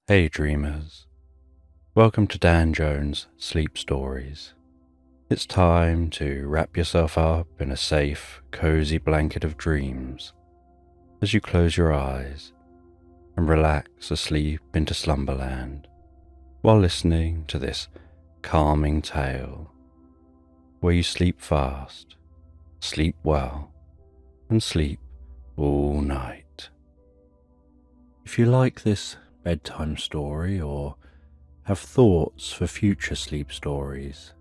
Hey dreamers, welcome to Dan Jones' Sleep Stories. It's time to wrap yourself up in a safe, cozy blanket of dreams as you close your eyes and relax asleep into slumberland while listening to this calming tale where you sleep fast, sleep well, and sleep all night. If you like this bedtime story or have thoughts for future sleep stories,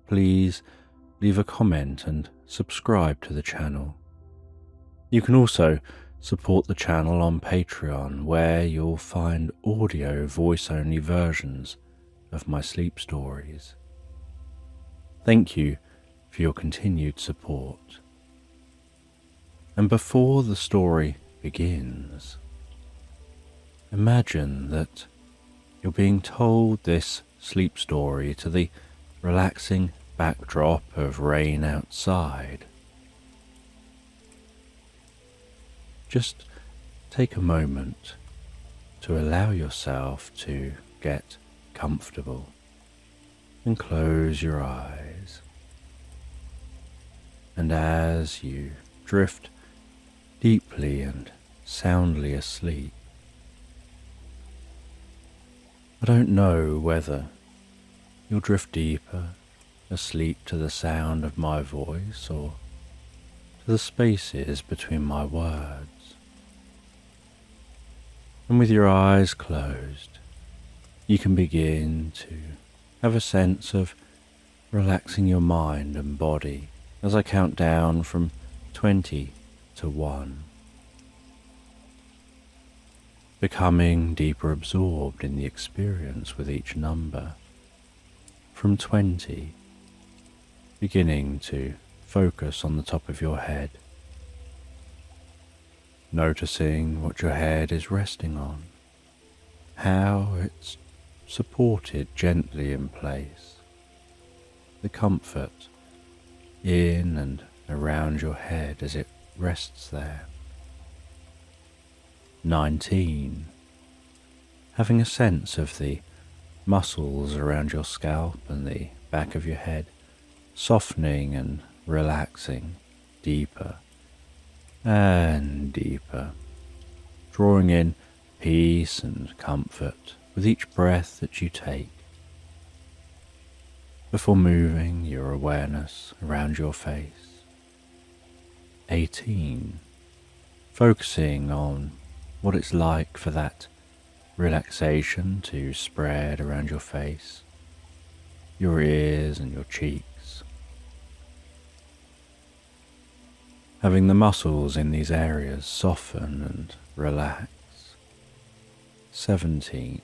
please leave a comment and subscribe to the channel. You can also support the channel on Patreon, where you'll find audio voice-only versions of my sleep stories. Thank you for your continued support. And before the story begins, imagine that you're being told this sleep story to the relaxing backdrop of rain outside. Just take a moment to allow yourself to get comfortable and close your eyes. And as you drift deeply and soundly asleep, I don't know whether you'll drift deeper asleep to the sound of my voice or to the spaces between my words. And with your eyes closed, you can begin to have a sense of relaxing your mind and body as I count down from 20 to 1. Becoming deeper absorbed in the experience with each number. From 20, beginning to focus on the top of your head, noticing what your head is resting on, how it's supported gently in place, the comfort in and around your head as it rests there. 19. Having a sense of the muscles around your scalp and the back of your head softening and relaxing deeper and deeper, drawing in peace and comfort with each breath that you take, before moving your awareness around your face. 18. Focusing on what it's like for that relaxation to spread around your face, your ears and your cheeks. Having the muscles in these areas soften and relax. 17.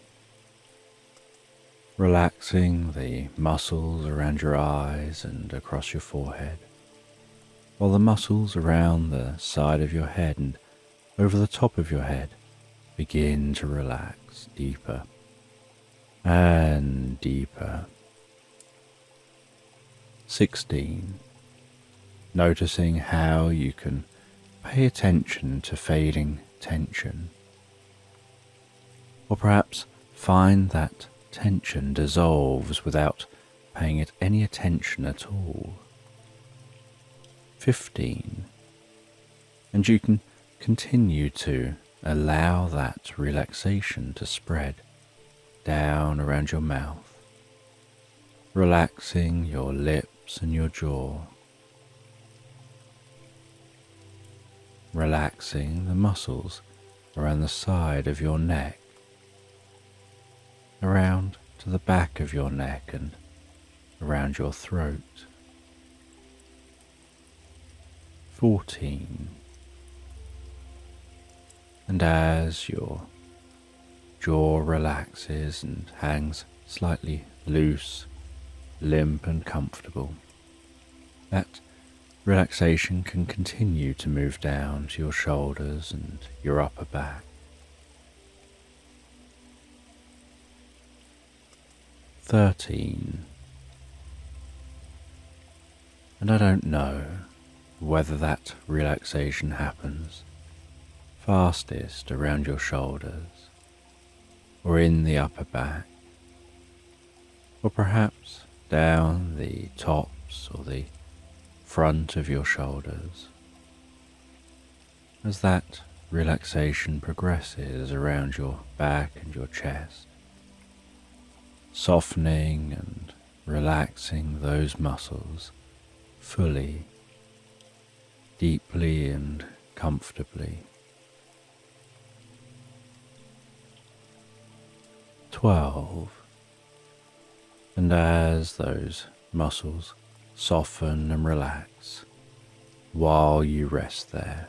Relaxing the muscles around your eyes and across your forehead, while the muscles around the side of your head and over the top of your head begin to relax deeper and deeper. 16. Noticing how you can pay attention to fading tension, or perhaps find that tension dissolves without paying it any attention at all. 15. And you can continue to allow that relaxation to spread down around your mouth, relaxing your lips and your jaw, relaxing the muscles around the side of your neck, around to the back of your neck and around your throat. 14. And as your jaw relaxes and hangs slightly loose, limp and comfortable, that relaxation can continue to move down to your shoulders and your upper back. 13. And I don't know whether that relaxation happens fastest around your shoulders, or in the upper back, or perhaps down the tops or the front of your shoulders. As that relaxation progresses around your back and your chest, softening and relaxing those muscles fully, deeply and comfortably. 12. And as those muscles soften and relax while you rest there,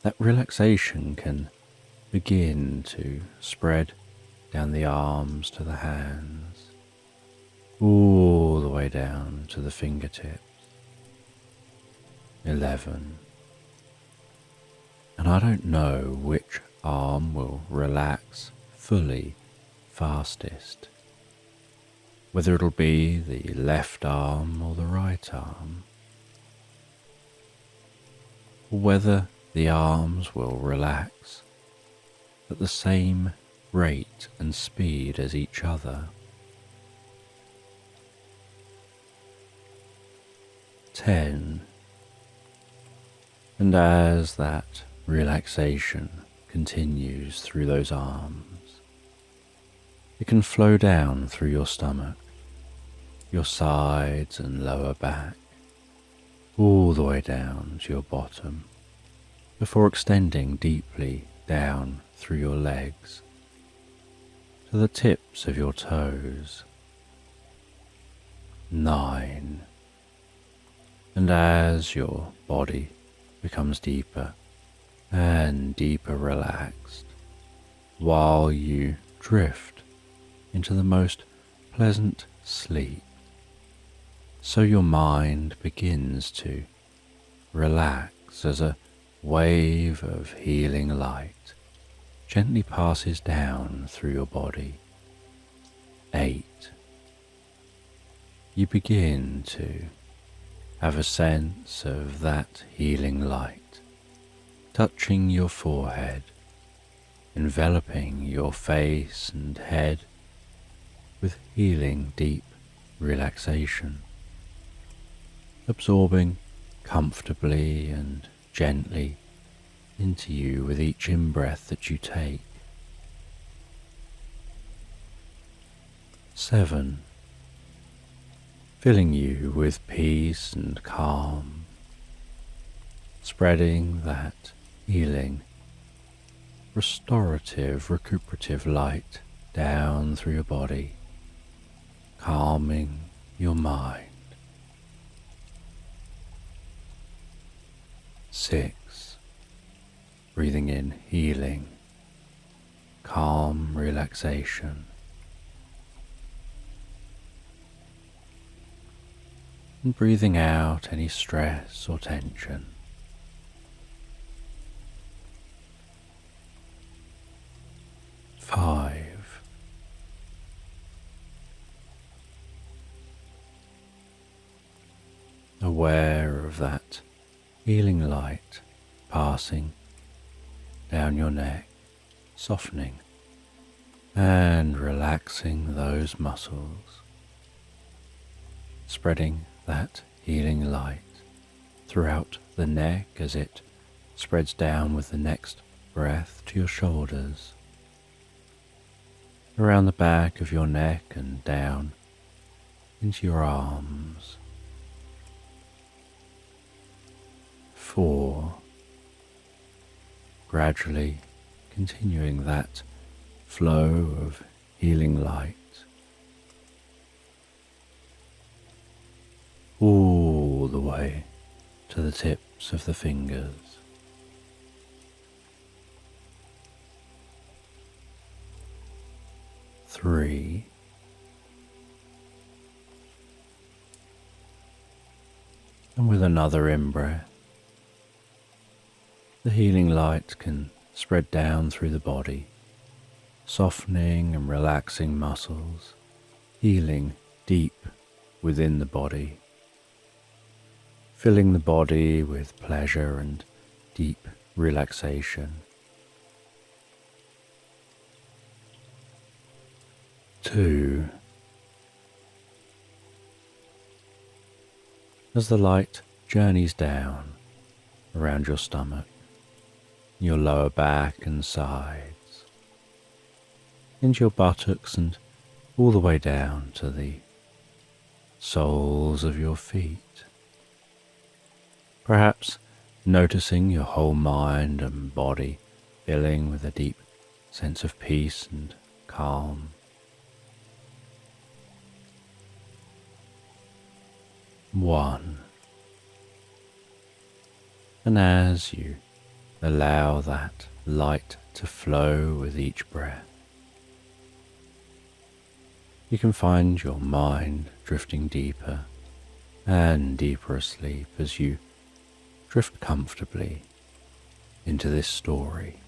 that relaxation can begin to spread down the arms to the hands, all the way down to the fingertips. 11. And I don't know which arm will relax fully fastest, whether it'll be the left arm or the right arm, or whether the arms will relax at the same rate and speed as each other. 10. And as that relaxation continues through those arms, it can flow down through your stomach, your sides and lower back, all the way down to your bottom, before extending deeply down through your legs to the tips of your toes. 9. And as your body becomes deeper and deeper relaxed, while you drift into the most pleasant sleep, so your mind begins to relax as a wave of healing light gently passes down through your body. 8. You begin to have a sense of that healing light touching your forehead, enveloping your face and head with healing deep relaxation, absorbing comfortably and gently into you with each in-breath that you take. 7. Filling you with peace and calm, spreading that healing, restorative, recuperative light down through your body, calming your mind. 6. Breathing in healing, calm relaxation. And breathing out any stress or tension. 5. Aware of that healing light passing down your neck, softening and relaxing those muscles, spreading that healing light throughout the neck as it spreads down with the next breath to your shoulders, around the back of your neck and down into your arms. 4. Gradually continuing that flow of healing light all the way to the tips of the fingers. 3. And with another in-breath, the healing light can spread down through the body, softening and relaxing muscles, healing deep within the body, filling the body with pleasure and deep relaxation. 2. As the light journeys down around your stomach, your lower back and sides, into your buttocks and all the way down to the soles of your feet, perhaps noticing your whole mind and body filling with a deep sense of peace and calm. 1. And as you allow that light to flow with each breath, you can find your mind drifting deeper and deeper asleep as you drift comfortably into this story.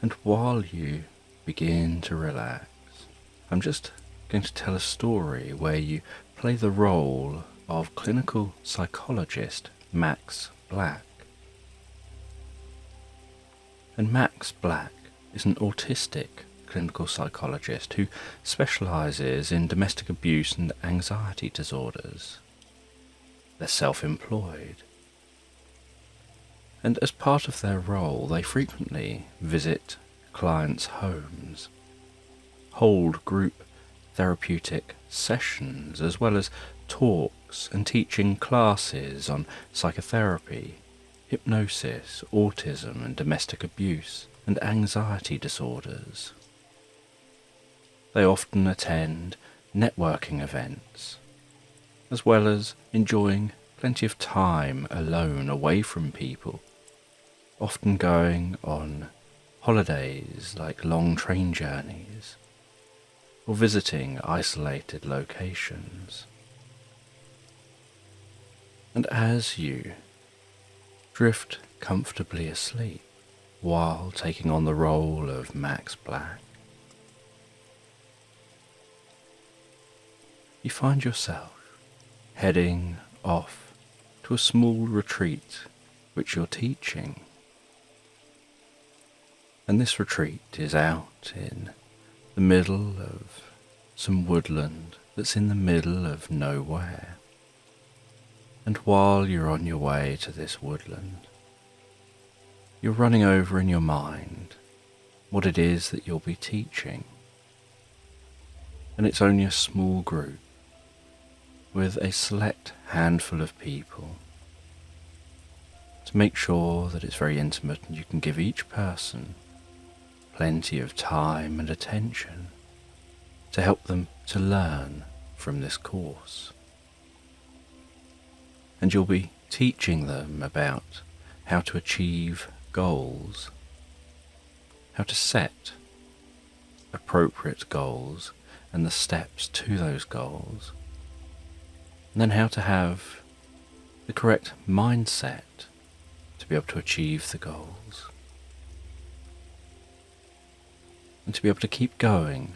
And while you begin to relax, I'm just going to tell a story where you play the role of clinical psychologist Max Black. And Max Black is an autistic clinical psychologist who specializes in domestic abuse and anxiety disorders. They're self-employed, and as part of their role they frequently visit clients' homes, hold group therapeutic sessions, as well as talks and teaching classes on psychotherapy, hypnosis, autism and domestic abuse and anxiety disorders. They often attend networking events, as well as enjoying plenty of time alone away from people, often going on holidays like long train journeys, or visiting isolated locations. And as you drift comfortably asleep while taking on the role of Max Black, you find yourself heading off to a small retreat which you're teaching. And this retreat is out in the middle of some woodland that's in the middle of nowhere. And while you're on your way to this woodland, you're running over in your mind what it is that you'll be teaching. And it's only a small group with a select handful of people, to make sure that it's very intimate and you can give each person plenty of time and attention to help them to learn from this course. And you'll be teaching them about how to achieve goals, how to set appropriate goals and the steps to those goals, and then how to have the correct mindset to be able to achieve the goals, and to be able to keep going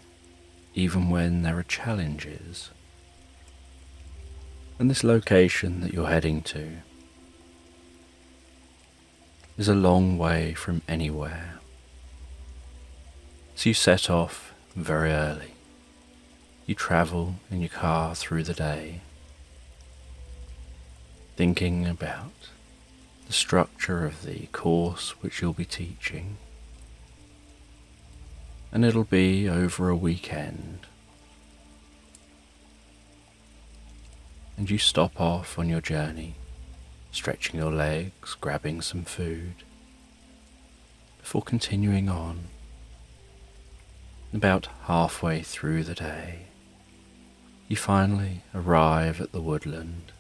even when there are challenges. And this location that you're heading to is a long way from anywhere. So you set off very early. You travel in your car through the day, thinking about the structure of the course which you'll be teaching. And it'll be over a weekend. And you stop off on your journey, stretching your legs, grabbing some food, before continuing on. About halfway through the day, you finally arrive at the woodland.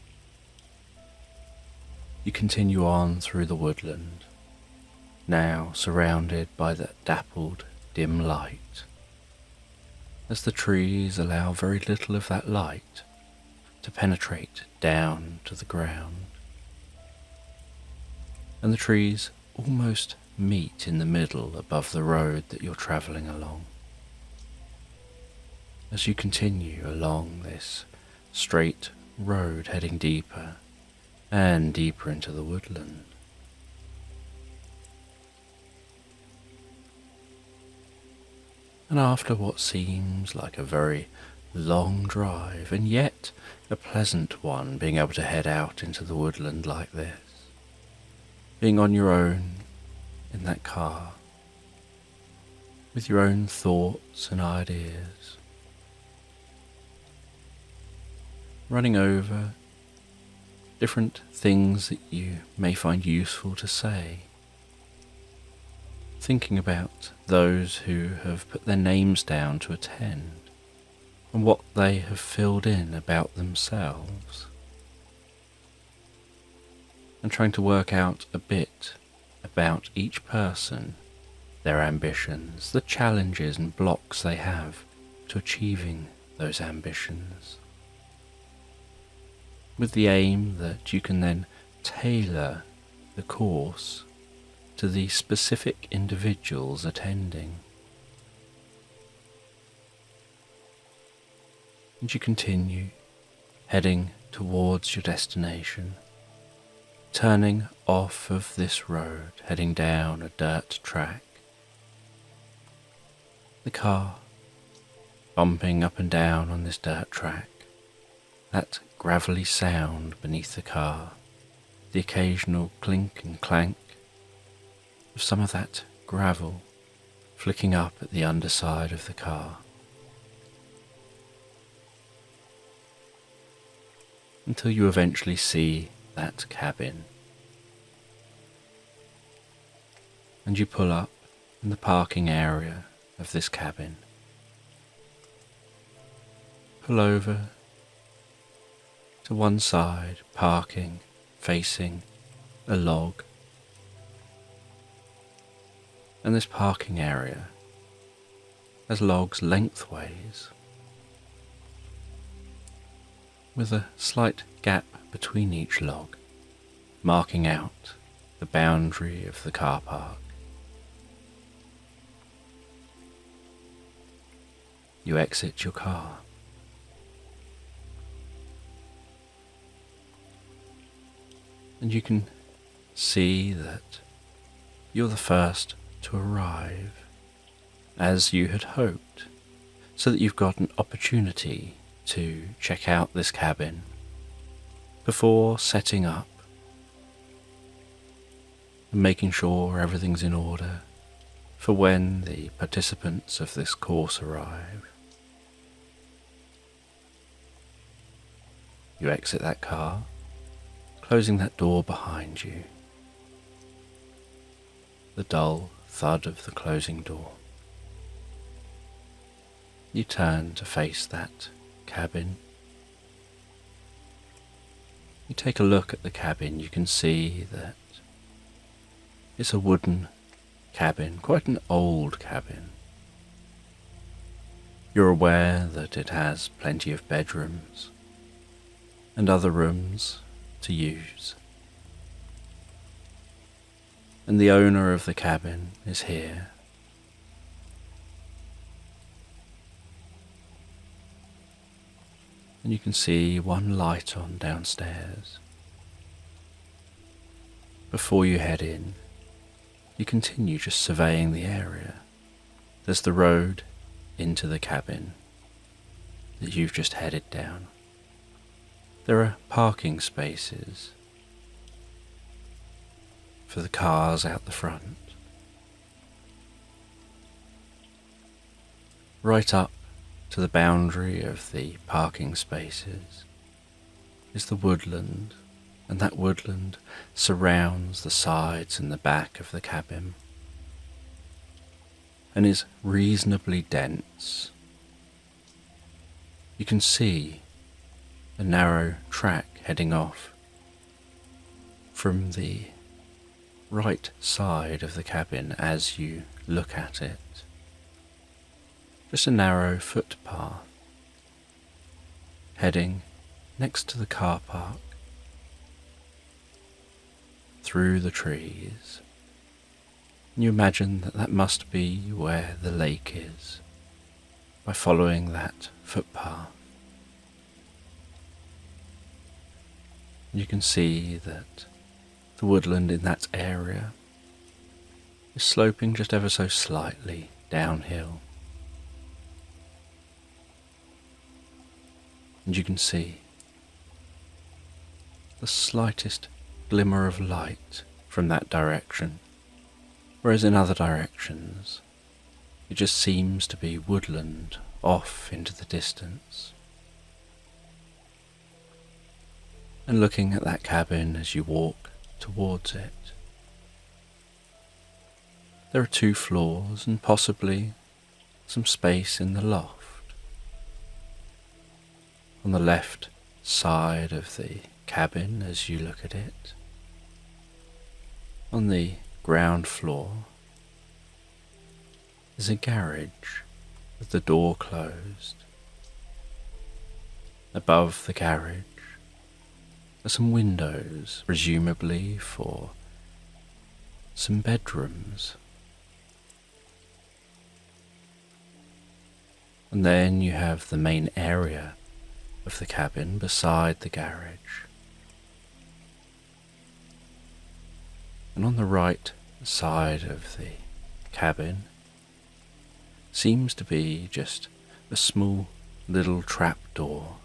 You continue on through the woodland, now surrounded by that dappled, dim light, as the trees allow very little of that light to penetrate down to the ground. And the trees almost meet in the middle above the road that you're travelling along. As you continue along this straight road heading deeper and deeper into the woodland, And after what seems like a very long drive, and yet a pleasant one, being able to head out into the woodland like this, being on your own in that car, with your own thoughts and ideas, running over different things that you may find useful to say, thinking about those who have put their names down to attend and what they have filled in about themselves, and trying to work out a bit about each person, their ambitions, the challenges and blocks they have to achieving those ambitions, with the aim that you can then tailor the course to the specific individuals attending. And you continue heading towards your destination, turning off of this road, heading down a dirt track. The car bumping up and down on this dirt track, that gravelly sound beneath the car, the occasional clink and clank of some of that gravel flicking up at the underside of the car. Until you eventually see that cabin. And you pull up in the parking area of this cabin. Pull over to one side, parking, facing a log. And this parking area has logs lengthways, with a slight gap between each log, marking out the boundary of the car park. You exit your car. And you can see that you're the first to arrive, as you had hoped, so that you've got an opportunity to check out this cabin before setting up and making sure everything's in order for when the participants of this course arrive. You exit that car, closing that door behind you. The dull thud of the closing door. You turn to face that cabin. You take a look at the cabin. You can see that it's a wooden cabin, quite an old cabin. You're aware that it has plenty of bedrooms and other rooms to use. And the owner of the cabin is here. And you can see one light on downstairs. Before you head in, you continue just surveying the area. There's the road into the cabin that you've just headed down. There are parking spaces for the cars out the front. Right up to the boundary of the parking spaces is the woodland, and that woodland surrounds the sides and the back of the cabin and is reasonably dense. You can see a narrow track heading off from the right side of the cabin as you look at it. Just a narrow footpath heading next to the car park, through the trees. And you imagine that that must be where the lake is, by following that footpath. You can see that the woodland in that area is sloping just ever so slightly downhill, and you can see the slightest glimmer of light from that direction, whereas in other directions it just seems to be woodland off into the distance. And looking at that cabin as you walk towards it, there are 2 floors and possibly some space in the loft. On the left side of the cabin as you look at it, on the ground floor, is a garage with the door closed. Above the garage are some windows, presumably for some bedrooms. And then you have the main area of the cabin beside the garage. And on the right side of the cabin seems to be just a small little trapdoor,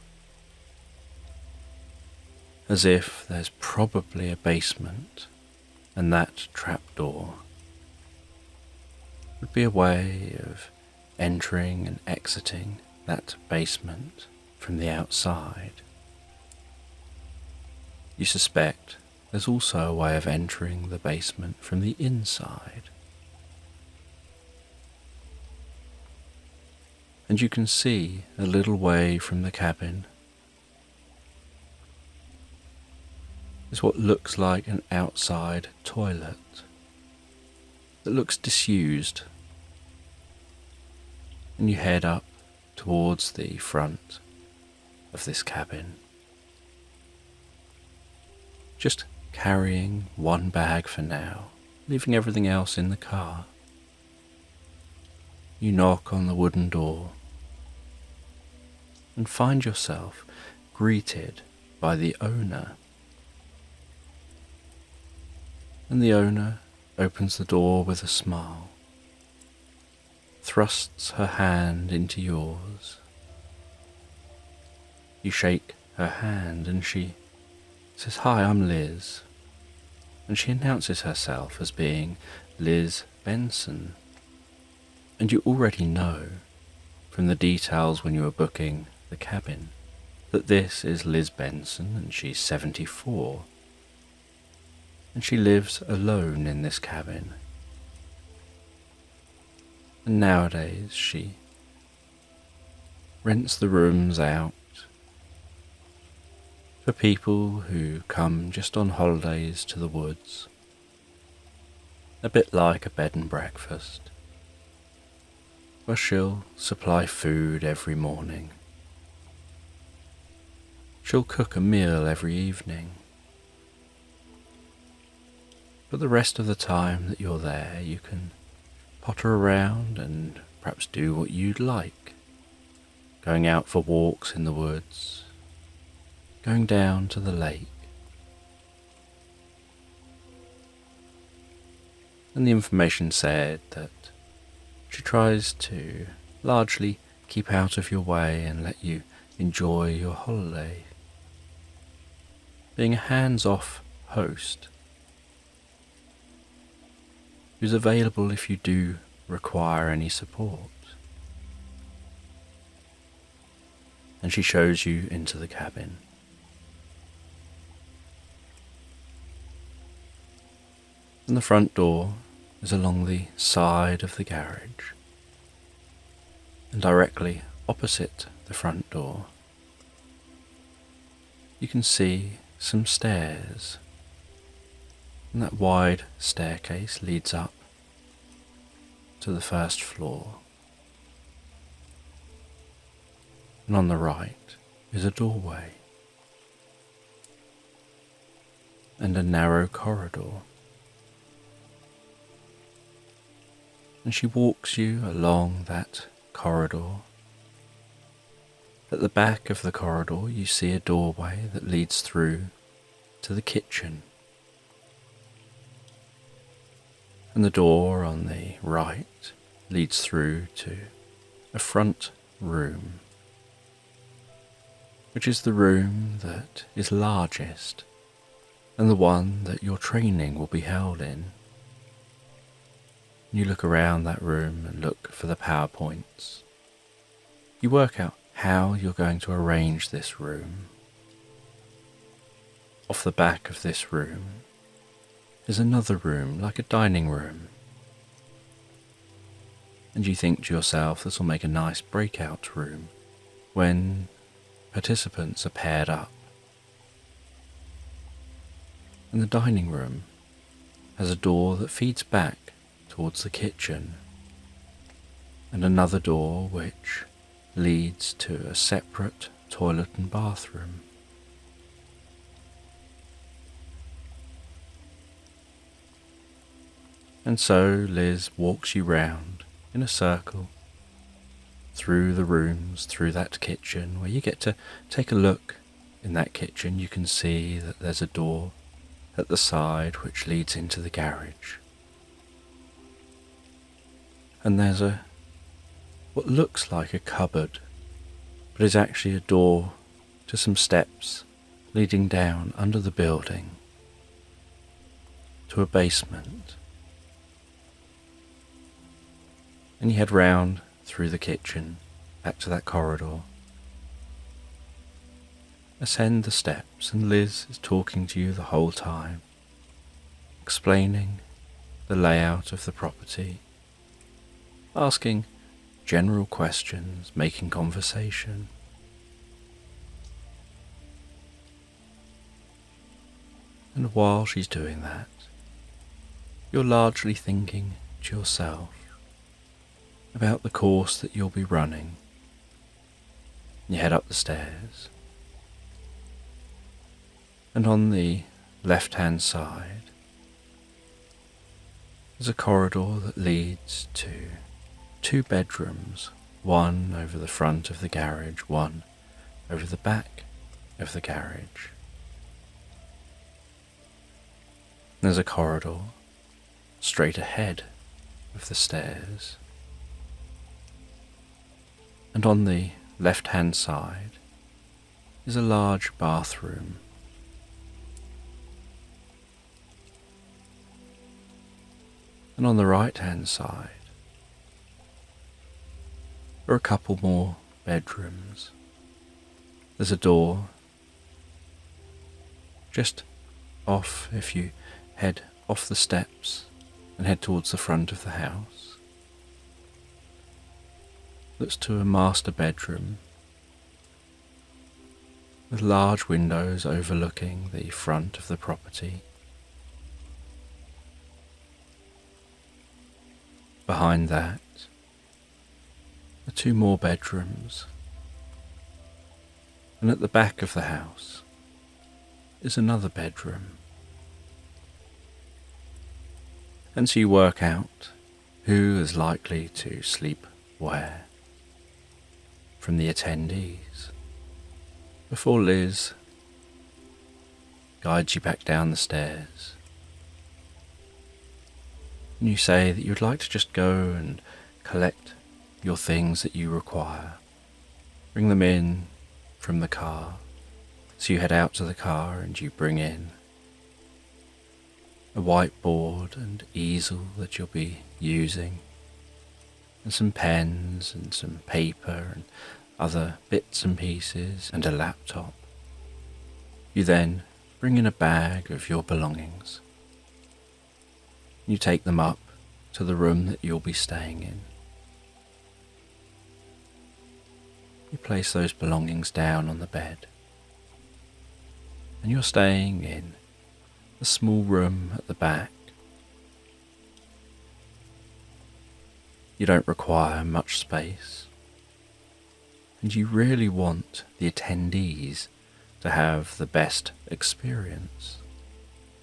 as if there's probably a basement, and that trapdoor would be a way of entering and exiting that basement from the outside. You suspect there's also a way of entering the basement from the inside. And you can see a little way from the cabin is what looks like an outside toilet that looks disused. And you head up towards the front of this cabin, just carrying one bag for now, leaving everything else in the car. You knock on the wooden door and find yourself greeted by the owner. And the owner opens the door with a smile, thrusts her hand into yours. You shake her hand and she says, "Hi, I'm Liz." And she announces herself as being Liz Benson. And you already know from the details when you were booking the cabin that this is Liz Benson and she's 74. And she lives alone in this cabin. And nowadays she rents the rooms out for people who come just on holidays to the woods, a bit like a bed and breakfast, where she'll supply food every morning. She'll cook a meal every evening. But the rest of the time that you're there, you can potter around and perhaps do what you'd like. Going out for walks in the woods, going down to the lake. And the information said that she tries to largely keep out of your way and let you enjoy your holiday. Being a hands-off host who's available if you do require any support. And she shows you into the cabin. And the front door is along the side of the garage. And directly opposite the front door, you can see some stairs. And that wide staircase leads up to the first floor. And on the right is a doorway and a narrow corridor. And she walks you along that corridor. At the back of the corridor you see a doorway that leads through to the kitchen. And the door on the right leads through to a front room. which is the room that is largest and the one that your training will be held in. You look around that room and look for the PowerPoints. You work out how you're going to arrange this room. Off the back of this room is another room, like a dining room. And you think to yourself, this will make a nice breakout room when participants are paired up. And the dining room has a door that feeds back towards the kitchen, and another door which leads to a separate toilet and bathroom. And so Liz walks you round in a circle through the rooms, through that kitchen, where you get to take a look. In that kitchen you can see that there's a door at the side which leads into the garage. And there's what looks like a cupboard, but is actually a door to some steps leading down under the building to a basement. And you head round through the kitchen back to that corridor. Ascend the steps, and Liz is talking to you the whole time, explaining the layout of the property, asking general questions, making conversation. And while she's doing that, you're largely thinking to yourself about the course that you'll be running. You head up the stairs, and on the left-hand side there's a corridor that leads to 2 bedrooms, one over the front of the garage, one over the back of the garage. There's a corridor straight ahead of the stairs, and on the left-hand side is a large bathroom. And on the right-hand side are a couple more bedrooms. There's a door just off if you head off the steps and head towards the front of the house. Looks to a master bedroom with large windows overlooking the front of the property. Behind that are 2 more bedrooms, and at the back of the house is another bedroom. And so you work out who is likely to sleep where from the attendees before Liz guides you back down the stairs. And you say that you'd like to just go and collect your things that you require, bring them in from the car. So you head out to the car and you bring in a whiteboard and easel that you'll be using, and some pens and some paper and other bits and pieces, and a laptop. You then bring in a bag of your belongings. You take them up to the room that you'll be staying in. You place those belongings down on the bed, and you're staying in a small room at the back. You don't require much space, and you really want the attendees to have the best experience.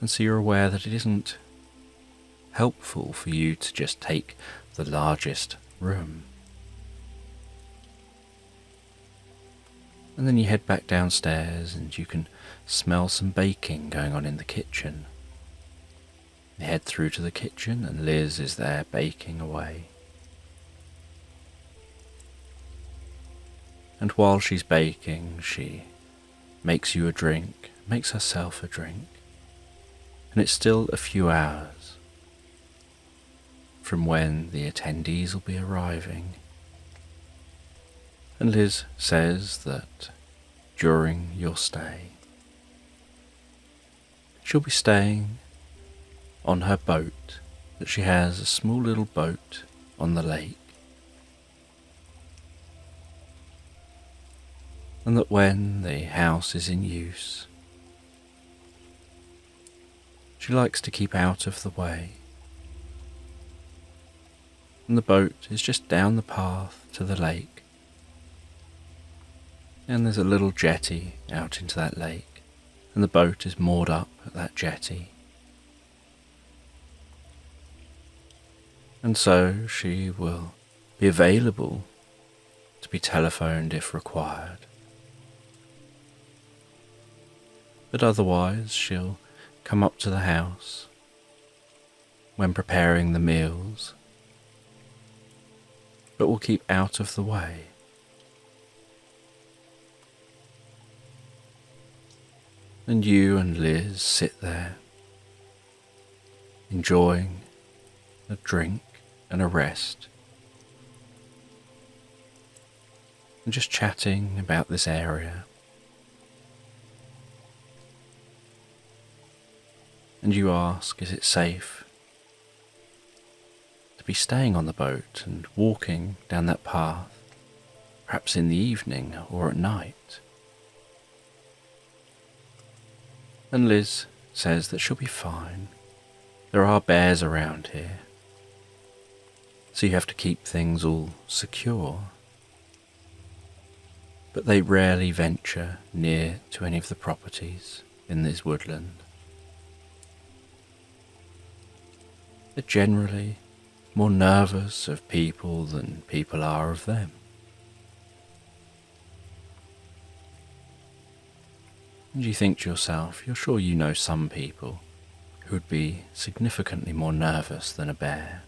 And so you're aware that it isn't helpful for you to just take the largest room. And then you head back downstairs and you can smell some baking going on in the kitchen. You head through to the kitchen and Liz is there baking away. And while she's baking, she makes you a drink, makes herself a drink, and it's still a few hours from when the attendees will be arriving. And Liz says that during your stay, she'll be staying on her boat, that she has a small little boat on the lake, and that when the house is in use, she likes to keep out of the way, and the boat is just down the path to the lake, and there's a little jetty out into that lake, and the boat is moored up at that jetty. And so she will be available to be telephoned if required. But otherwise she'll come up to the house when preparing the meals, but will keep out of the way. And you and Liz sit there, enjoying a drink and a rest, and just chatting about this area. And you ask, is it safe to be staying on the boat and walking down that path, perhaps in the evening or at night? And Liz says that she'll be fine. There are bears around here, so you have to keep things all secure. But they rarely venture near to any of the properties in this woodland. They're generally more nervous of people than people are of them. And you think to yourself, you're sure you know some people who would be significantly more nervous than a bear.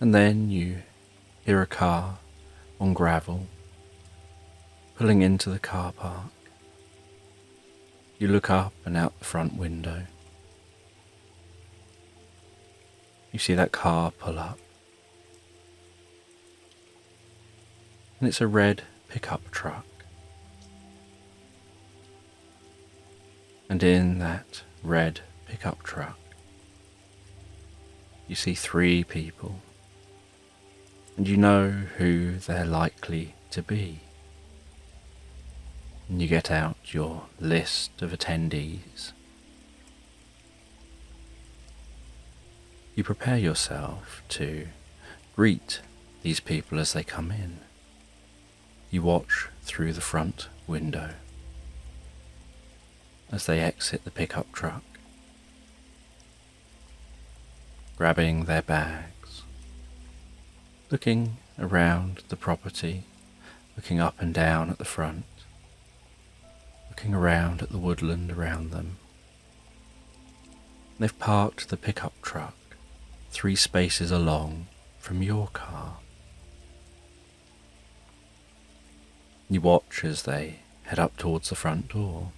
And then you hear a car on gravel pulling into the car park. You look up and out the front window. You see that car pull up. And it's a red pickup truck. And in that red pickup truck, you see 3 people, and you know who they're likely to be. And you get out your list of attendees. You prepare yourself to greet these people as they come in. You watch through the front window as they exit the pickup truck, grabbing their bags, looking around the property, looking up and down at the front, looking around at the woodland around them. They've parked the pickup truck 3 spaces along from your car. You watch as they head up towards the front door.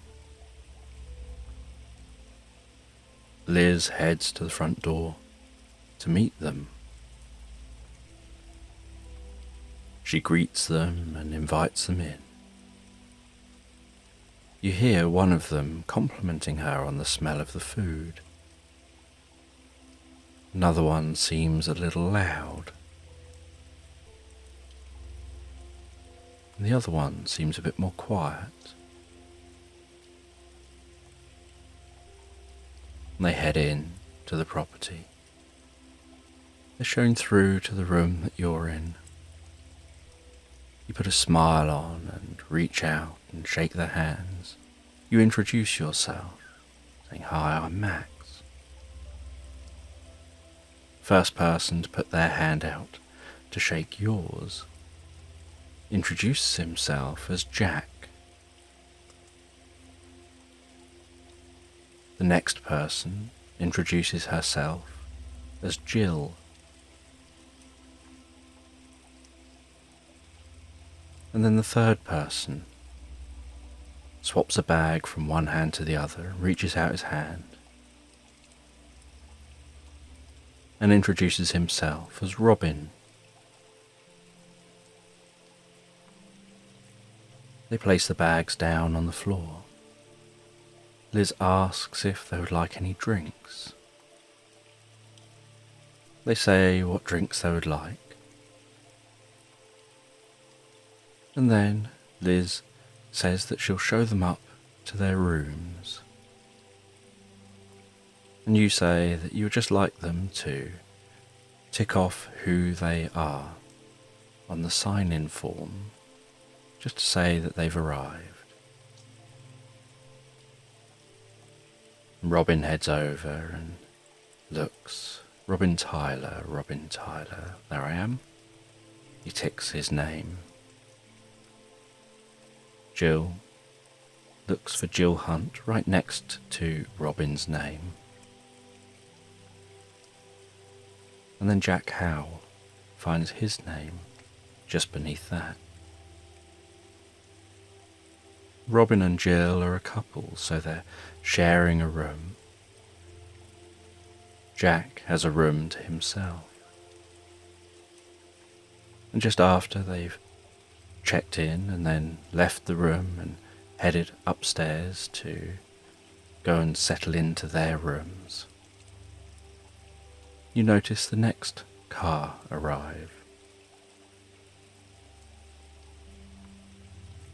Liz heads to the front door to meet them. She greets them and invites them in. You hear one of them complimenting her on the smell of the food. Another one seems a little loud. And the other one seems a bit more quiet. And they head in to the property. They're shown through to the room that you're in. You put a smile on and reach out and shake their hands. You introduce yourself, saying, "Hi, I'm Max." First person to put their hand out to shake yours introduces himself as Jack. The next person introduces herself as Jill. And then the third person swaps a bag from one hand to the other, reaches out his hand, and introduces himself as Robin. They place the bags down on the floor. Liz asks if they would like any drinks. They say what drinks they would like. And then Liz says that she'll show them up to their rooms. And you say that you would just like them to tick off who they are on the sign-in form, just to say that they've arrived. Robin heads over and looks. Robin Tyler, there I am. He ticks his name. Jill looks for Jill Hunt right next to Robin's name. And then Jack Howe finds his name just beneath that. Robin and Jill are a couple, so they're sharing a room. Jack has a room to himself. And just after they've checked in and then left the room and headed upstairs to go and settle into their rooms, you notice the next car arrive.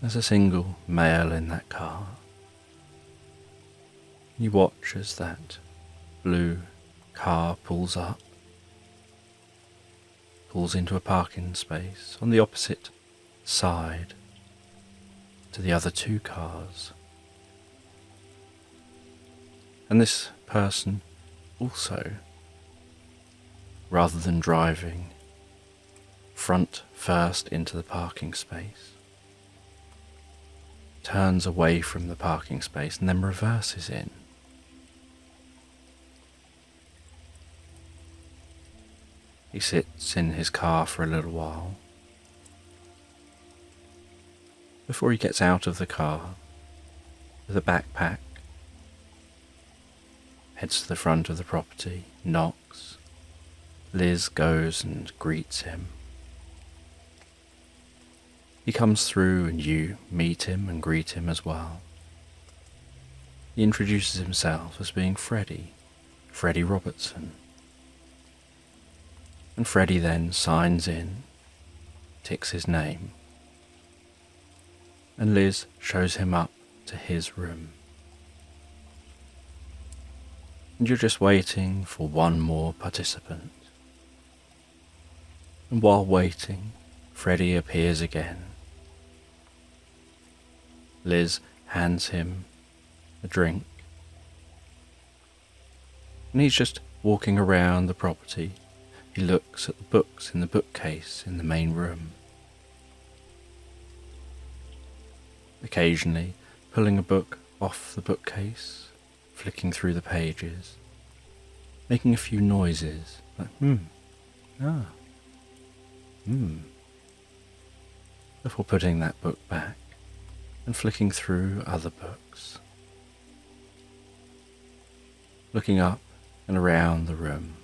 There's a single male in that car. You watch as that blue car pulls up, pulls into a parking space on the opposite side to the other two cars. And this person also, rather than driving front first into the parking space, turns away from the parking space and then reverses in. He sits in his car for a little while before he gets out of the car with a backpack, heads to the front of the property, knocks. Liz goes and greets him. He comes through and you meet him and greet him as well. He introduces himself as being Freddie Robertson. And Freddie then signs in, ticks his name, and Liz shows him up to his room. And you're just waiting for one more participant. And while waiting, Freddie appears again. Liz hands him a drink, and he's just walking around the property. He looks at the books in the bookcase in the main room, occasionally pulling a book off the bookcase, flicking through the pages, making a few noises like before putting that book back and flicking through other books, looking up and around the room,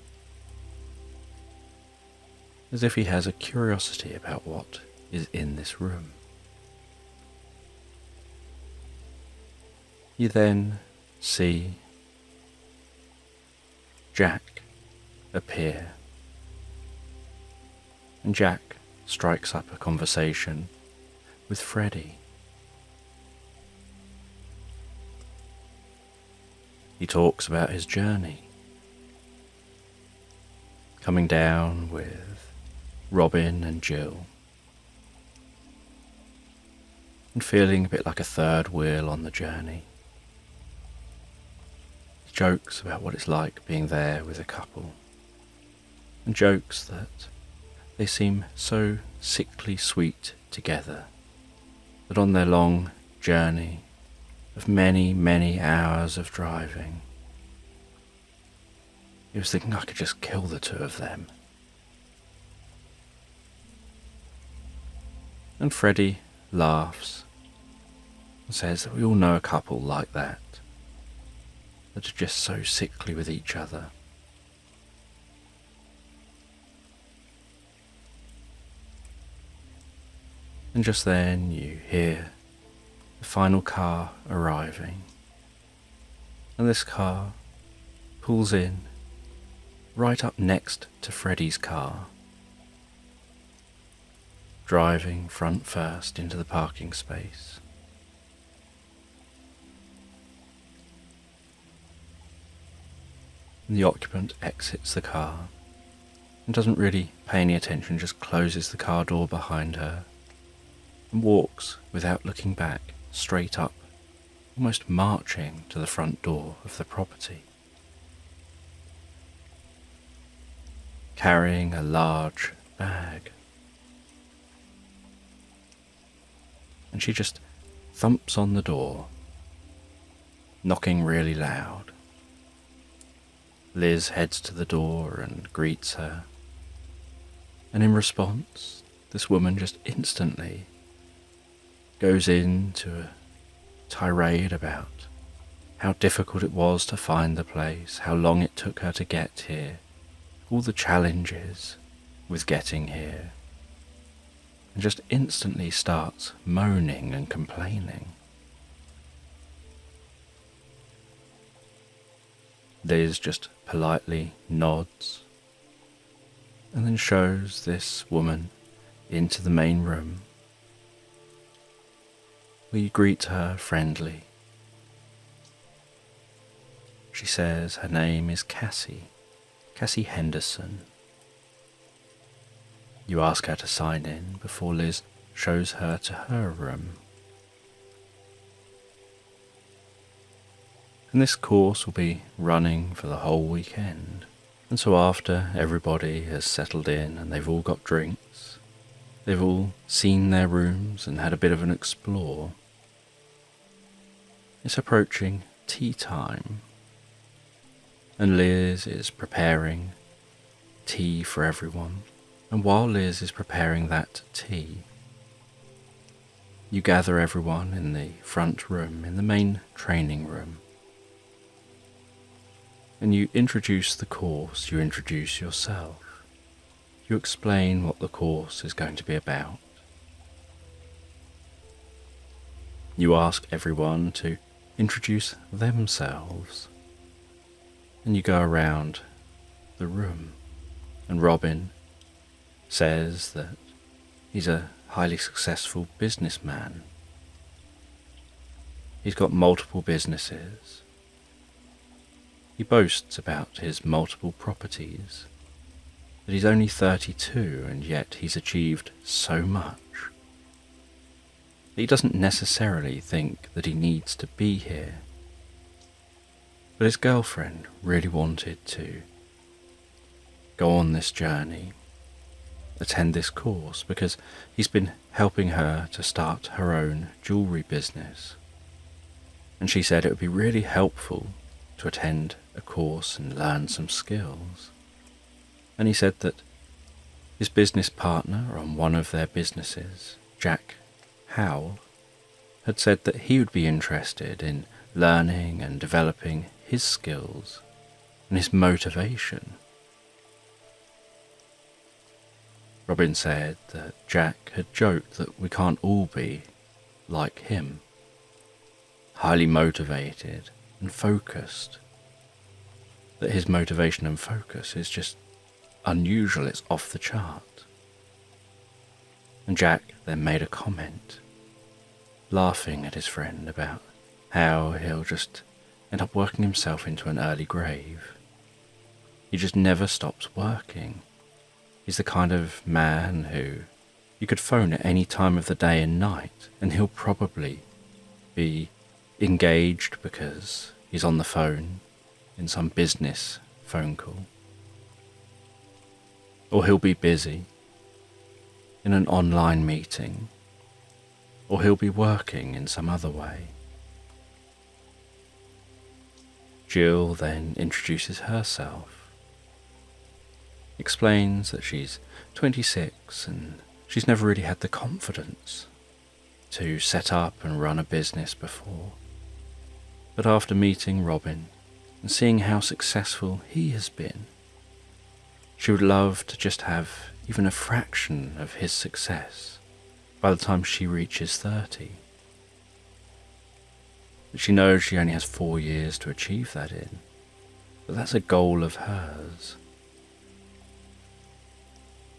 as if he has a curiosity about what is in this room. You then see Jack appear, and Jack strikes up a conversation with Freddie. He talks about his journey, coming down with Robin and Jill, and feeling a bit like a third wheel on the journey. He jokes about what it's like being there with a couple, and jokes that they seem so sickly sweet together, that on their long journey of many, many hours of driving, he was thinking, I could just kill the two of them. And Freddie laughs and says that we all know a couple like that are just so sickly with each other. And just then you hear the final car arriving, and this car pulls in right up next to Freddie's car, driving front first into the parking space. The occupant exits the car and doesn't really pay any attention, just closes the car door behind her and walks without looking back straight up, almost marching to the front door of the property, carrying a large bag. And she just thumps on the door, knocking really loud. Liz heads to the door and greets her, and in response, this woman just instantly goes into a tirade about how difficult it was to find the place, how long it took her to get here, all the challenges with getting here, and just instantly starts moaning and complaining. Liz just politely nods and then shows this woman into the main room. We greet her friendly. She says her name is Cassie Henderson. You ask her to sign in before Liz shows her to her room. And this course will be running for the whole weekend. And so after everybody has settled in and they've all got drinks, they've all seen their rooms and had a bit of an explore, it's approaching tea time. And Liz is preparing tea for everyone. And while Liz is preparing that tea, you gather everyone in the front room, in the main training room. And you introduce the course, you introduce yourself. You explain what the course is going to be about. You ask everyone to introduce themselves. And you go around the room. And Robin says that he's a highly successful businessman. He's got multiple businesses. He boasts about his multiple properties, that he's only 32 and yet he's achieved so much. He doesn't necessarily think that he needs to be here. But his girlfriend really wanted to go on this journey, attend this course, because he's been helping her to start her own jewellery business. And she said it would be really helpful to attend a course and learn some skills. And he said that his business partner on one of their businesses, Jack Howell, had said that he would be interested in learning and developing his skills and his motivation. Robin said that Jack had joked that we can't all be like him, highly motivated and focused, that his motivation and focus is just unusual, it's off the chart. And Jack then made a comment, laughing at his friend about how he'll just end up working himself into an early grave. He just never stops working. He's the kind of man who you could phone at any time of the day and night, and he'll probably be engaged because he's on the phone in some business phone call. Or he'll be busy in an online meeting, or he'll be working in some other way. Jill then introduces herself, explains that she's 26 and she's never really had the confidence to set up and run a business before, but after meeting Robin and seeing how successful he has been, she would love to just have even a fraction of his success by the time she reaches 30. But she knows she only has 4 years to achieve that in, but that's a goal of hers.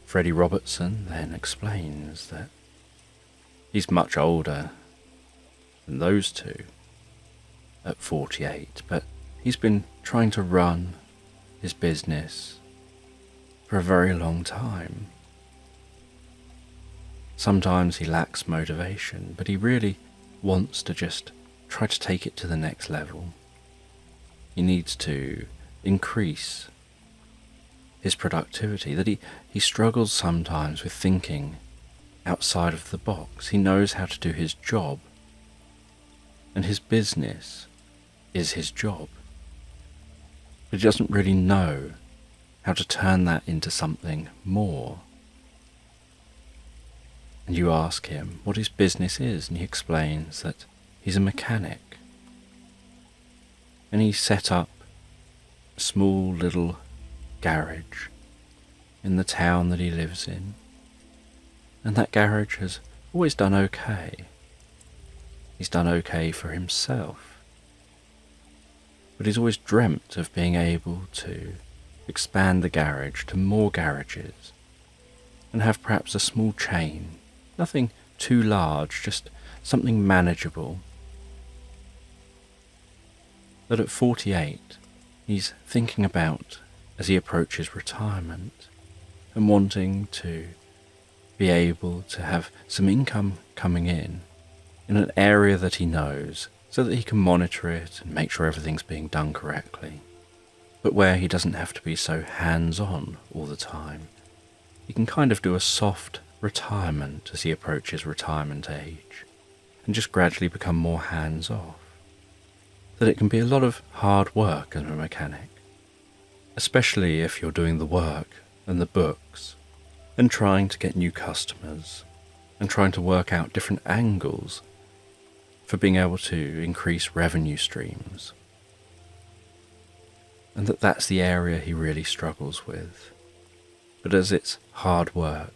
Freddie Robertson then explains that he's much older than those two at 48, but he's been trying to run his business for a very long time. Sometimes he lacks motivation, but he really wants to just try to take it to the next level. He needs to increase his productivity, that he struggles sometimes with thinking outside of the box. He knows how to do his job, and his business is his job. But he doesn't really know how to turn that into something more. And you ask him what his business is, and he explains that he's a mechanic. And he set up a small little garage in the town that he lives in. And that garage has always done okay. He's done okay for himself. But he's always dreamt of being able to expand the garage to more garages and have perhaps a small chain. Nothing too large, just something manageable. But at 48, he's thinking about as he approaches retirement and wanting to be able to have some income coming in an area that he knows so that he can monitor it and make sure everything's being done correctly, but where he doesn't have to be so hands-on all the time. He can kind of do a soft retirement as he approaches retirement age and just gradually become more hands-off. That it can be a lot of hard work as a mechanic, especially if you're doing the work and the books and trying to get new customers and trying to work out different angles for being able to increase revenue streams. And that's the area he really struggles with. But as it's hard work,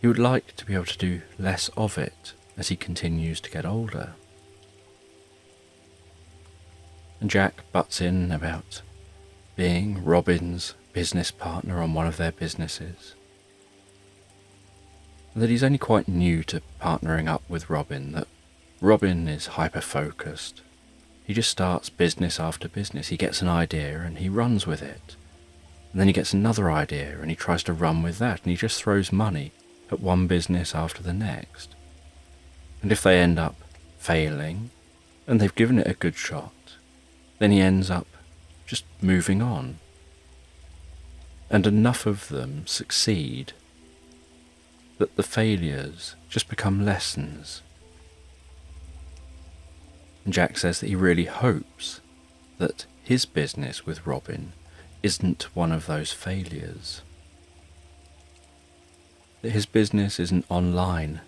he would like to be able to do less of it as he continues to get older. And Jack butts in about being Robin's business partner on one of their businesses. That he's only quite new to partnering up with Robin, that Robin is hyper-focused. He just starts business after business. He gets an idea and he runs with it. And then he gets another idea and he tries to run with that, and he just throws money at one business after the next. And if they end up failing, and they've given it a good shot, then he ends up just moving on. And enough of them succeed that the failures just become lessons. And Jack says that he really hopes that his business with Robin isn't one of those failures. That his business is an online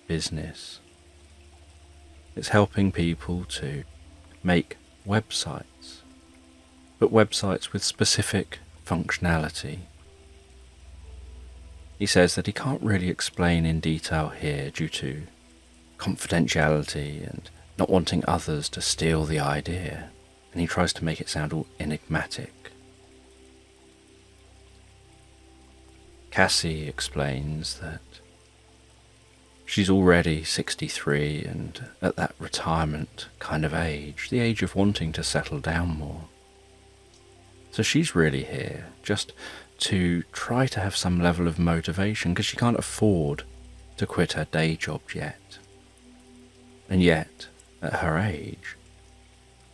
business. It's helping people to make websites, but websites with specific functionality. He says that he can't really explain in detail here due to confidentiality and not wanting others to steal the idea, and he tries to make it sound all enigmatic. Cassie explains that she's already 63 and at that retirement kind of age, the age of wanting to settle down more. So she's really here just to try to have some level of motivation because she can't afford to quit her day job yet. And yet, at her age,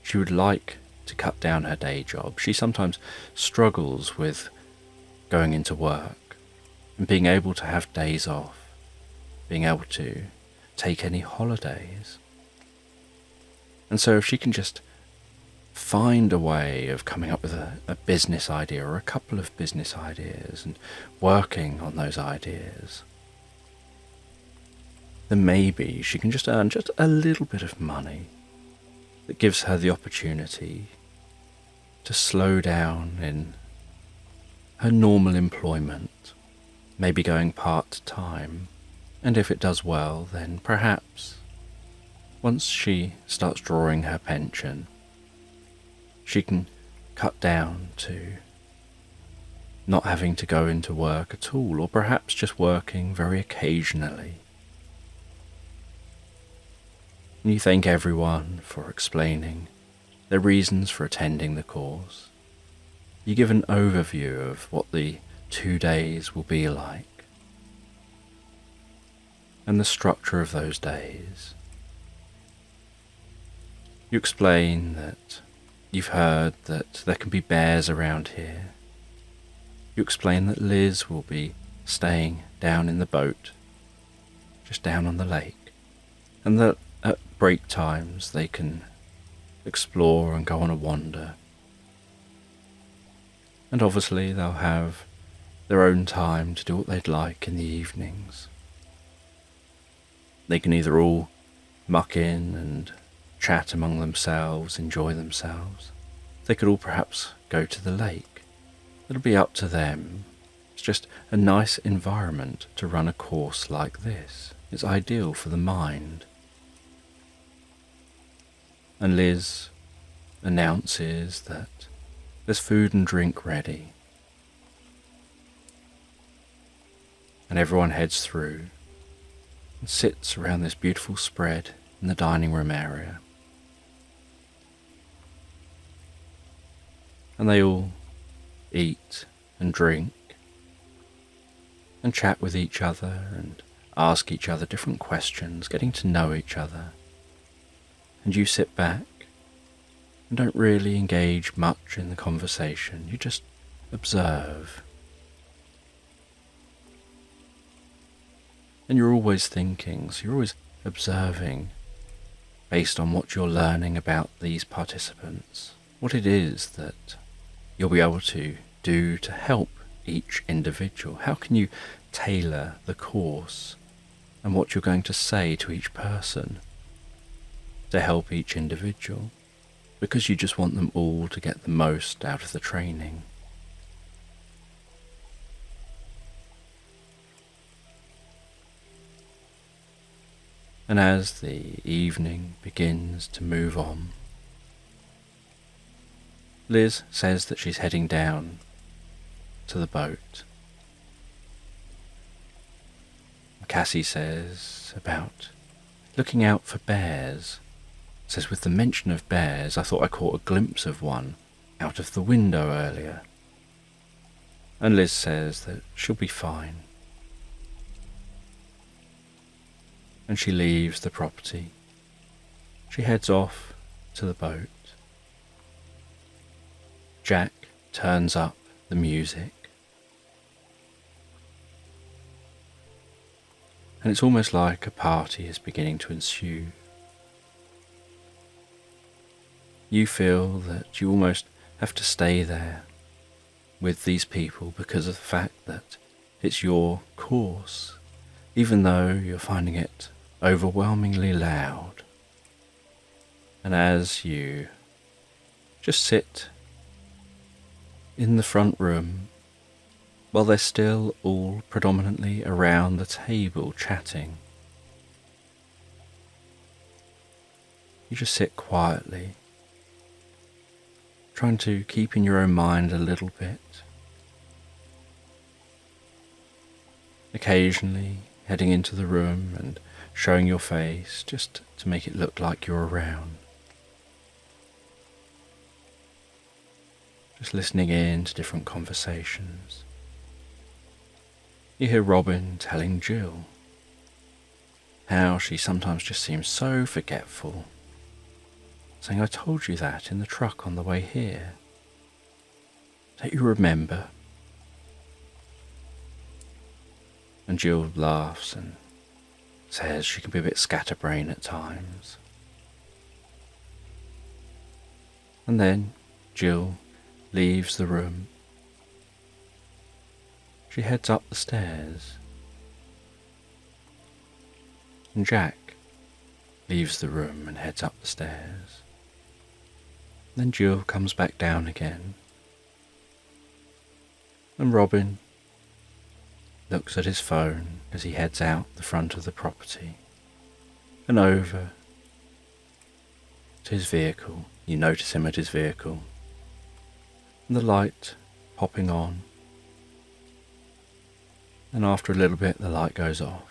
she would like to cut down her day job. She sometimes struggles with going into work and being able to have days off, being able to take any holidays. And so if she can just find a way of coming up with a business idea or a couple of business ideas and working on those ideas, then maybe she can just earn just a little bit of money that gives her the opportunity to slow down in her normal employment, maybe going part-time, and if it does well, then perhaps once she starts drawing her pension, she can cut down to not having to go into work at all, or perhaps just working very occasionally. And you thank everyone for explaining their reasons for attending the course. You give an overview of what the 2 days will be like and the structure of those days. You explain that you've heard that there can be bears around here. You explain that Liz will be staying down in the boat, just down on the lake, and that at break times they can explore and go on a wander. And obviously they'll have their own time to do what they'd like in the evenings. They can either all muck in and chat among themselves, enjoy themselves. They could all perhaps go to the lake. It'll be up to them. It's just a nice environment to run a course like this. It's ideal for the mind. And Liz announces that there's food and drink ready. And everyone heads through and sits around this beautiful spread in the dining room area. And they all eat and drink and chat with each other and ask each other different questions, getting to know each other. And you sit back and don't really engage much in the conversation. You just observe. And you're always thinking, so you're always observing based on what you're learning about these participants, what it is that you'll be able to do to help each individual. How can you tailor the course and what you're going to say to each person to help each individual? Because you just want them all to get the most out of the training. And as the evening begins to move on, Liz says that she's heading down to the boat. Cassie says about looking out for bears. Says, with the mention of bears, I thought I caught a glimpse of one out of the window earlier. And Liz says that she'll be fine. And she leaves the property. She heads off to the boat. Jack turns up the music. And it's almost like a party is beginning to ensue. You feel that you almost have to stay there with these people because of the fact that it's your course, even though you're finding it overwhelmingly loud. And as you just sit in the front room while they're still all predominantly around the table chatting, you just sit quietly, trying to keep in your own mind a little bit. Occasionally heading into the room and showing your face just to make it look like you're around. Just listening in to different conversations. You hear Robin telling Jill how she sometimes just seems so forgetful, saying, I told you that in the truck on the way here. Don't you remember? And Jill laughs and says she can be a bit scatterbrained at times. And then Jill leaves the room. She heads up the stairs. and Jack leaves the room and heads up the stairs. Then Jill comes back down again, and Robin looks at his phone as he heads out the front of the property and over to his vehicle. You notice him at his vehicle, and the light popping on, and after a little bit the light goes off.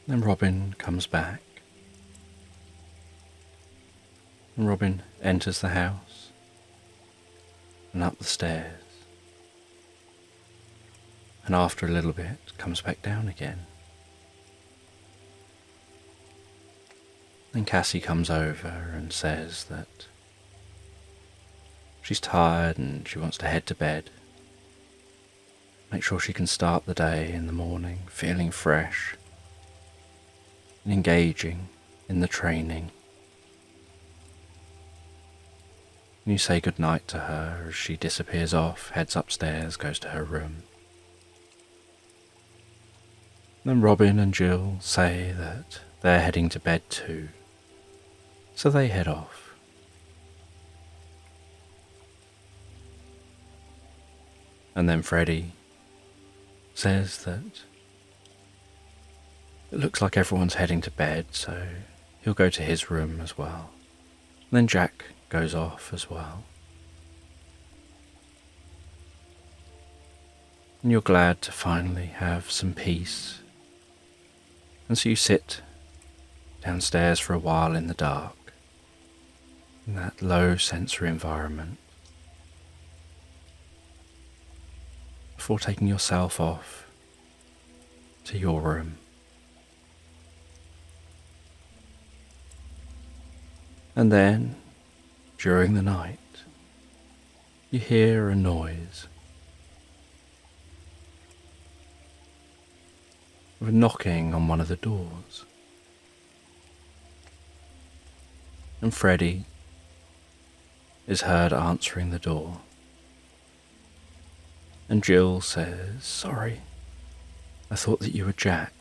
Then Robin comes back, and Robin enters the house and up the stairs, and after a little bit comes back down again. Then Cassie comes over and says that she's tired and she wants to head to bed. Make sure she can start the day in the morning feeling fresh and engaging in the training. And you say goodnight to her as she disappears off, heads upstairs, goes to her room. Then Robin and Jill say that they're heading to bed too, so they head off. And then Freddie says that it looks like everyone's heading to bed, so he'll go to his room as well. And then Jack goes off as well. And you're glad to finally have some peace. And so you sit downstairs for a while in the dark, in that low sensory environment, before taking yourself off to your room. And then, during the night, you hear a noise of a knocking on one of the doors. And Freddie is heard answering the door. And Jill says, "Sorry, I thought that you were Jack.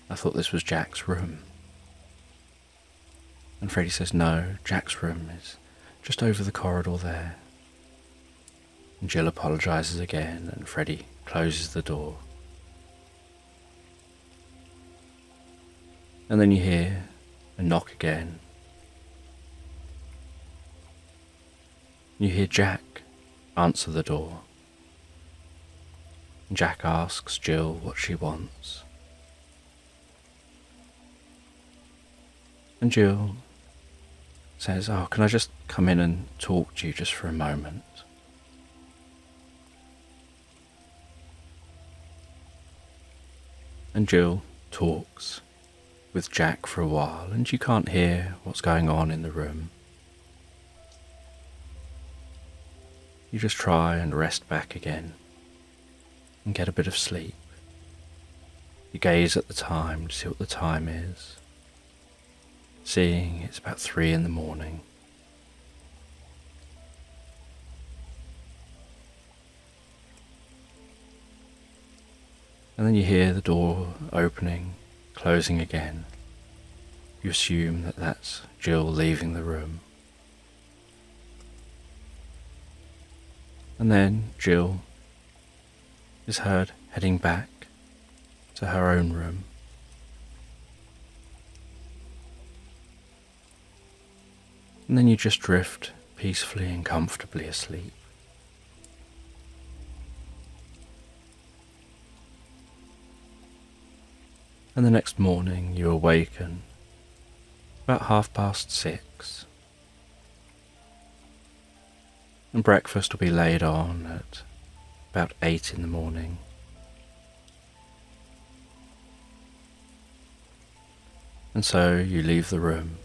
I thought this was Jack's room." And Freddie says, "No, Jack's room is just over the corridor there." And Jill apologises again, and Freddie closes the door. And then you hear a knock again. You hear Jack answer the door. And Jack asks Jill what she wants. And Jill says, "Oh, can I just come in and talk to you just for a moment?" And Jill talks with Jack for a while, and you can't hear what's going on in the room. You just try and rest back again and get a bit of sleep. You gaze at the time to see what the time is, seeing it's about 3 in the morning. And then you hear the door opening, closing again. You assume that that's Jill leaving the room. And then Jill is heard heading back to her own room. And then you just drift peacefully and comfortably asleep. And the next morning you awaken about 6:30. And breakfast will be laid on at about 8 in the morning. And so you leave the room,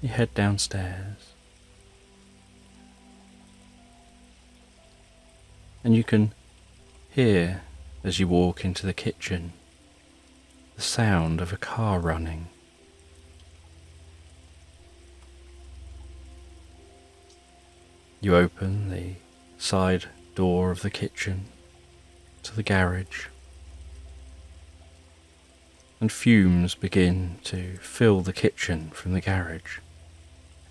you head downstairs, and you can hear, as you walk into the kitchen, the sound of a car running. You open the side door of the kitchen to the garage, and fumes begin to fill the kitchen from the garage,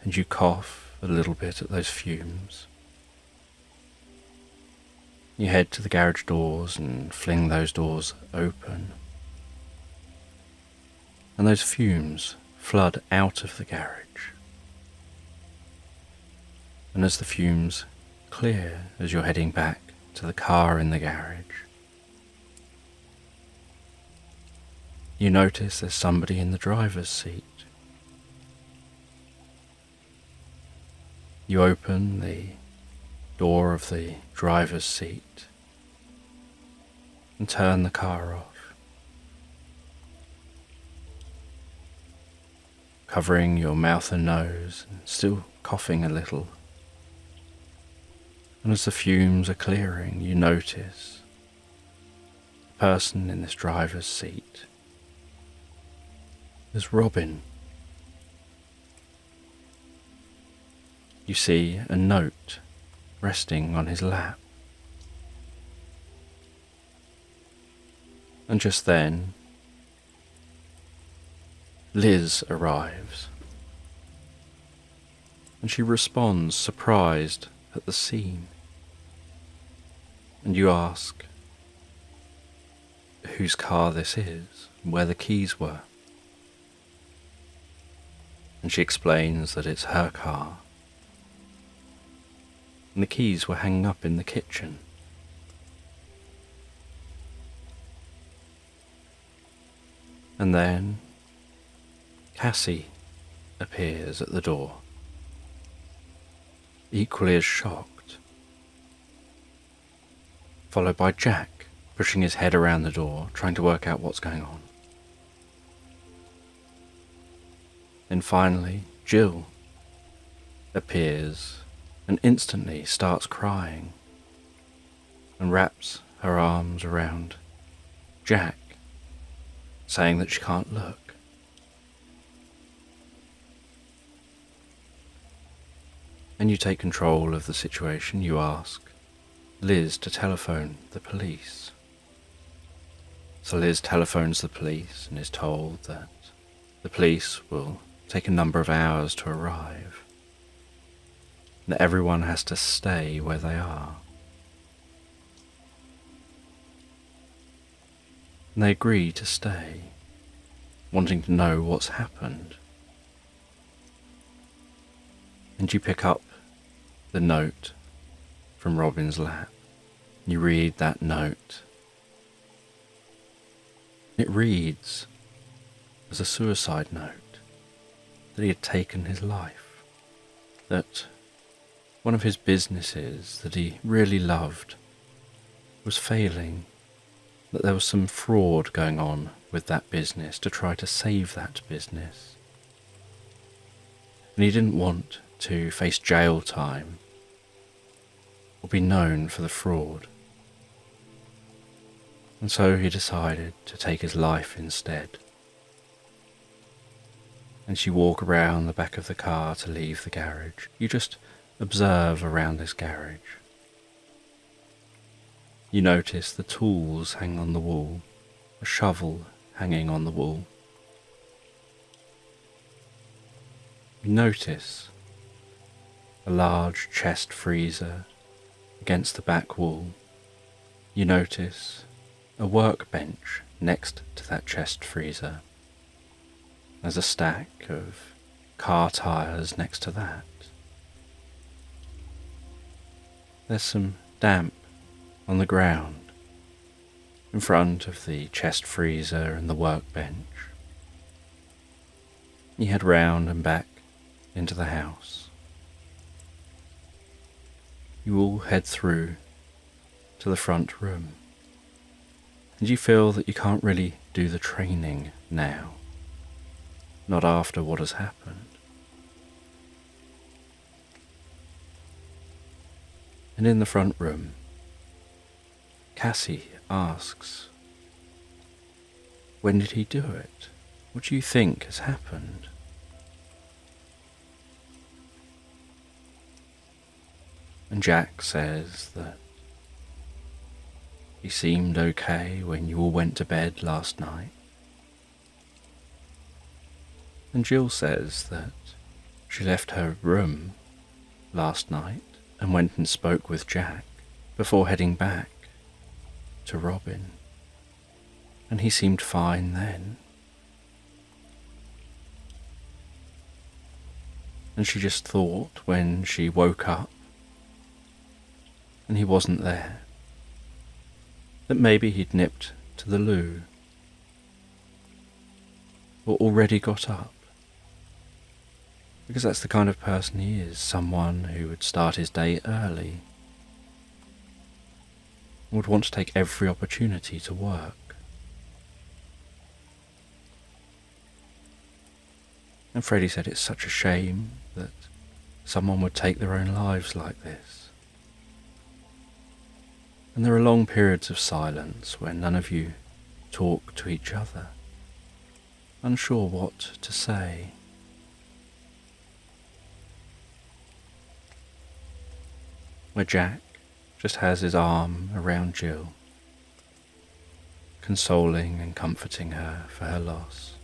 and you cough a little bit at those fumes. You head to the garage doors and fling those doors open, and those fumes flood out of the garage. And as the fumes clear as you're heading back to the car in the garage, you notice there's somebody in the driver's seat. You open the door of the driver's seat and turn the car off, covering your mouth and nose and still coughing a little. And as the fumes are clearing, you notice the person in this driver's seat is Robin. You see a note resting on his lap. And just then, Liz arrives, and she responds surprised at the scene. And you ask whose car this is and where the keys were. And she explains that it's her car, and the keys were hanging up in the kitchen. And then Cassie appears at the door, equally as shocked, followed by Jack pushing his head around the door, trying to work out what's going on. Then finally, Jill appears and instantly starts crying and wraps her arms around Jack, saying that she can't look. And you take control of the situation. You ask Liz to telephone the police. So Liz telephones the police and is told that the police will take a number of hours to arrive, and that everyone has to stay where they are. And they agree to stay, wanting to know what's happened. And you pick up the note from Robin's lap. You read that note. It reads as a suicide note that he had taken his life, that one of his businesses that he really loved was failing, that there was some fraud going on with that business to try to save that business. And he didn't want to face jail time or be known for the fraud. And so he decided to take his life instead. As you walk around the back of the car to leave the garage, you just observe around this garage. You notice the tools hang on the wall, a shovel hanging on the wall. You notice a large chest freezer against the back wall. You notice a workbench next to that chest freezer. There's a stack of car tyres next to that. There's some damp on the ground in front of the chest freezer and the workbench. You head round and back into the house. You all head through to the front room, and you feel that you can't really do the training now, not after what has happened. And in the front room, Cassie asks, when did he do it? What do you think has happened? And Jack says that he seemed okay when you all went to bed last night. And Jill says that she left her room last night and went and spoke with Jack before heading back to Robin, and he seemed fine then. And she just thought when she woke up and he wasn't there, that maybe he'd nipped to the loo or already got up, because that's the kind of person he is, someone who would start his day early, would want to take every opportunity to work. And Freddie said it's such a shame that someone would take their own lives like this. And there are long periods of silence when none of you talk to each other, unsure what to say. Where Jack just has his arm around Jill, consoling and comforting her for her loss.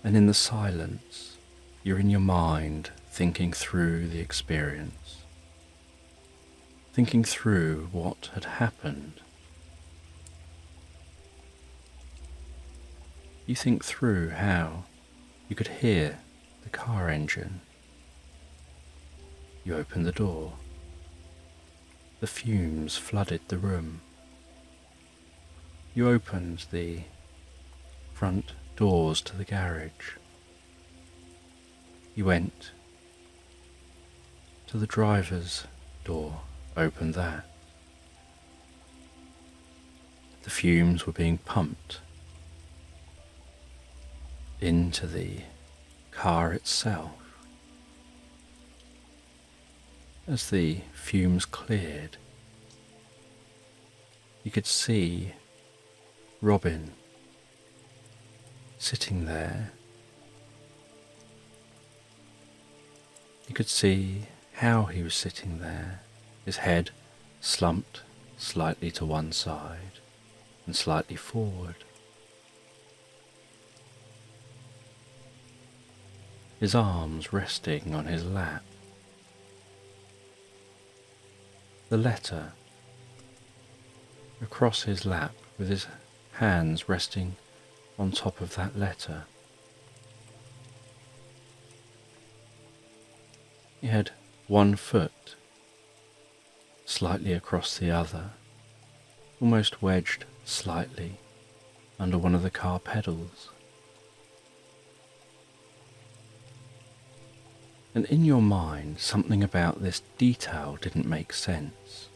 And in the silence, you're in your mind thinking through the experience, thinking through what had happened. You think through how you could hear the car engine. You opened the door. The fumes flooded the room. You opened the front doors to the garage. You went to the driver's door, opened that. The fumes were being pumped into the car itself. As the fumes cleared, you could see Robin sitting there. You could see how he was sitting there, his head slumped slightly to one side and slightly forward. His arms resting on his lap. The letter across his lap with his hands resting on top of that letter. He had one foot slightly across the other, almost wedged slightly under one of the car pedals. And in your mind, something about this detail didn't make sense.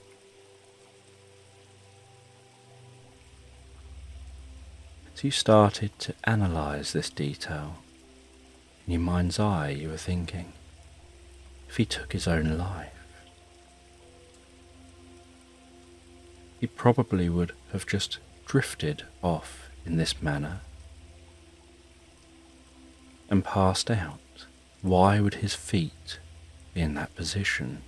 So you started to analyse this detail. In your mind's eye, you were thinking, if he took his own life, he probably would have just drifted off in this manner and passed out. Why would his feet be in that position?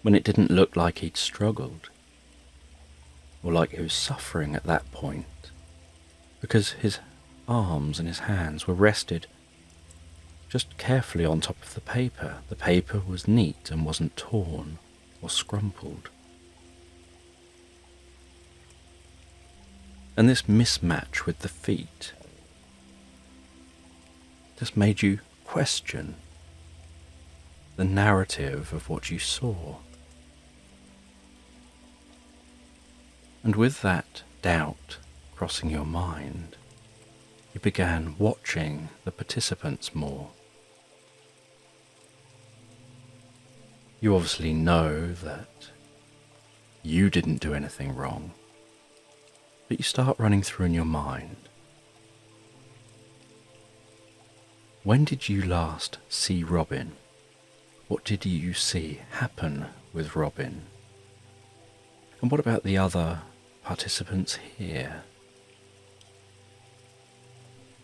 When it didn't look like he'd struggled, or like he was suffering at that point, because his arms and his hands were rested just carefully on top of the paper. The paper was neat and wasn't torn or scrumpled. And this mismatch with the feet just made you question the narrative of what you saw. And with that doubt crossing your mind, you began watching the participants more. You obviously know that you didn't do anything wrong, but you start running through in your mind. When did you last see Robin? What did you see happen with Robin? And what about the other participants here?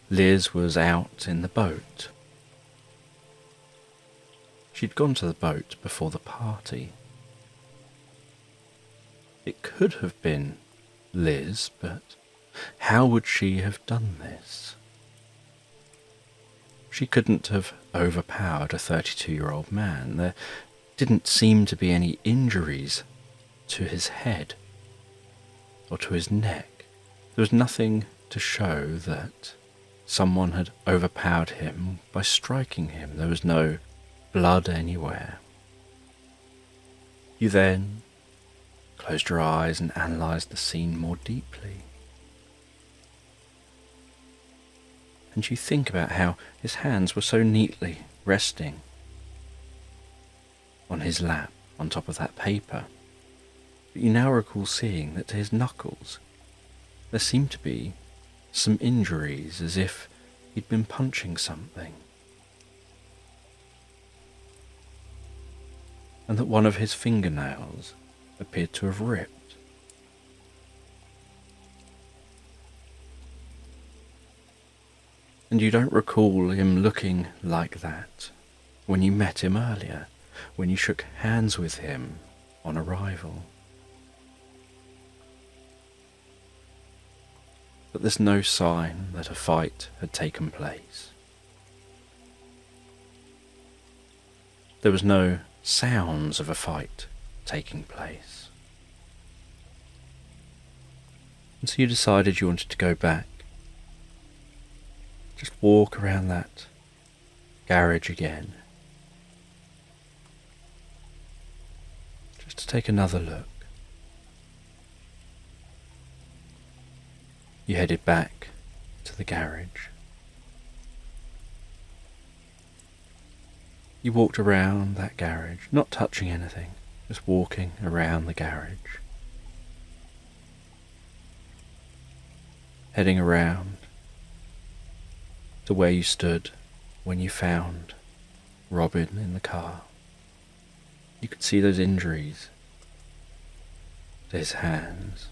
Liz was out in the boat. She'd gone to the boat before the party. It could have been Liz, but how would she have done this? She couldn't have overpowered a 32-year-old man. There didn't seem to be any injuries to his head or to his neck. There was nothing to show that someone had overpowered him by striking him. There was no blood anywhere. You then closed your eyes and analysed the scene more deeply. And you think about how his hands were so neatly resting on his lap on top of that paper. But you now recall seeing that to his knuckles there seemed to be some injuries, as if he'd been punching something. And that one of his fingernails appeared to have ripped. And you don't recall him looking like that when you met him earlier, when you shook hands with him on arrival. But there's no sign that a fight had taken place. There was no sounds of a fight taking place. And so you decided you wanted to go back. Just walk around that garage again. Just to take another look. You headed back to the garage. You walked around that garage, not touching anything, just walking around the garage. Heading around to where you stood when you found Robin in the car. You could see those injuries to his hands.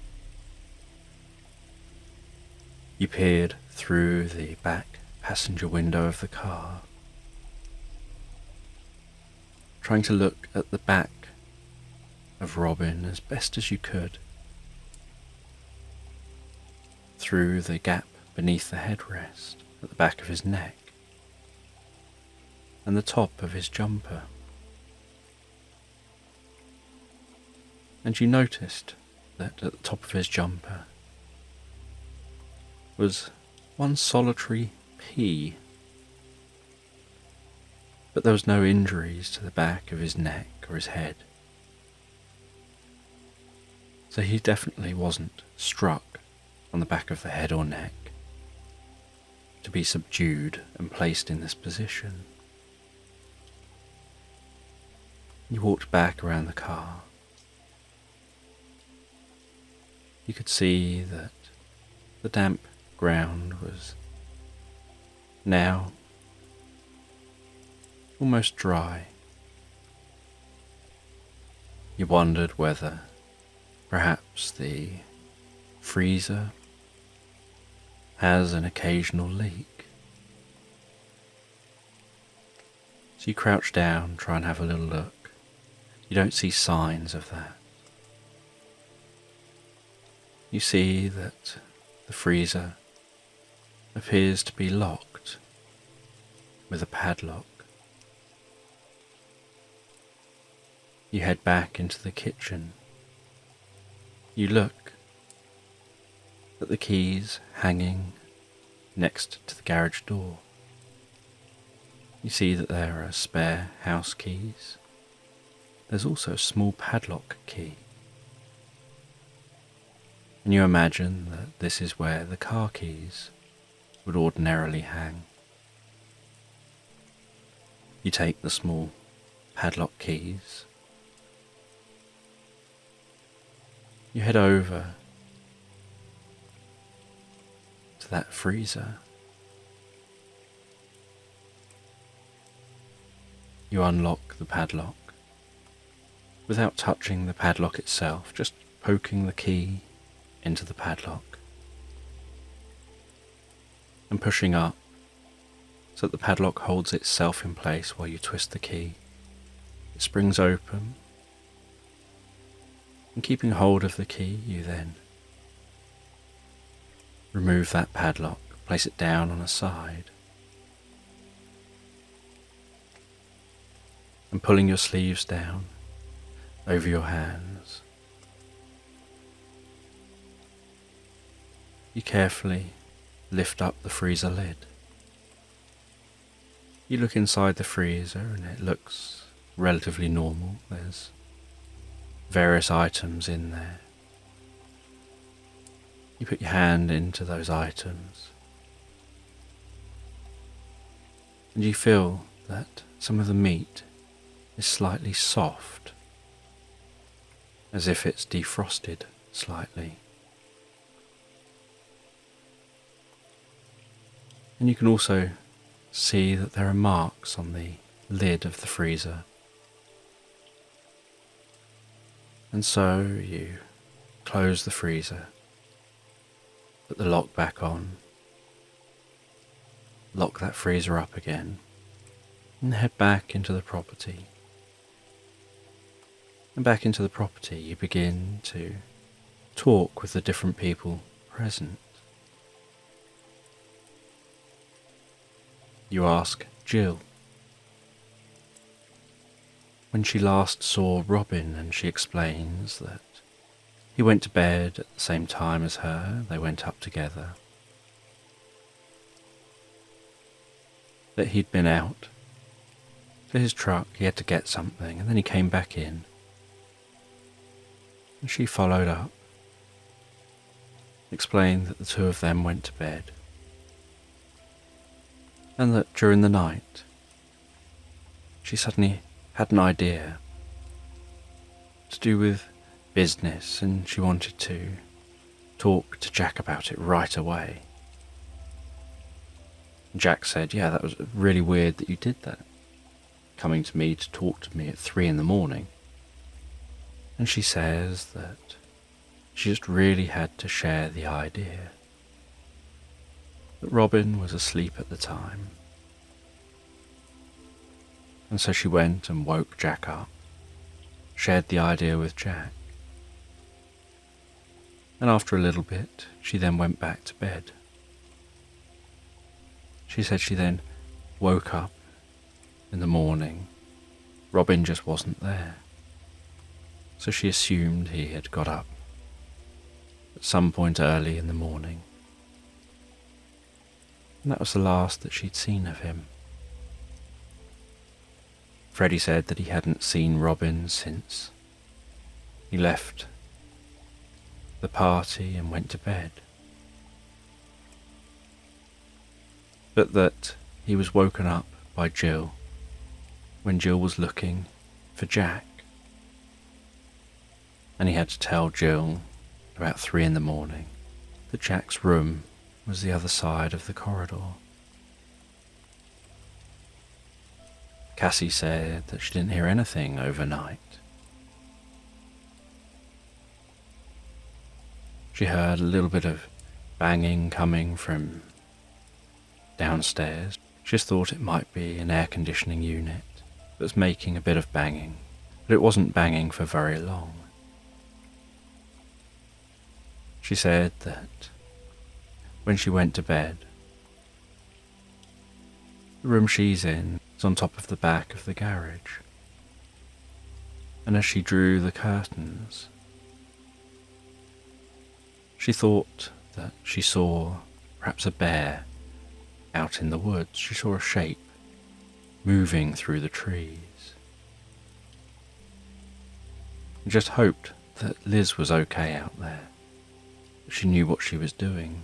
You peered through the back passenger window of the car, trying to look at the back of Robin as best as you could, through the gap beneath the headrest at the back of his neck and the top of his jumper. And you noticed that at the top of his jumper was one solitary pea, but there was no injuries to the back of his neck or his head. So he definitely wasn't struck on the back of the head or neck to be subdued and placed in this position. You walked back around the car. You could see that the damp ground was now almost dry. You wondered whether perhaps the freezer has an occasional leak. So you crouch down, try and have a little look. You don't see signs of that. You see that the freezer appears to be locked with a padlock. You head back into the kitchen. You look at the keys hanging next to the garage door. You see that there are spare house keys. There's also a small padlock key. And you imagine that this is where the car keys would ordinarily hang. You take the small padlock keys. You head over to that freezer. You unlock the padlock without touching the padlock itself, just poking the key into the padlock and pushing up so that the padlock holds itself in place while you twist the key. It springs open, and keeping hold of the key, you then remove that padlock, place it down on a side, and pulling your sleeves down over your hands, you carefully lift up the freezer lid. You look inside the freezer and it looks relatively normal. There's various items in there. You put your hand into those items and you feel that some of the meat is slightly soft, as if it's defrosted slightly. And you can also see that there are marks on the lid of the freezer. And so you close the freezer, put the lock back on, lock that freezer up again, and head back into the property. And back into the property you begin to talk with the different people present. You ask Jill when she last saw Robin, and she explains that he went to bed at the same time as her. They went up together. That he'd been out to his truck, he had to get something, and then he came back in. And she followed up, explained that the two of them went to bed, and that during the night she suddenly had an idea to do with business, and she wanted to talk to Jack about it right away. And Jack said, "Yeah, that was really weird that you did that, coming to me to talk to me at 3 a.m. And she says that she just really had to share the idea that Robin was asleep at the time. And so she went and woke Jack up, shared the idea with Jack. And after a little bit, she then went back to bed. She said she then woke up in the morning. Robin just wasn't there. So she assumed he had got up at some point early in the morning. And that was the last that she'd seen of him. Freddie said that he hadn't seen Robin since he left the party and went to bed, but that he was woken up by Jill when Jill was looking for Jack, and he had to tell Jill about 3 a.m. that Jack's room was the other side of the corridor. Cassie said that she didn't hear anything overnight. She heard a little bit of banging coming from downstairs. She just thought it might be an air conditioning unit that was making a bit of banging, but it wasn't banging for very long. She said that when she went to bed, the room she's in is on top of the back of the garage, and as she drew the curtains, she thought that she saw perhaps a bear out in the woods. She saw a shape moving through the trees, and just hoped that Liz was okay out there, that she knew what she was doing.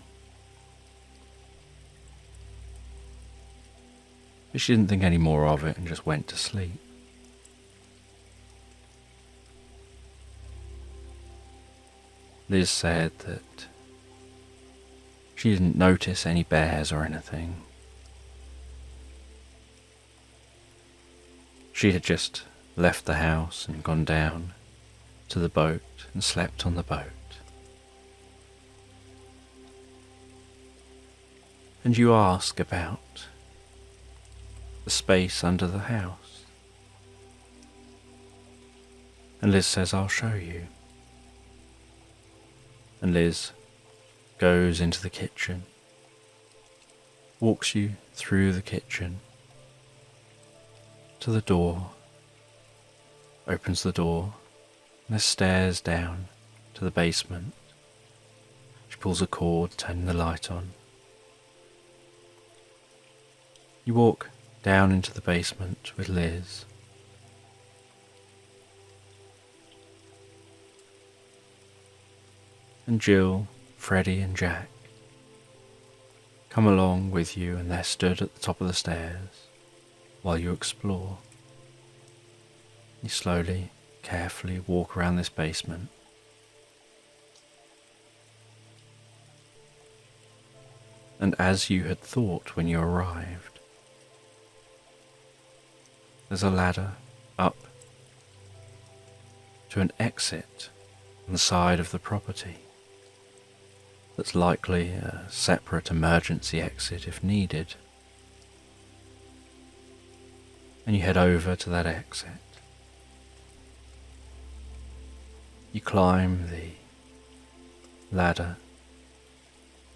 But she didn't think any more of it and just went to sleep. Liz said that she didn't notice any bears or anything. She had just left the house and gone down to the boat and slept on the boat. And you ask about the space under the house. And Liz says, "I'll show you." And Liz goes into the kitchen, walks you through the kitchen to the door, opens the door, and there's stairs down to the basement. She pulls a cord, turning the light on. You walk down into the basement with Liz. And Jill, Freddie and Jack come along with you, and they're stood at the top of the stairs while you explore. You slowly, carefully walk around this basement. And as you had thought when you arrived, there's a ladder up to an exit on the side of the property that's likely a separate emergency exit if needed. And you head over to that exit. You climb the ladder,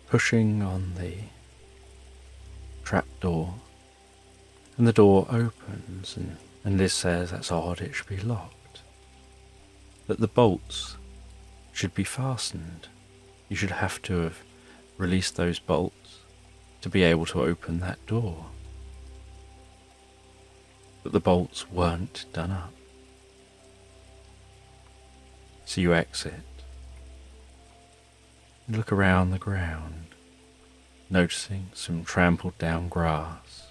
pushing on the trapdoor, and the door opens, and Liz says, "That's odd, it should be locked. That the bolts should be fastened. You should have to have released those bolts to be able to open that door." But the bolts weren't done up. So you exit. You look around the ground, noticing some trampled down grass.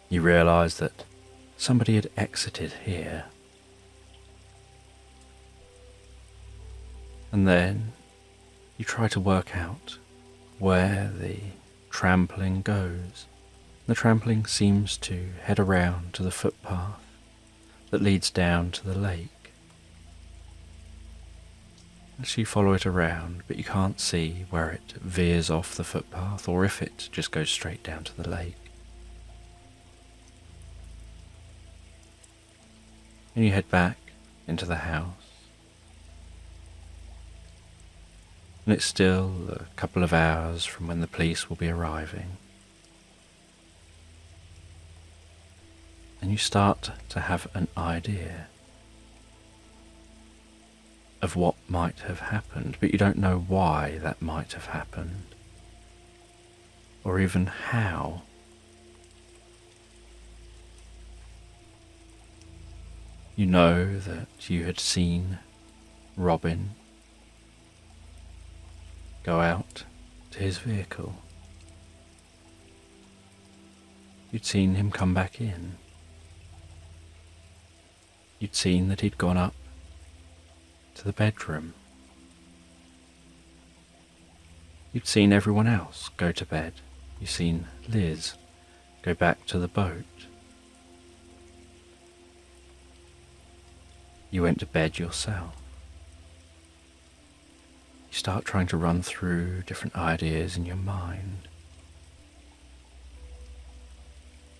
You realise that somebody had exited here. And then you try to work out where the trampling goes. The trampling seems to head around to the footpath that leads down to the lake. So you follow it around, but you can't see where it veers off the footpath or if it just goes straight down to the lake. And you head back into the house. And it's still a couple of hours from when the police will be arriving. And you start to have an idea of what might have happened, but you don't know why that might have happened, or even how. You know that you had seen Robin go out to his vehicle. You'd seen him come back in. You'd seen that he'd gone up to the bedroom. You'd seen everyone else go to bed. You'd seen Liz go back to the boat. You went to bed yourself. You start trying to run through different ideas in your mind.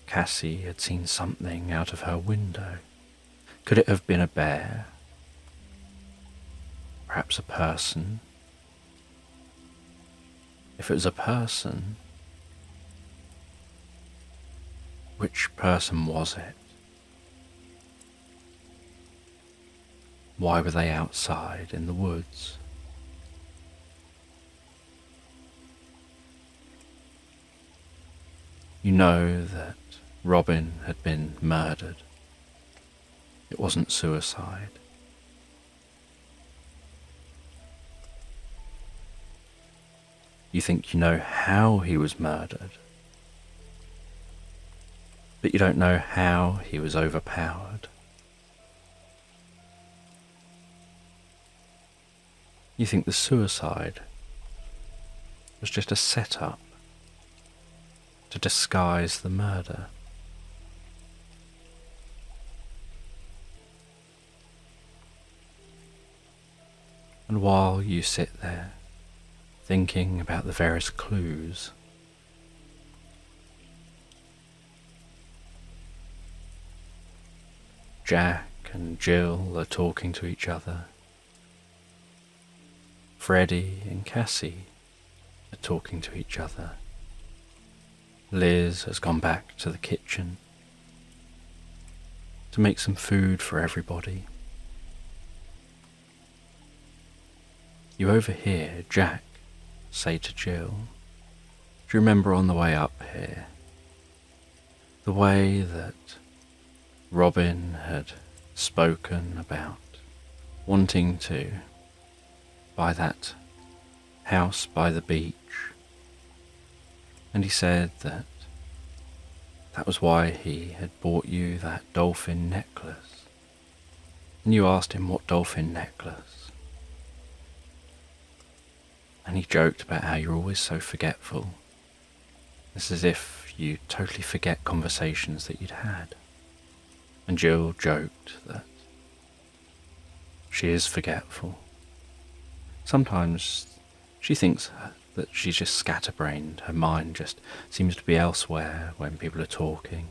Cassie had seen something out of her window. Could it have been a bear? Perhaps a person? If it was a person, which person was it? Why were they outside in the woods? You know that Robin had been murdered. It wasn't suicide. You think you know how he was murdered, but you don't know how he was overpowered. You think the suicide was just a setup to disguise the murder. And while you sit there, thinking about the various clues, Jack and Jill are talking to each other. Freddie and Cassie are talking to each other. Liz has gone back to the kitchen to make some food for everybody. You overhear Jack say to Jill, "Do you remember on the way up here, the way that Robin had spoken about wanting to buy that house by the beach? And he said that that was why he had bought you that dolphin necklace. And you asked him what dolphin necklace. And he joked about how you're always so forgetful. It's as if you totally forget conversations that you'd had." And Jill joked that she is forgetful. Sometimes she thinks that she's just scatterbrained. Her mind just seems to be elsewhere when people are talking.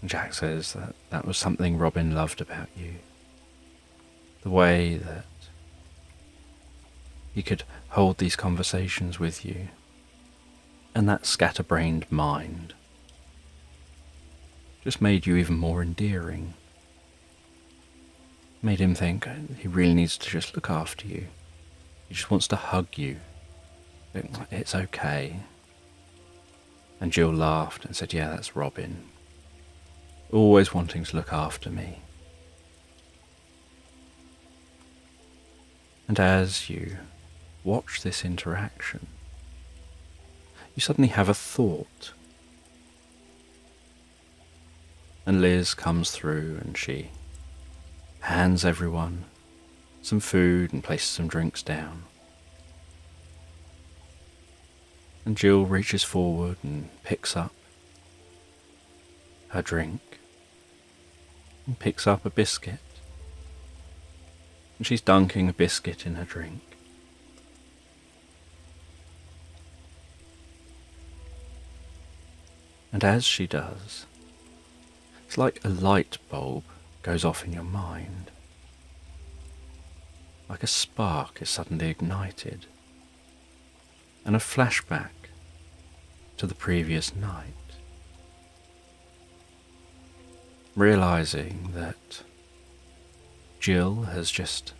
And Jack says that that was something Robin loved about you. The way that he could hold these conversations with you. And that scatterbrained mind just made you even more endearing. Made him think he really needs to just look after you. He just wants to hug you. It's okay. And Jill laughed and said, "Yeah, that's Robin. Always wanting to look after me." And as you watch this interaction, you suddenly have a thought. And Liz comes through and she hands everyone some food and places some drinks down. And Jill reaches forward and picks up her drink and picks up a biscuit. And she's dunking a biscuit in her drink. And as she does, it's like a light bulb goes off in your mind. Like a spark is suddenly ignited. And a flashback to the previous night. Realizing that Jill has just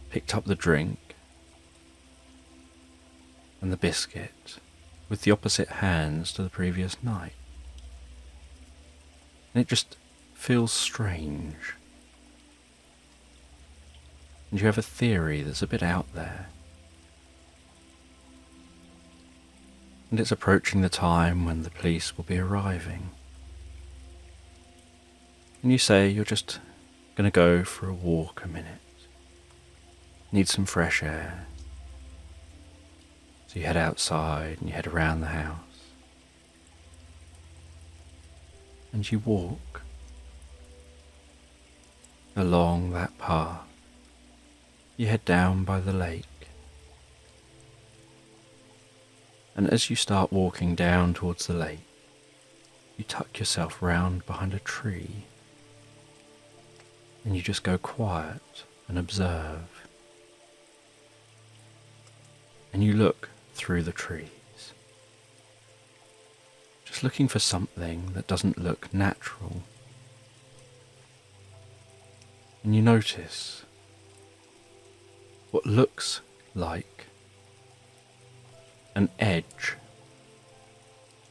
picked up the drink and the biscuit with the opposite hands to the previous night. And it just feels strange. And you have a theory that's a bit out there. And it's approaching the time when the police will be arriving. And you say you're just going to go for a walk a minute. Need some fresh air. So you head outside and you head around the house. And you walk along that path. You head down by the lake. And as you start walking down towards the lake, you tuck yourself round behind a tree. And you just go quiet and observe. And you look through the trees. Just looking for something that doesn't look natural. And you notice what looks like an edge,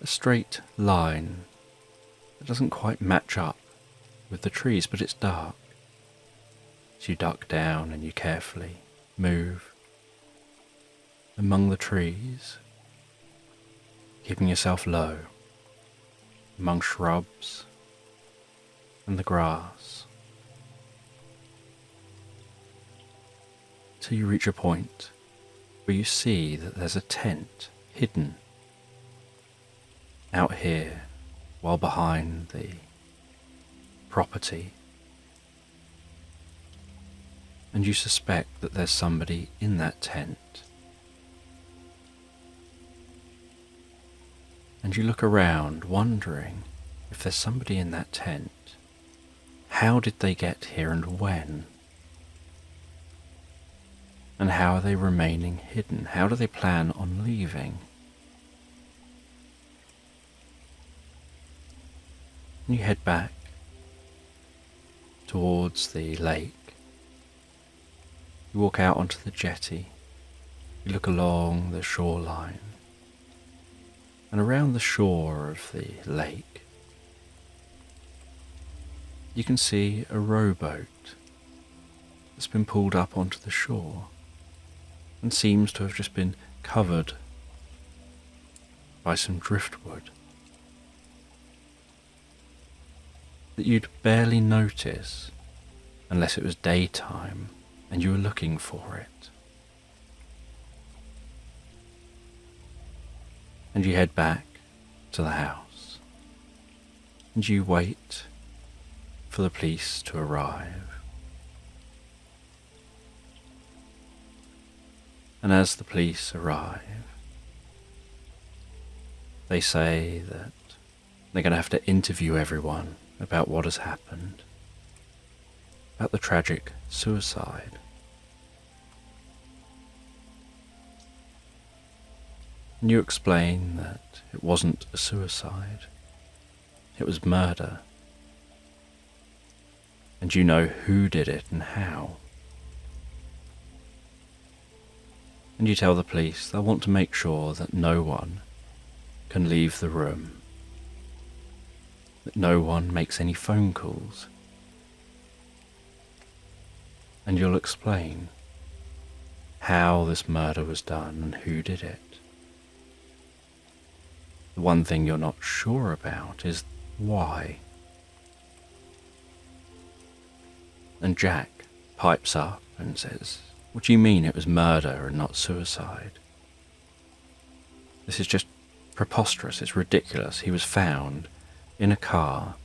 a straight line that doesn't quite match up with the trees, but it's dark. So you duck down and you carefully move among the trees, keeping yourself low, among shrubs and the grass, till you reach a point where you see that there's a tent hidden out here, while behind the property. And you suspect that there's somebody in that tent. And you look around, wondering if there's somebody in that tent, how did they get here and when? And how are they remaining hidden? How do they plan on leaving? And you head back towards the lake. You walk out onto the jetty. You look along the shoreline. And around the shore of the lake, you can see a rowboat that's been pulled up onto the shore and seems to have just been covered by some driftwood that you'd barely notice unless it was daytime and you were looking for it. And you head back to the house and you wait for the police to arrive. And as the police arrive, they say that they're going to have to interview everyone about what has happened, about the tragic suicide. And you explain that it wasn't a suicide, it was murder. And you know who did it and how. And you tell the police they'll want to make sure that no one can leave the room, that no one makes any phone calls. And you'll explain how this murder was done and who did it. The one thing you're not sure about is why. And Jack pipes up and says, "What do you mean it was murder and not suicide? This is just preposterous, it's ridiculous. He was found in a car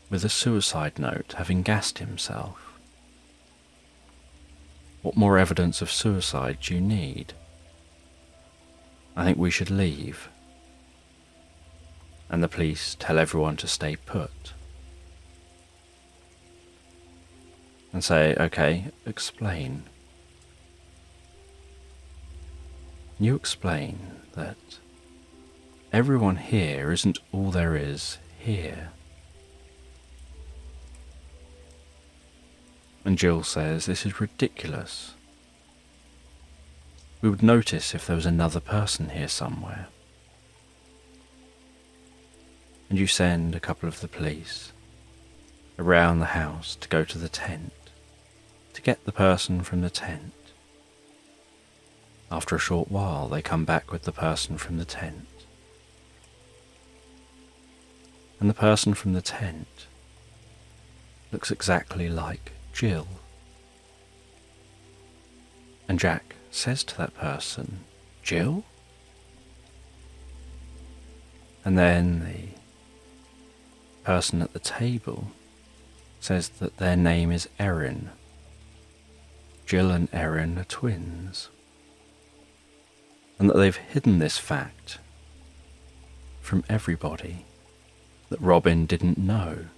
with a suicide note, having gassed himself. What more evidence of suicide do you need? I think we should leave." And the police tell everyone to stay put. And say, "Okay, explain." You explain that everyone here isn't all there is here. And Jill says, "This is ridiculous. We would notice if there was another person here somewhere." And you send a couple of the police around the house to go to the tent, to get the person from the tent. After a short while, they come back with the person from the tent. And the person from the tent looks exactly like Jill. And Jack says to that person, "Jill?" And then the person at the table says that their name is Erin. Jill and Erin are twins. And that they've hidden this fact from everybody, that Robin didn't know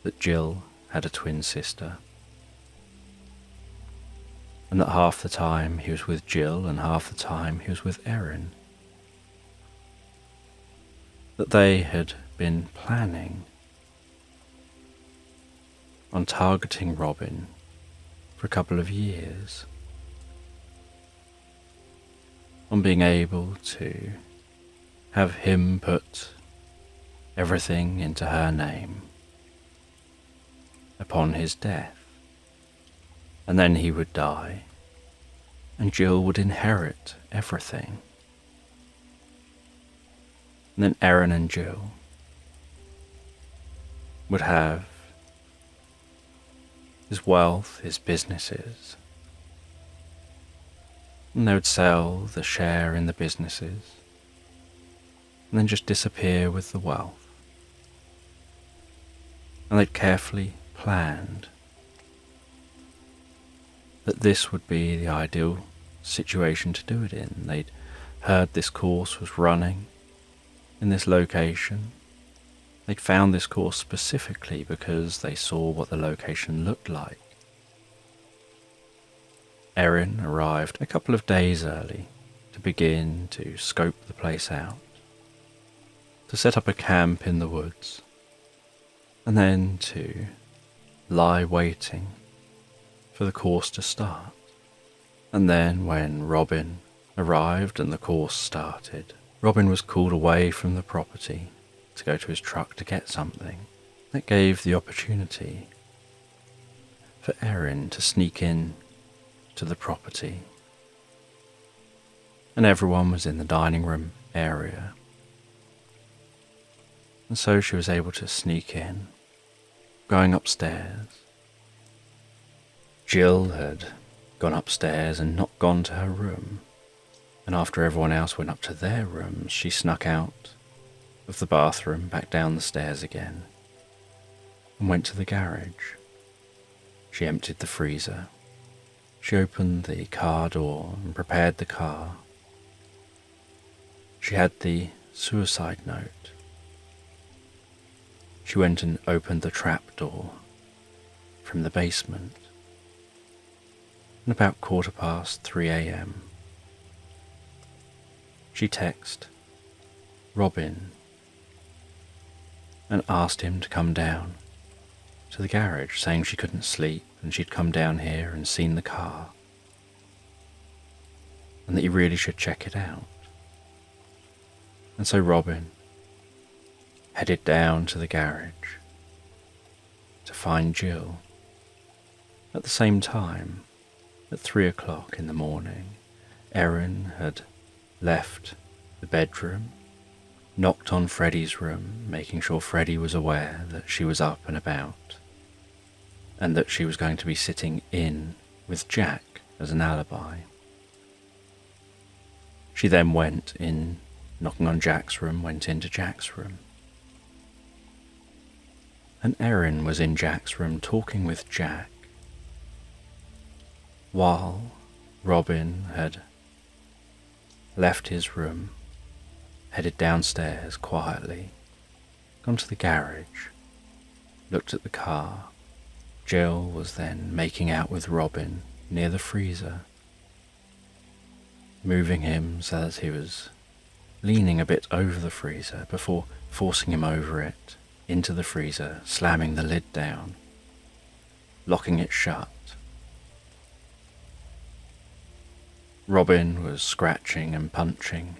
that Jill had a twin sister. And that half the time he was with Jill and half the time he was with Erin. That they had been planning on targeting Robin for a couple of years, on being able to have him put everything into her name upon his death, and then he would die, and Jill would inherit everything. And then Erin and Jill would have his wealth, his businesses, and they would sell the share in the businesses and then just disappear with the wealth. And they'd carefully planned that this would be the ideal situation to do it in. They'd heard this course was running in this location, They'd found this course specifically because they saw what the location looked like. Erin arrived a couple of days early to begin to scope the place out, to set up a camp in the woods, and then to lie waiting for the course to start. And then when Robin arrived and the course started, Robin was called away from the property to go to his truck to get something. That gave the opportunity for Erin to sneak in to the property. And everyone was in the dining room area. And so she was able to sneak in, going upstairs. Jill had gone upstairs and not gone to her room, and after everyone else went up to their rooms, she snuck out of the bathroom, back down the stairs again, and went to the garage. She emptied the freezer. She opened the car door and prepared the car. She had the suicide note. She went and opened the trap door from the basement. And about 3:15 a.m, she texted Robin and asked him to come down to the garage, saying she couldn't sleep and she'd come down here and seen the car, and that he really should check it out. And so Robin headed down to the garage to find Jill. At the same time, at 3 o'clock in the morning, Erin had left the bedroom, knocked on Freddie's room, making sure Freddie was aware that she was up and about, and that she was going to be sitting in with Jack as an alibi. She then went in, knocking on Jack's room, went into Jack's room. And Erin was in Jack's room talking with Jack, while Robin had left his room, headed downstairs quietly, gone to the garage, looked at the car. Jill was then making out with Robin near the freezer, moving him so that he was leaning a bit over the freezer before forcing him over it into the freezer, slamming the lid down, locking it shut. Robin was scratching and punching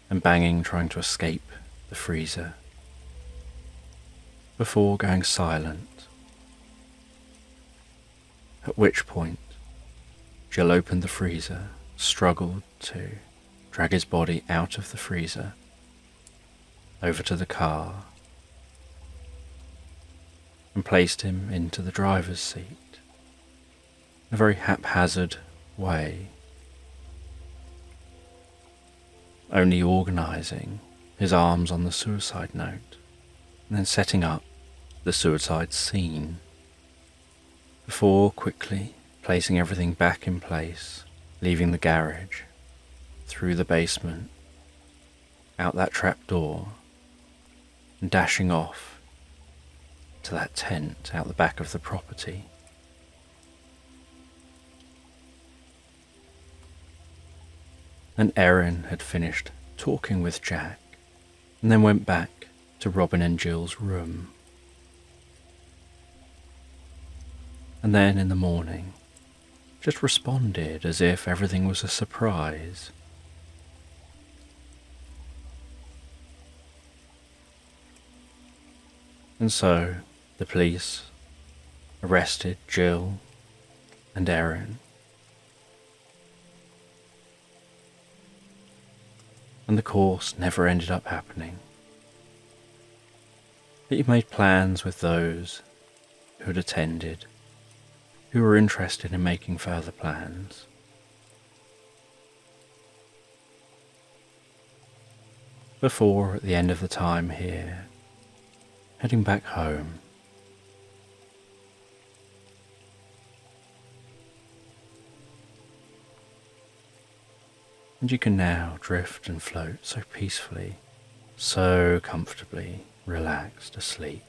and banging, trying to escape the freezer, before going silent, at which point Jill opened the freezer, struggled to drag his body out of the freezer, over to the car, and placed him into the driver's seat in a very haphazard way, only organising his arms on the suicide note and then setting up the suicide scene, before quickly placing everything back in place, leaving the garage, through the basement, out that trap door, and dashing off to that tent out the back of the property. And Erin had finished talking with Jack and then went back to Robin and Jill's room. And then in the morning, just responded as if everything was a surprise. And so the police arrested Jill and Erin. And the course never ended up happening. But you made plans with those who had attended, who were interested in making further plans. Before, at the end of the time here, heading back home, and you can now drift and float so peacefully, so comfortably relaxed asleep.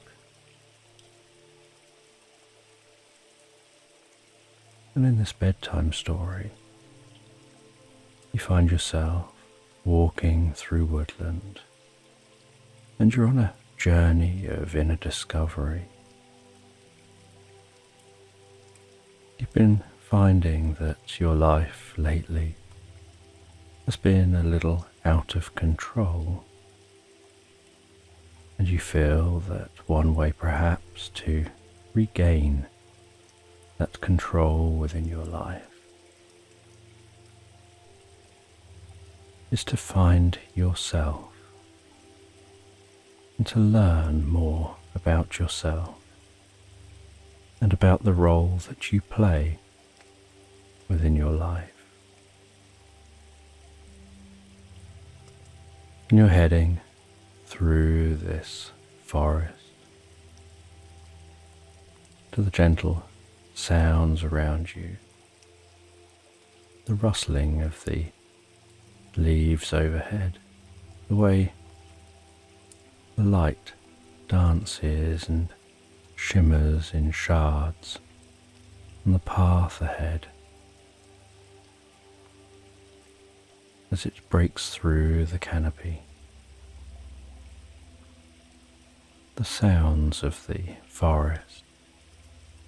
And in this bedtime story, you find yourself walking through woodland, and you're on a journey of inner discovery. You've been finding that your life lately has been a little out of control, and you feel that one way perhaps to regain that control within your life is to find yourself and to learn more about yourself and about the role that you play within your life. And you're heading through this forest to the gentle sounds around you, the rustling of the leaves overhead, the way the light dances and shimmers in shards on the path ahead as it breaks through the canopy. The sounds of the forest,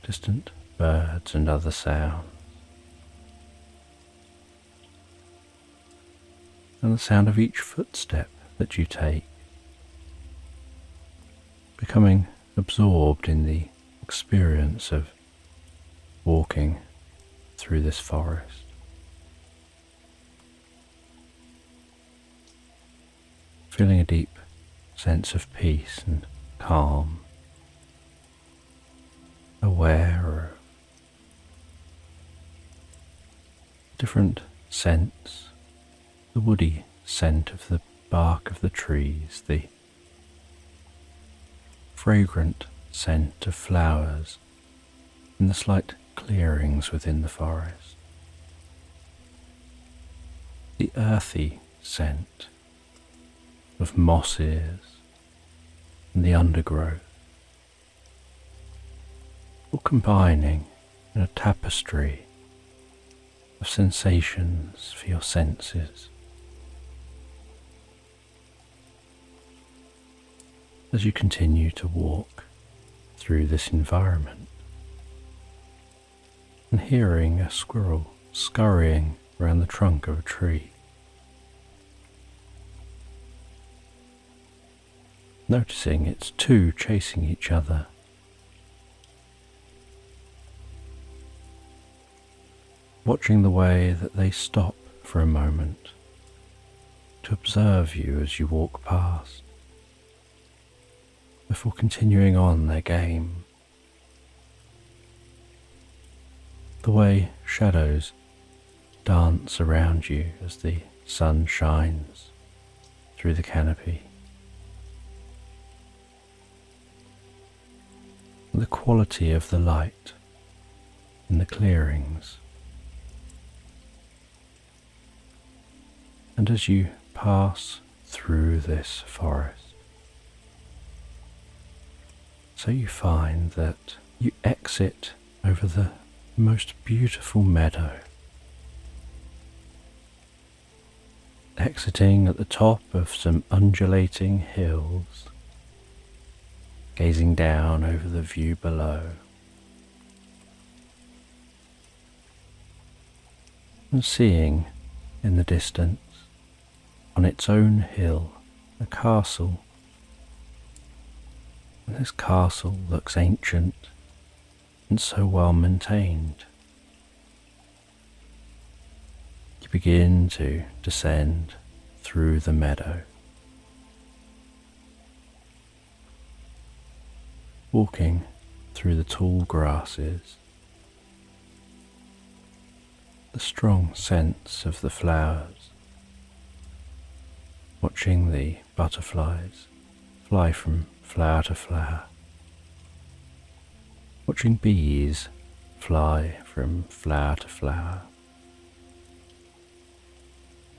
distant birds and other sounds, and the sound of each footstep that you take, becoming absorbed in the experience of walking through this forest. Feeling a deep sense of peace and calm, aware of different scents, the woody scent of the bark of the trees, the fragrant scent of flowers in the slight clearings within the forest, the earthy scent of mosses and the undergrowth, all combining in a tapestry of sensations for your senses. As you continue to walk through this environment and hearing a squirrel scurrying around the trunk of a tree, noticing it's two chasing each other, watching the way that they stop for a moment to observe you as you walk past, before continuing on their game. The way shadows dance around you as the sun shines through the canopy. The quality of the light in the clearings. And as you pass through this forest, so you find that you exit over the most beautiful meadow, exiting at the top of some undulating hills, gazing down over the view below, and seeing in the distance, on its own hill, a castle. And this castle looks ancient and so well maintained. You begin to descend through the meadow, walking through the tall grasses, the strong scents of the flowers, watching the butterflies fly from flower to flower, watching bees fly from flower to flower,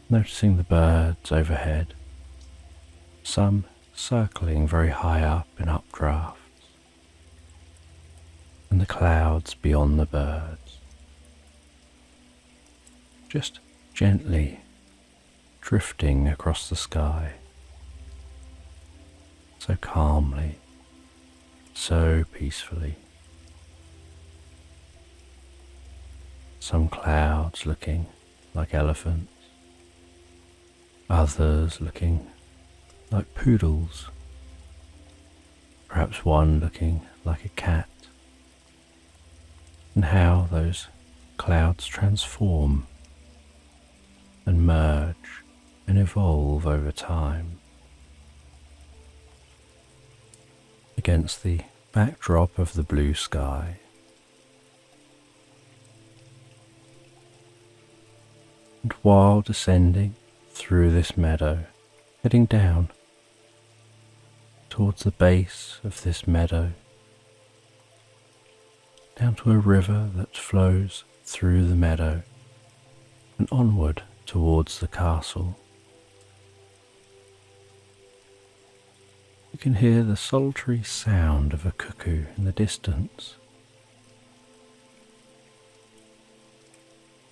noticing the birds overhead, some circling very high up in updrafts, and the clouds beyond the birds, just gently drifting across the sky, so calmly, so peacefully. Some clouds looking like elephants, others looking like poodles, perhaps one looking like a cat, and how those clouds transform and merge and evolve over time against the backdrop of the blue sky. And while descending through this meadow, heading down towards the base of this meadow, down to a river that flows through the meadow and onward towards the castle, you can hear the solitary sound of a cuckoo in the distance,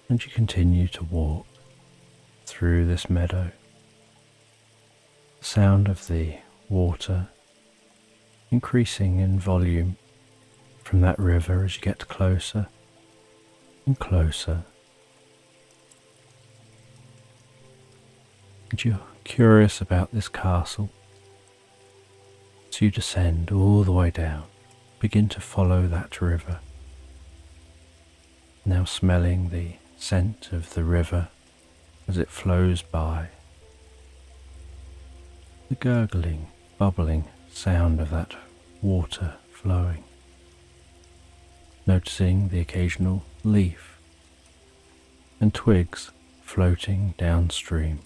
and you continue to walk through this meadow. The sound of the water increasing in volume from that river as you get closer and closer. And you're curious about this castle, so you descend all the way down, begin to follow that river, now smelling the scent of the river as it flows by, the gurgling, bubbling sound of that water flowing, noticing the occasional leaf and twigs floating downstream,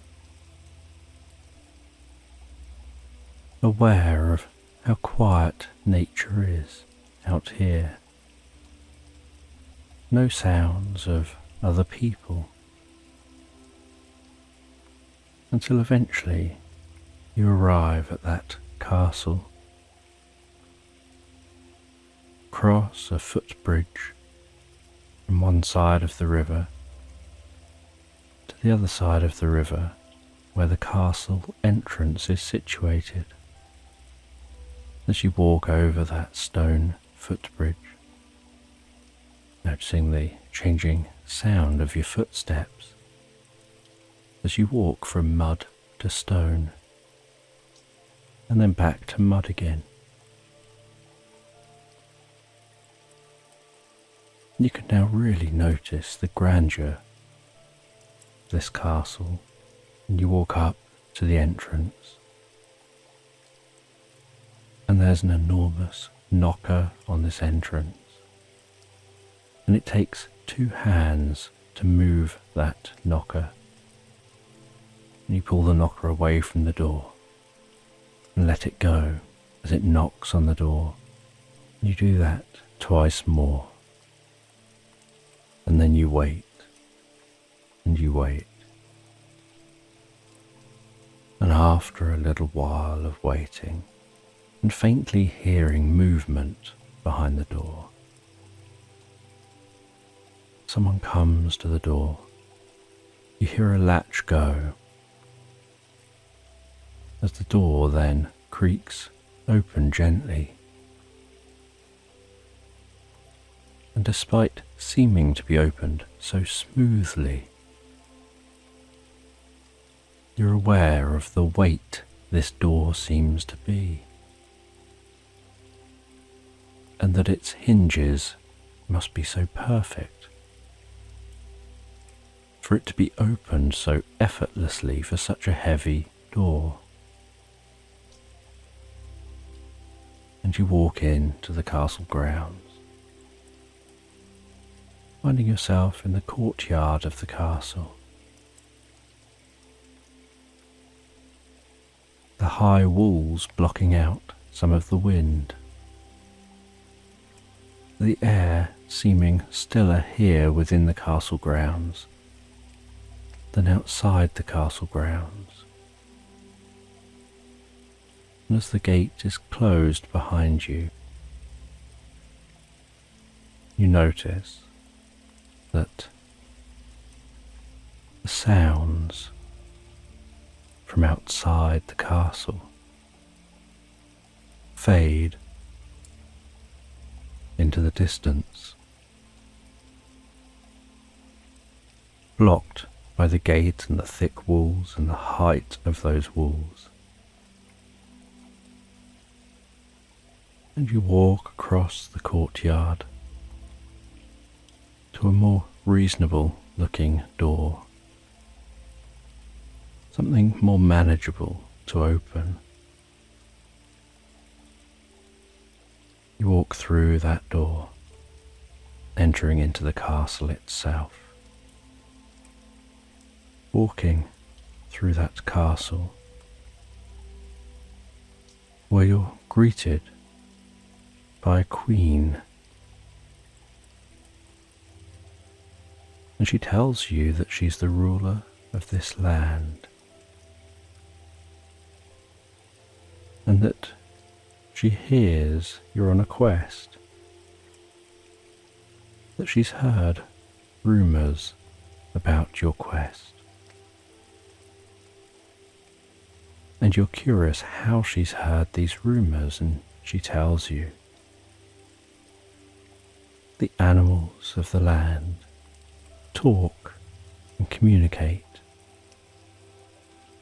aware of how quiet nature is out here. No sounds of other people, until eventually you arrive at that castle, cross a footbridge from one side of the river to the other side of the river where the castle entrance is situated. As you walk over that stone footbridge, noticing the changing sound of your footsteps as you walk from mud to stone and then back to mud again. You can now really notice the grandeur of this castle, and you walk up to the entrance, and there's an enormous knocker on this entrance, and it takes 2 hands to move that knocker. And you pull the knocker away from the door and let it go as it knocks on the door. You do that twice more, and then you wait and you wait, and after a little while of waiting and faintly hearing movement behind the door, someone comes to the door. You hear a latch go as the door then creaks open gently, and despite seeming to be opened so smoothly, you're aware of the weight this door seems to be, and that its hinges must be so perfect for it to be opened so effortlessly for such a heavy door. And you walk into the castle grounds, finding yourself in the courtyard of the castle. The high walls blocking out some of the wind, the air seeming stiller here within the castle grounds than outside the castle grounds. And as the gate is closed behind you, you notice that the sounds from outside the castle fade into the distance, blocked by the gate and the thick walls and the height of those walls. And you walk across the courtyard to a more reasonable looking door, something more manageable to open. You walk through that door, entering into the castle itself. Walking through that castle, where you're greeted by a queen, and she tells you that she's the ruler of this land, and that she hears you're on a quest, that she's heard rumours about your quest, and you're curious how she's heard these rumours, and she tells you. The animals of the land talk and communicate.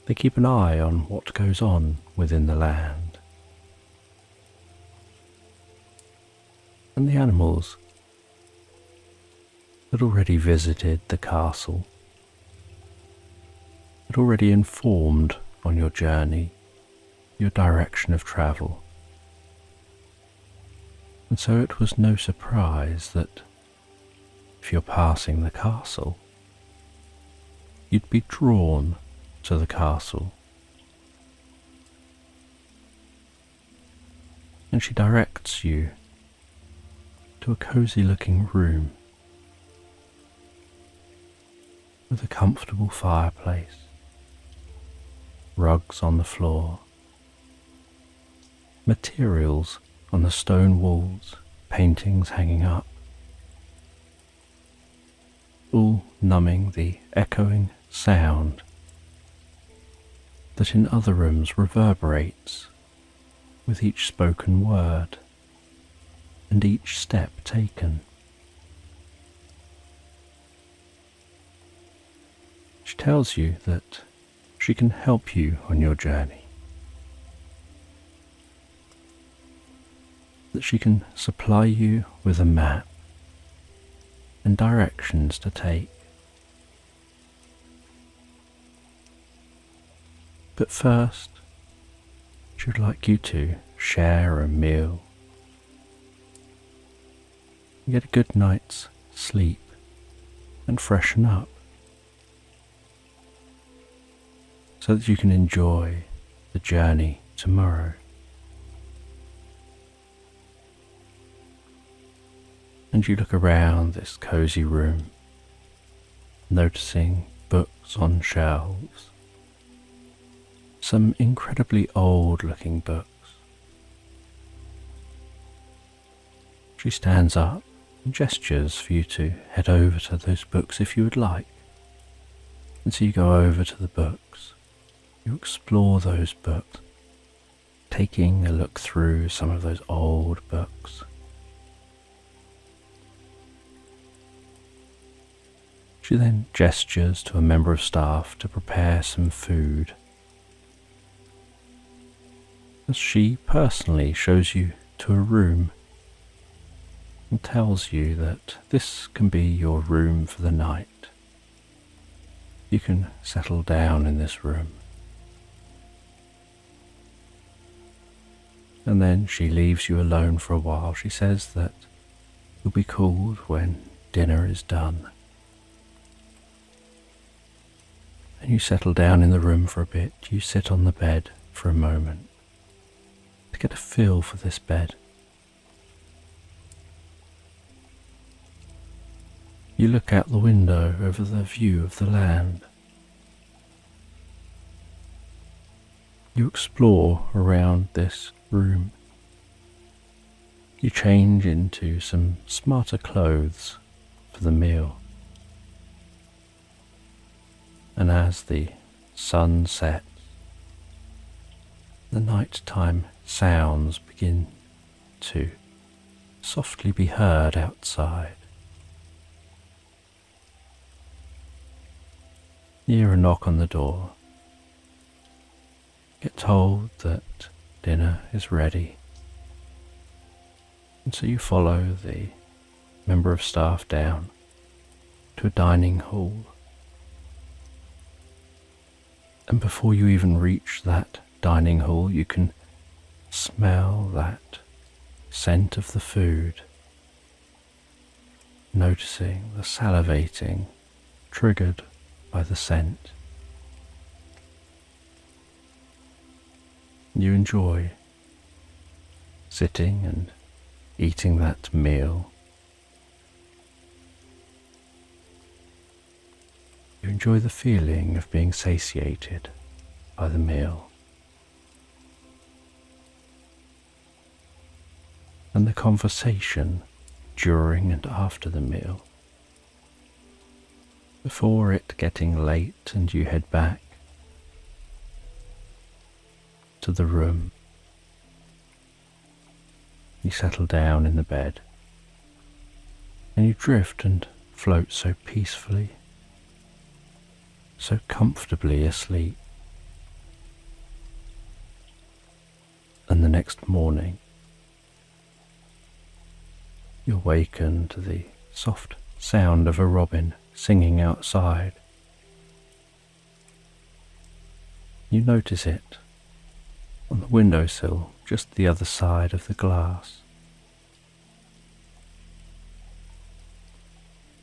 They keep an eye on what goes on within the land. And the animals had already visited the castle, had already informed on your journey, your direction of travel. And so it was no surprise that if you're passing the castle, you'd be drawn to the castle. And she directs you to a cosy looking room with a comfortable fireplace, rugs on the floor, materials on the stone walls, paintings hanging up, all numbing the echoing sound that in other rooms reverberates with each spoken word and each step taken. She tells you that she can help you on your journey, that she can supply you with a map and directions to take. But first, she would like you to share a meal, get a good night's sleep and freshen up, so that you can enjoy the journey tomorrow. And you look around this cosy room, noticing books on shelves, some incredibly old-looking books. She stands up and gestures for you to head over to those books if you would like. And so you go over to the books, you explore those books, taking a look through some of those old books. She then gestures to a member of staff to prepare some food, as she personally shows you to a room and tells you that this can be your room for the night. You can settle down in this room. And then she leaves you alone for a while. She says that you'll be called when dinner is done. And you settle down in the room for a bit. You sit on the bed for a moment to get a feel for this bed. You look out the window over the view of the land. You explore around this room. You change into some smarter clothes for the meal. And as the sun sets, the nighttime sounds begin to softly be heard outside. You hear a knock on the door. Get told that dinner is ready. And so you follow the member of staff down to a dining hall. And before you even reach that dining hall, you can smell that scent of the food, noticing the salivating triggered by the scent. You enjoy sitting and eating that meal. You enjoy the feeling of being satiated by the meal. And the conversation during and after the meal, before it getting late and you head back to the room. You settle down in the bed and you drift and float so peacefully, so comfortably asleep. And the next morning, you awaken to the soft sound of a robin singing outside. You notice it on the windowsill just the other side of the glass.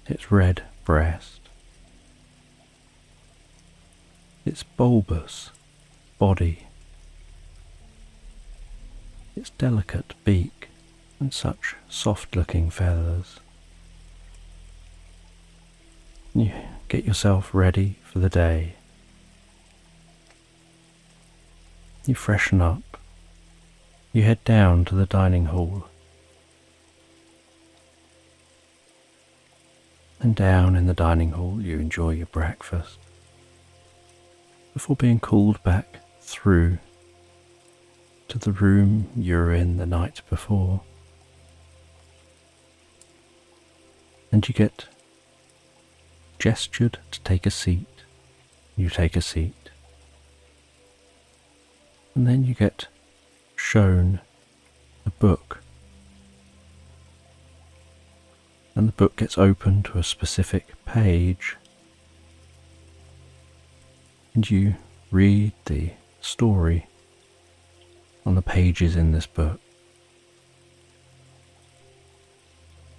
Its red breast, its bulbous body, its delicate beak and such soft-looking feathers. You get yourself ready for the day. You freshen up. You head down to the dining hall. And down in the dining hall you enjoy your breakfast before being called back through to the room you were in the night before. And you get gestured to take a seat. You take a seat. And then you get shown a book. And the book gets opened to a specific page. And you read the story on the pages in this book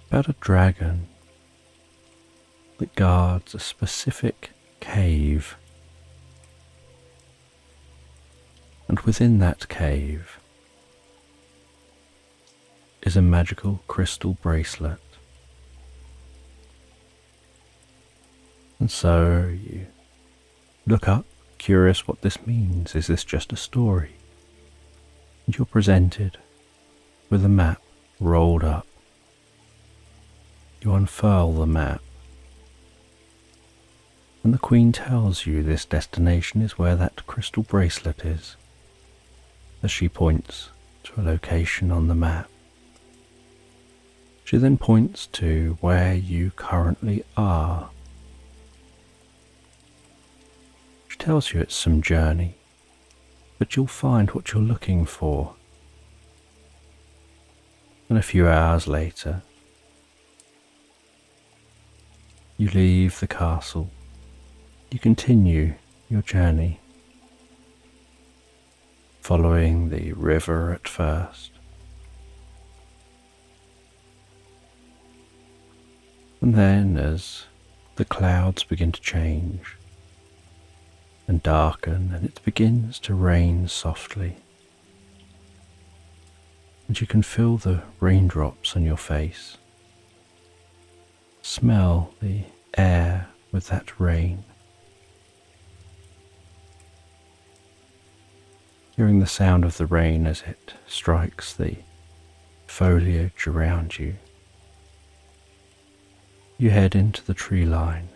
about a dragon that guards a specific cave. And within that cave is a magical crystal bracelet. And so you look up, curious what this means. Is this just a story? And you're presented with a map rolled up. You unfurl the map, and the Queen tells you this destination is where that crystal bracelet is, as she points to a location on the map. She then points to where you currently are. She tells you it's some journey, but you'll find what you're looking for. And a few hours later, you leave the castle. You continue your journey, following the river at first, and then as the clouds begin to change and darken and it begins to rain softly, and you can feel the raindrops on your face, smell the air with that rain. hearing the sound of the rain as it strikes the foliage around you. You head into the tree line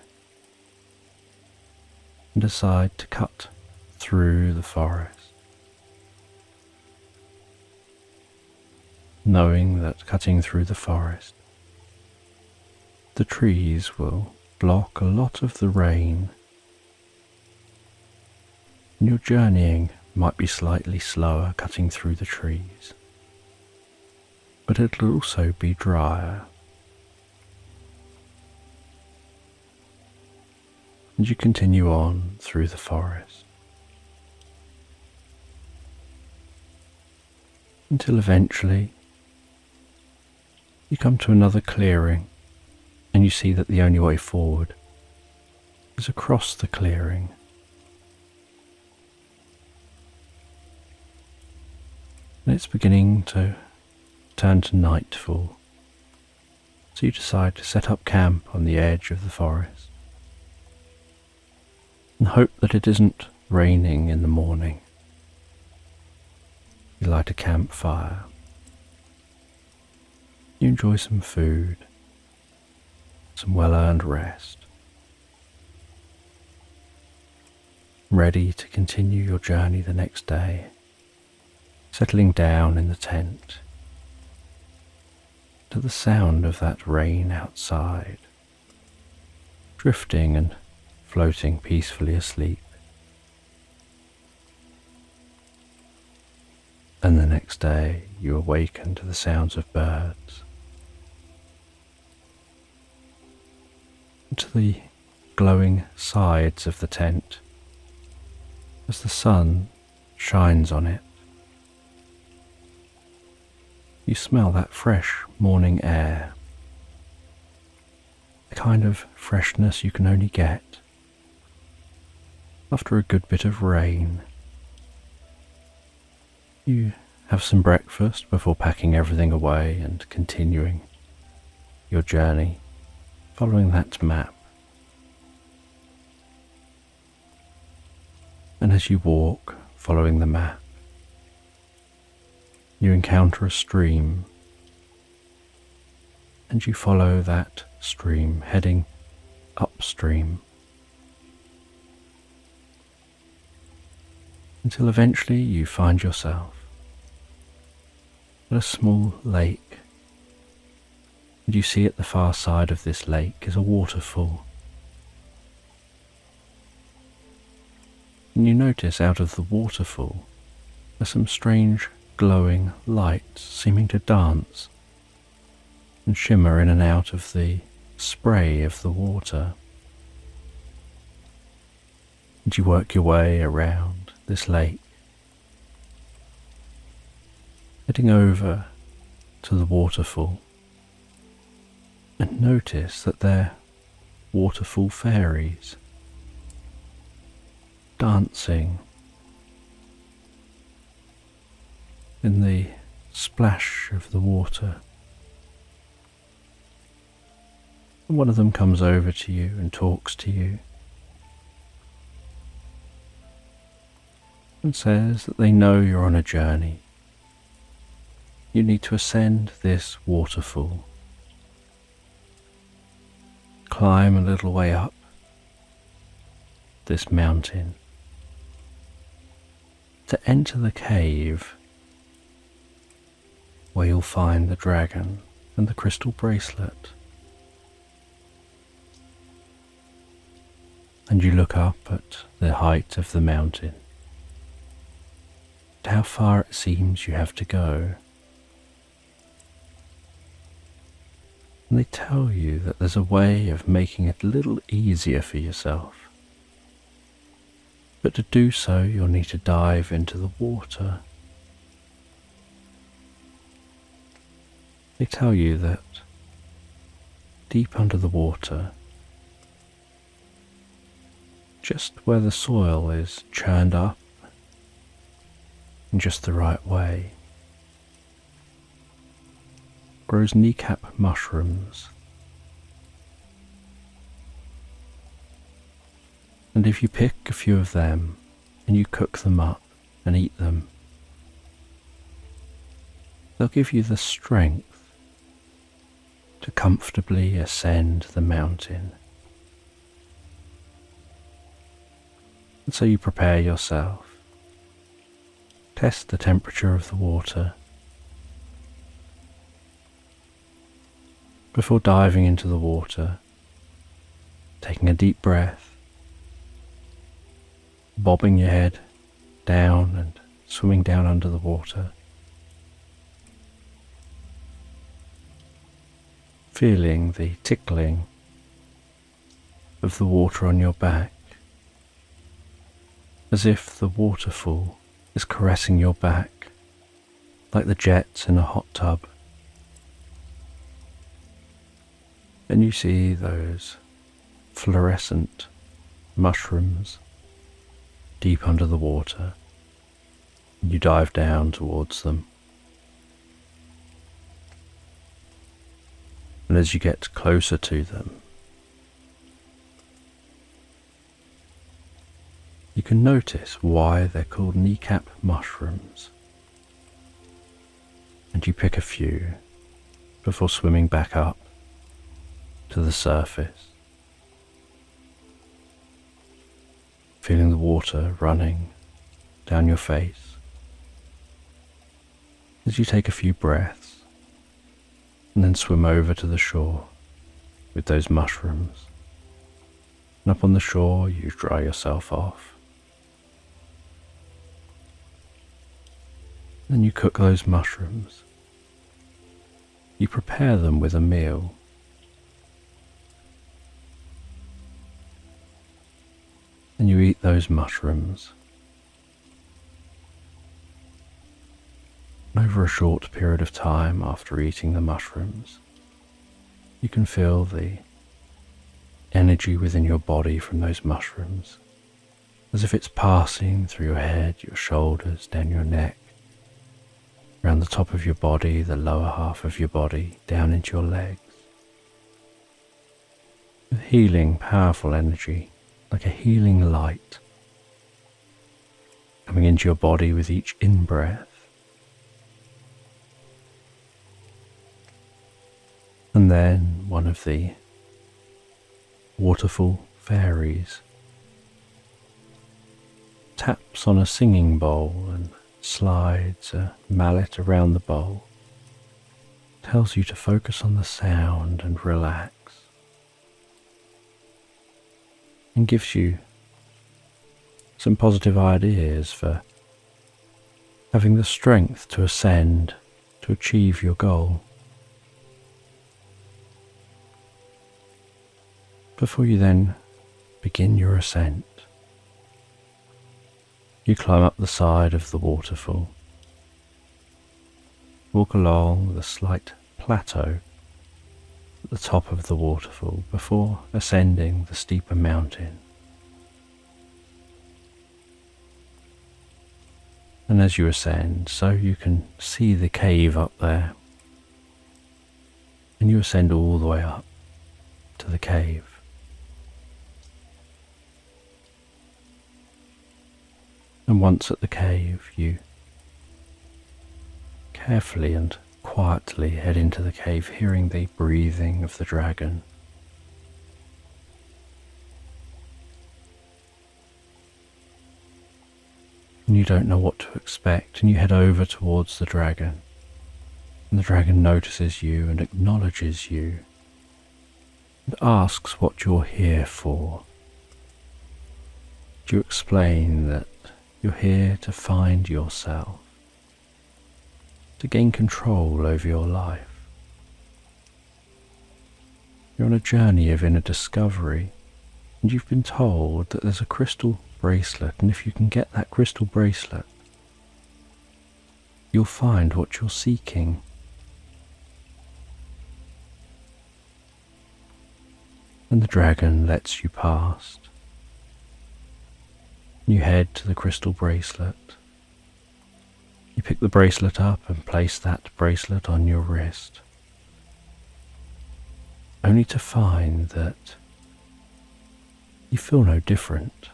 and decide to cut through the forest, knowing that cutting through the forest, the trees will block a lot of the rain, and your journeying might be slightly slower cutting through the trees, but it'll also be drier. And you continue on through the forest until eventually you come to another clearing and you see that the only way forward is across the clearing. And it's beginning to turn to nightfall, so you decide to set up camp on the edge of the forest and hope that it isn't raining in the morning. You light a campfire. You enjoy some food, some well-earned rest, ready to continue your journey the next day, settling down in the tent to the sound of that rain outside, drifting and floating peacefully asleep. And the next day you awaken to the sounds of birds, and to the glowing sides of the tent as the sun shines on it. You smell that fresh morning air, the kind of freshness you can only get after a good bit of rain. You have some breakfast before packing everything away and continuing your journey, following that map. And as you walk, following the map, you encounter a stream, and you follow that stream heading upstream until eventually you find yourself at a small lake, and you see at the far side of this lake is a waterfall. And you notice out of the waterfall are some strange glowing lights seeming to dance and shimmer in and out of the spray of the water. And you work your way around this lake, heading over to the waterfall, and notice that they're waterfall fairies dancing in the splash of the water. And one of them comes over to you and talks to you and says that they know you're on a journey. You need to ascend this waterfall, climb a little way up this mountain to enter the cave where you'll find the dragon and the crystal bracelet. And you look up at the height of the mountain, at how far it seems you have to go. And they tell you that there's a way of making it a little easier for yourself. But to do so, you'll need to dive into the water. They tell you that deep under the water, just where the soil is churned up in just the right way, grows kneecap mushrooms. And if you pick a few of them and you cook them up and eat them. They'll give you the strength to comfortably ascend the mountain. And so you prepare yourself, test the temperature of the water before diving into the water, taking a deep breath, bobbing your head down and swimming down under the water, feeling the tickling of the water on your back, as if the waterfall is caressing your back like the jets in a hot tub. And you see those fluorescent mushrooms deep under the water. You dive down towards them. And as you get closer to them, you can notice why they're called kneecap mushrooms. And you pick a few before swimming back up to the surface, feeling the water running down your face as you take a few breaths and then swim over to the shore with those mushrooms. And up on the shore you dry yourself off. Then you cook those mushrooms. You prepare them with a meal. And you eat those mushrooms. And over a short period of time after eating the mushrooms, you can feel the energy within your body from those mushrooms, as if it's passing through your head, your shoulders, down your neck, around the top of your body, the lower half of your body, down into your legs. With healing, powerful energy, like a healing light, coming into your body with each in-breath. And then one of the waterfall fairies taps on a singing bowl and slides a mallet around the bowl, tells you to focus on the sound and relax, and gives you some positive ideas for having the strength to ascend, to achieve your goal. Before you then begin your ascent, you climb up the side of the waterfall, walk along the slight plateau at the top of the waterfall before ascending the steeper mountain. And as you ascend, so you can see the cave up there, and you ascend all the way up to the cave. And once at the cave, you carefully and quietly head into the cave, hearing the breathing of the dragon. And you don't know what to expect, and you head over towards the dragon. And the dragon notices you and acknowledges you and asks what you're here for. Do you explain that you're here to find yourself, to gain control over your life? You're on a journey of inner discovery, and you've been told that there's a crystal bracelet, and if you can get that crystal bracelet, you'll find what you're seeking. And the dragon lets you past. You head to the crystal bracelet. You pick the bracelet up and place that bracelet on your wrist, only to find that you feel no different.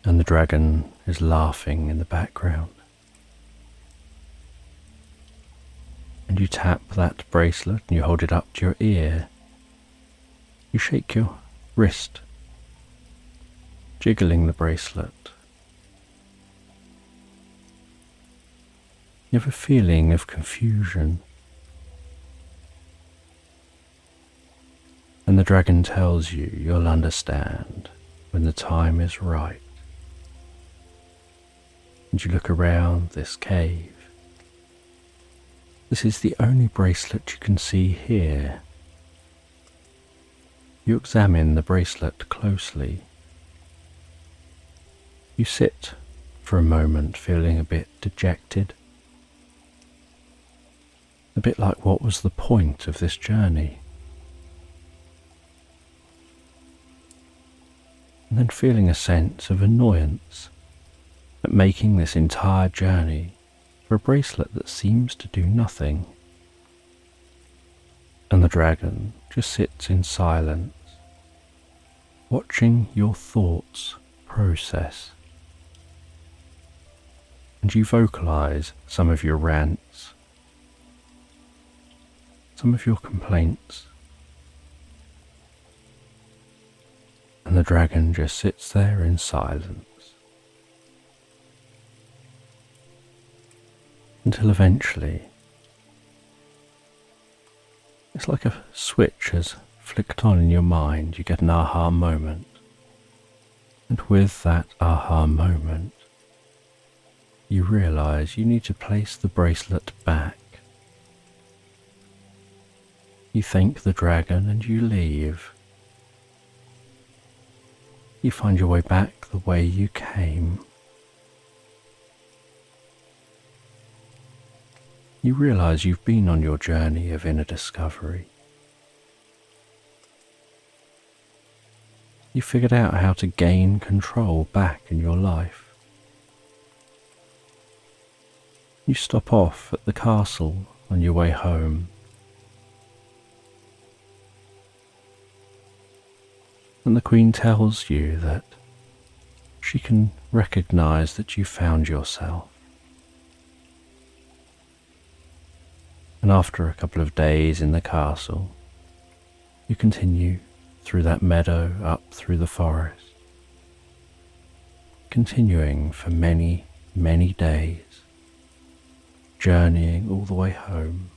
and the dragon is laughing in the background. And you tap that bracelet and you hold it up to your ear. You shake your wrist, jiggling the bracelet. You have a feeling of confusion. And the dragon tells you you'll understand when the time is right. And you look around this cave. This is the only bracelet you can see here. You examine the bracelet closely. You sit for a moment feeling a bit dejected. A bit like, what was the point of this journey? And then feeling a sense of annoyance at making this entire journey for a bracelet that seems to do nothing. And the dragon just sits in silence, watching your thoughts process. And you vocalize some of your rants, some of your complaints. And the dragon just sits there in silence. Until eventually, it's like a switch has flicked on in your mind. You get an aha moment. And with that aha moment, you realize you need to place the bracelet back. You thank the dragon and you leave. You find your way back the way you came. You realize you've been on your journey of inner discovery. You figured out how to gain control back in your life. You stop off at the castle on your way home. And the Queen tells you that she can recognize that you found yourself. And after a couple of days in the castle, you continue through that meadow up through the forest, continuing for many, many days, journeying all the way home.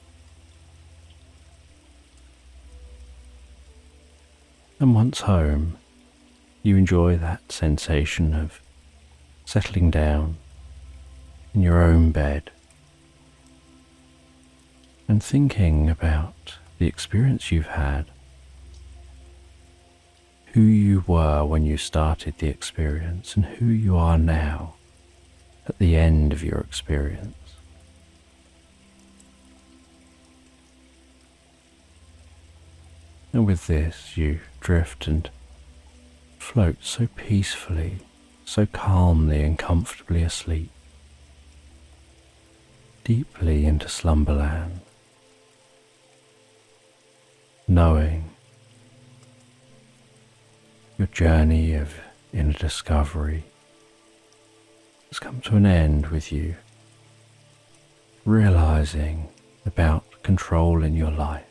And once home, you enjoy that sensation of settling down in your own bed and thinking about the experience you've had, who you were when you started the experience and who you are now at the end of your experience. And with this, you drift and float so peacefully, so calmly and comfortably asleep, deeply into slumberland, knowing your journey of inner discovery has come to an end with you, realizing about control in your life,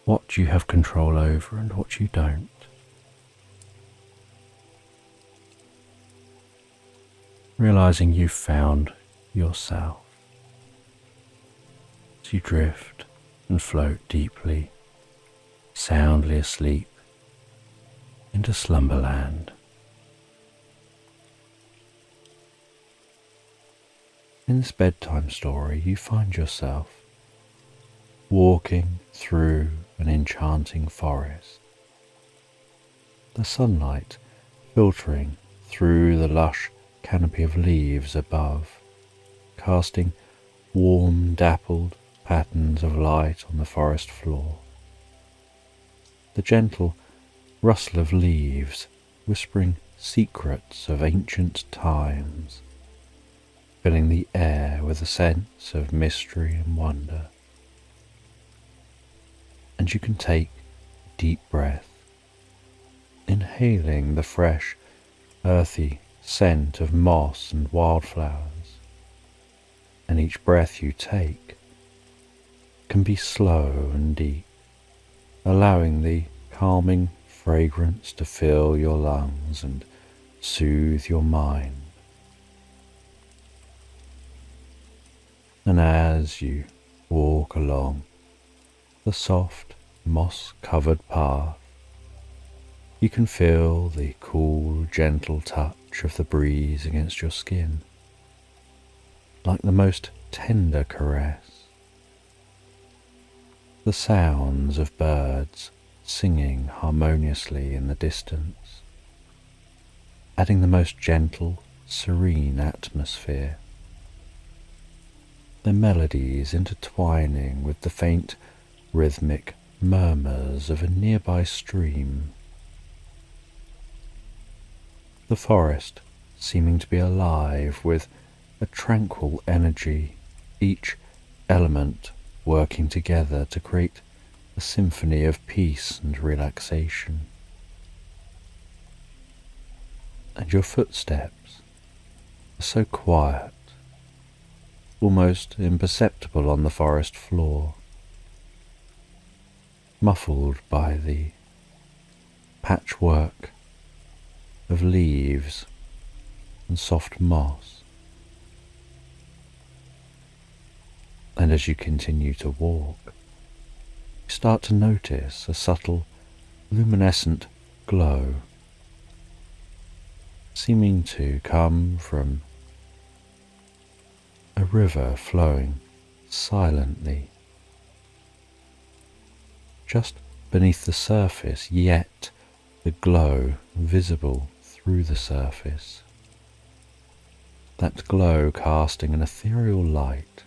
what you have control over and what you don't. Realizing you've found yourself as you drift and float deeply, soundly asleep into slumberland. In this bedtime story, you find yourself walking through an enchanting forest, the sunlight filtering through the lush canopy of leaves above, casting warm, dappled patterns of light on the forest floor. The gentle rustle of leaves whispering secrets of ancient times, filling the air with a sense of mystery and wonder. And you can take a deep breath, inhaling the fresh, earthy scent of moss and wildflowers, and each breath you take can be slow and deep, allowing the calming fragrance to fill your lungs and soothe your mind. And as you walk along the soft, moss-covered path, you can feel the cool, gentle touch of the breeze against your skin, like the most tender caress. The sounds of birds singing harmoniously in the distance, adding the most gentle, serene atmosphere. Their melodies intertwining with the faint, rhythmic murmurs of a nearby stream. The forest seeming to be alive with a tranquil energy, each element working together to create a symphony of peace and relaxation. And your footsteps are so quiet, almost imperceptible on the forest floor, muffled by the patchwork of leaves and soft moss. And as you continue to walk, you start to notice a subtle, luminescent glow, seeming to come from a river flowing silently, just beneath the surface, yet the glow visible through the surface. That glow casting an ethereal light,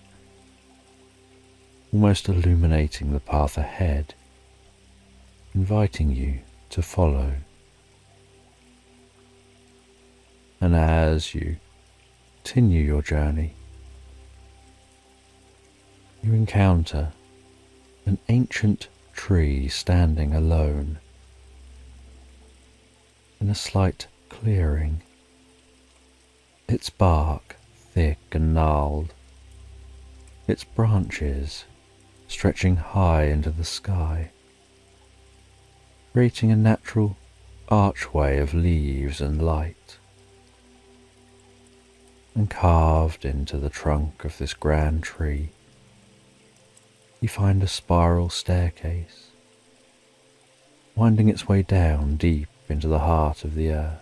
almost illuminating the path ahead, inviting you to follow. And as you continue your journey, you encounter an ancient tree standing alone in a slight clearing, its bark thick and gnarled, its branches stretching high into the sky, creating a natural archway of leaves and light. And carved into the trunk of this grand tree, you find a spiral staircase, winding its way down deep into the heart of the earth.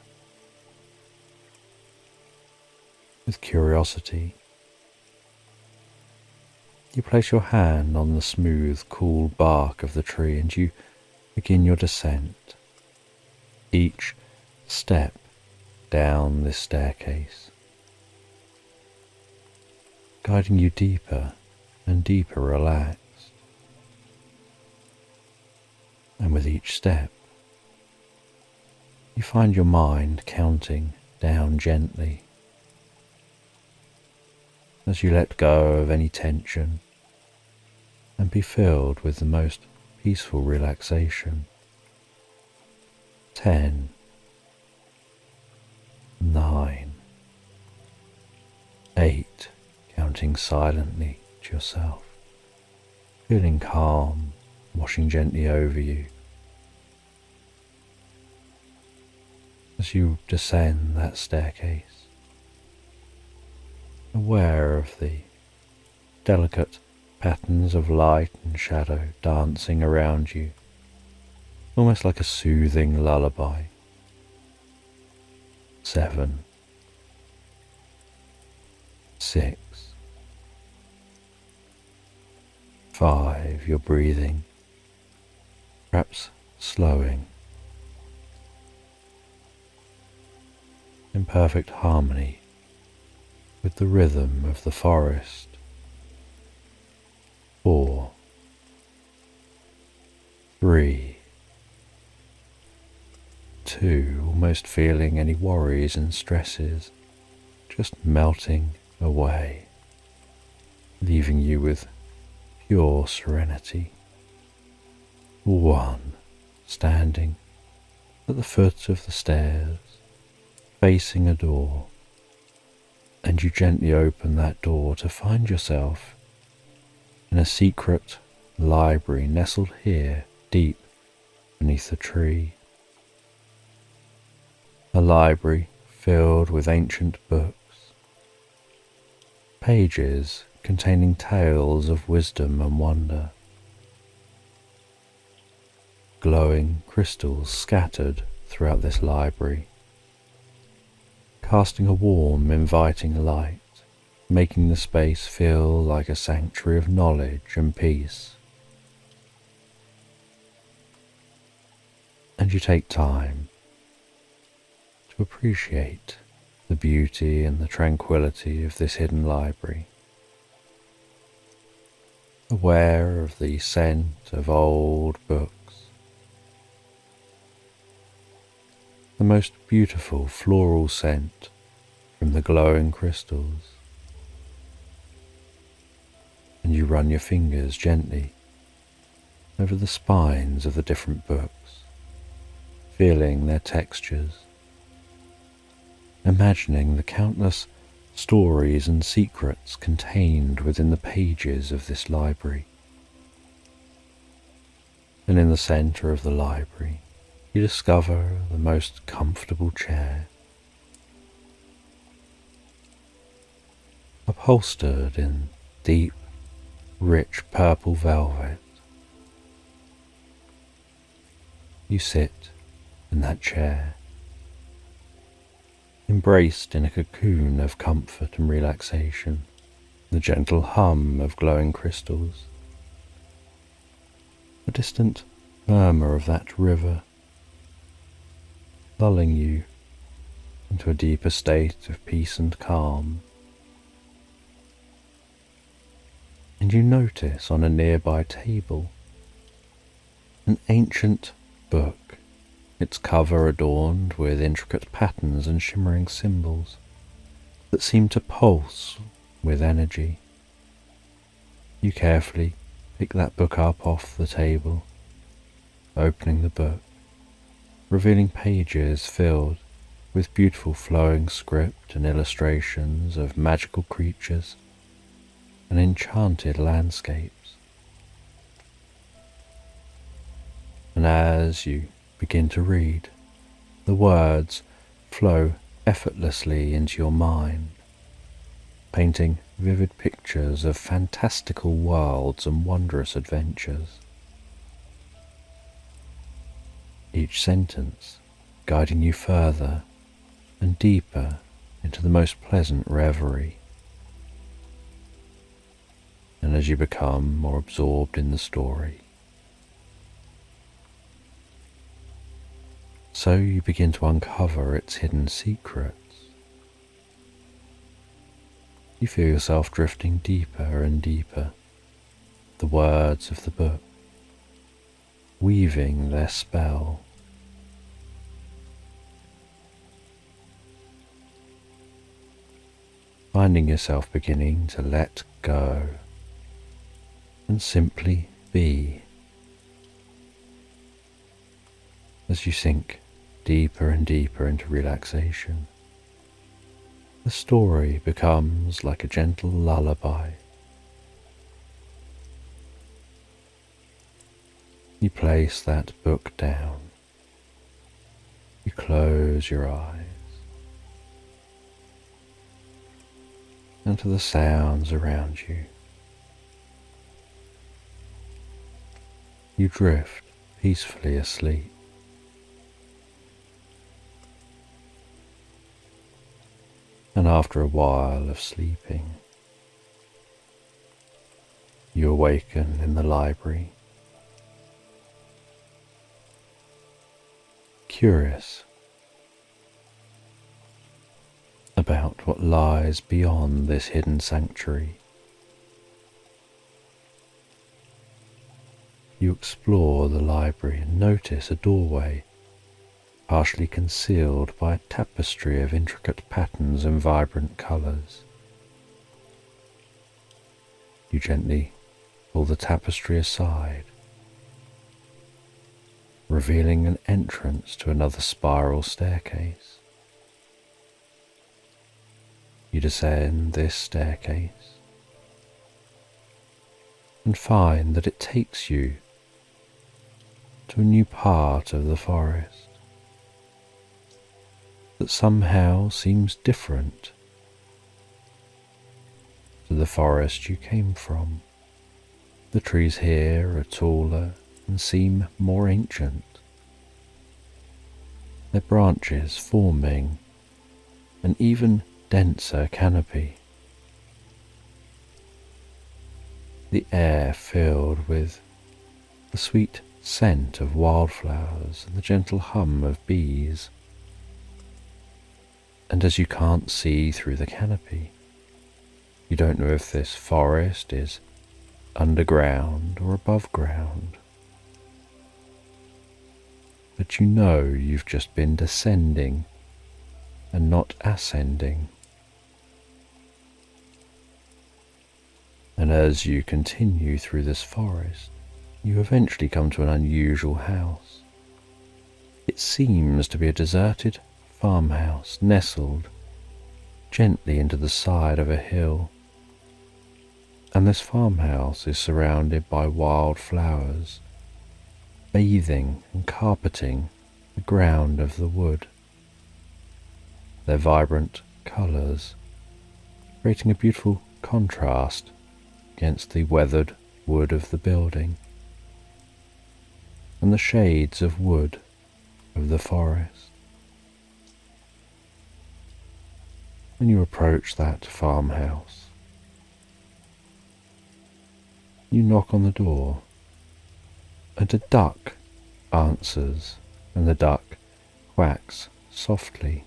With curiosity, you place your hand on the smooth, cool bark of the tree and you begin your descent, each step down this staircase, guiding you deeper and deeper relaxed. And with each step, you find your mind counting down gently as you let go of any tension and be filled with the most peaceful relaxation. 10, 9, 8, counting silently to yourself, feeling calm, washing gently over you. As you descend that staircase, aware of the delicate patterns of light and shadow dancing around you, almost like a soothing lullaby. 7, 6, 5, you're breathing, perhaps slowing, in perfect harmony with the rhythm of the forest. 4, 3, 2, almost feeling any worries and stresses just melting away, leaving you with pure serenity. 1, standing at the foot of the stairs, facing a door, and you gently open that door to find yourself in a secret library nestled here deep beneath a tree. A library filled with ancient books, pages containing tales of wisdom and wonder, glowing crystals scattered throughout this library, casting a warm, inviting light, making the space feel like a sanctuary of knowledge and peace. And you take time to appreciate the beauty and the tranquility of this hidden library, aware of the scent of old books, the most beautiful floral scent from the glowing crystals, and you run your fingers gently over the spines of the different books, feeling their textures, imagining the countless stories and secrets contained within the pages of this library. And in the center of the library, you discover the most comfortable chair, upholstered in deep, rich purple velvet. You sit in that chair, embraced in a cocoon of comfort and relaxation, the gentle hum of glowing crystals, a distant murmur of that river, lulling you into a deeper state of peace and calm. And you notice on a nearby table an ancient book, its cover adorned with intricate patterns and shimmering symbols that seem to pulse with energy. You carefully pick that book up off the table, opening the book, revealing pages filled with beautiful flowing script and illustrations of magical creatures and enchanted landscapes. And as you begin to read, the words flow effortlessly into your mind, painting vivid pictures of fantastical worlds and wondrous adventures. Each sentence guiding you further and deeper into the most pleasant reverie. And as you become more absorbed in the story, so you begin to uncover its hidden secrets. You feel yourself drifting deeper and deeper, the words of the book weaving their spell. Finding yourself beginning to let go and simply be, as you sink deeper and deeper into relaxation. The story becomes like a gentle lullaby. You place that book down. You close your eyes, and to the sounds around you, you drift peacefully asleep. And after a while of sleeping, you awaken in the library, curious about what lies beyond this hidden sanctuary. You explore the library and notice a doorway partially concealed by a tapestry of intricate patterns and vibrant colours. You gently pull the tapestry aside, revealing an entrance to another spiral staircase. you descend this staircase and find that it takes you to a new part of the forest that somehow seems different to the forest you came from. The trees here are taller and seem more ancient, their branches forming an even denser canopy. The air filled with the sweet scent of wildflowers and the gentle hum of bees. And as you can't see through the canopy, you don't know if this forest is underground or above ground. But you know you've just been descending and not ascending. And as you continue through this forest, you eventually come to an unusual house. It seems to be a deserted farmhouse nestled gently into the side of a hill. And this farmhouse is surrounded by wild flowers, bathing and carpeting the ground of the wood. Their vibrant colours creating a beautiful contrast against the weathered wood of the building and the shades of wood of the forest. When you approach that farmhouse, you knock on the door, and a duck answers, and the duck quacks softly.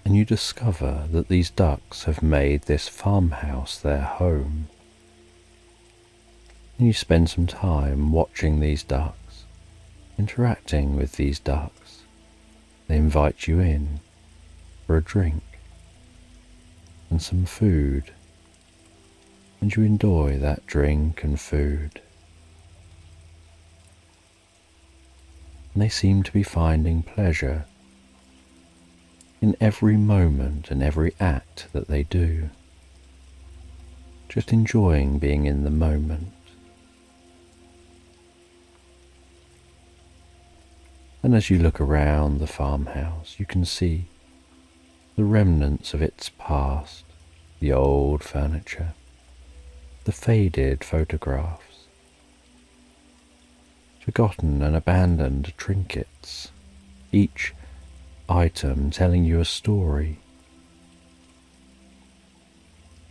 And you discover that these ducks have made this farmhouse their home. And you spend some time watching these ducks, interacting with these ducks. They invite you in for a drink and some food, and you enjoy that drink and food. And they seem to be finding pleasure in every moment and every act that they do, just enjoying being in the moment. And as you look around the farmhouse, you can see the remnants of its past, the old furniture, the faded photographs, forgotten and abandoned trinkets, each item telling you a story,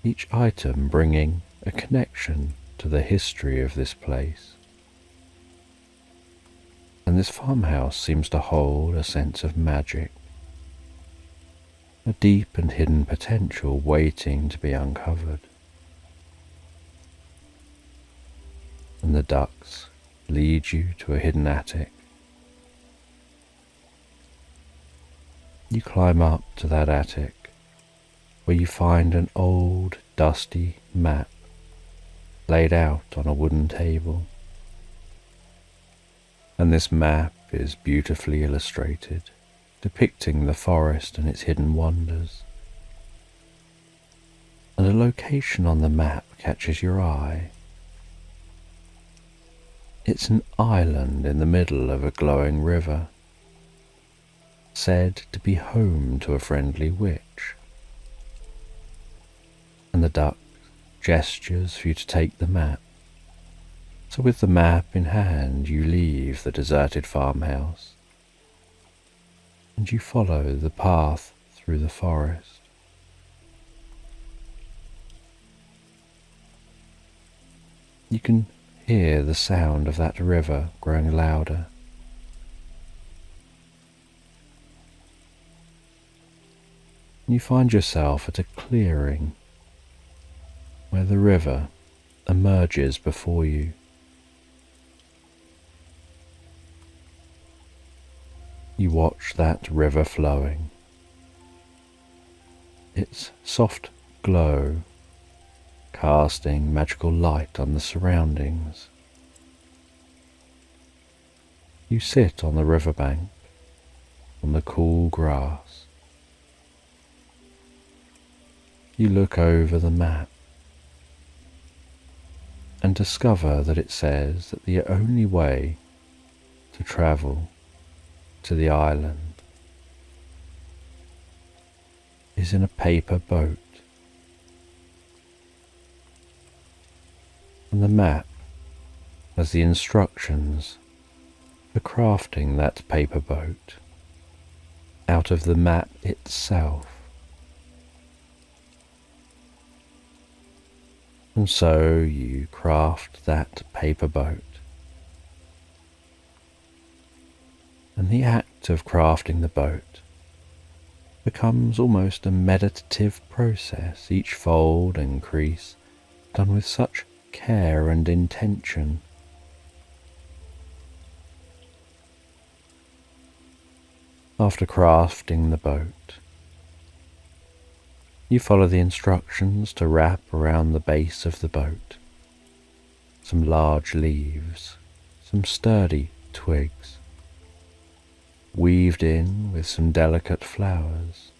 each item bringing a connection to the history of this place. And this farmhouse seems to hold a sense of magic, a deep and hidden potential waiting to be uncovered. And the ducks lead you to a hidden attic. You climb up to that attic, where you find an old, dusty map laid out on a wooden table. And this map is beautifully illustrated, depicting the forest and its hidden wonders. And a location on the map catches your eye. It's an island in the middle of a glowing river, said to be home to a friendly witch. And the duck gestures for you to take the map. So with the map in hand, you leave the deserted farmhouse and you follow the path through the forest. You can hear the sound of that river growing louder. You find yourself at a clearing where the river emerges before you. You watch that river flowing, its soft glow casting magical light on the surroundings. You sit on the riverbank, on the cool grass, You look over the map and discover that it says that the only way to travel to the island is in a paper boat. And the map has the instructions for crafting that paper boat out of the map itself. And so you craft that paper boat. And the act of crafting the boat becomes almost a meditative process, each fold and crease done with such care and intention. After crafting the boat, you follow the instructions to wrap around the base of the boat some large leaves, some sturdy twigs, weaved in with some delicate flowers.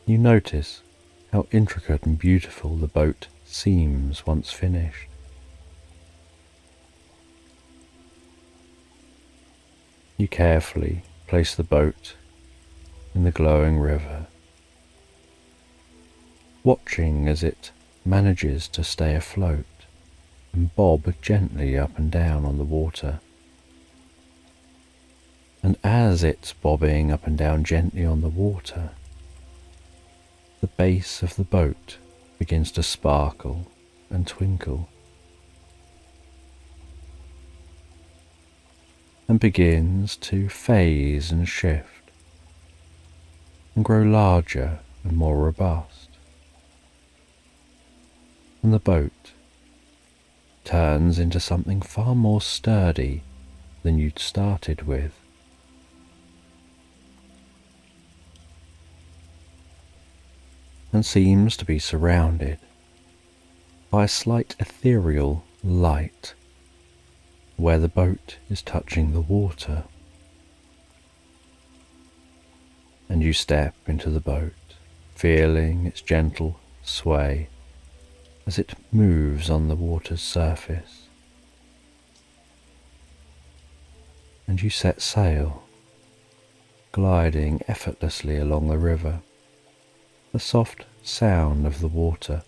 You notice how intricate and beautiful the boat seems once finished. You carefully place the boat in the glowing river, watching as it manages to stay afloat and bob gently up and down on the water. And as it's bobbing up and down gently on the water, the base of the boat begins to sparkle and twinkle, and begins to phase and shift and grow larger and more robust. And the boat turns into something far more sturdy than you'd started with. And seems to be surrounded by a slight ethereal light where the boat is touching the water. And you step into the boat, feeling its gentle sway as it moves on the water's surface. And you set sail, gliding effortlessly along the river, the soft sound of the water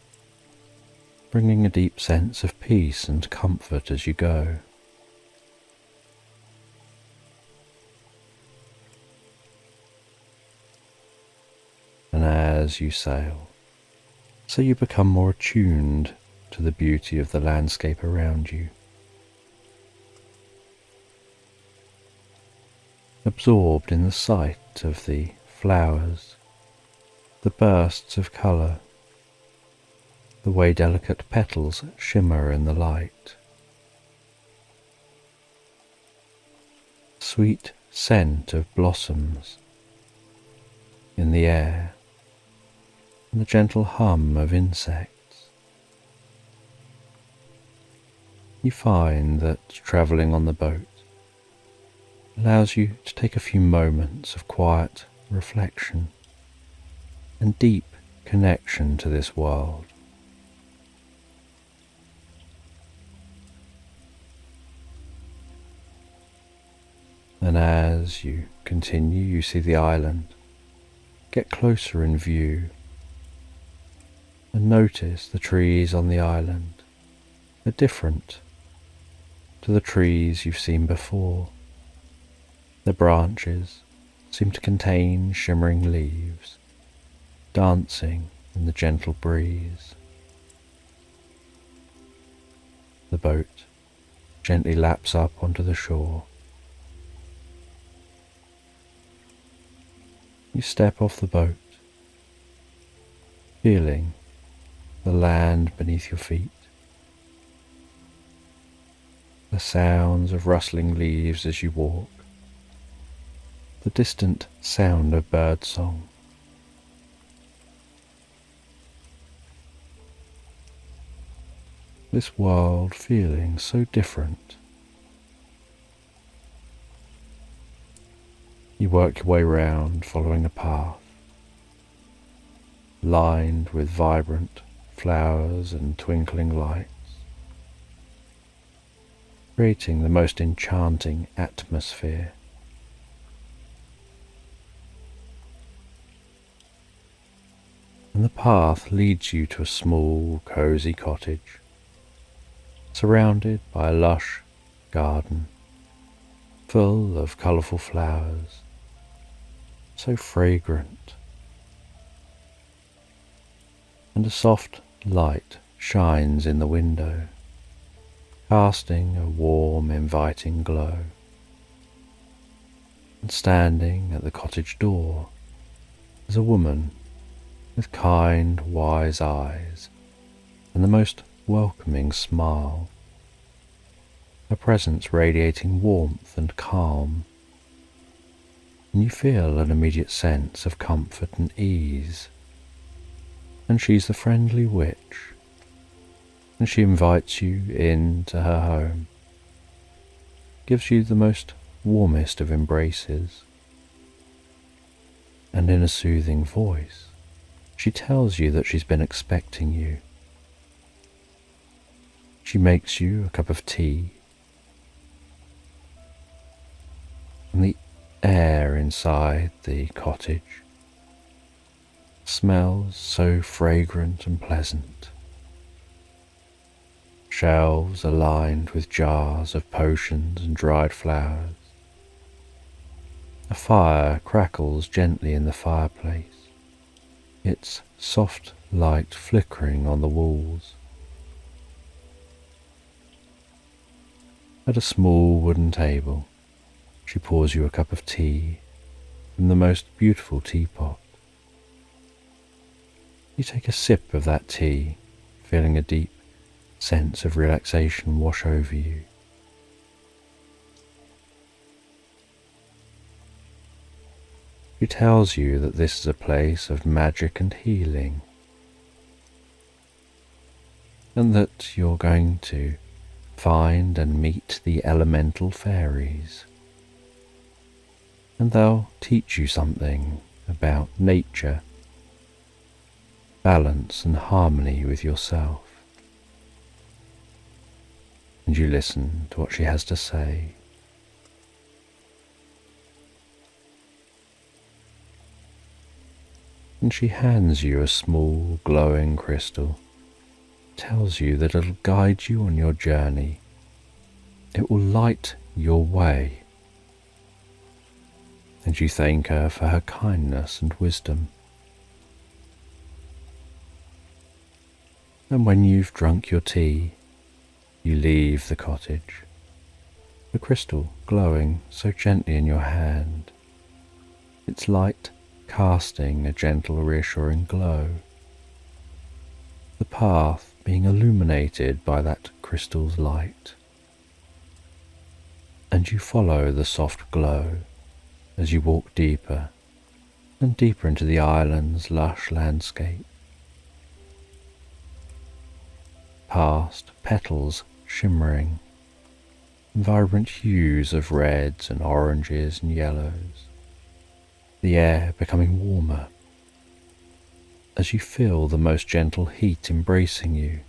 bringing a deep sense of peace and comfort as you go. And as you sail, so you become more attuned to the beauty of the landscape around you, absorbed in the sight of the flowers, the bursts of colour, the way delicate petals shimmer in the light, sweet scent of blossoms in the air, and the gentle hum of insects. You find that travelling on the boat allows you to take a few moments of quiet reflection and deep connection to this world. And as you continue, you see the island get closer in view, and notice the trees on the island are different to the trees you've seen before. Their branches seem to contain shimmering leaves, dancing in the gentle breeze. The boat gently laps up onto the shore. You step off the boat, feeling the land beneath your feet, the sounds of rustling leaves as you walk, the distant sound of birdsong. This world feeling so different. You work your way round, following a path lined with vibrant flowers and twinkling lights, creating the most enchanting atmosphere. And the path leads you to a small, cosy cottage, surrounded by a lush garden full of colourful flowers, so fragrant. And a soft light shines in the window, casting a warm, inviting glow. And standing at the cottage door is a woman with kind, wise eyes and the most welcoming smile, her presence radiating warmth and calm, and you feel an immediate sense of comfort and ease. And she's the friendly witch, and she invites you into her home, gives you the most warmest of embraces, and in a soothing voice, she tells you that she's been expecting you. She makes you a cup of tea, and the air inside the cottage smells so fragrant and pleasant. Shelves are lined with jars of potions and dried flowers. A fire crackles gently in the fireplace, its soft light flickering on the walls. At a small wooden table, she pours you a cup of tea from the most beautiful teapot. You take a sip of that tea, feeling a deep sense of relaxation wash over you. She tells you that this is a place of magic and healing, and that you're going to find and meet the elemental fairies, and they'll teach you something about nature, balance and harmony with yourself. And you listen to what she has to say. And she hands you a small glowing crystal, tells you that it'll guide you on your journey. It will light your way. And you thank her for her kindness and wisdom. And when you've drunk your tea, you leave the cottage, the crystal glowing so gently in your hand, its light casting a gentle reassuring glow, the path being illuminated by that crystal's light. And you follow the soft glow as you walk deeper and deeper into the island's lush landscape, past petals shimmering in vibrant hues of reds and oranges and yellows, the air becoming warmer as you feel the most gentle heat embracing you,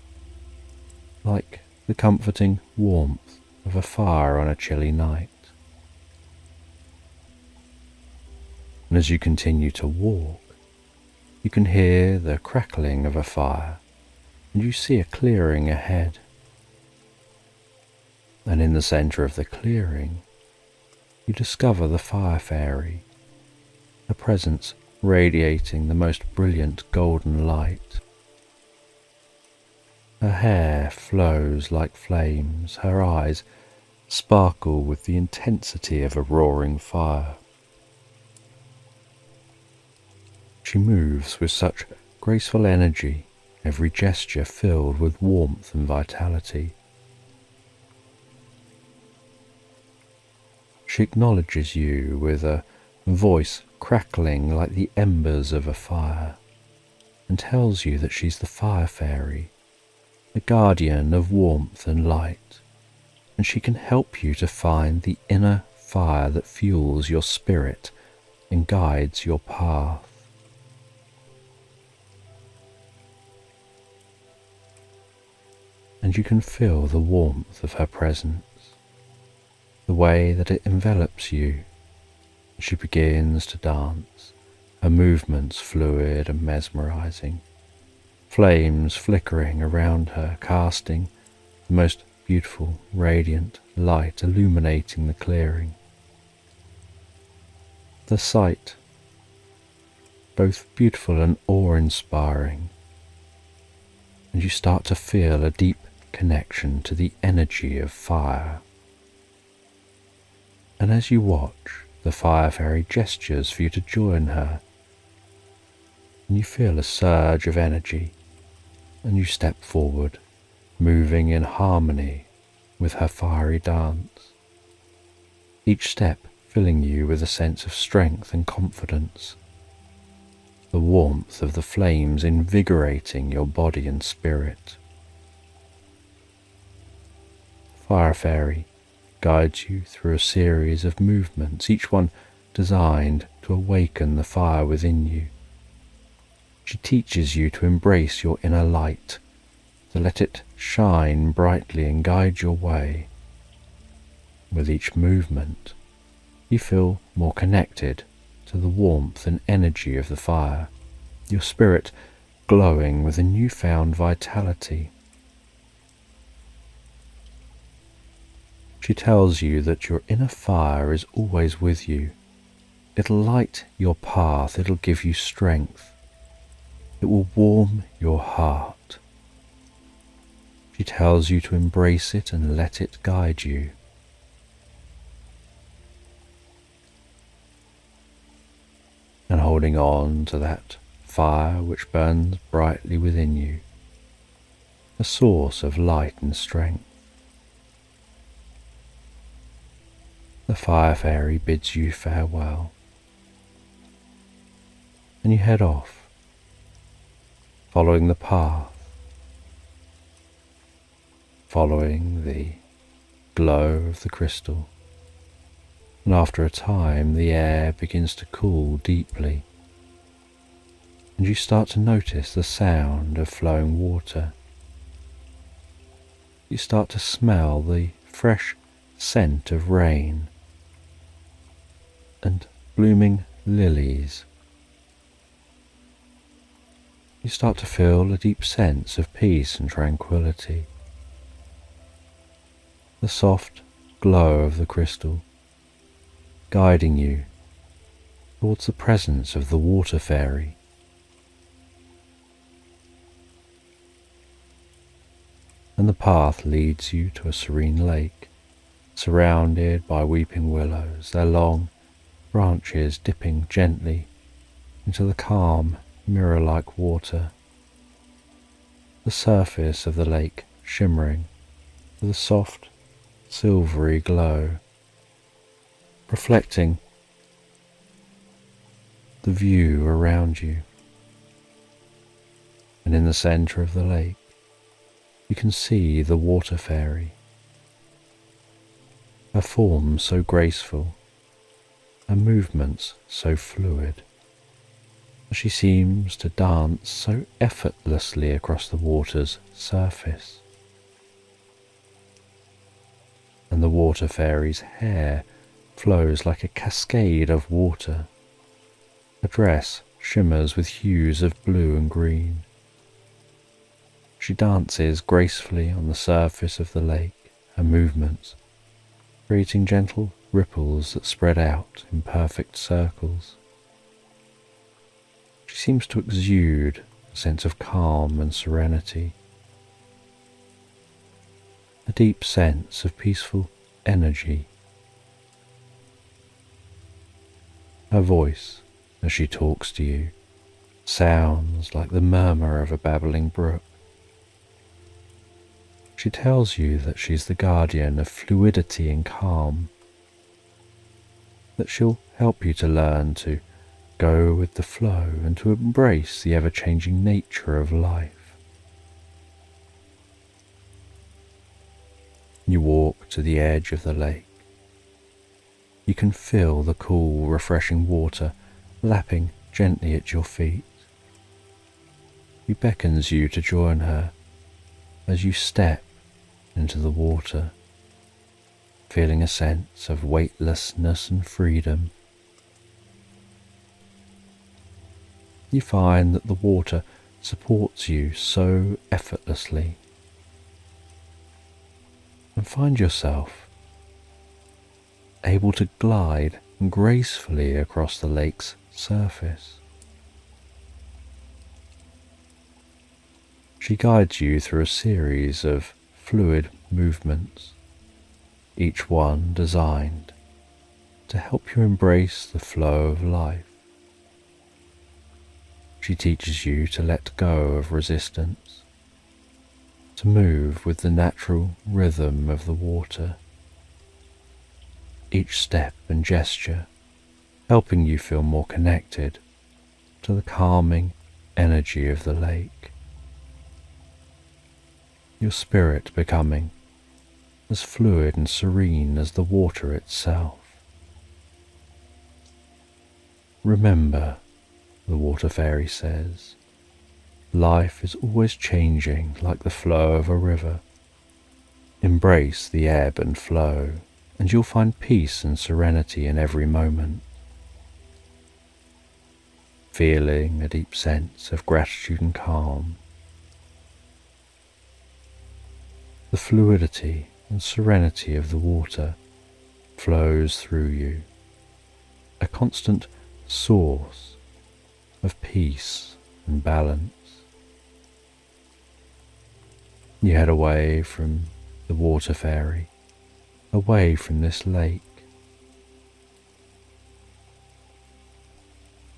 like the comforting warmth of a fire on a chilly night. And as you continue to walk, you can hear the crackling of a fire, and you see a clearing ahead. And in the centre of the clearing, you discover the fire fairy, her presence radiating the most brilliant golden light. Her hair flows like flames, her eyes sparkle with the intensity of a roaring fire. She moves with such graceful energy, every gesture filled with warmth and vitality. She acknowledges you with a voice crackling like the embers of a fire, and tells you that she's the fire fairy, the guardian of warmth and light, and she can help you to find the inner fire that fuels your spirit and guides your path. And you can feel the warmth of her presence, the way that it envelops you as she begins to dance, her movements fluid and mesmerizing, flames flickering around her, casting the most beautiful, radiant light illuminating the clearing. The sight, both beautiful and awe-inspiring, and you start to feel a deep connection to the energy of fire. And as you watch, the fire fairy gestures for you to join her, and you feel a surge of energy, and you step forward, moving in harmony with her fiery dance, each step filling you with a sense of strength and confidence, the warmth of the flames invigorating your body and spirit. Fire Fairy guides you through a series of movements, each one designed to awaken the fire within you. She teaches you to embrace your inner light, to let it shine brightly and guide your way. With each movement, you feel more connected to the warmth and energy of the fire, your spirit glowing with a newfound vitality. She tells you that your inner fire is always with you. It'll light your path, it'll give you strength, it will warm your heart. She tells you to embrace it and let it guide you. And holding on to that fire which burns brightly within you, a source of light and strength. The Fire Fairy bids you farewell, and you head off, following the path, following the glow of the crystal, and after a time the air begins to cool deeply, and you start to notice the sound of flowing water. You start to smell the fresh scent of rain and blooming lilies. You start to feel a deep sense of peace and tranquility. The soft glow of the crystal guiding you towards the presence of the Water Fairy. And the path leads you to a serene lake, surrounded by weeping willows, their long branches dipping gently into the calm, mirror-like water. The surface of the lake shimmering with a soft, silvery glow, reflecting the view around you. And in the centre of the lake, you can see the Water Fairy, her form so graceful, her movements so fluid. She seems to dance so effortlessly across the water's surface. And the Water Fairy's hair flows like a cascade of water. Her dress shimmers with hues of blue and green. She dances gracefully on the surface of the lake, her movements creating gentle ripples that spread out in perfect circles. She seems to exude a sense of calm and serenity, a deep sense of peaceful energy. Her voice, as she talks to you, sounds like the murmur of a babbling brook. She tells you that she's the guardian of fluidity and calm, that she'll help you to learn to go with the flow and to embrace the ever-changing nature of life. You walk to the edge of the lake. You can feel the cool, refreshing water lapping gently at your feet. She beckons you to join her as you step into the water, feeling a sense of weightlessness and freedom. You find that the water supports you so effortlessly, and find yourself able to glide gracefully across the lake's surface. She guides you through a series of fluid movements, each one designed to help you embrace the flow of life. She teaches you to let go of resistance, to move with the natural rhythm of the water, each step and gesture helping you feel more connected to the calming energy of the lake. Your spirit becoming as fluid and serene as the water itself. Remember, the water fairy says, life is always changing like the flow of a river. Embrace the ebb and flow, and you'll find peace and serenity in every moment. Feeling a deep sense of gratitude and calm, the fluidity and serenity of the water flows through you, a constant source of peace and balance. You head away from the water fairy, away from this lake.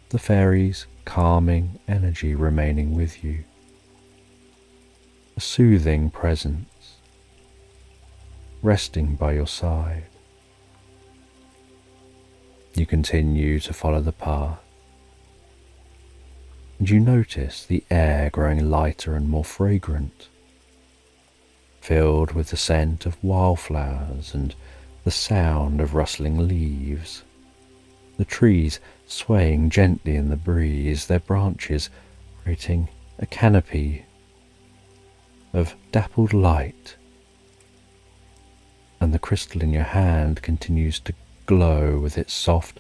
The fairy's calming energy remaining with you, a soothing presence resting by your side. You continue to follow the path, and you notice the air growing lighter and more fragrant, filled with the scent of wildflowers and the sound of rustling leaves. The trees swaying gently in the breeze, their branches creating a canopy of dappled light, and the crystal in your hand continues to glow with its soft,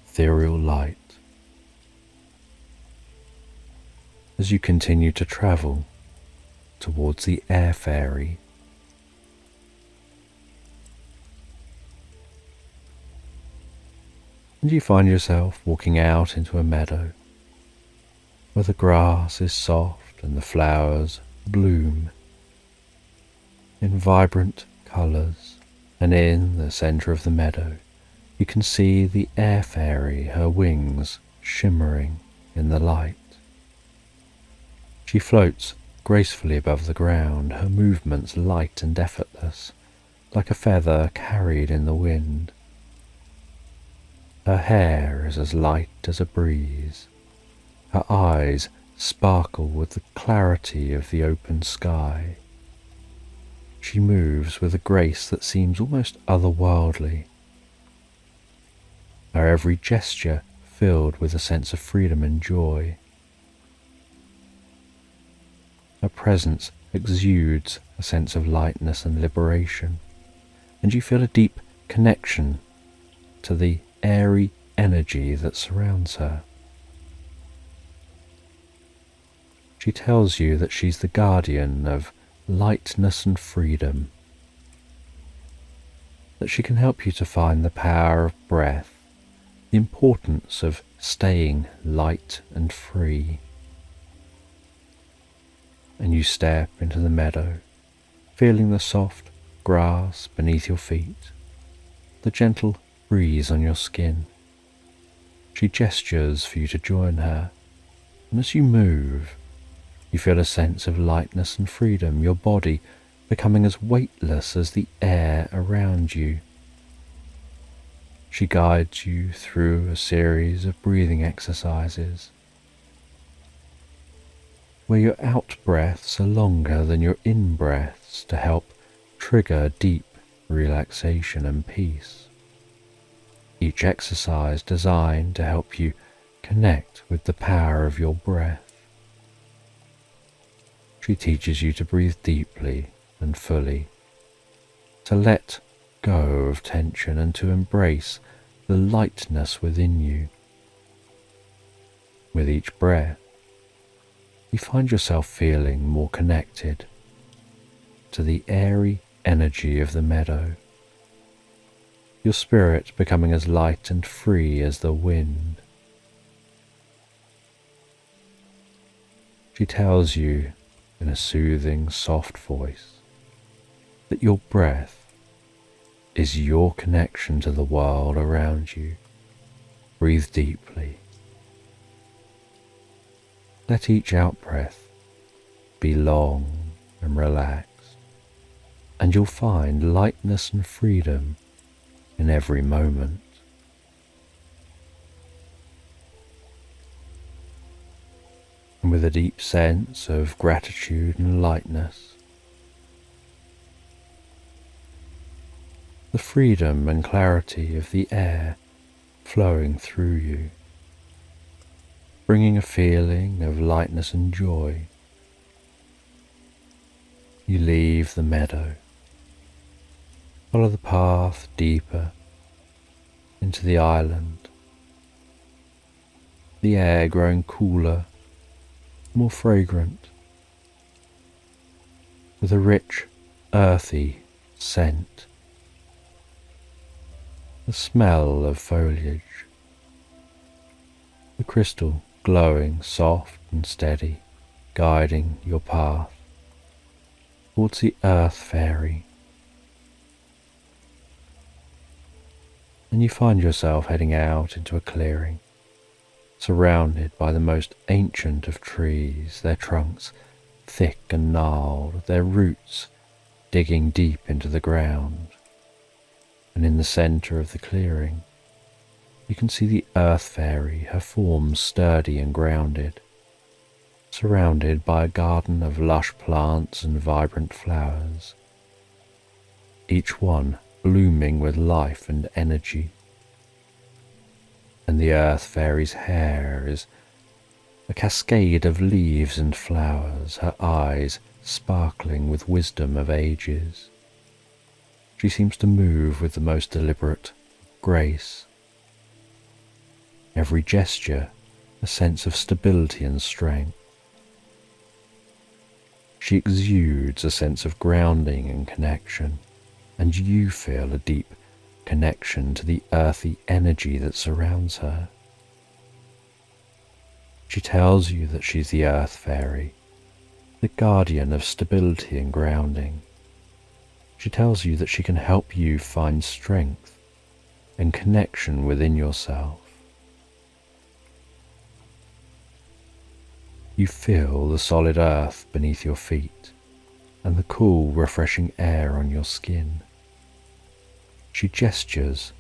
ethereal light. As you continue to travel towards the air fairy, and you find yourself walking out into a meadow where the grass is soft and the flowers bloom in vibrant colours, and in the centre of the meadow you can see the air fairy, her wings shimmering in the light. She floats gracefully above the ground, her movements light and effortless, like a feather carried in the wind. Her hair is as light as a breeze. Her eyes sparkle with the clarity of the open sky. She moves with a grace that seems almost otherworldly, her every gesture filled with a sense of freedom and joy. Her presence exudes a sense of lightness and liberation, and you feel a deep connection to the airy energy that surrounds her. She tells you that she's the guardian of lightness and freedom, that she can help you to find the power of breath, the importance of staying light and free. And you step into the meadow, feeling the soft grass beneath your feet, the gentle breeze on your skin. She gestures for you to join her, and as you move, you feel a sense of lightness and freedom, your body becoming as weightless as the air around you. She guides you through a series of breathing exercises, where your out-breaths are longer than your in-breaths to help trigger deep relaxation and peace. each exercise designed to help you connect with the power of your breath. She teaches you to breathe deeply and fully, to let go of tension and to embrace the lightness within you. With each breath, you find yourself feeling more connected to the airy energy of the meadow, your spirit becoming as light and free as the wind. She tells you in a soothing, soft voice that your breath is your connection to the world around you. Breathe deeply. Let each out-breath be long and relaxed, and you'll find lightness and freedom in every moment. And with a deep sense of gratitude and lightness, the freedom and clarity of the air flowing through you, bringing a feeling of lightness and joy, you leave the meadow, follow the path deeper into the island, the air growing cooler, more fragrant, with a rich, earthy scent, the smell of foliage, the crystal glowing soft and steady, guiding your path towards the earth fairy. And you find yourself heading out into a clearing, surrounded by the most ancient of trees, their trunks thick and gnarled, their roots digging deep into the ground. And in the centre of the clearing, you can see the earth fairy, her form sturdy and grounded, surrounded by a garden of lush plants and vibrant flowers, each one blooming with life and energy. And the earth fairy's hair is a cascade of leaves and flowers, her eyes sparkling with wisdom of ages. She seems to move with the most deliberate grace, every gesture a sense of stability and strength. She exudes a sense of grounding and connection, and you feel a deep connection to the earthy energy that surrounds her. She tells you that she's the earth fairy, the guardian of stability and grounding. She tells you that she can help you find strength and connection within yourself. You feel the solid earth beneath your feet and the cool, refreshing air on your skin. She gestures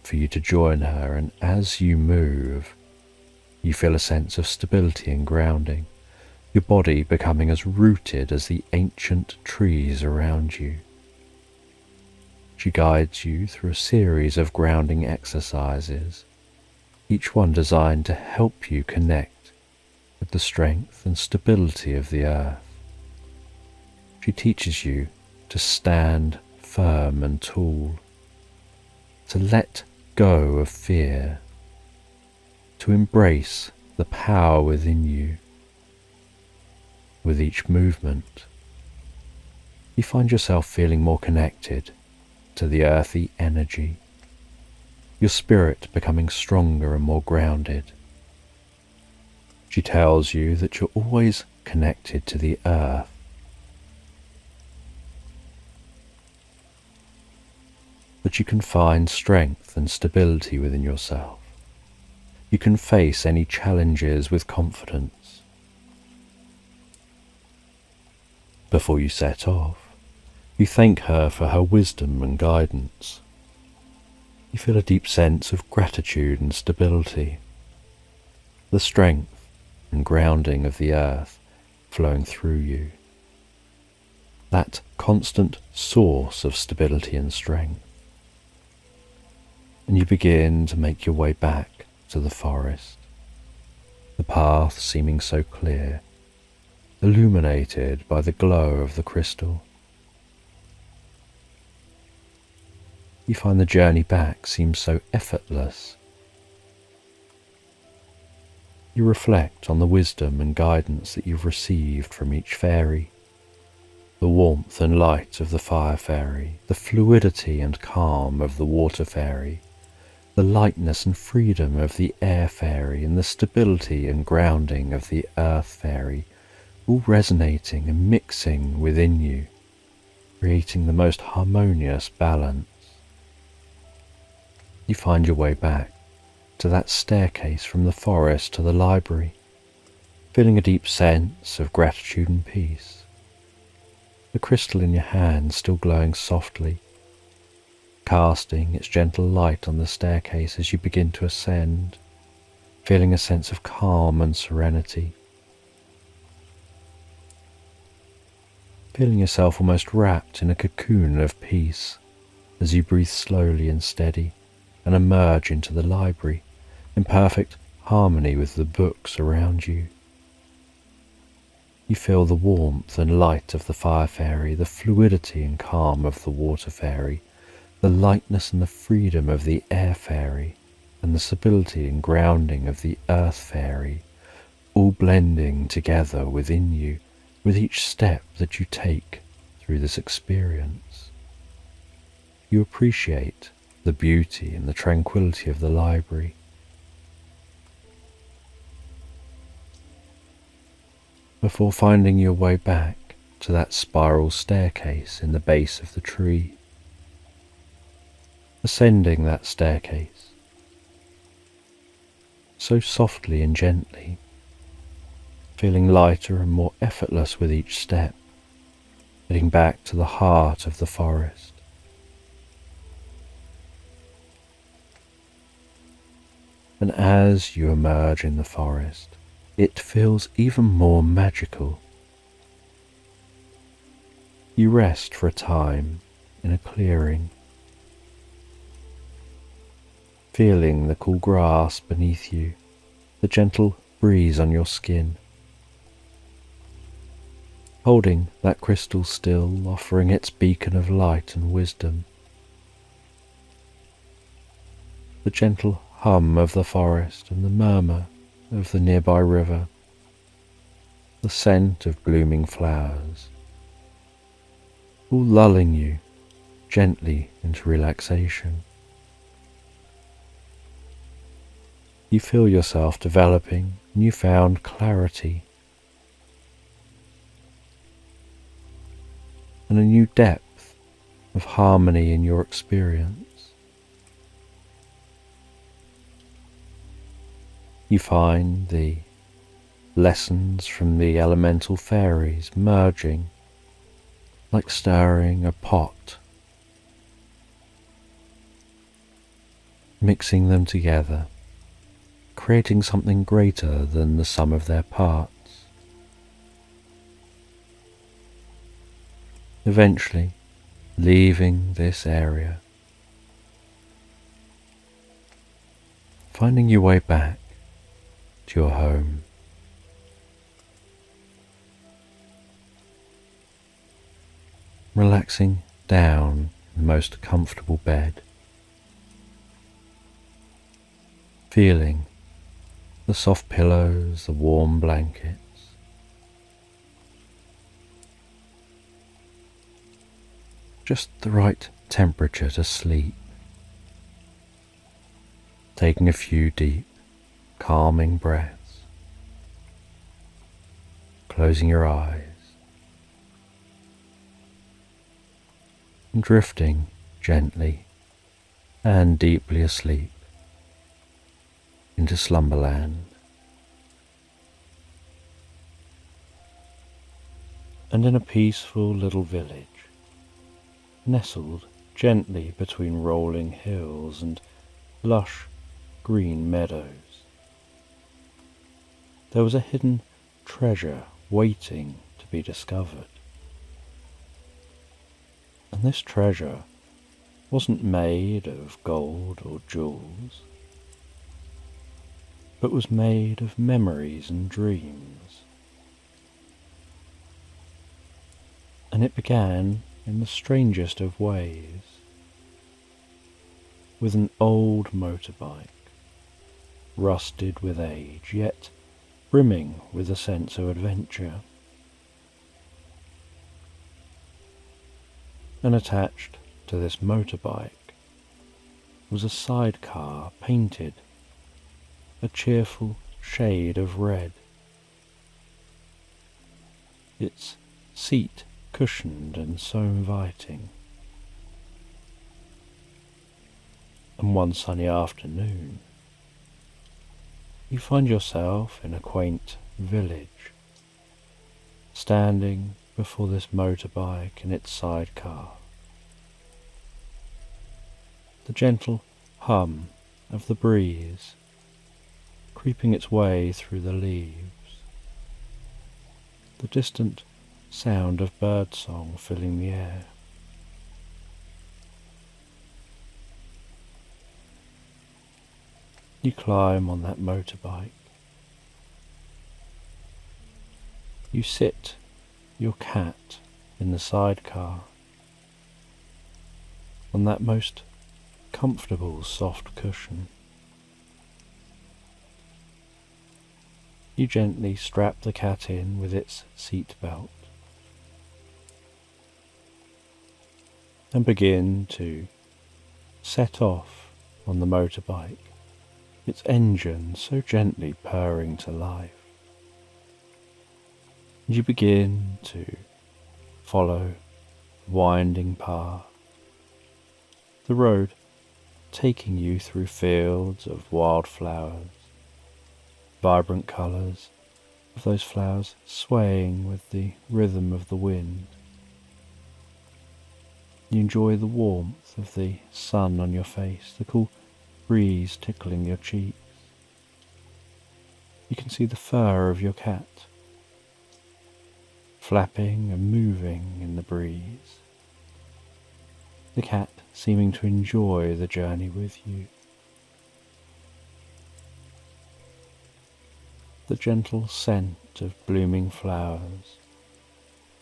for you to join her, and as you move, you feel a sense of stability and grounding, your body becoming as rooted as the ancient trees around you. She guides you through a series of grounding exercises, each one designed to help you connect with the strength and stability of the earth. She teaches you to stand firm and tall, to let go of fear, to embrace the power within you. With each movement, you find yourself feeling more connected to the earthy energy, your spirit becoming stronger and more grounded. She tells you that you're always connected to the earth, that you can find strength and stability within yourself. You can face any challenges with confidence. Before you set off, you thank her for her wisdom and guidance. You feel a deep sense of gratitude and stability, the strength and grounding of the earth flowing through you, that constant source of stability and strength. and you begin to make your way back to the forest, the path seeming so clear, illuminated by the glow of the crystal. You find the journey back seems so effortless. You reflect on the wisdom and guidance that you've received from each fairy, the warmth and light of the fire fairy, the fluidity and calm of the water fairy, the lightness and freedom of the air fairy, and the stability and grounding of the earth fairy, all resonating and mixing within you, creating the most harmonious balance. You find your way back to that staircase from the forest to the library, feeling a deep sense of gratitude and peace. The crystal in your hand still glowing softly, casting its gentle light on the staircase as you begin to ascend, feeling a sense of calm and serenity, feeling yourself almost wrapped in a cocoon of peace as you breathe slowly and steady and emerge into the library in perfect harmony with the books around you. You feel the warmth and light of the fire fairy, the fluidity and calm of the water fairy, the lightness and the freedom of the air fairy, and the stability and grounding of the earth fairy, all blending together within you with each step that you take through this experience. You appreciate the beauty and the tranquility of the library. Before finding your way back to that spiral staircase in the base of the tree, ascending that staircase so softly and gently, feeling lighter and more effortless with each step, getting back to the heart of the forest. And as you emerge in the forest, it feels even more magical. You rest for a time in a clearing, feeling the cool grass beneath you, the gentle breeze on your skin, holding that crystal still, offering its beacon of light and wisdom. The gentle hum of the forest and the murmur of the nearby river, the scent of blooming flowers, all lulling you gently into relaxation. You feel yourself developing newfound clarity and a new depth of harmony in your experience. You find the lessons from the elemental fairies merging, like stirring a pot, mixing them together, creating something greater than the sum of their parts. Eventually, leaving this area, finding your way back to your home. Relaxing down in the most comfortable bed, feeling the soft pillows, the warm blankets, just the right temperature to sleep, taking a few deep calming breaths, closing your eyes, and drifting gently and deeply asleep into slumberland. And in a peaceful little village, nestled gently between rolling hills and lush green meadows, there was a hidden treasure waiting to be discovered. And this treasure wasn't made of gold or jewels, but was made of memories and dreams. And it began in the strangest of ways, with an old motorbike, rusted with age, yet brimming with a sense of adventure. And attached to this motorbike was a sidecar painted a cheerful shade of red, its seat cushioned and so inviting. And one sunny afternoon, you find yourself in a quaint village, standing before this motorbike and its sidecar. The gentle hum of the breeze creeping its way through the leaves, the distant sound of birdsong filling the air. You climb on that motorbike. You sit your cat in the sidecar on that most comfortable soft cushion. You gently strap the cat in with its seat belt and begin to set off on the motorbike, its engine so gently purring to life. And you begin to follow the winding path, the road taking you through fields of wildflowers, vibrant colours of those flowers swaying with the rhythm of the wind. You enjoy the warmth of the sun on your face, the cool breeze tickling your cheeks. You can see the fur of your cat flapping and moving in the breeze, the cat seeming to enjoy the journey with you. The gentle scent of blooming flowers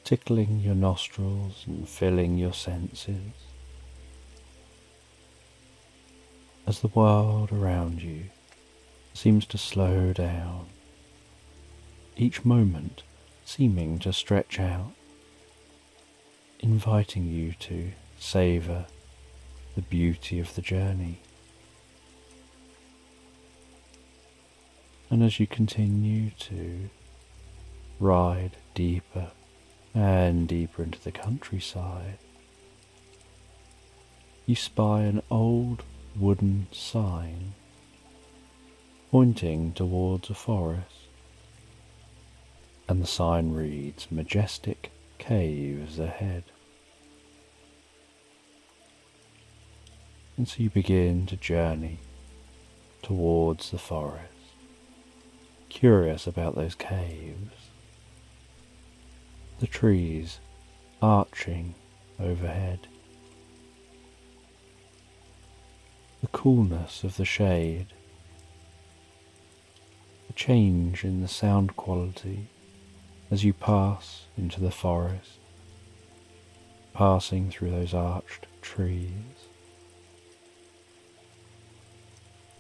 tickling your nostrils and filling your senses, as the world around you seems to slow down, each moment seeming to stretch out, inviting you to savour the beauty of the journey. And as you continue to ride deeper and deeper into the countryside, you spy an old wooden sign pointing towards a forest, and the sign reads "Majestic Caves Ahead." And so you begin to journey towards the forest, curious about those caves, the trees arching overhead, the coolness of the shade, the change in the sound quality as you pass into the forest, passing through those arched trees,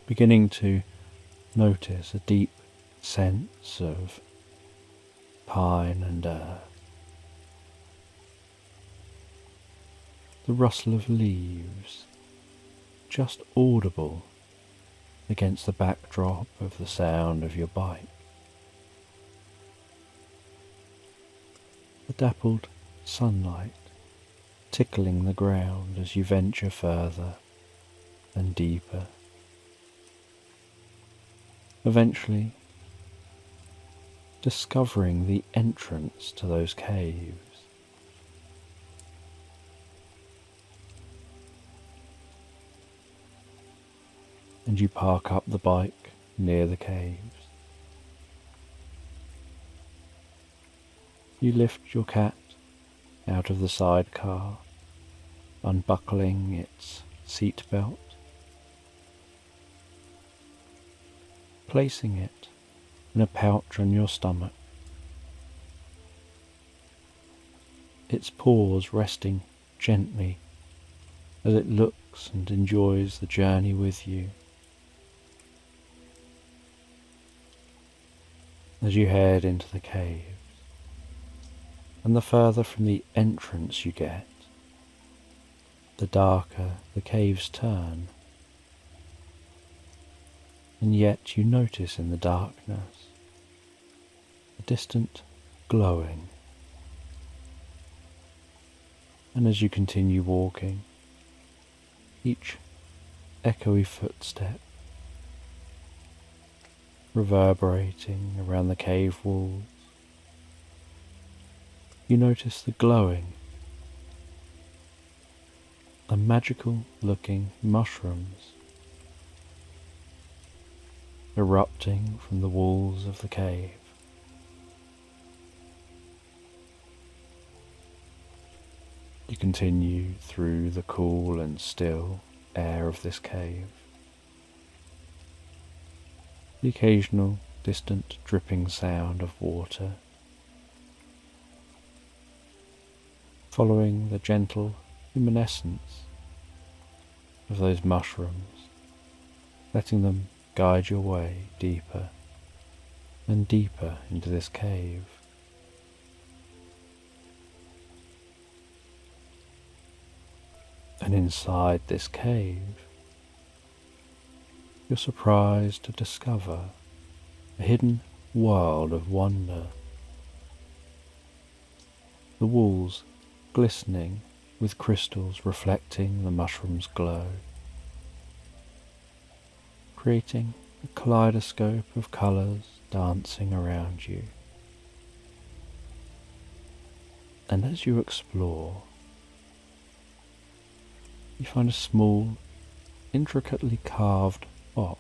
beginning to notice a deep sense of pine and earth, the rustle of leaves just audible against the backdrop of the sound of your bike, the dappled sunlight tickling the ground as you venture further and deeper, eventually discovering the entrance to those caves. And you park up the bike near the caves. You lift your cat out of the sidecar unbuckling its seat belt, placing it in a pouch on your stomach, its paws resting gently as it looks and enjoys the journey with you. As you head into the caves, and the further from the entrance you get, the darker the caves turn, and yet you notice in the darkness a distant glowing. And as you continue walking, each echoey footstep reverberating around the cave walls, you notice the glowing and magical looking mushrooms erupting from the walls of the cave. You continue through the cool and still air of this cave. The occasional distant dripping sound of water, following the gentle luminescence of those mushrooms, letting them guide your way deeper and deeper into this cave. And inside this cave, you're surprised to discover a hidden world of wonder. The walls glistening with crystals reflecting the mushroom's glow, creating a kaleidoscope of colours dancing around you. And as you explore, you find a small, intricately carved box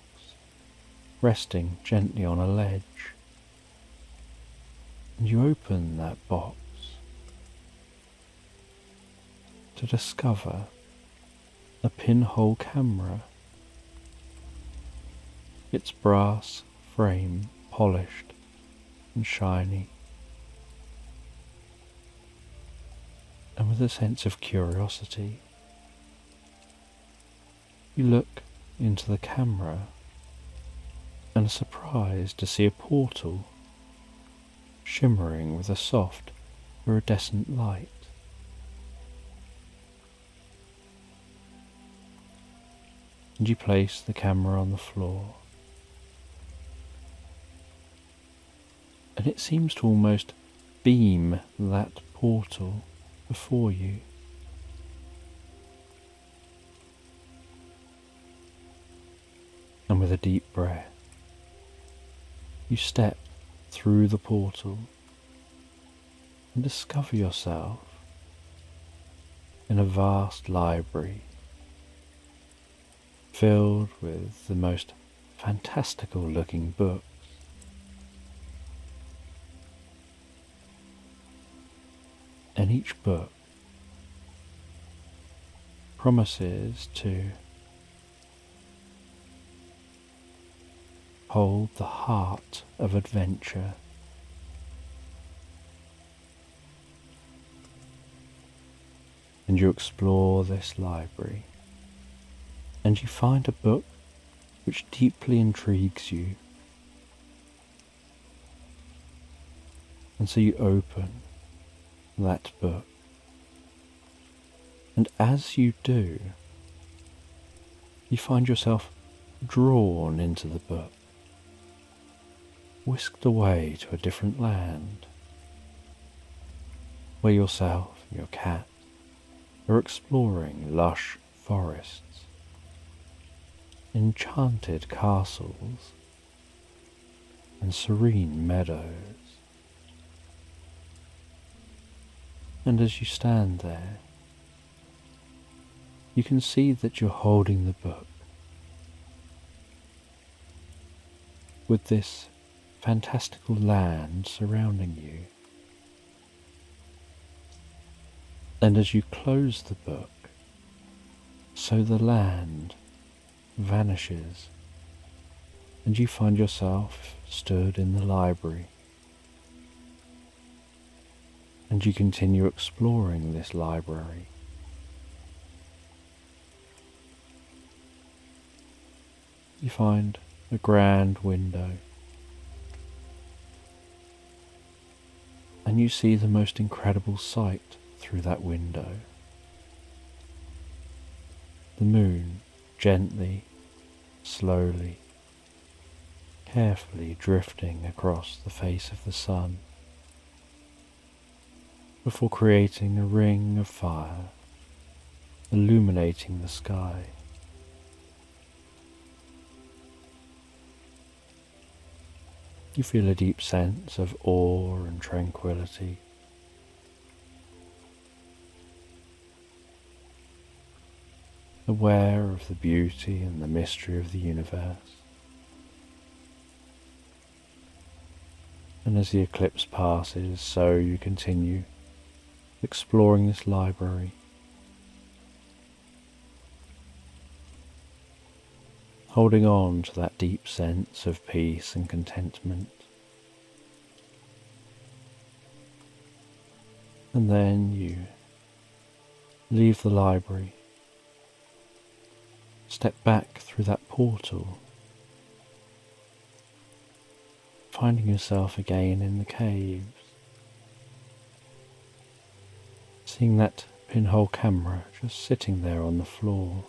resting gently on a ledge, and you open that box to discover a pinhole camera, its brass frame polished and shiny. And with a sense of curiosity, you look into the camera and are surprised to see a portal shimmering with a soft, iridescent light. And you place the camera on the floor, and it seems to almost beam that portal before you. And with a deep breath, you step through the portal and discover yourself in a vast library filled with the most fantastical looking books. And each book promises to hold the heart of adventure. And you explore this library, and you find a book which deeply intrigues you. And so you open that book, and as you do, you find yourself drawn into the book, whisked away to a different land, where yourself and your cat are exploring lush forests, enchanted castles, and serene meadows. And as you stand there, you can see that you're holding the book with this fantastical land surrounding you. And as you close the book, So the land vanishes, and you find yourself stood in the library, and you continue exploring this library. You find a grand window, and you see the most incredible sight through that window. The moon gently, slowly, carefully drifting across the face of the sun before creating a ring of fire, illuminating the sky. You feel a deep sense of awe and tranquility. Aware of the beauty and the mystery of the universe. And as the eclipse passes, so you continue exploring this library, holding on to that deep sense of peace and contentment. And then you leave the library, step back through that portal, finding yourself again in the caves, seeing that pinhole camera just sitting there on the floor.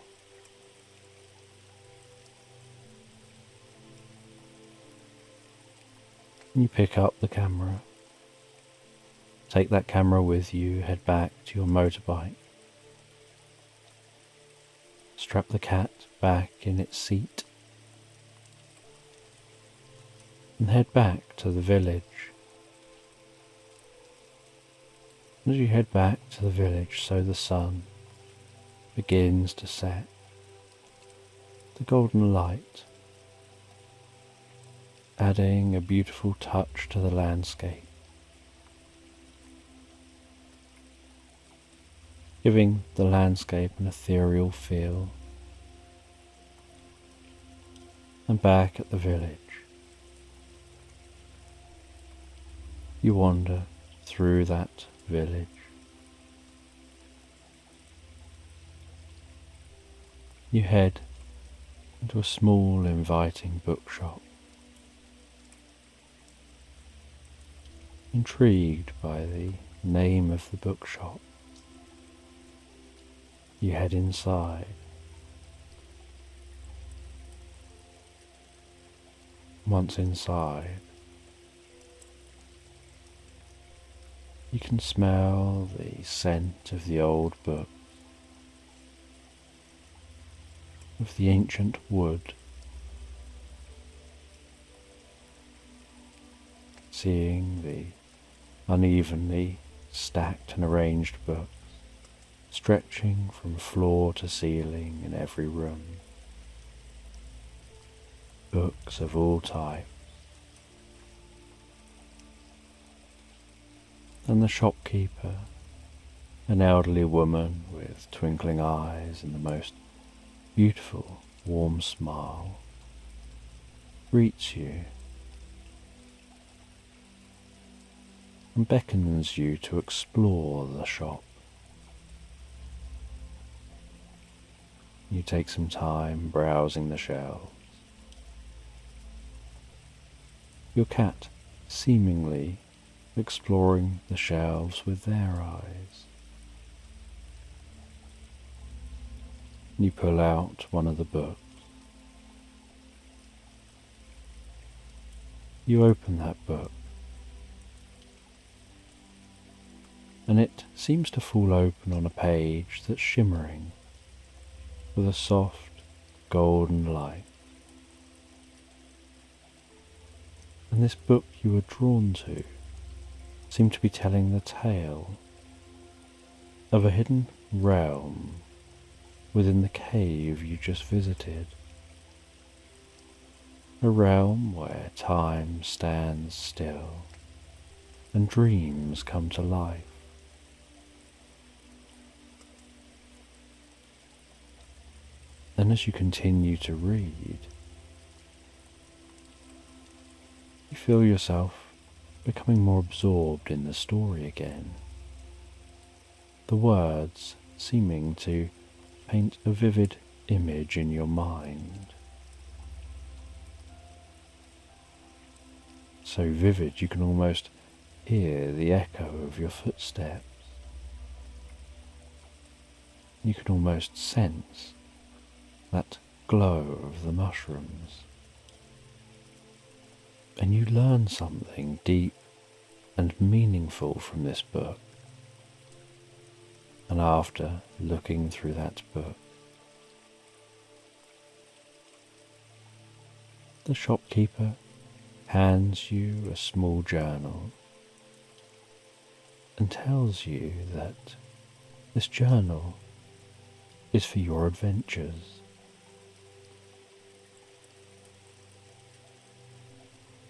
You pick up the camera, take that camera with you, head back to your motorbike, strap the cat back in its seat, and head back to the village. As you head back to the village, so the sun begins to set, the golden light adding a beautiful touch to the landscape, giving the landscape an ethereal feel. And back at the village, you wander through that village. You head into a small, inviting bookshop. Intrigued by the name of the bookshop, you head inside. Once inside, you can smell the scent of the old book, of the ancient wood, seeing the unevenly stacked and arranged books stretching from floor to ceiling in every room. Books of all types. And the shopkeeper, an elderly woman with twinkling eyes and the most beautiful, warm smile, greets you and beckons you to explore the shop. You take some time browsing the shelves, your cat seemingly exploring the shelves with their eyes. You pull out one of the books. You open that book, and it seems to fall open on a page that's shimmering with a soft golden light. And this book you were drawn to seemed to be telling the tale of a hidden realm within the cave you just visited. A realm where time stands still and dreams come to life. And as you continue to read, you feel yourself becoming more absorbed in the story again, the words seeming to paint a vivid image in your mind. So vivid you can almost hear the echo of your footsteps. You can almost sense that glow of the mushrooms. And you learn something deep and meaningful from this book. And after looking through that book, the shopkeeper hands you a small journal and tells you that this journal is for your adventures.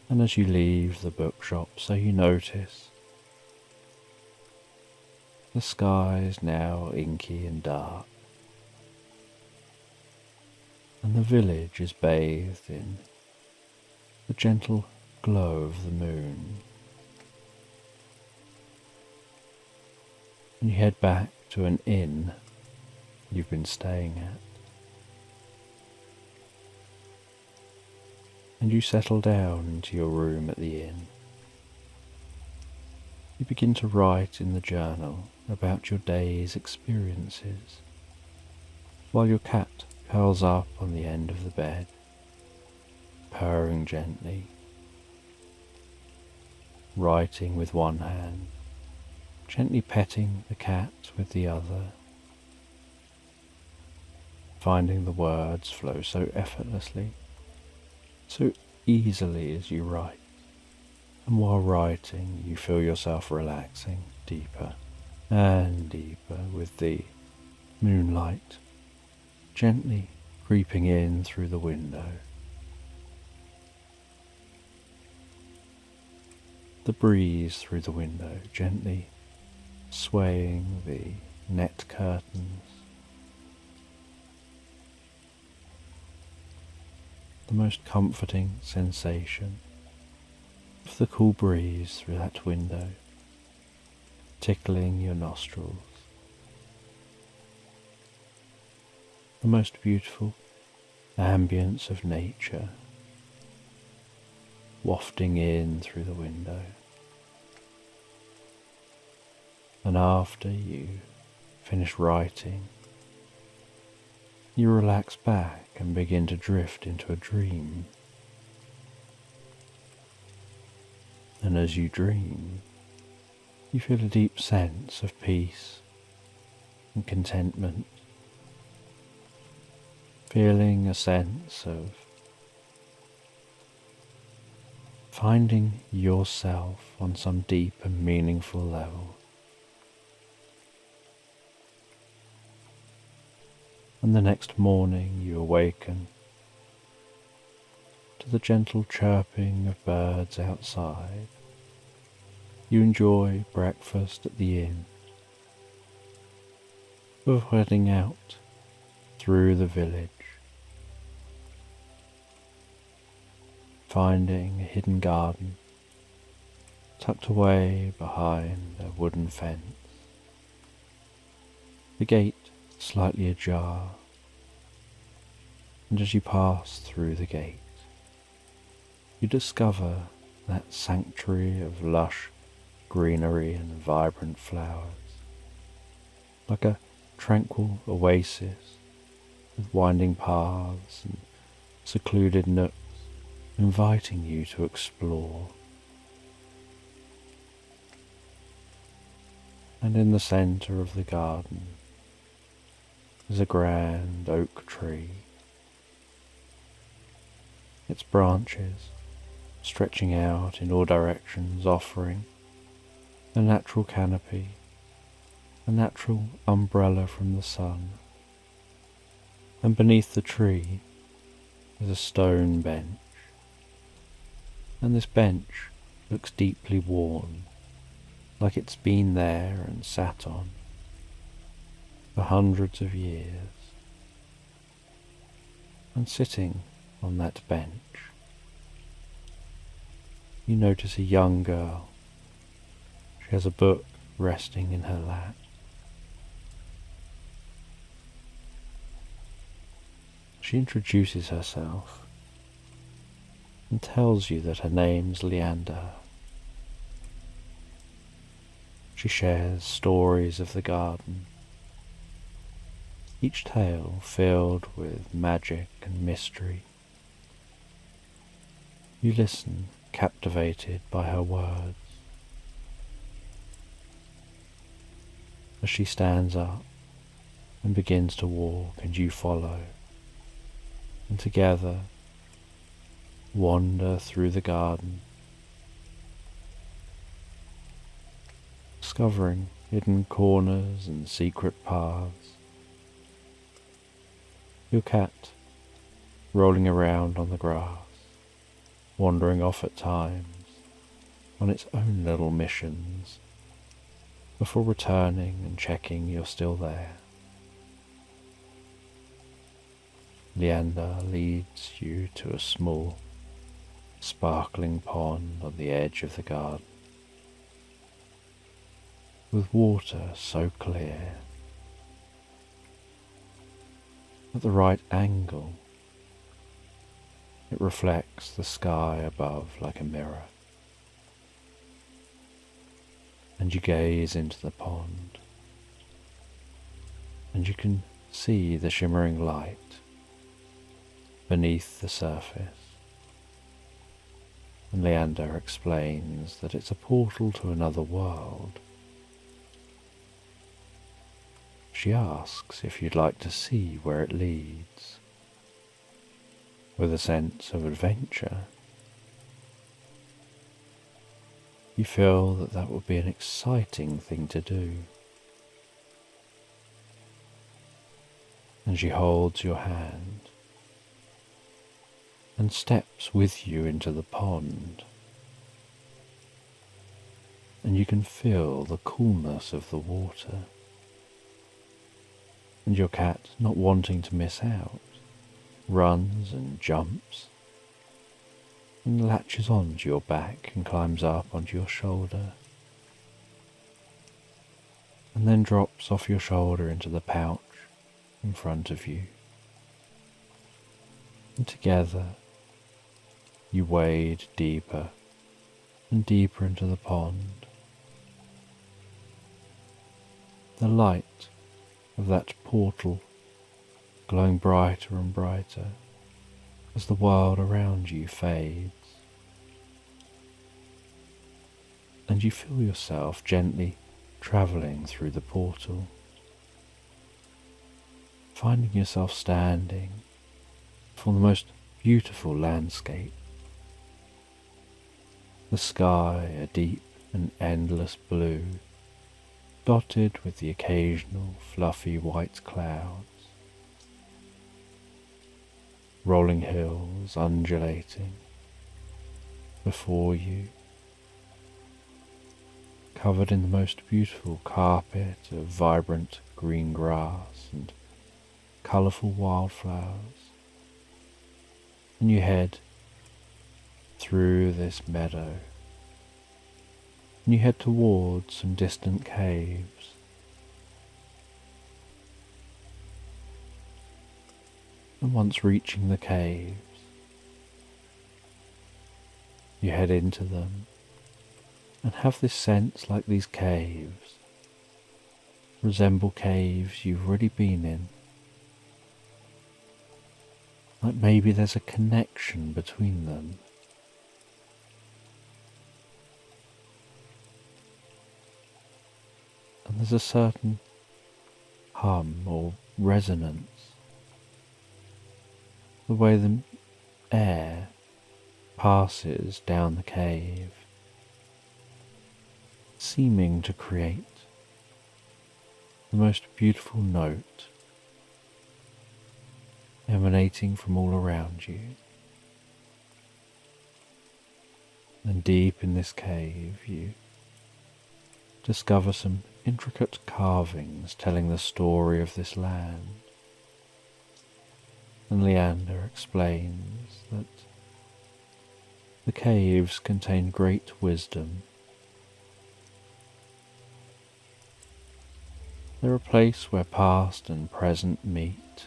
And as you leave the bookshop, so you notice the sky is now inky and dark, and the village is bathed in the gentle glow of the moon. And you head back to an inn you've been staying at. And you settle down into your room at the inn. You begin to write in the journal about your day's experiences, while your cat curls up on the end of the bed, purring gently, writing with one hand, gently petting the cat with the other, finding the words flow so effortlessly, so easily as you write. And while writing, you feel yourself relaxing deeper and deeper with the moonlight gently creeping in through the window. The breeze through the window gently swaying the net curtains. The most comforting sensation of the cool breeze through that window, tickling your nostrils. The most beautiful ambience of nature wafting in through the window. And after you finish writing, you relax back and begin to drift into a dream. And as you dream, you feel a deep sense of peace and contentment, feeling a sense of finding yourself on some deep and meaningful level. And the next morning you awaken to the gentle chirping of birds outside. You enjoy breakfast at the inn, before heading out through the village, finding a hidden garden tucked away behind a wooden fence, the gate slightly ajar, and as you pass through the gate, you discover that sanctuary of lush greenery and vibrant flowers, like a tranquil oasis with winding paths and secluded nooks inviting you to explore. And in the centre of the garden is a grand oak tree, its branches stretching out in all directions, offering a natural canopy, a natural umbrella from the sun. And beneath the tree is a stone bench, and this bench looks deeply worn, like it's been there and sat on for hundreds of years. And sitting on that bench, you notice a young girl. She has a book resting in her lap. She introduces herself and tells you that her name's Leander. She shares stories of the garden, each tale filled with magic and mystery. You listen, captivated by her words. As she stands up and begins to walk, and you follow, and together wander through the garden, discovering hidden corners and secret paths. Your cat rolling around on the grass, wandering off at times on its own little missions, before returning and checking you're still there. Leander leads you to a small, sparkling pond on the edge of the garden, with water so clear. At the right angle, it reflects the sky above like a mirror, and you gaze into the pond, and you can see the shimmering light beneath the surface. And Leander explains that it's a portal to another world. She asks if you'd like to see where it leads. With a sense of adventure, you feel that that would be an exciting thing to do. And she holds your hand and steps with you into the pond, and you can feel the coolness of the water. And your cat, not wanting to miss out, runs and jumps and latches onto your back and climbs up onto your shoulder, and then drops off your shoulder into the pouch in front of you. And together you wade deeper and deeper into the pond. The light of that portal glowing brighter and brighter as the world around you fades, and you feel yourself gently travelling through the portal, finding yourself standing before the most beautiful landscape. The sky a deep and endless blue, dotted with the occasional fluffy white clouds. Rolling hills undulating before you, covered in the most beautiful carpet of vibrant green grass and colourful wildflowers. And you head through this meadow, and you head towards some distant caves. And once reaching the caves, you head into them and have this sense like these caves resemble caves you've already been in. Like maybe there's a connection between them. And there's a certain hum or resonance, the way the air passes down the cave, seeming to create the most beautiful note emanating from all around you. And deep in this cave you discover some intricate carvings telling the story of this land. and Leander explains that the caves contain great wisdom. They're a place where past and present meet,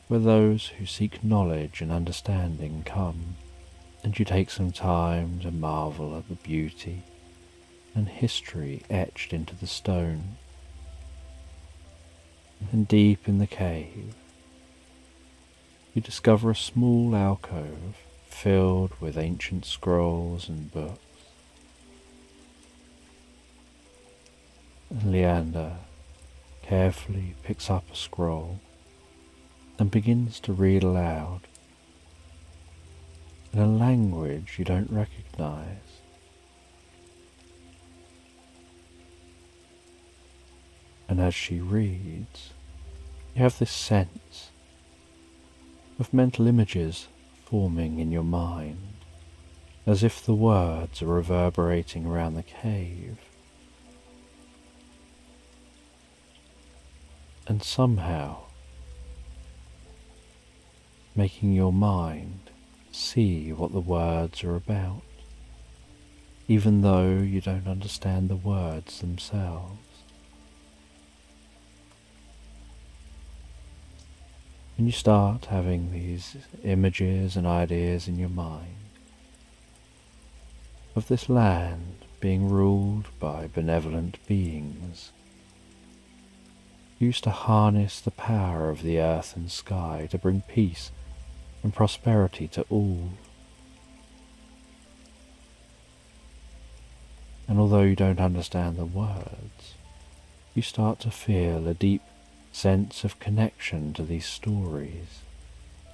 where those who seek knowledge and understanding come, and you take some time to marvel at the beauty and history etched into the stone. And deep in the cave, you discover a small alcove filled with ancient scrolls and books. And Leander carefully picks up a scroll and begins to read aloud in a language you don't recognize. And as she reads, you have this sense of mental images forming in your mind, as if the words are reverberating around the cave, and somehow making your mind see what the words are about, even though you don't understand the words themselves. And you start having these images and ideas in your mind of this land being ruled by benevolent beings who used to harness the power of the earth and sky to bring peace and prosperity to all. And although you don't understand the words, you start to feel a deep sense of connection to these stories,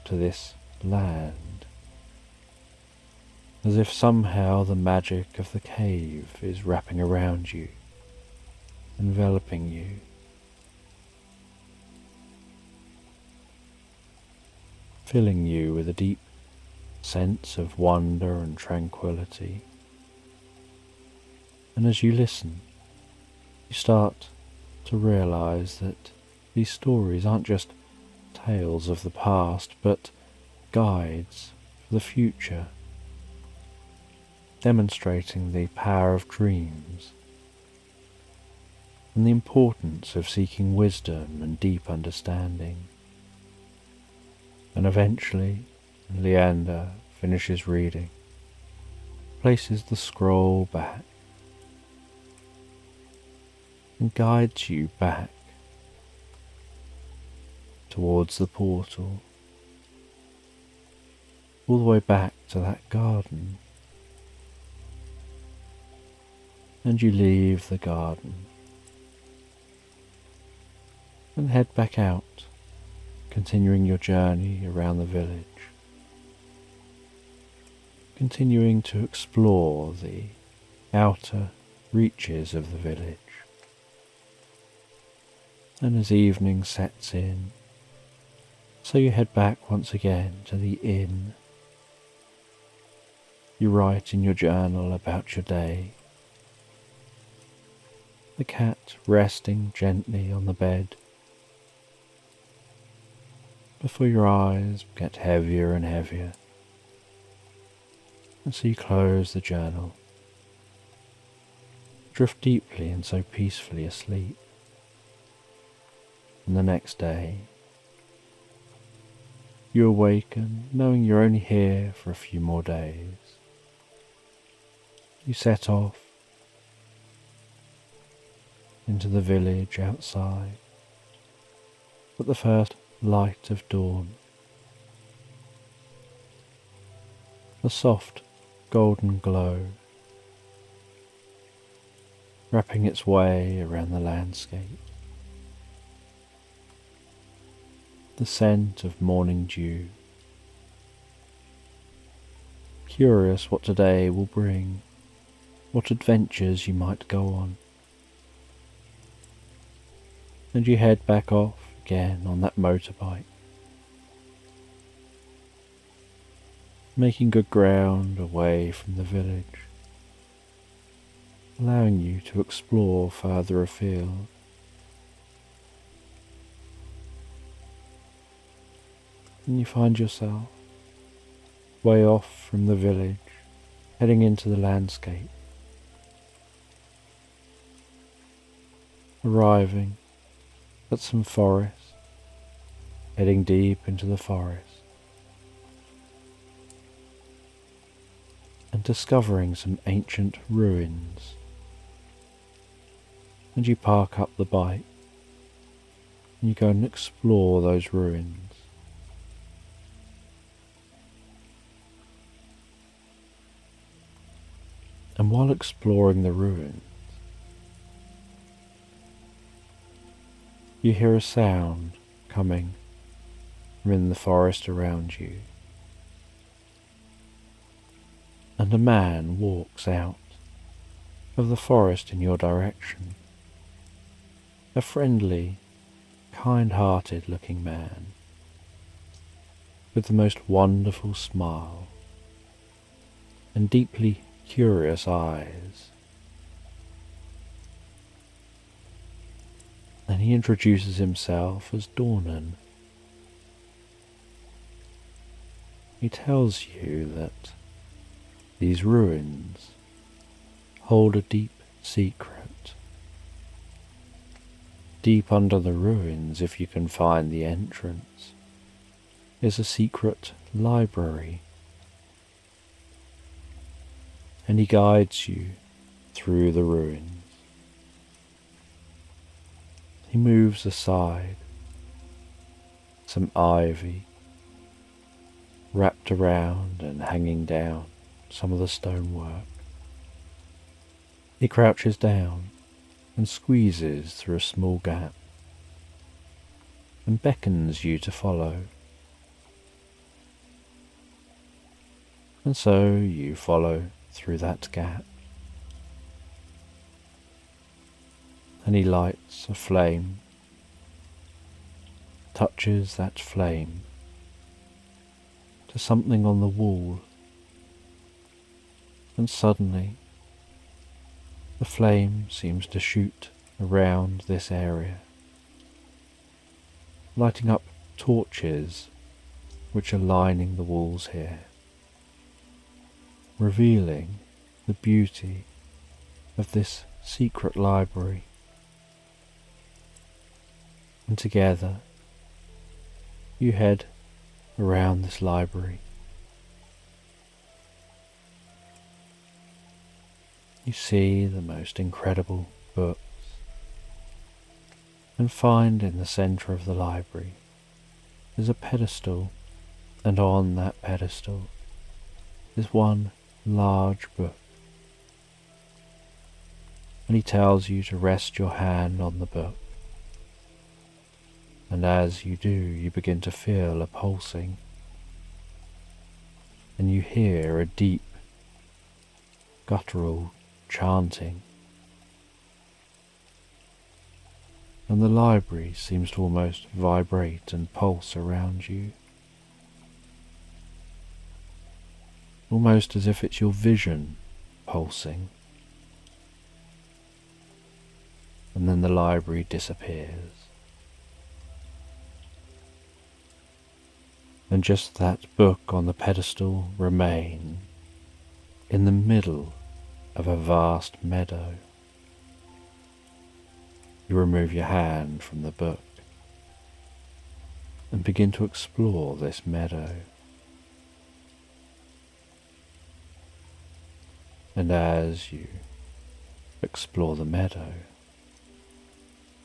to this land, as if somehow the magic of the cave is wrapping around you, enveloping you. Filling you with a deep sense of wonder and tranquility. And as you listen, you start to realize that these stories aren't just tales of the past, but guides for the future, demonstrating the power of dreams and the importance of seeking wisdom and deep understanding. And eventually, Leander finishes reading, places the scroll back, and guides you back towards the portal, all the way back to that garden. And you leave the garden and head back out, continuing your journey around the village, continuing to explore the outer reaches of the village. And as evening sets in, so you head back once again to the inn. You write in your journal about your day, the cat resting gently on the bed, before your eyes get heavier and heavier, and so you close the journal, drift deeply and so peacefully asleep. And the next day, you awaken knowing you're only here for a few more days. You set off into the village outside at the first light of dawn. The soft golden glow wrapping its way around the landscape. The scent of morning dew. Curious what today will bring, what adventures you might go on. And you head back off again on that motorbike, making good ground away from the village, allowing you to explore further afield. and you find yourself way off from the village, heading into the landscape, arriving at some forest, heading deep into the forest, and discovering some ancient ruins. And you park up the bike, and you go and explore those ruins. And while exploring the ruins, you hear a sound coming from in the forest around you. And a man walks out of the forest in your direction. A friendly, kind-hearted looking man with the most wonderful smile and deeply curious eyes. And he introduces himself as Dornan. He tells you that these ruins hold a deep secret. Deep under the ruins, if you can find the entrance, is a secret library. And he guides you through the ruins. He moves aside some ivy wrapped around and hanging down some of the stonework. He crouches down and squeezes through a small gap and beckons you to follow. And so you follow through that gap, and he lights a flame, touches that flame to something on the wall, and suddenly the flame seems to shoot around this area, lighting up torches which are lining the walls here, revealing the beauty of this secret library. And together you head around this library. You see the most incredible books and find in the centre of the library is a pedestal, and on that pedestal is one large book. And he tells you to rest your hand on the book. And as you do, you begin to feel a pulsing, and you hear a deep, guttural chanting. And the library seems to almost vibrate and pulse around you, almost as if it's your vision pulsing. And then the library disappears. And just that book on the pedestal remains in the middle of a vast meadow. You remove your hand from the book and begin to explore this meadow. And as you explore the meadow,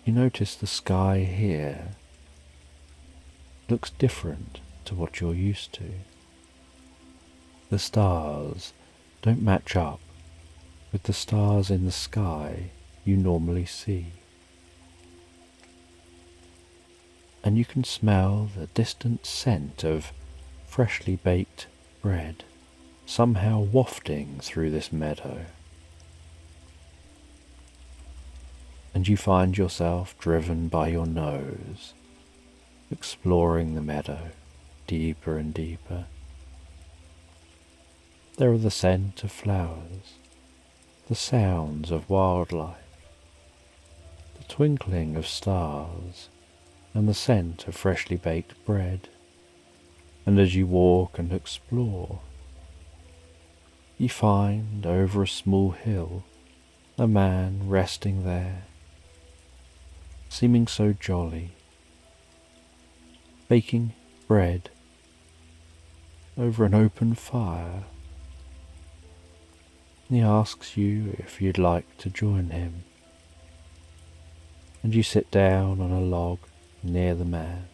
you notice the sky here looks different to what you're used to. The stars don't match up with the stars in the sky you normally see. And you can smell the distant scent of freshly baked bread somehow wafting through this meadow. And you find yourself driven by your nose, exploring the meadow deeper and deeper. There are the scent of flowers, the sounds of wildlife, the twinkling of stars, and the scent of freshly baked bread. And as you walk and explore, you find over a small hill a man resting there, seeming so jolly, baking bread over an open fire. And he asks you if you'd like to join him, and you sit down on a log near the man.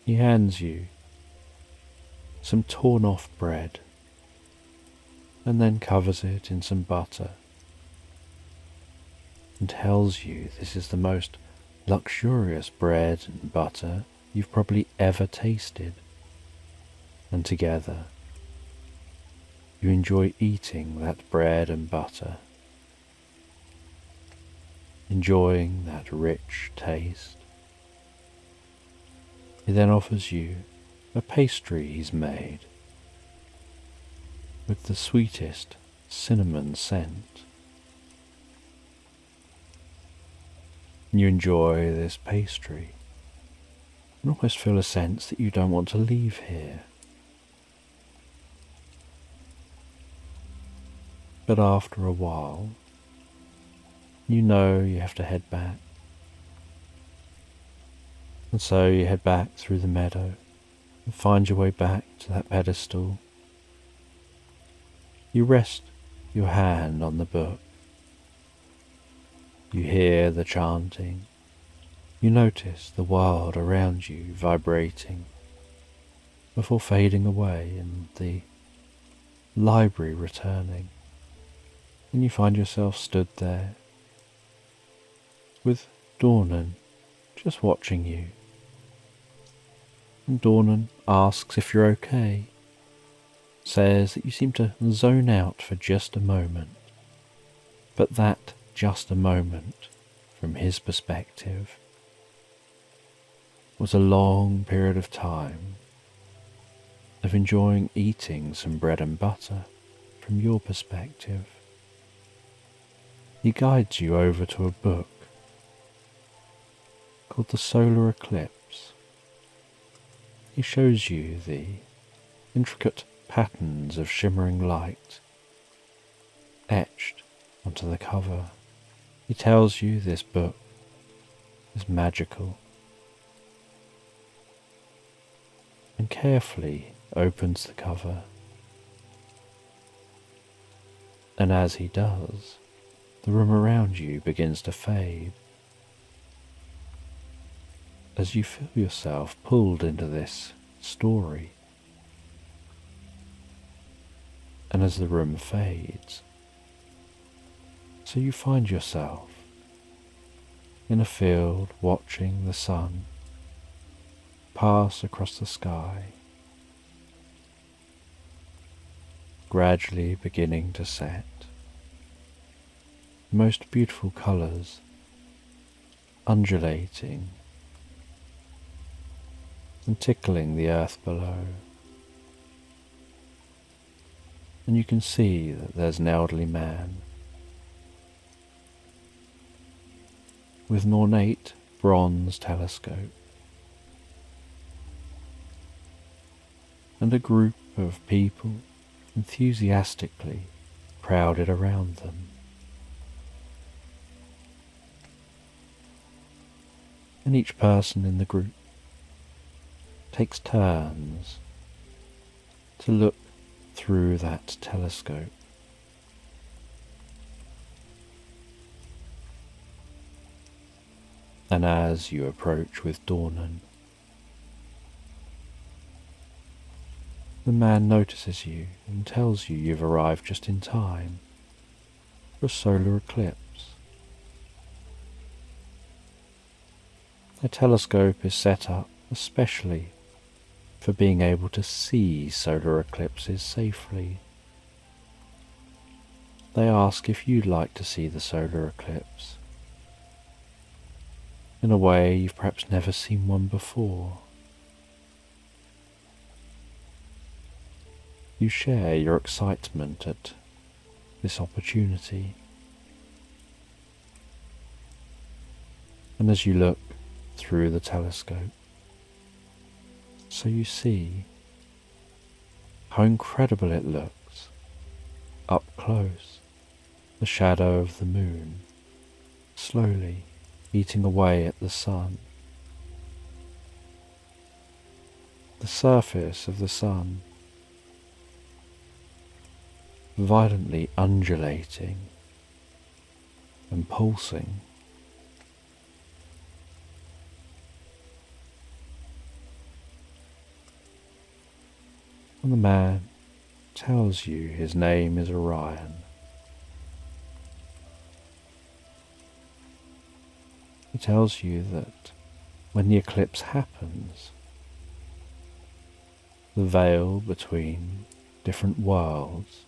He hands you some torn off bread and then covers it in some butter and tells you this is the most luxurious bread and butter you've probably ever tasted. And together you enjoy eating that bread and butter, enjoying that rich taste. He then offers you a pastry he's made with the sweetest cinnamon scent. You enjoy this pastry and almost feel a sense that you don't want to leave here. But after a while, you know you have to head back. And so you head back through the meadow and find your way back to that pedestal. You rest your hand on the book. You hear the chanting. You notice the world around you vibrating before fading away and the library returning. And you find yourself stood there with Dornan just watching you. And Dornan asks if you're okay, says that you seem to zone out for just a moment, but that just a moment, from his perspective, was a long period of time of enjoying eating some bread and butter from your perspective. He guides you over to a book called The Solar Eclipse. He shows you the intricate patterns of shimmering light etched onto the cover. He tells you this book is magical and carefully opens the cover. And as he does, the room around you begins to fade as you feel yourself pulled into this story. And as the room fades, so you find yourself in a field watching the sun pass across the sky, gradually beginning to set. The most beautiful colours undulating and tickling the earth below. And you can see that there's an elderly man with an ornate bronze telescope and a group of people enthusiastically crowded around them. And each person in the group takes turns to look through that telescope. And as you approach with Dornan, the man notices you and tells you you've arrived just in time for a solar eclipse. A telescope is set up especially for being able to see solar eclipses safely. They ask if you'd like to see the solar eclipse in a way you've perhaps never seen one before. You share your excitement at this opportunity, and as you look through the telescope, so you see how incredible it looks up close, the shadow of the moon slowly eating away at the sun. The surface of the sun violently undulating and pulsing. And the man tells you his name is Orion. He tells you that when the eclipse happens, the veil between different worlds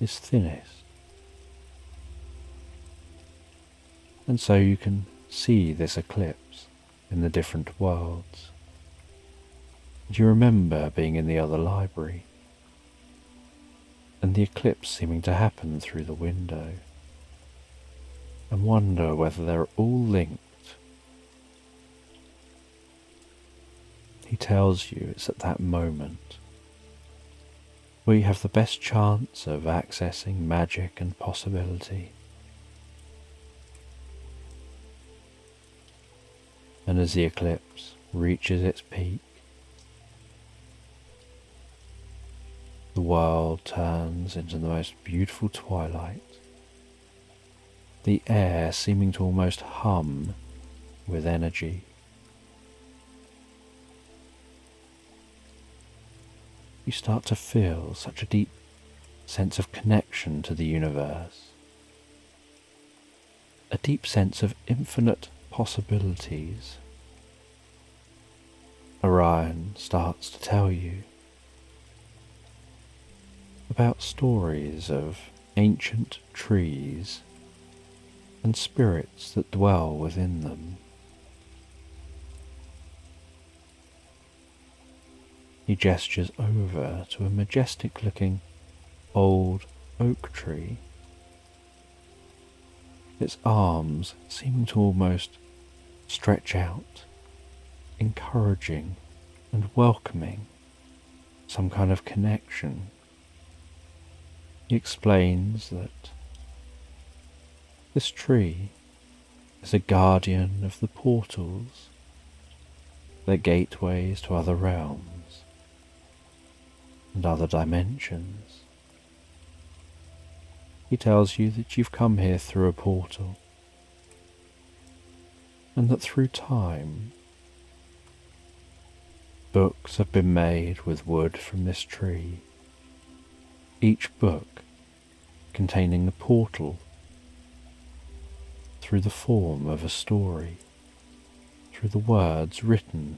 is thinnest, and so you can see this eclipse in the different worlds. Do you remember being in the other library and the eclipse seeming to happen through the window, and wonder whether they're all linked? He tells you it's at that moment where you have the best chance of accessing magic and possibility. And as the eclipse reaches its peak, the world turns into the most beautiful twilight, the air seeming to almost hum with energy. You start to feel such a deep sense of connection to the universe, a deep sense of infinite possibilities. Orion starts to tell you about stories of ancient trees and spirits that dwell within them. He gestures over to a majestic-looking old oak tree, its arms seeming to almost stretch out, encouraging and welcoming some kind of connection. He explains that this tree is a guardian of the portals, their gateways to other realms and other dimensions. He tells you that you've come here through a portal, and that through time books have been made with wood from this tree, each book containing the portal through the form of a story, through the words written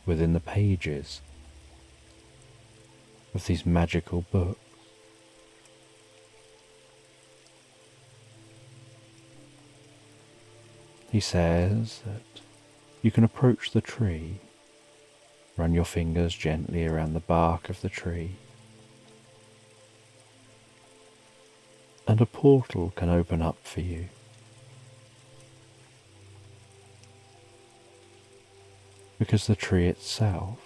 within the pages of these magical books. He says that you can approach the tree, run your fingers gently around the bark of the tree, and a portal can open up for you. Because the tree itself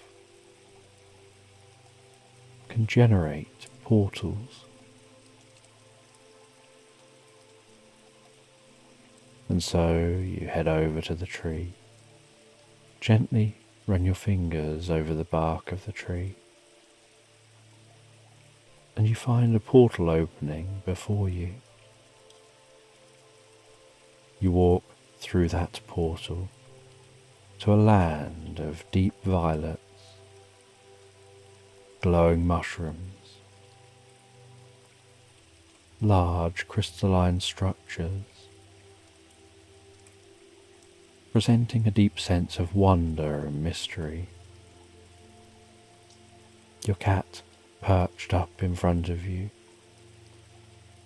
can generate portals. And so you head over to the tree, gently run your fingers over the bark of the tree, and you find a portal opening before you. You walk through that portal to a land of deep violets, glowing mushrooms, large crystalline structures, presenting a deep sense of wonder and mystery. Your cat perched up in front of you,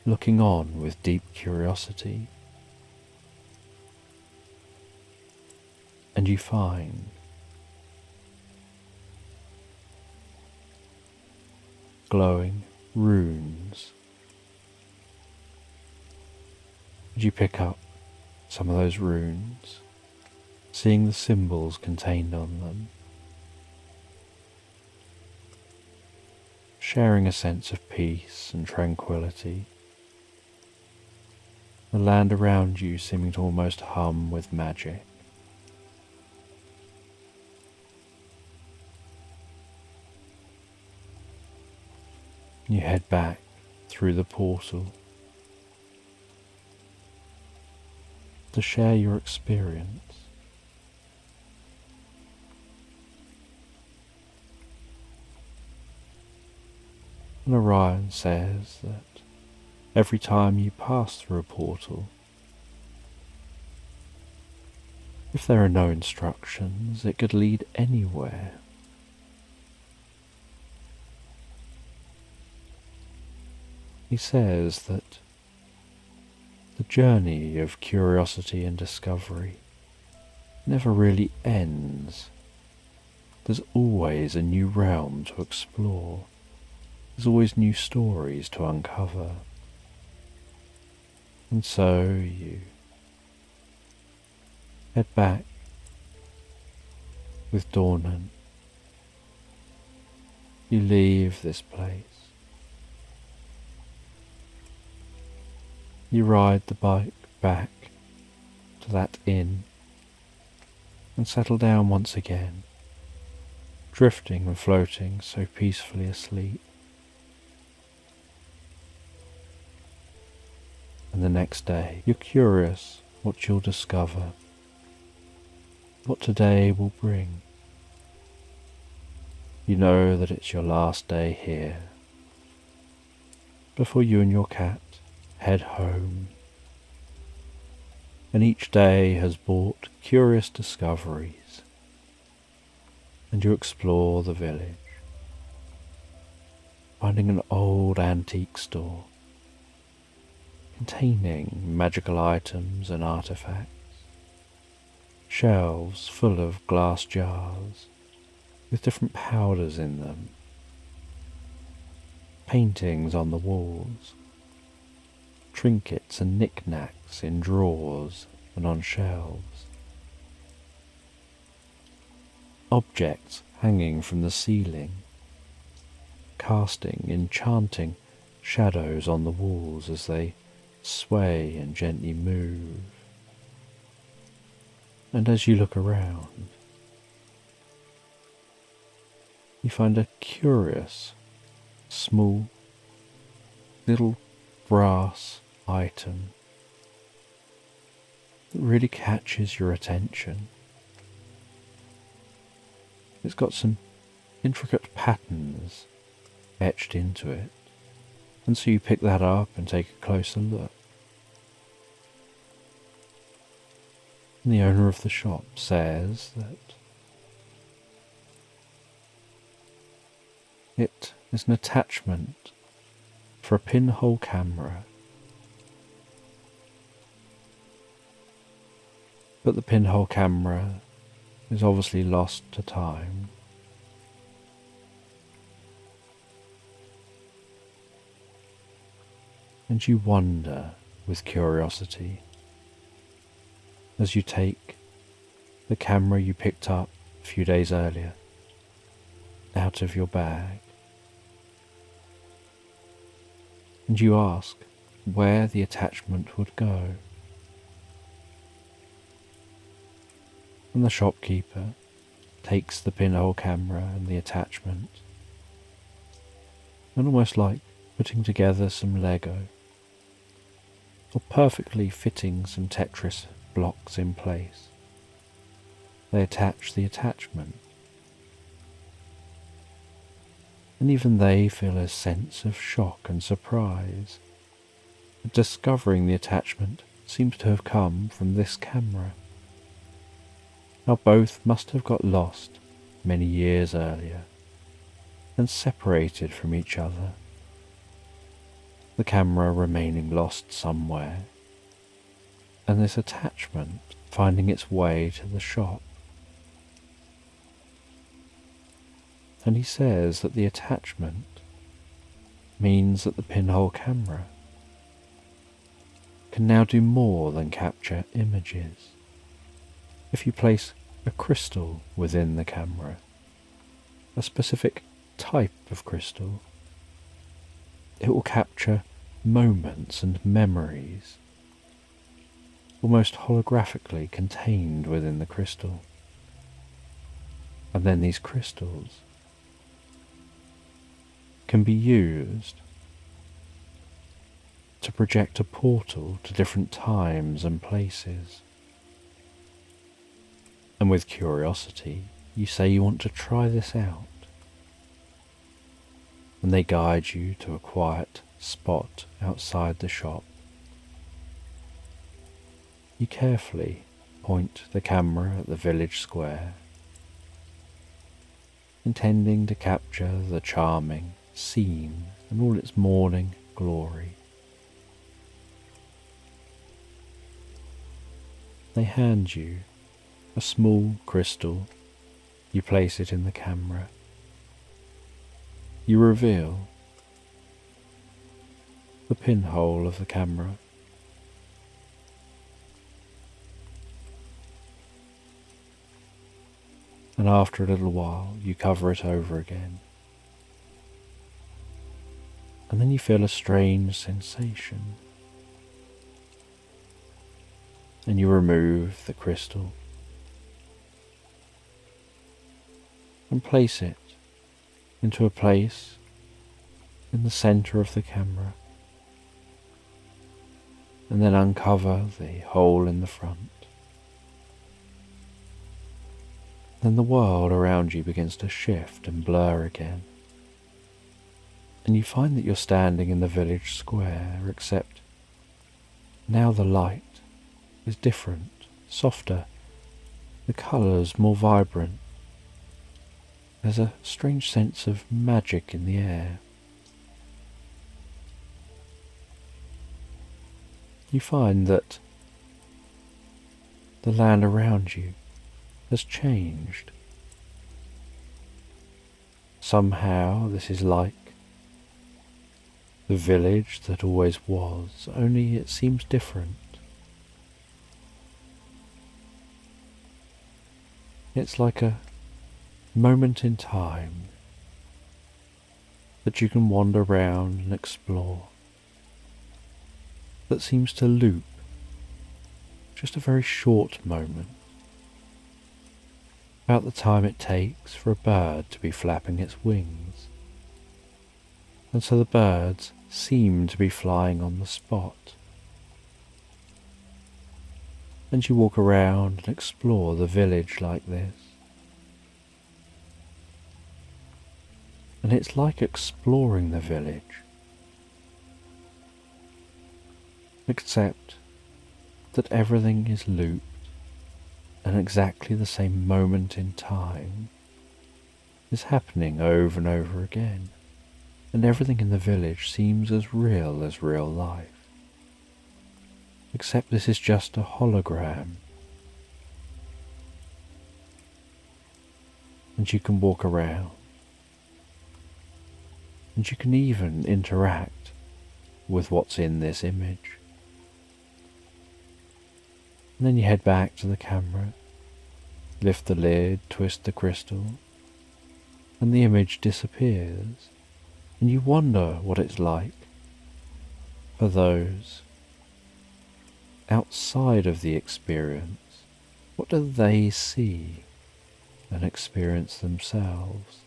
looking on with deep curiosity. And you find glowing runes. And you pick up some of those runes, seeing the symbols contained on them, sharing a sense of peace and tranquility, the land around you seeming to almost hum with magic. You head back through the portal to share your experience. And Orion says that every time you pass through a portal, if there are no instructions, it could lead anywhere. He says that the journey of curiosity and discovery never really ends. There's always a new realm to explore. There's always new stories to uncover. And so you head back with Dornan. You leave this place. You ride the bike back to that inn and settle down once again, drifting and floating so peacefully asleep. And the next day, you're curious what you'll discover, what today will bring. You know that it's your last day here, before you and your cat head home. And each day has brought curious discoveries, and you explore the village, finding an old antique store containing magical items and artifacts, shelves full of glass jars with different powders in them, paintings on the walls, trinkets and knickknacks in drawers and on shelves, objects hanging from the ceiling, casting enchanting shadows on the walls as they sway and gently move. And as you look around, you find a curious, small, little brass item that really catches your attention. It's got some intricate patterns etched into it, and so you pick that up and take a closer look. And the owner of the shop says that it is an attachment for a pinhole camera, but the pinhole camera is obviously lost to time. And you wonder with curiosity as you take the camera you picked up a few days earlier out of your bag, and you ask where the attachment would go. And the shopkeeper takes the pinhole camera and the attachment, and almost like putting together some Lego, or perfectly fitting some Tetris blocks in place, they attach the attachment. And even they feel a sense of shock and surprise at discovering the attachment seems to have come from this camera. Now both must have got lost many years earlier and separated from each other, the camera remaining lost somewhere, and this attachment finding its way to the shop. And he says that the attachment means that the pinhole camera can now do more than capture images. If you place a crystal within the camera, a specific type of crystal, it will capture moments and memories, almost holographically contained within the crystal. And then these crystals can be used to project a portal to different times and places. And with curiosity, you say you want to try this out. And they guide you to a quiet spot outside the shop. You carefully point the camera at the village square, intending to capture the charming scene and all its morning glory. They hand you a small crystal. You place it in the camera. You reveal the pinhole of the camera. And after a little while, you cover it over again. And then you feel a strange sensation. And you remove the crystal and place it into a place in the center of the camera, and then uncover the hole in the front. Then the world around you begins to shift and blur again, and you find that you're standing in the village square, except now the light is different, softer, the colours more vibrant. There's a strange sense of magic in the air. You find that the land around you has changed. Somehow this is like the village that always was, only it seems different. It's like a moment in time that you can wander around and explore, that seems to loop just a very short moment, about the time it takes for a bird to be flapping its wings. And so the birds seem to be flying on the spot. And you walk around and explore the village like this. And it's like exploring the village, except that everything is looped and exactly the same moment in time is happening over and over again, and everything in the village seems as real life, except this is just a hologram. And you can walk around, and you can even interact with what's in this image. And then you head back to the camera, lift the lid, twist the crystal, and the image disappears, and you wonder what it's like for those outside of the experience. What do they see and experience themselves?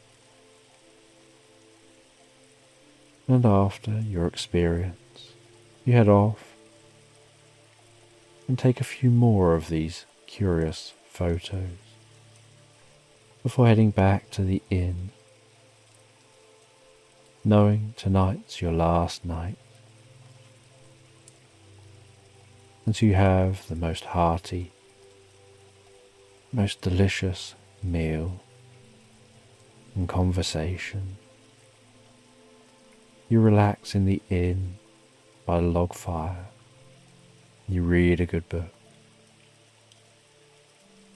And after your experience, you head off and take a few more of these curious photos before heading back to the inn, knowing tonight's your last night. And so you have the most hearty, most delicious meal and conversation. You relax in the inn by the log fire. You read a good book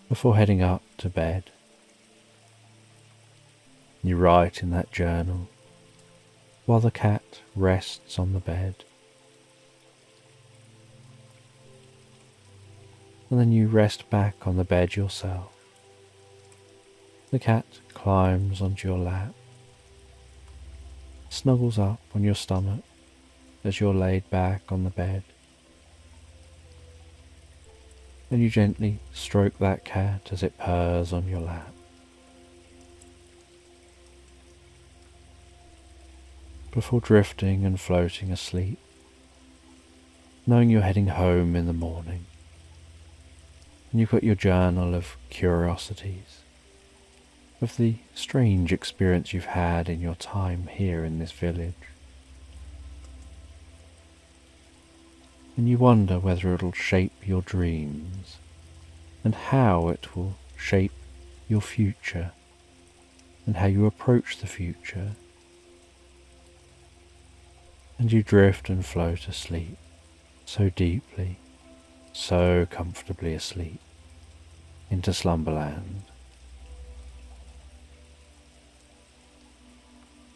before heading up to bed. You write in that journal while the cat rests on the bed. and then you rest back on the bed yourself. The cat climbs onto your lap, snuggles up on your stomach as you're laid back on the bed, and you gently stroke that cat as it purrs on your lap. Before drifting and floating asleep, knowing you're heading home in the morning, and you've got your journal of curiosities, of the strange experience you've had in your time here in this village. And you wonder whether it'll shape your dreams, and how it will shape your future, and how you approach the future. And you drift and float asleep, so deeply, so comfortably asleep, into slumberland.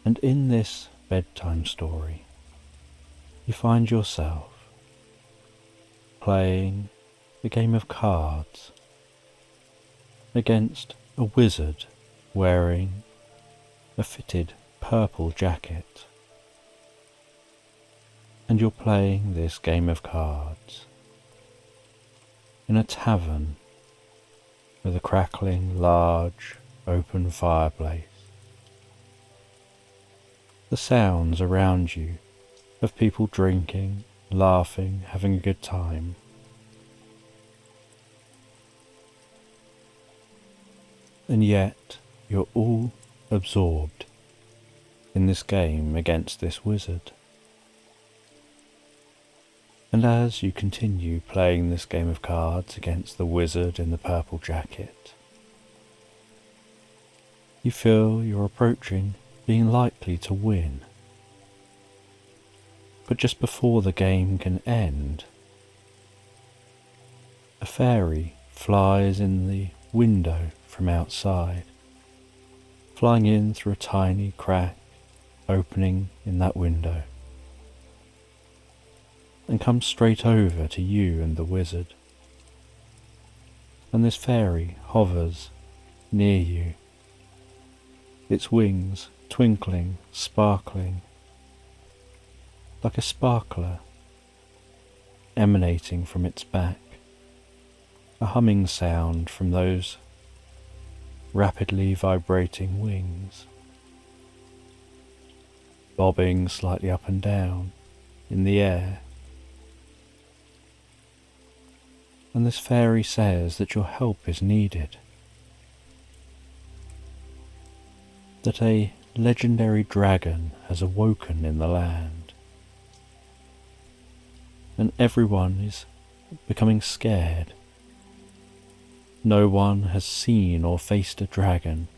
And in this bedtime story, you find yourself playing a game of cards against a wizard wearing a fitted purple jacket. And you're playing this game of cards in a tavern with a crackling, large, open fireplace. The sounds around you of people drinking, laughing, having a good time. And yet you're all absorbed in this game against this wizard. And as you continue playing this game of cards against the wizard in the purple jacket, you feel you're approaching being likely to win. But just before the game can end, a fairy flies in the window from outside, flying in through a tiny crack opening in that window, and comes straight over to you and the wizard. And this fairy hovers near you, its wings twinkling, sparkling, like a sparkler emanating from its back, a humming sound from those rapidly vibrating wings, bobbing slightly up and down in the air. And this fairy says that your help is needed, that a legendary dragon has awoken in the land, and everyone is becoming scared. No one has seen or faced a dragon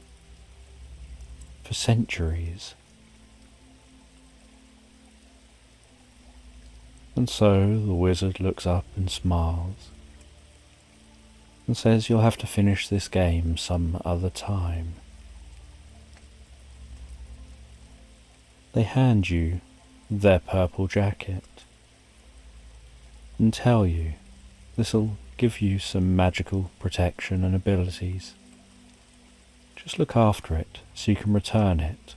for centuries. And so the wizard looks up and smiles, and says you'll have to finish this game some other time. They hand you their purple jacket and tell you this'll give you some magical protection and abilities. Just look after it so you can return it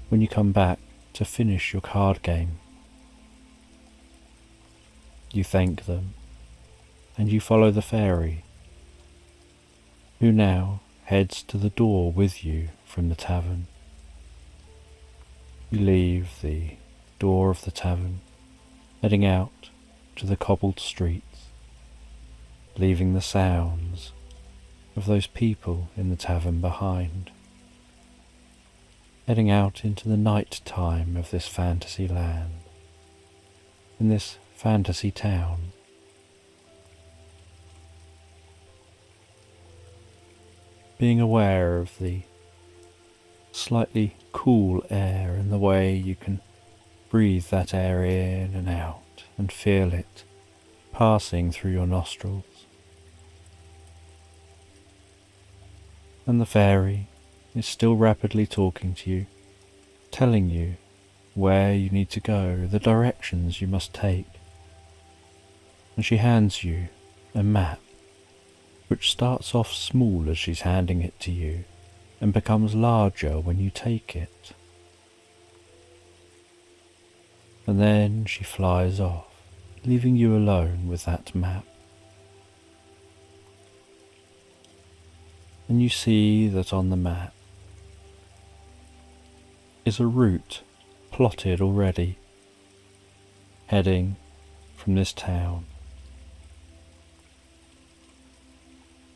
when you come back to finish your card game. You thank them, and you follow the fairy, who now heads to the door with you from the tavern. You leave the door of the tavern, heading out to the cobbled streets, leaving the sounds of those people in the tavern behind, heading out into the night time of this fantasy land, in this fantasy town. Being aware of the slightly cool air and the way you can breathe that air in and out and feel it passing through your nostrils. And the fairy is still rapidly talking to you, telling you where you need to go, the directions you must take. And she hands you a map which starts off small as she's handing it to you and becomes larger when you take it. And then she flies off, leaving you alone with that map. And you see that on the map is a route plotted already, heading from this town,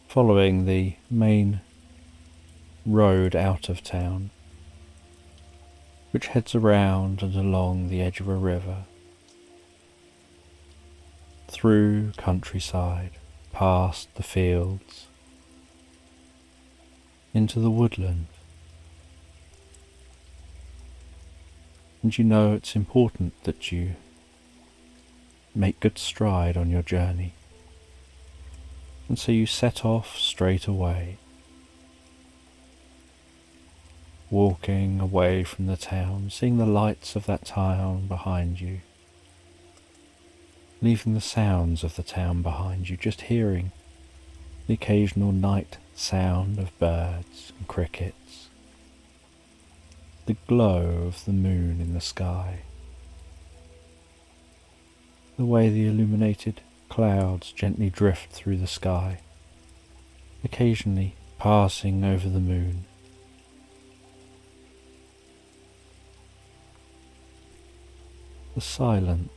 following the main road out of town, which heads around and along the edge of a river, through countryside, past the fields, into the woodland. And you know it's important that you make good stride on your journey. And so you set off straight away, walking away from the town, seeing the lights of that town behind you, leaving the sounds of the town behind you, just hearing the occasional night sound of birds and crickets, the glow of the moon in the sky, the way the illuminated clouds gently drift through the sky, occasionally passing over the moon. The silence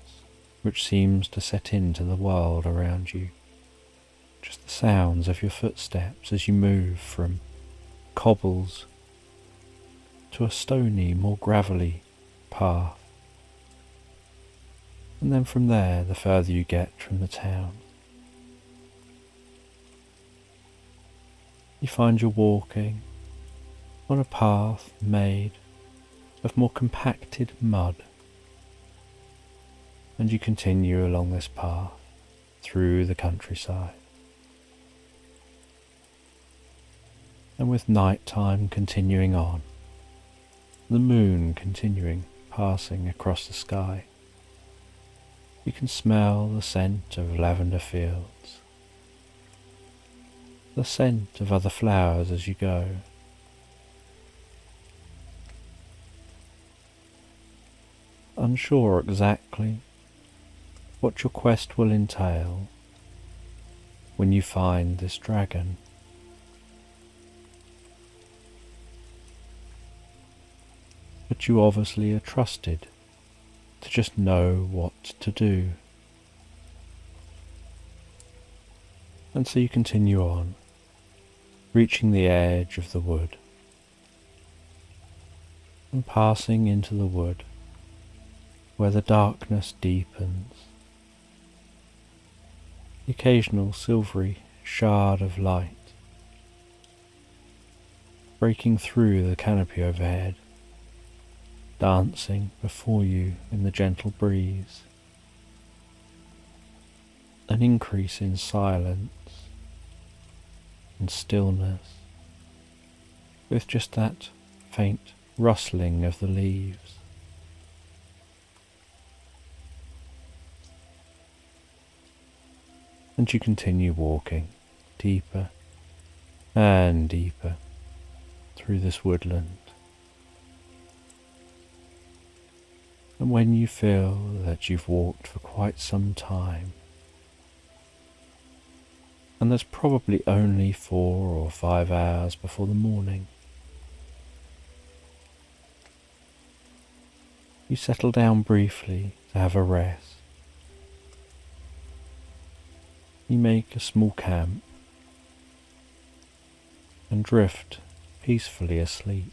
which seems to set into the world around you, just the sounds of your footsteps as you move from cobbles to a stony, more gravelly path. And then from there, the further you get from the town, you find you're walking on a path made of more compacted mud. And you continue along this path through the countryside. And with night time continuing on, the moon continuing passing across the sky, you can smell the scent of lavender fields, the scent of other flowers as you go. Unsure exactly what your quest will entail when you find this dragon. But you obviously are trusted to just know what to do. And so you continue on, reaching the edge of the wood and passing into the wood where the darkness deepens. The occasional silvery shard of light breaking through the canopy overhead, dancing before you in the gentle breeze. An increase in silence and stillness, with just that faint rustling of the leaves. And you continue walking deeper and deeper through this woodland. And when you feel that you've walked for quite some time, and there's probably only 4 or 5 hours before the morning, you settle down briefly to have a rest. You make a small camp and drift peacefully asleep.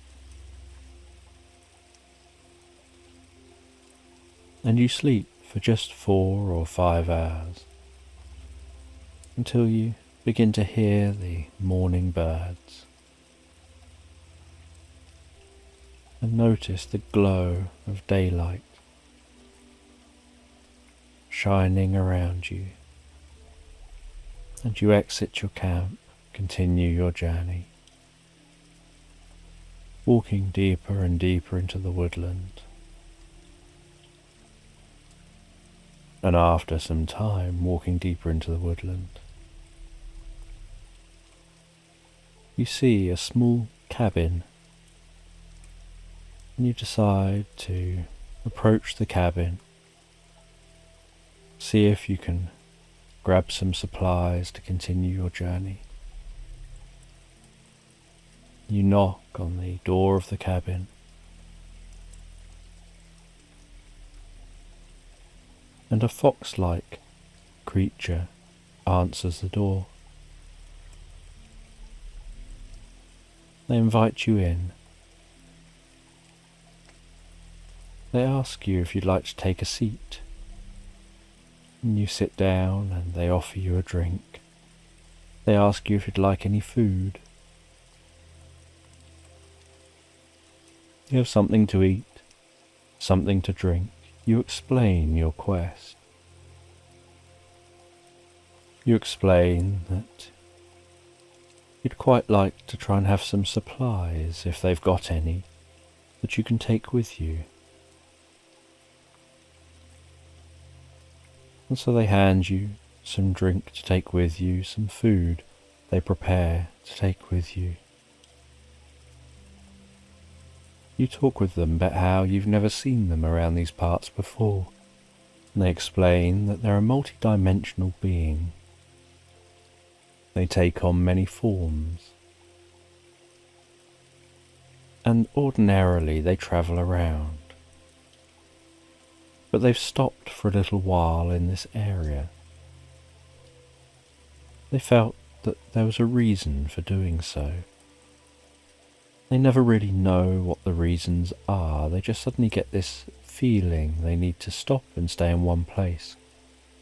And you sleep for just 4 or 5 hours until you begin to hear the morning birds and notice the glow of daylight shining around you. And you exit your camp, continue your journey, walking deeper and deeper into the woodland. And after some time walking deeper into the woodland, you see a small cabin, and you decide to approach the cabin, see if you can grab some supplies to continue your journey. You knock on the door of the cabin, and a fox-like creature answers the door. They invite you in. They ask you if you'd like to take a seat. And you sit down and they offer you a drink. They ask you if you'd like any food. You have something to eat, something to drink. You explain your quest. You explain that you'd quite like to try and have some supplies, if they've got any, that you can take with you. And so they hand you some drink to take with you, some food they prepare to take with you. You talk with them about how you've never seen them around these parts before, and they explain that they're a multi-dimensional being. They take on many forms, and ordinarily they travel around. But they've stopped for a little while in this area. They felt that there was a reason for doing so. They never really know what the reasons are. They just suddenly get this feeling they need to stop and stay in one place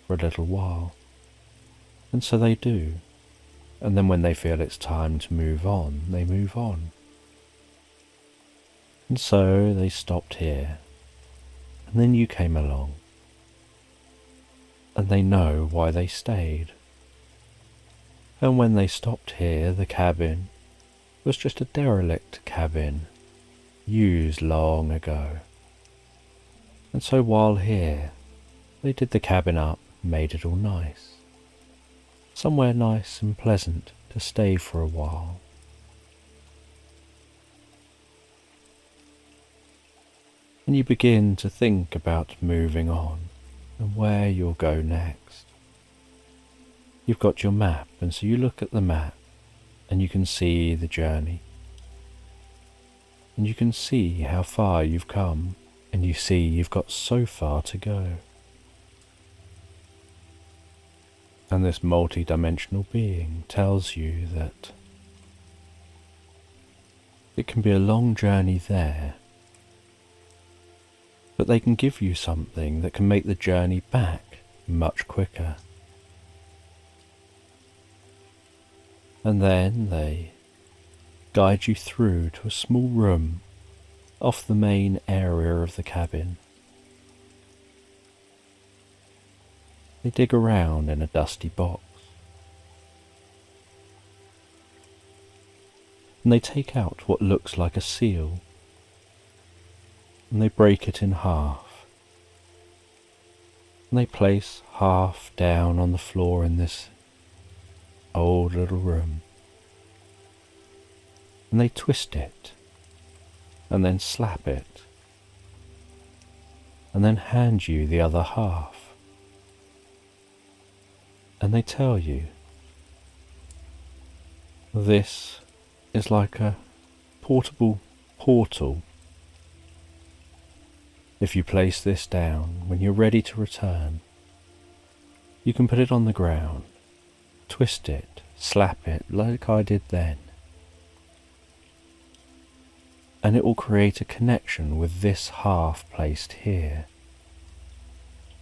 for a little while. And so they do. And then when they feel it's time to move on, they move on. And so they stopped here. And then you came along. And they know why they stayed. And when they stopped here, the cabin was just a derelict cabin, used long ago. And so while here, they did the cabin up, made it all nice. Somewhere nice and pleasant to stay for a while. And you begin to think about moving on and where you'll go next. You've got your map, and so you look at the map and you can see the journey. And you can see how far you've come, and you see you've got so far to go. And this multi-dimensional being tells you that it can be a long journey there, but they can give you something that can make the journey back much quicker. And then they guide you through to a small room off the main area of the cabin. They dig around in a dusty box. And they take out what looks like a seal. And they break it in half. And they place half down on the floor in this old little room. And they twist it, and then slap it, and then hand you the other half. And they tell you, this is like a portable portal. If you place this down, when you're ready to return, you can put it on the ground, twist it, slap it like I did then, and it will create a connection with this half placed here,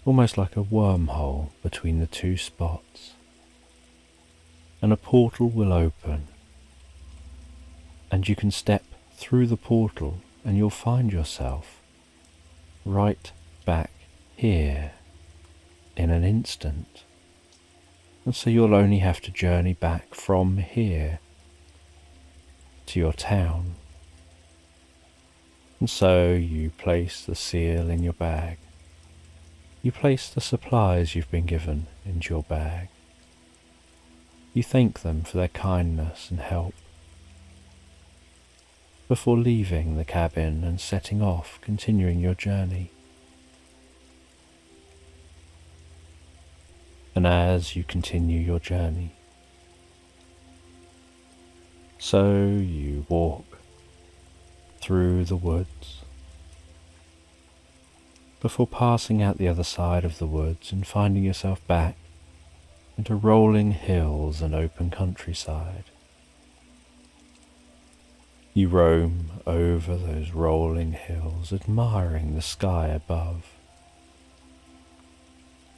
almost like a wormhole between the two spots, and a portal will open, and you can step through the portal and you'll find yourself right back here in an instant. And so you'll only have to journey back from here to your town. And so you place the seal in your bag. You place the supplies you've been given into your bag. You thank them for their kindness and help. before leaving the cabin and setting off, continuing your journey. And as you continue your journey, so you walk through the woods, before passing out the other side of the woods and finding yourself back into rolling hills and open countryside. You roam over those rolling hills, admiring the sky above,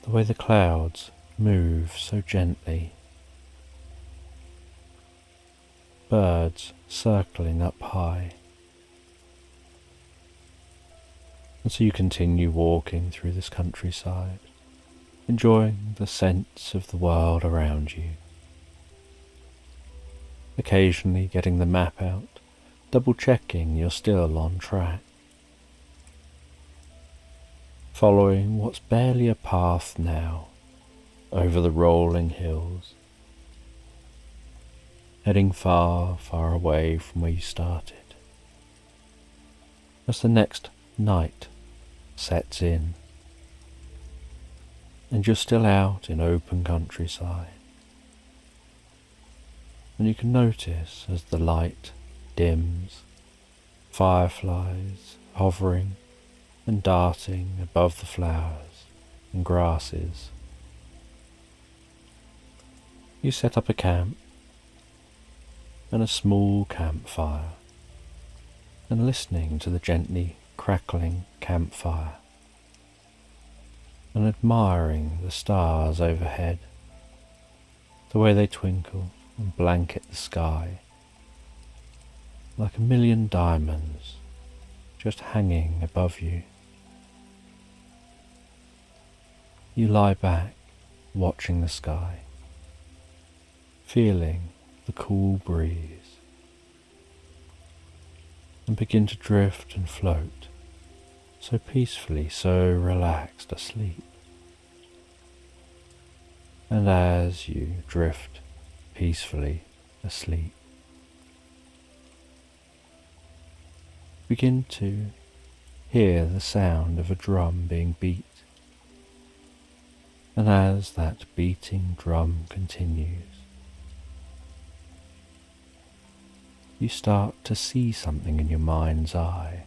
the way the clouds move so gently, birds circling up high. And so you continue walking through this countryside, enjoying the sense of the world around you, occasionally getting the map out, double checking you're still on track, following what's barely a path now over the rolling hills, heading far, far away from where you started, as the next night sets in, and you're still out in open countryside, and you can notice as the light dims, fireflies hovering and darting above the flowers and grasses. You set up a camp and a small campfire, and listening to the gently crackling campfire and admiring the stars overhead, the way they twinkle and blanket the sky like a million diamonds just hanging above you. You lie back watching the sky, feeling the cool breeze, and begin to drift and float, so peacefully, so relaxed asleep. And as you drift peacefully asleep, begin to hear the sound of a drum being beat, and as that beating drum continues, you start to see something in your mind's eye,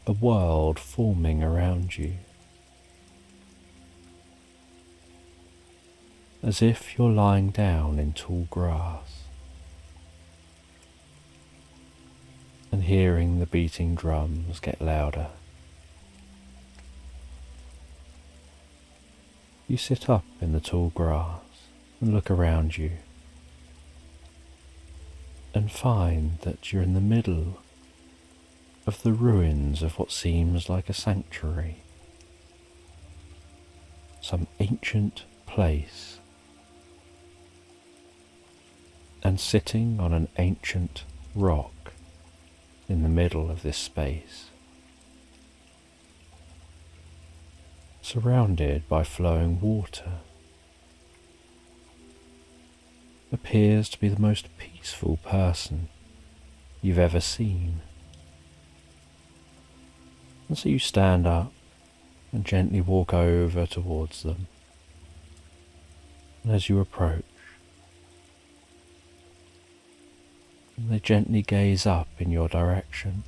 a world forming around you, as if you're lying down in tall grass and hearing the beating drums get louder. You sit up in the tall grass and look around you and find that you're in the middle of the ruins of what seems like a sanctuary, some ancient place, and sitting on an ancient rock in the middle of this space, surrounded by flowing water, appears to be the most peaceful person you've ever seen. And so you stand up and gently walk over towards them. And as you approach, they gently gaze up in your direction.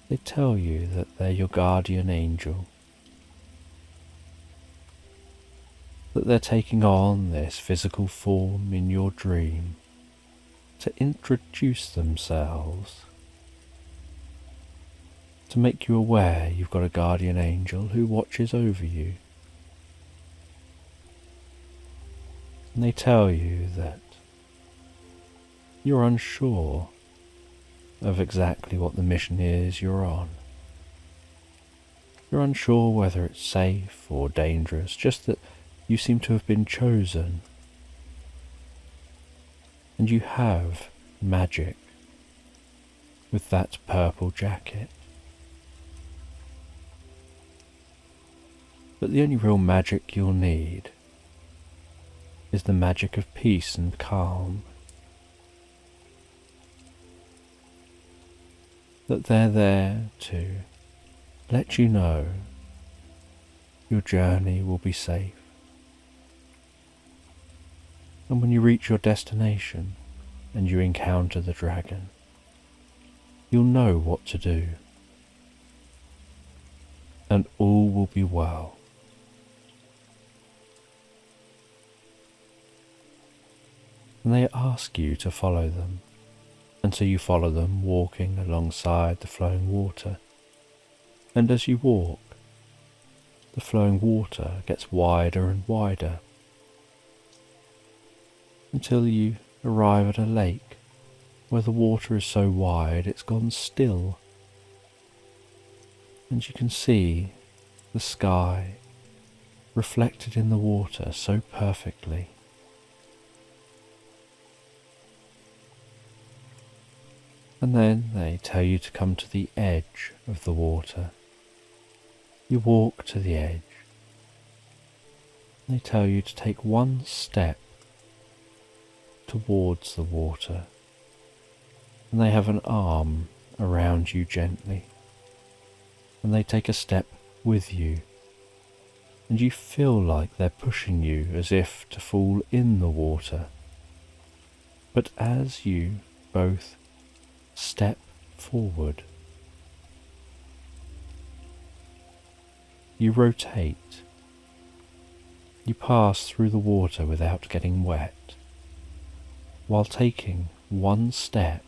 They tell you that they're your guardian angel, that they're taking on this physical form in your dream to introduce themselves, to make you aware you've got a guardian angel who watches over you. And they tell you that you're unsure of exactly what the mission is you're on. You're unsure whether it's safe or dangerous, just that you seem to have been chosen. And you have magic with that purple jacket. But the only real magic you'll need is the magic of peace and calm. that they're there to let you know your journey will be safe. And when you reach your destination and you encounter the dragon, you'll know what to do, and all will be well. And they ask you to follow them, and so you follow them, walking alongside the flowing water. And as you walk, the flowing water gets wider and wider, until you arrive at a lake where the water is so wide it's gone still, and you can see the sky reflected in the water so perfectly. And then they tell you to come to the edge of the water. You walk to the edge. They tell you to take one step towards the water, and they have an arm around you gently, and they take a step with you, and you feel like they're pushing you as if to fall in the water. But as you both step forward, you rotate. You pass through the water without getting wet, while taking one step,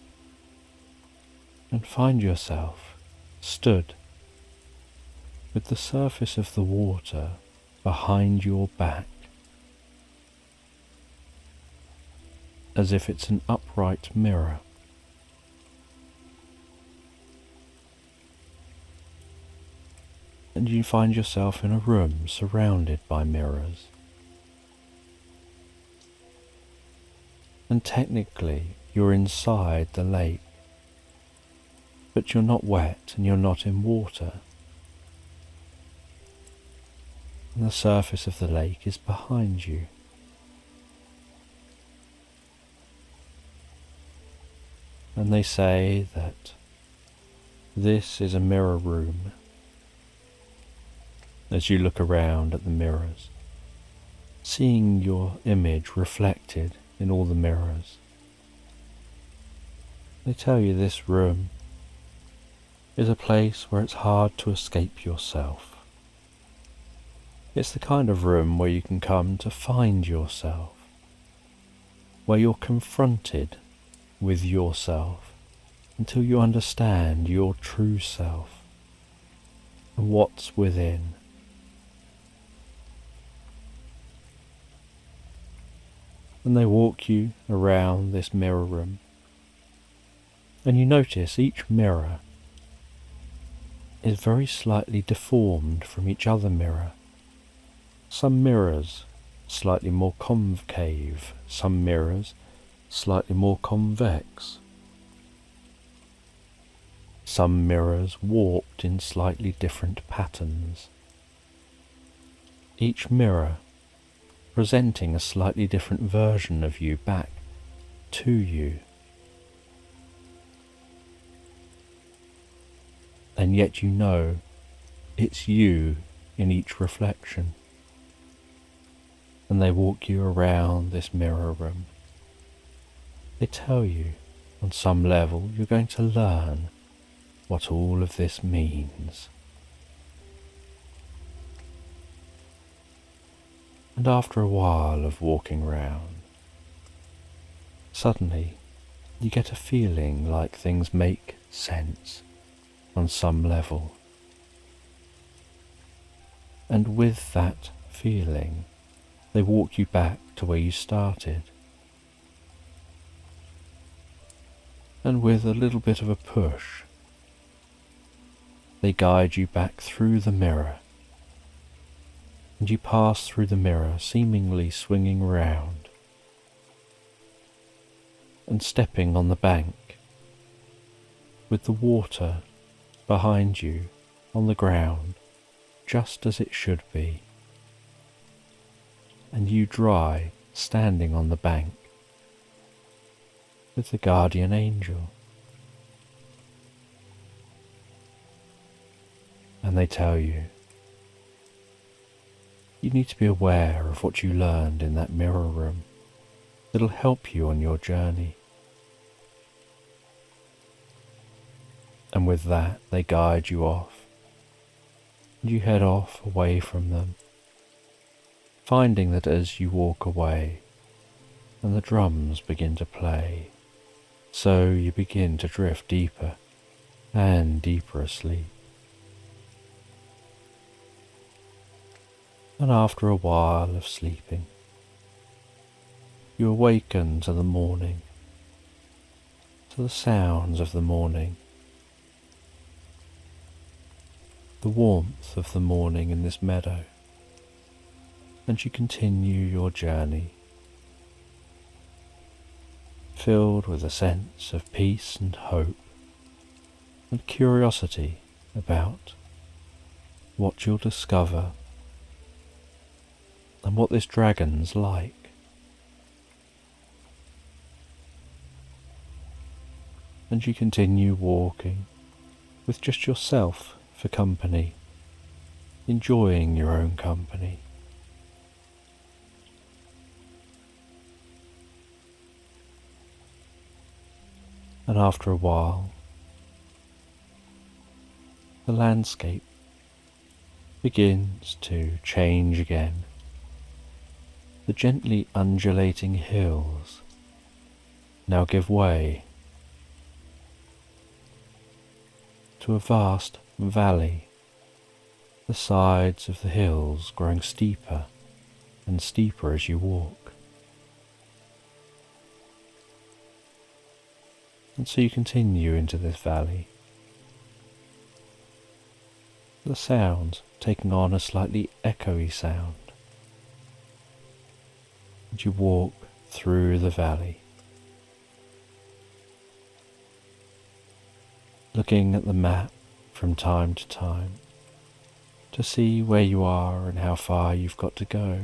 and find yourself stood with the surface of the water behind your back, as if it's an upright mirror. And you find yourself in a room surrounded by mirrors. And technically you're inside the lake, but you're not wet and you're not in water. And the surface of the lake is behind you. And they say that this is a mirror room. As you look around at the mirrors, seeing your image reflected in all the mirrors, they tell you this room is a place where it's hard to escape yourself. It's the kind of room where you can come to find yourself, where you're confronted with yourself until you understand your true self and what's within. And they walk you around this mirror room, and you notice each mirror is very slightly deformed from each other mirror. Some mirrors slightly more concave, some mirrors slightly more convex, some mirrors warped in slightly different patterns. Each mirror presenting a slightly different version of you back to you. And yet you know it's you in each reflection. And they walk you around this mirror room. They tell you, on some level, you're going to learn what all of this means. And after a while of walking round, suddenly you get a feeling like things make sense on some level. And with that feeling, they walk you back to where you started. And with a little bit of a push, they guide you back through the mirror. And you pass through the mirror, seemingly swinging round, and stepping on the bank, with the water behind you on the ground, just as it should be, and you dry, standing on the bank, with the guardian angel. and they tell you you need to be aware of what you learned in that mirror room. It'll help you on your journey. And with that, they guide you off, and you head off away from them, finding that as you walk away and the drums begin to play, so you begin to drift deeper and deeper asleep. And after a while of sleeping, you awaken to the morning, to the sounds of the morning, the warmth of the morning in this meadow, and you continue your journey, filled with a sense of peace and hope and curiosity about what you'll discover and what this dragon's like. And you continue walking with just yourself for company, enjoying your own company. And after a while, the landscape begins to change again. The gently undulating hills now give way to a vast valley, the sides of the hills growing steeper and steeper as you walk. And so you continue into this valley, the sounds taking on a slightly echoey sound. And you walk through the valley, looking at the map from time to time to see where you are and how far you've got to go.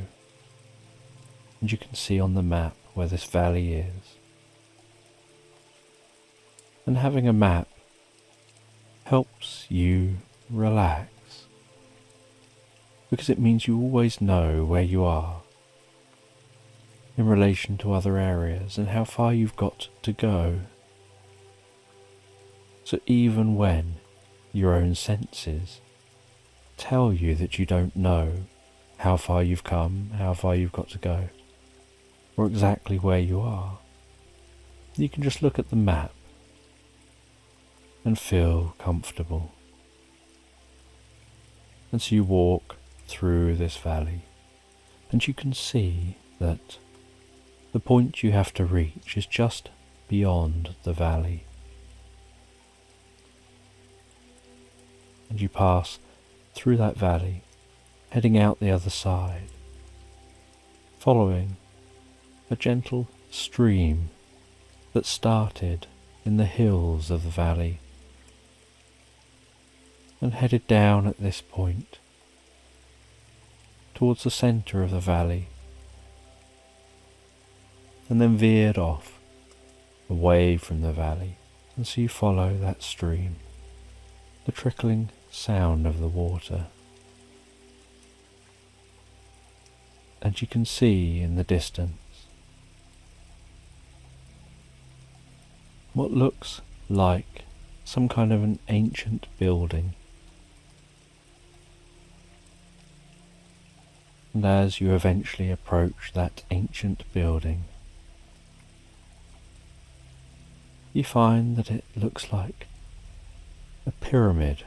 And you can see on the map where this valley is. And having a map helps you relax, because it means you always know where you are in relation to other areas and how far you've got to go. So even when your own senses tell you that you don't know how far you've come, how far you've got to go, or exactly where you are, you can just look at the map and feel comfortable. And so you walk through this valley, and you can see that the point you have to reach is just beyond the valley. And you pass through that valley, heading out the other side, following a gentle stream that started in the hills of the valley and headed down at this point towards the centre of the valley, and then veered off away from the valley. And so you follow that stream, the trickling sound of the water, and you can see in the distance what looks like some kind of an ancient building. And as you eventually approach that ancient building, you find that it looks like a pyramid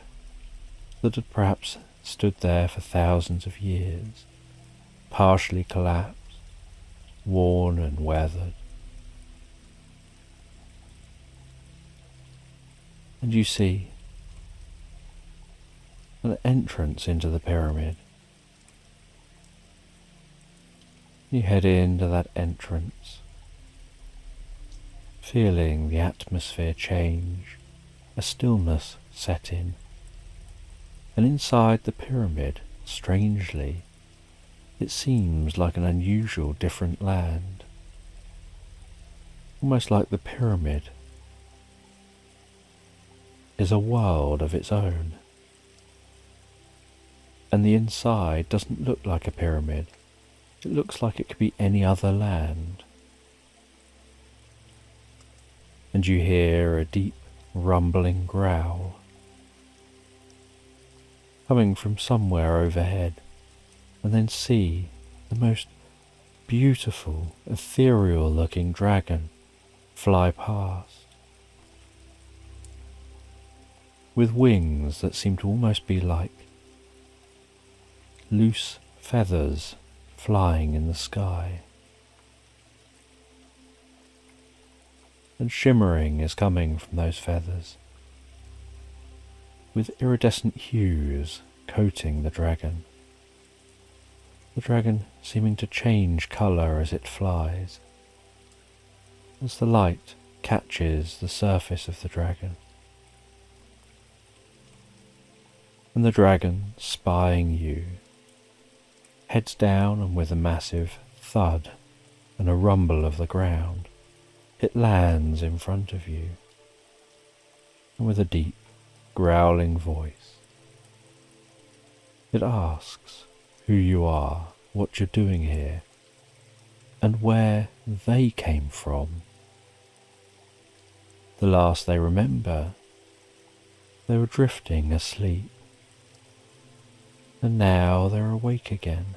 that had perhaps stood there for thousands of years, partially collapsed, worn and weathered. And you see an entrance into the pyramid. You head into that entrance, feeling the atmosphere change, a stillness set in, and inside the pyramid, strangely, it seems like an unusual different land, almost like the pyramid is a world of its own. And the inside doesn't look like a pyramid. It looks like it could be any other land. And you hear a deep rumbling growl coming from somewhere overhead, and then see the most beautiful, ethereal looking dragon fly past, with wings that seem to almost be like loose feathers flying in the sky. And shimmering is coming from those feathers, with iridescent hues coating the dragon seeming to change colour as it flies, as the light catches the surface of the dragon. And the dragon, spying you, heads down, and with a massive thud and a rumble of the ground, it lands in front of you, and with a deep, growling voice, it asks who you are, what you're doing here, and where they came from. The last they remember, they were drifting asleep, and now they're awake again.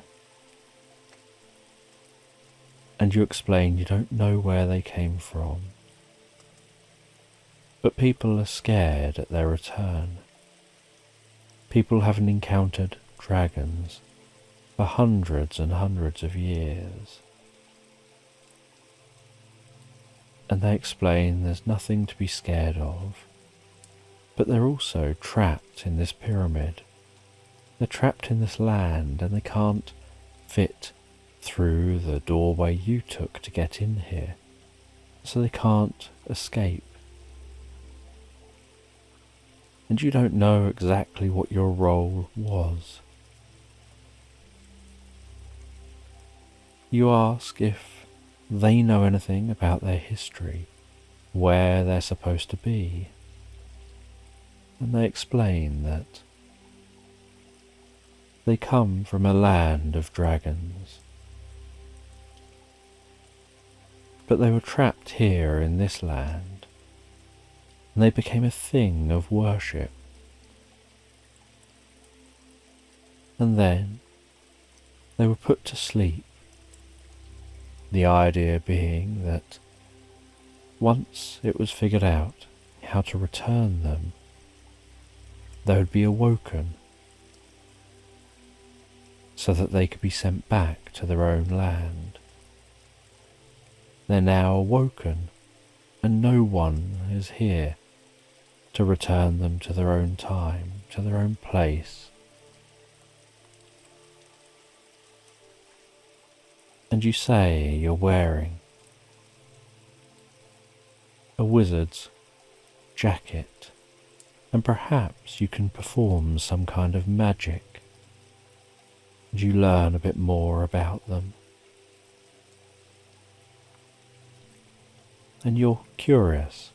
And you explain you don't know where they came from, but people are scared at their return. People haven't encountered dragons for hundreds and hundreds of years. And they explain there's nothing to be scared of, but they're also trapped in this pyramid. They're trapped in this land, and they can't fit through the doorway you took to get in here, so they can't escape. And you don't know exactly what your role was. You ask if they know anything about their history, where they're supposed to be, and they explain that they come from a land of dragons, but they were trapped here in this land, and they became a thing of worship. And then they were put to sleep, the idea being that once it was figured out how to return them, they would be awoken so that they could be sent back to their own land. They're now awoken, and no one is here to return them to their own time, to their own place. And you say you're wearing a wizard's jacket, and perhaps you can perform some kind of magic, and you learn a bit more about them. And you're curious,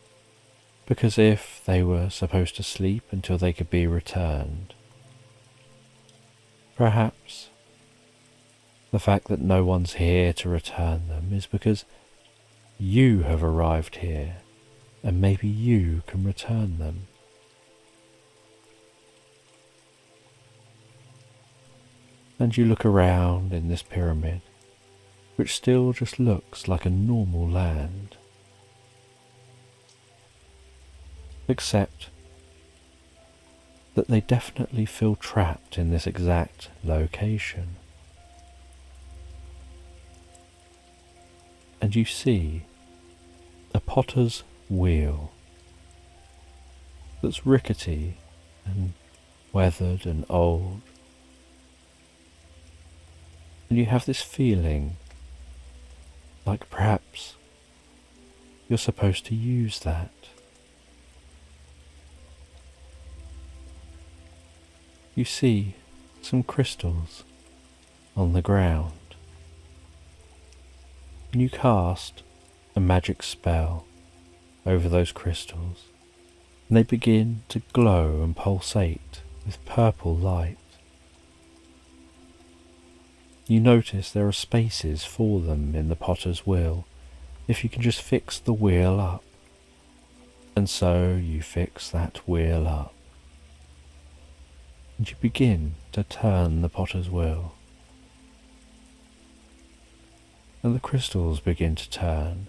because if they were supposed to sleep until they could be returned, perhaps the fact that no one's here to return them is because you have arrived here, and maybe you can return them. And you look around in this pyramid, which still just looks like a normal land, except that they definitely feel trapped in this exact location. And you see a potter's wheel that's rickety and weathered and old. And you have this feeling like perhaps you're supposed to use that. You see some crystals on the ground, and you cast a magic spell over those crystals, and they begin to glow and pulsate with purple light. You notice there are spaces for them in the potter's wheel if you can just fix the wheel up. And so you fix that wheel up. And you begin to turn the potter's wheel. And the crystals begin to turn,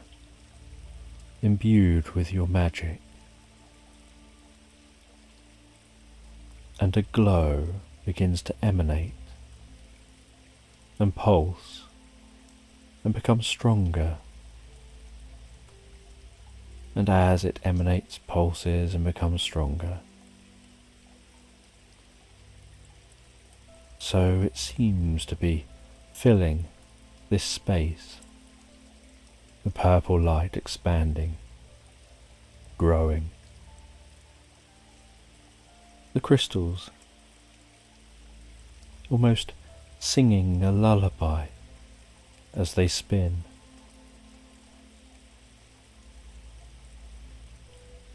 imbued with your magic. And a glow begins to emanate and pulse and become stronger. And as it emanates, pulses and becomes stronger, so it seems to be filling this space, the purple light expanding, growing. The crystals almost singing a lullaby as they spin.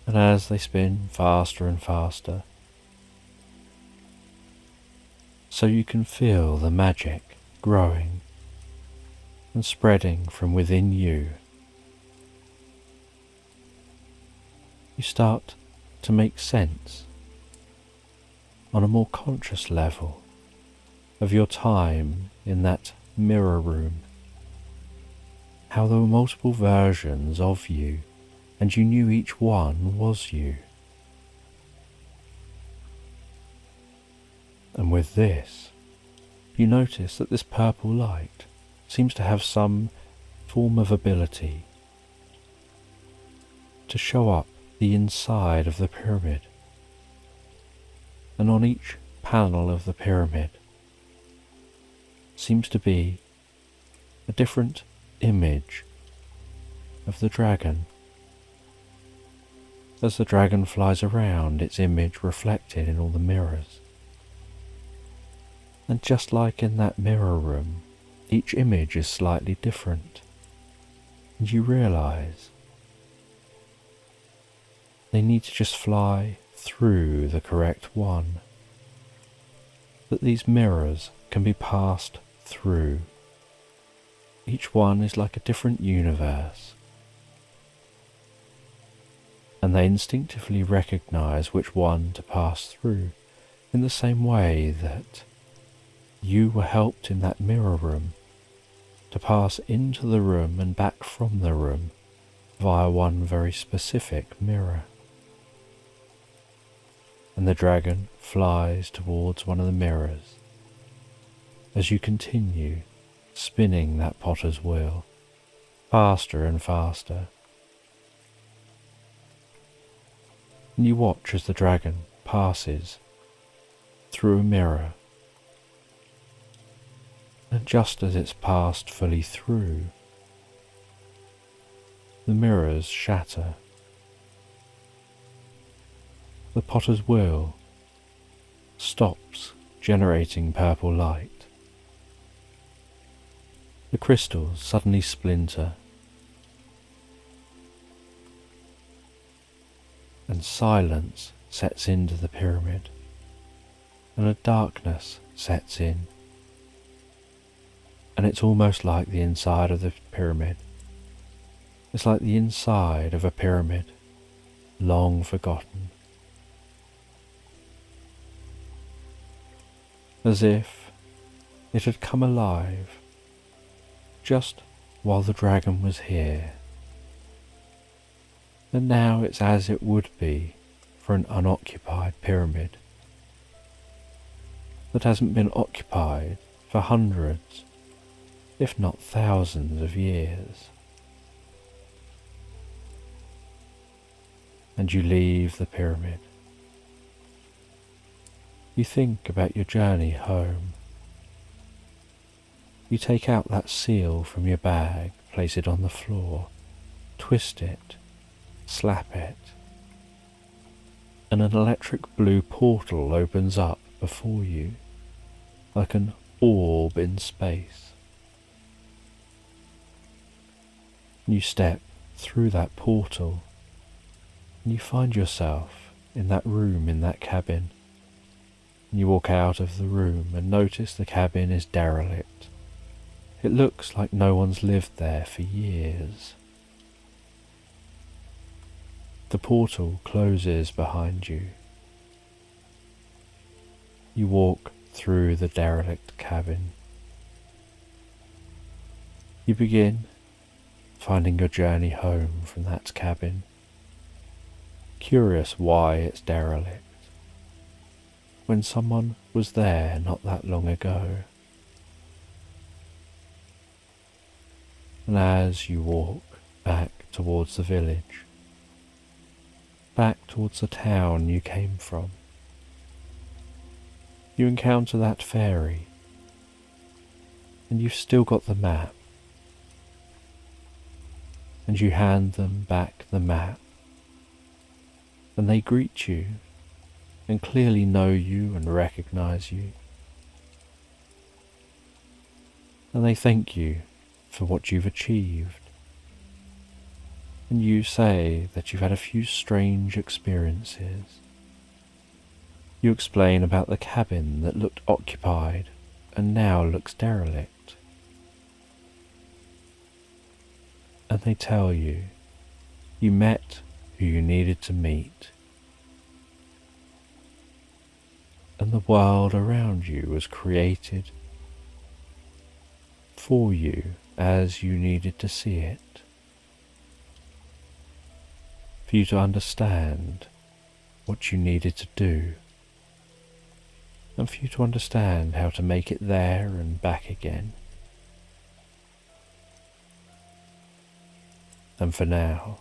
And as they spin faster and faster, so you can feel the magic growing and spreading from within you. You start to make sense on a more conscious level of your time in that mirror room, how there were multiple versions of you and you knew each one was you. And with this, you notice that this purple light seems to have some form of ability to show up the inside of the pyramid. And on each panel of the pyramid seems to be a different image of the dragon. As the dragon flies around, its image reflected in all the mirrors. And just like in that mirror room, each image is slightly different. And you realize they need to just fly through the correct one. That these mirrors can be passed through. Each one is like a different universe. And they instinctively recognize which one to pass through, in the same way that you were helped in that mirror room to pass into the room and back from the room via one very specific mirror. And the dragon flies towards one of the mirrors as you continue spinning that potter's wheel faster and faster. And you watch as the dragon passes through a mirror, and just as it's passed fully through, the mirrors shatter. The potter's wheel stops generating purple light. The crystals suddenly splinter, and silence sets into the pyramid, and a darkness sets in. And it's almost like the inside of the pyramid. It's like the inside of a pyramid, long forgotten. As if it had come alive just while the dragon was here. And now it's as it would be for an unoccupied pyramid that hasn't been occupied for hundreds, if not thousands of years. And you leave the pyramid. You think about your journey home. You take out that seal from your bag, place it on the floor, twist it, slap it, and an electric blue portal opens up before you, like an orb in space. You step through that portal, and you find yourself in that room, in that cabin. And you walk out of the room and notice the cabin is derelict. It looks like no one's lived there for years. The portal closes behind you. You walk through the derelict cabin. You begin finding your journey home from that cabin, curious why it's derelict, when someone was there not that long ago. And as you walk back towards the village, back towards the town you came from, you encounter that fairy, and you've still got the map, and you hand them back the map, and they greet you and clearly know you and recognize you, and they thank you for what you've achieved, and you say that you've had a few strange experiences. You explain about the cabin that looked occupied and now looks derelict. And they tell you you met who you needed to meet, and the world around you was created for you as you needed to see it, for you to understand what you needed to do, and for you to understand how to make it there and back again. And for now,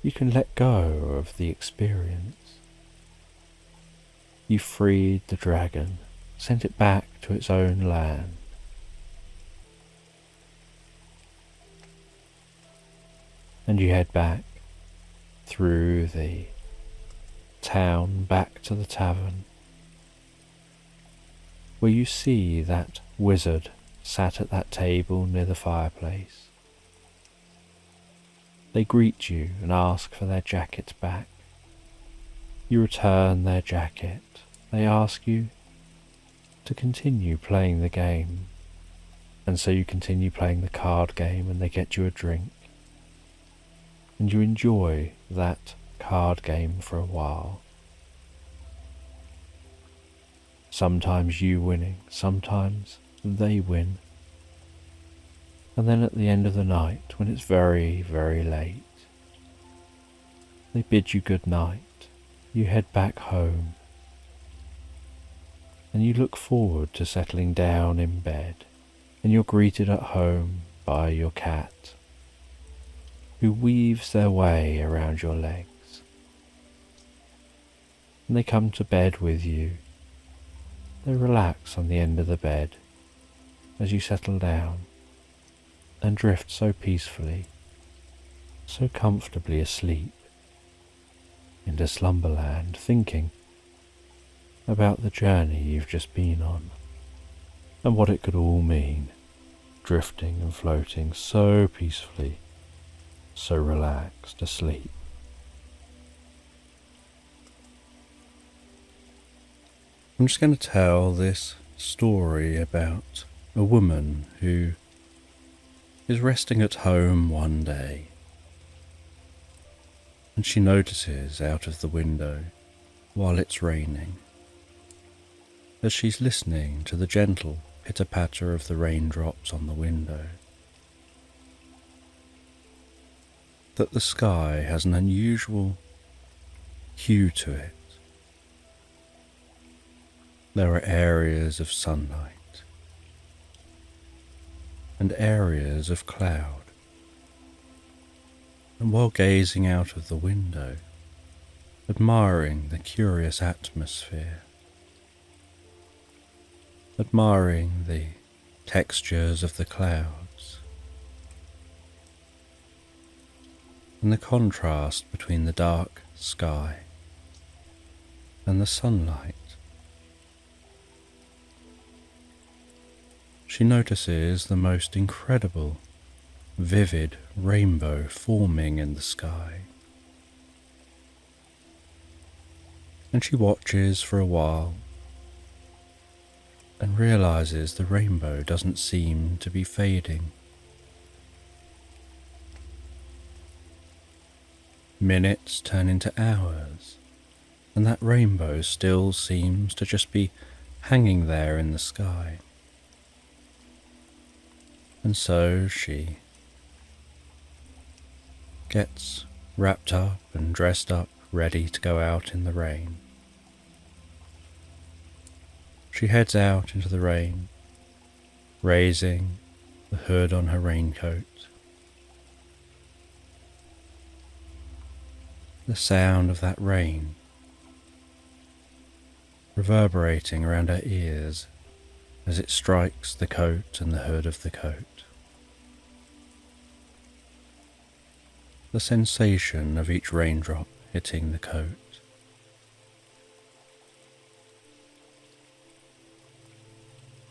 you can let go of the experience. You freed the dragon, sent it back to its own land. And you head back through the town back to the tavern, where you see that wizard sat at that table near the fireplace. They greet you and ask for their jackets back. You return their jacket. They ask you to continue playing the game, and so you continue playing the card game, and they get you a drink. And you enjoy that card game for a while. Sometimes you winning, sometimes they win. And then at the end of the night, when it's very, very late, they bid you good night. You head back home, and you look forward to settling down in bed, and you're greeted at home by your cat, who weaves their way around your legs. And they come to bed with you. They relax on the end of the bed as you settle down and drift so peacefully, so comfortably asleep into slumberland, thinking about the journey you've just been on and what it could all mean, drifting and floating so peacefully, so relaxed, asleep. I'm just going to tell this story about a woman who is resting at home one day, and she notices out of the window, while it's raining, as she's listening to the gentle pitter-patter of the raindrops on the window, that the sky has an unusual hue to it. There are areas of sunlight and areas of cloud, and while gazing out of the window, admiring the curious atmosphere, admiring the textures of the clouds, and the contrast between the dark sky and the sunlight, she notices the most incredible, vivid rainbow forming in the sky. And she watches for a while, and realizes the rainbow doesn't seem to be fading. Minutes turn into hours, and that rainbow still seems to just be hanging there in the sky. And so she gets wrapped up and dressed up, ready to go out in the rain. She heads out into the rain, raising the hood on her raincoat. The sound of that rain reverberating around her ears as it strikes the coat and the hood of the coat. The sensation of each raindrop hitting the coat.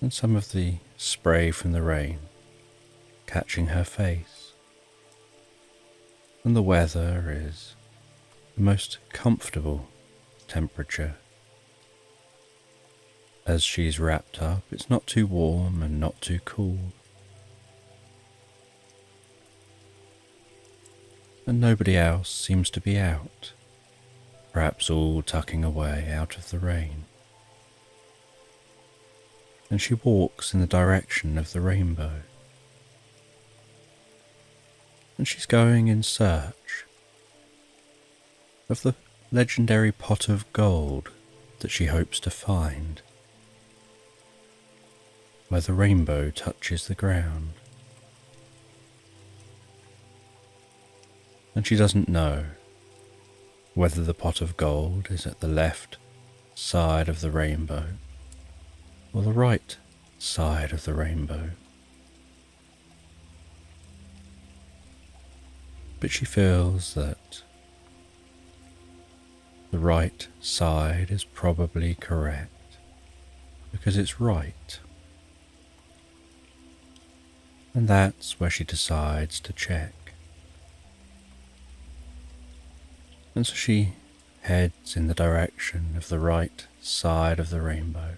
And some of the spray from the rain catching her face. And the weather is the most comfortable temperature. As she's wrapped up, it's not too warm and not too cool. And nobody else seems to be out, perhaps all tucking away out of the rain. And she walks in the direction of the rainbow. And she's going in search of the legendary pot of gold that she hopes to find, where the rainbow touches the ground. And she doesn't know whether the pot of gold is at the left side of the rainbow or the right side of the rainbow. But she feels that the right side is probably correct because it's right. And that's where she decides to check. And so she heads in the direction of the right side of the rainbow,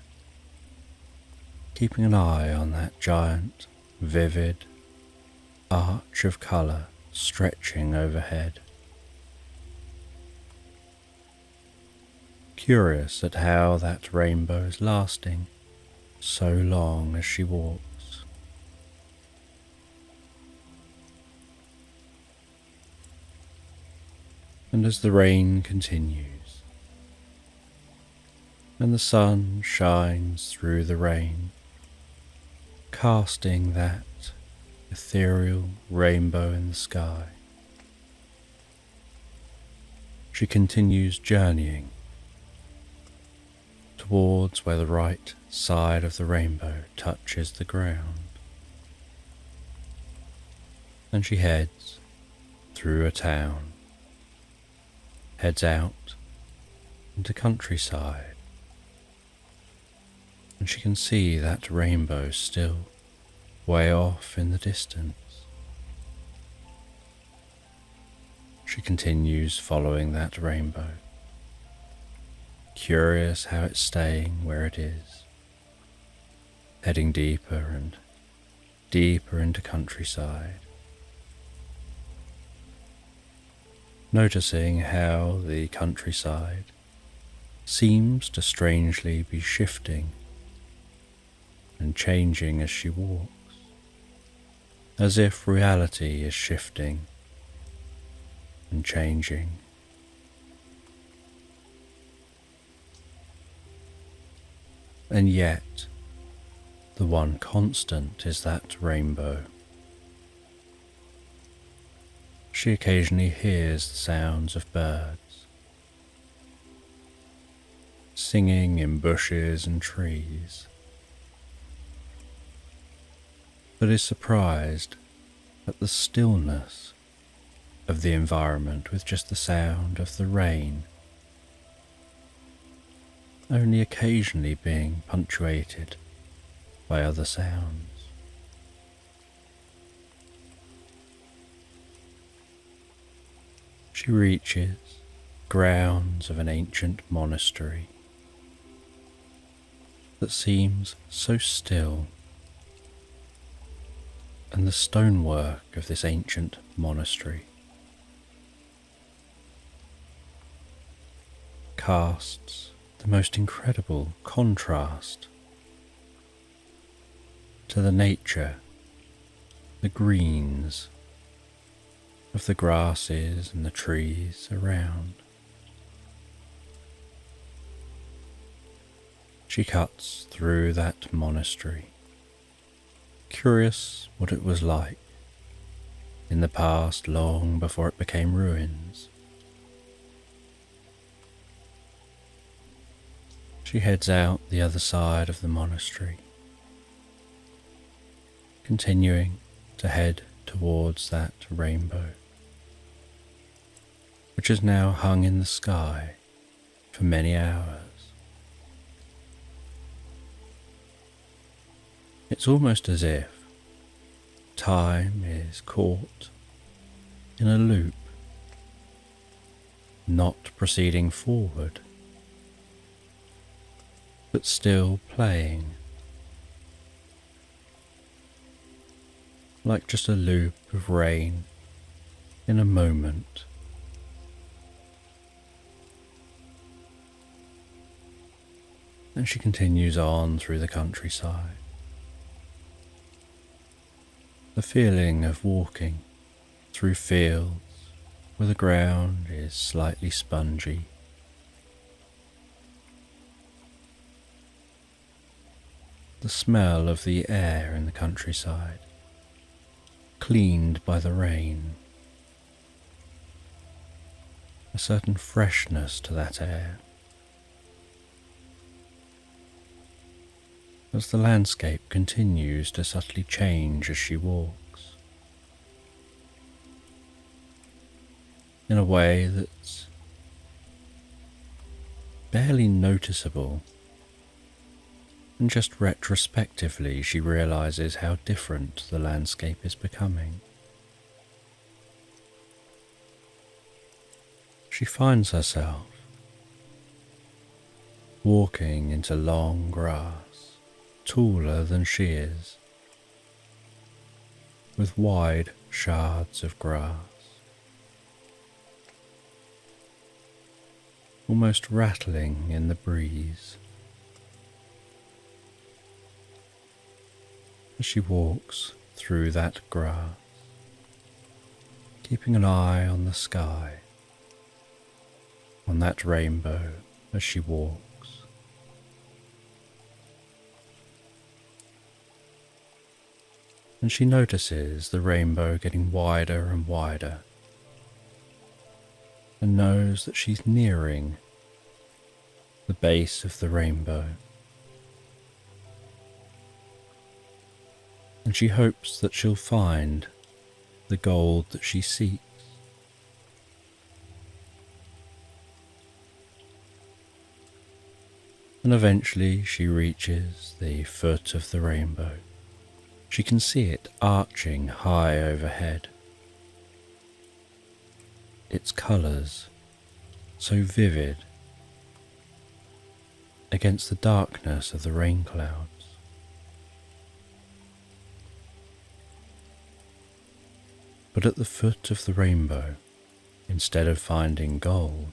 keeping an eye on that giant, vivid arch of colour stretching overhead. Curious at how that rainbow is lasting so long as she walks. And as the rain continues, and the sun shines through the rain, casting that ethereal rainbow in the sky, she continues journeying towards where the right side of the rainbow touches the ground. And she heads through a town, heads out into countryside, and she can see that rainbow still way off in the distance. She continues following that rainbow, curious how it's staying where it is, heading deeper and deeper into countryside, noticing how the countryside seems to strangely be shifting and changing as she walks, as if reality is shifting and changing. And yet, the one constant is that rainbow. She occasionally hears the sounds of birds, singing in bushes and trees, but is surprised at the stillness of the environment with just the sound of the rain, only occasionally being punctuated by other sounds. She reaches grounds of an ancient monastery, that seems so still, and the stonework of this ancient monastery casts the most incredible contrast to the nature, the greens of the grasses and the trees around. She cuts through that monastery, curious what it was like in the past long before it became ruins. She heads out the other side of the monastery, continuing to head towards that rainbow, which has now hung in the sky for many hours. It's almost as if time is caught in a loop, not proceeding forward, but still playing, like just a loop of rain in a moment. And she continues on through the countryside. The feeling of walking through fields where the ground is slightly spongy, the smell of the air in the countryside, cleaned by the rain, a certain freshness to that air. As the landscape continues to subtly change as she walks, in a way that's barely noticeable, and just retrospectively she realizes how different the landscape is becoming. She finds herself walking into long grass, taller than she is, with wide shards of grass, almost rattling in the breeze. As she walks through that grass, keeping an eye on the sky, on that rainbow as she walks. And she notices the rainbow getting wider and wider, and knows that she's nearing the base of the rainbow. And she hopes that she'll find the gold that she seeks. And eventually she reaches the foot of the rainbow. She can see it arching high overhead. Its colours so vivid against the darkness of the rain clouds. But at the foot of the rainbow, instead of finding gold,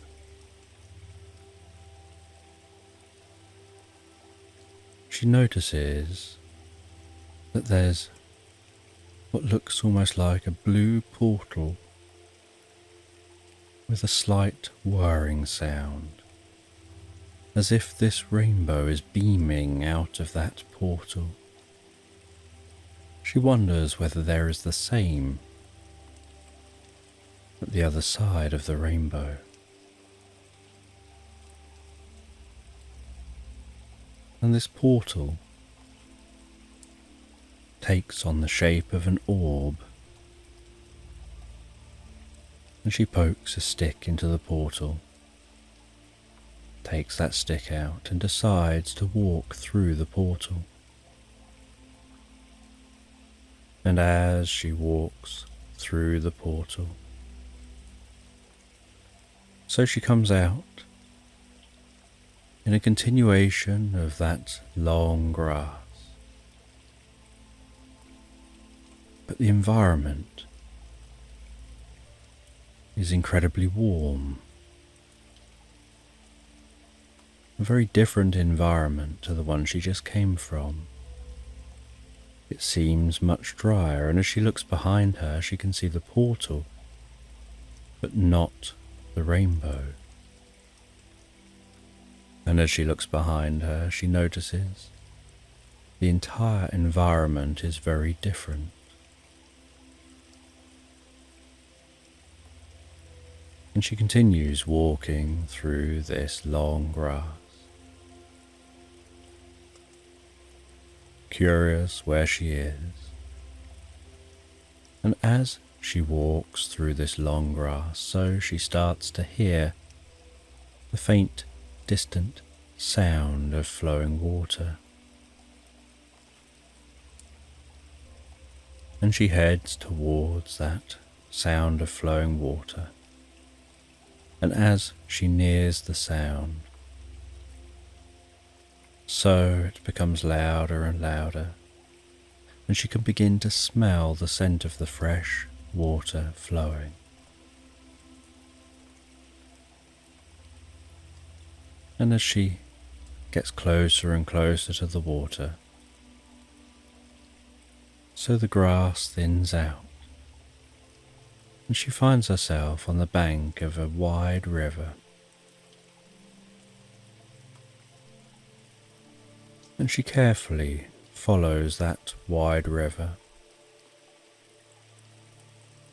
she notices that there's what looks almost like a blue portal with a slight whirring sound, as if this rainbow is beaming out of that portal. She wonders whether there is the same at the other side of the rainbow. And this portal takes on the shape of an orb, and she pokes a stick into the portal, takes that stick out and decides to walk through the portal. And as she walks through the portal, so she comes out in a continuation of that long grass. But the environment is incredibly warm. A very different environment to the one she just came from. It seems much drier, and as she looks behind her, she can see the portal, but not the rainbow. And as she looks behind her, she notices the entire environment is very different. And she continues walking through this long grass, curious where she is. And as she walks through this long grass, so she starts to hear the faint, distant sound of flowing water. And she heads towards that sound of flowing water. And as she nears the sound, so it becomes louder and louder, and she can begin to smell the scent of the fresh water flowing. And as she gets closer and closer to the water, so the grass thins out, and she finds herself on the bank of a wide river. And she carefully follows that wide river,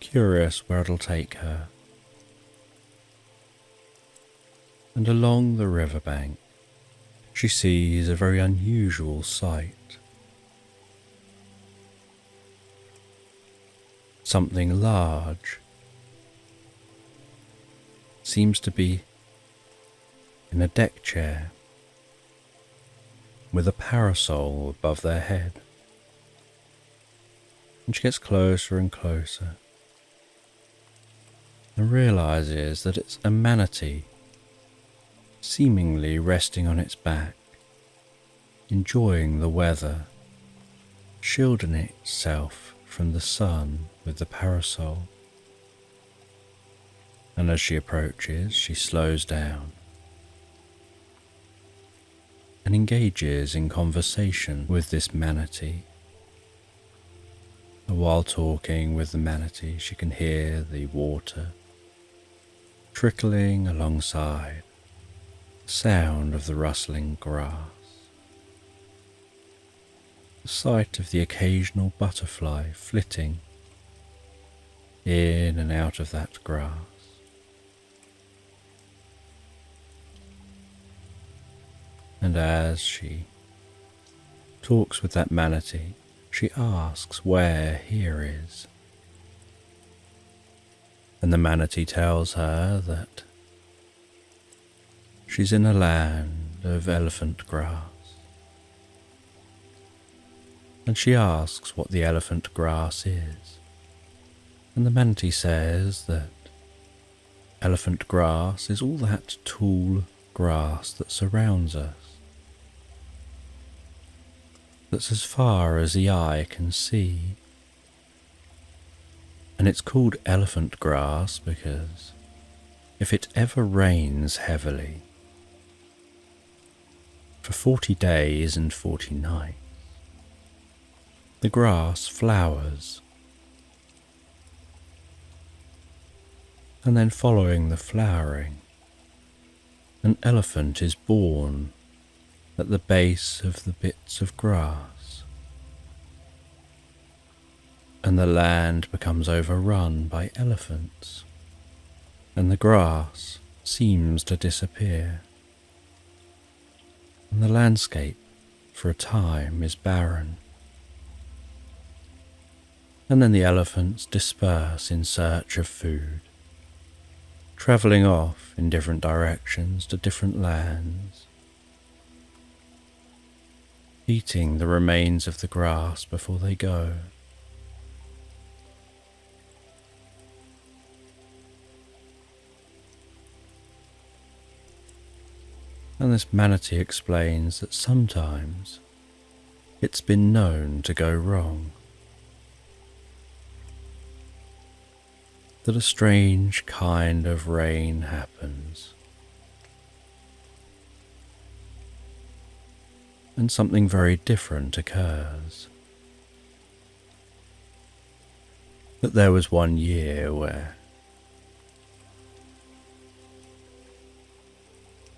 curious where it'll take her. And along the riverbank, she sees a very unusual sight. Something large seems to be in a deck chair with a parasol above their head. And she gets closer and closer and realizes that it's a manatee, seemingly resting on its back, enjoying the weather, shielding itself from the sun with the parasol. And as she approaches, she slows down and engages in conversation with this manatee. And while talking with the manatee, she can hear the water trickling alongside, the sound of the rustling grass, the sight of the occasional butterfly flitting in and out of that grass. And as she talks with that manatee, she asks where here is. And the manatee tells her that she's in a land of elephant grass. And she asks what the elephant grass is. And the manatee says that elephant grass is all that tall grass that surrounds us, that's as far as the eye can see. And it's called elephant grass because if it ever rains heavily for 40 days and 40 nights, the grass flowers. And then following the flowering, an elephant is born at the base of the bits of grass, and the land becomes overrun by elephants, and the grass seems to disappear, and the landscape for a time is barren. And then the elephants disperse in search of food, travelling off in different directions to different lands, eating the remains of the grass before they go. And this manatee explains that sometimes it's been known to go wrong. That a strange kind of rain happens, and something very different occurs. That there was one year where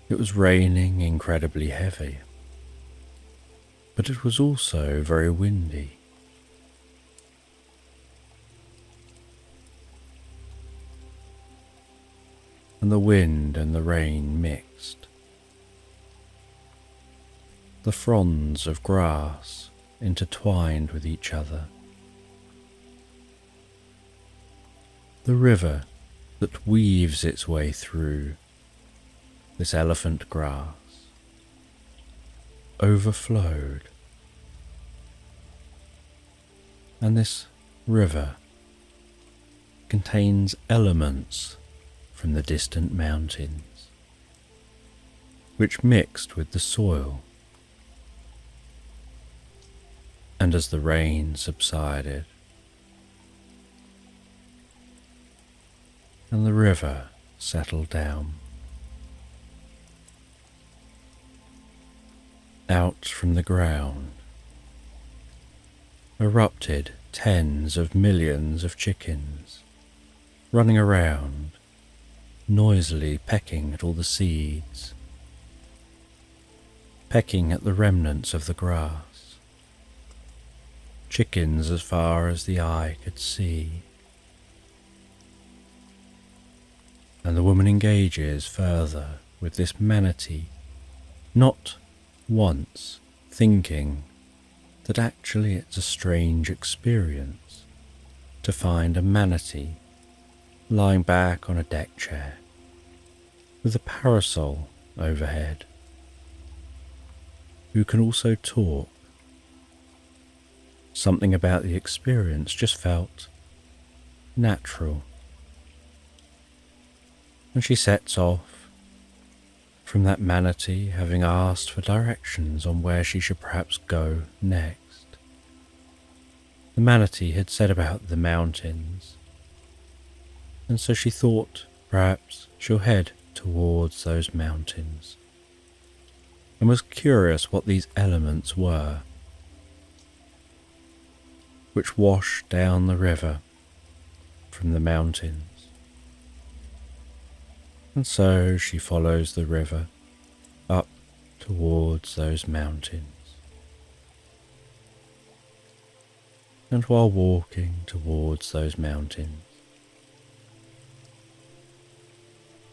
it was raining incredibly heavy, but it was also very windy. And the wind and the rain mixed. The fronds of grass intertwined with each other. The river that weaves its way through this elephant grass overflowed, and this river contains elements from the distant mountains, which mixed with the soil. And as the rain subsided, and the river settled down, out from the ground erupted tens of millions of chickens, running around, noisily pecking at all the seeds, pecking at the remnants of the grass. Chickens as far as the eye could see. And the woman engages further with this manatee, not once thinking that actually it's a strange experience to find a manatee lying back on a deck chair with a parasol overhead, who can also talk. Something about the experience just felt natural. And she sets off from that manatee, having asked for directions on where she should perhaps go next. The manatee had said about the mountains, and so she thought perhaps she'll head towards those mountains, and was curious what these elements were, which washed down the river from the mountains. And so she follows the river up towards those mountains. And while walking towards those mountains,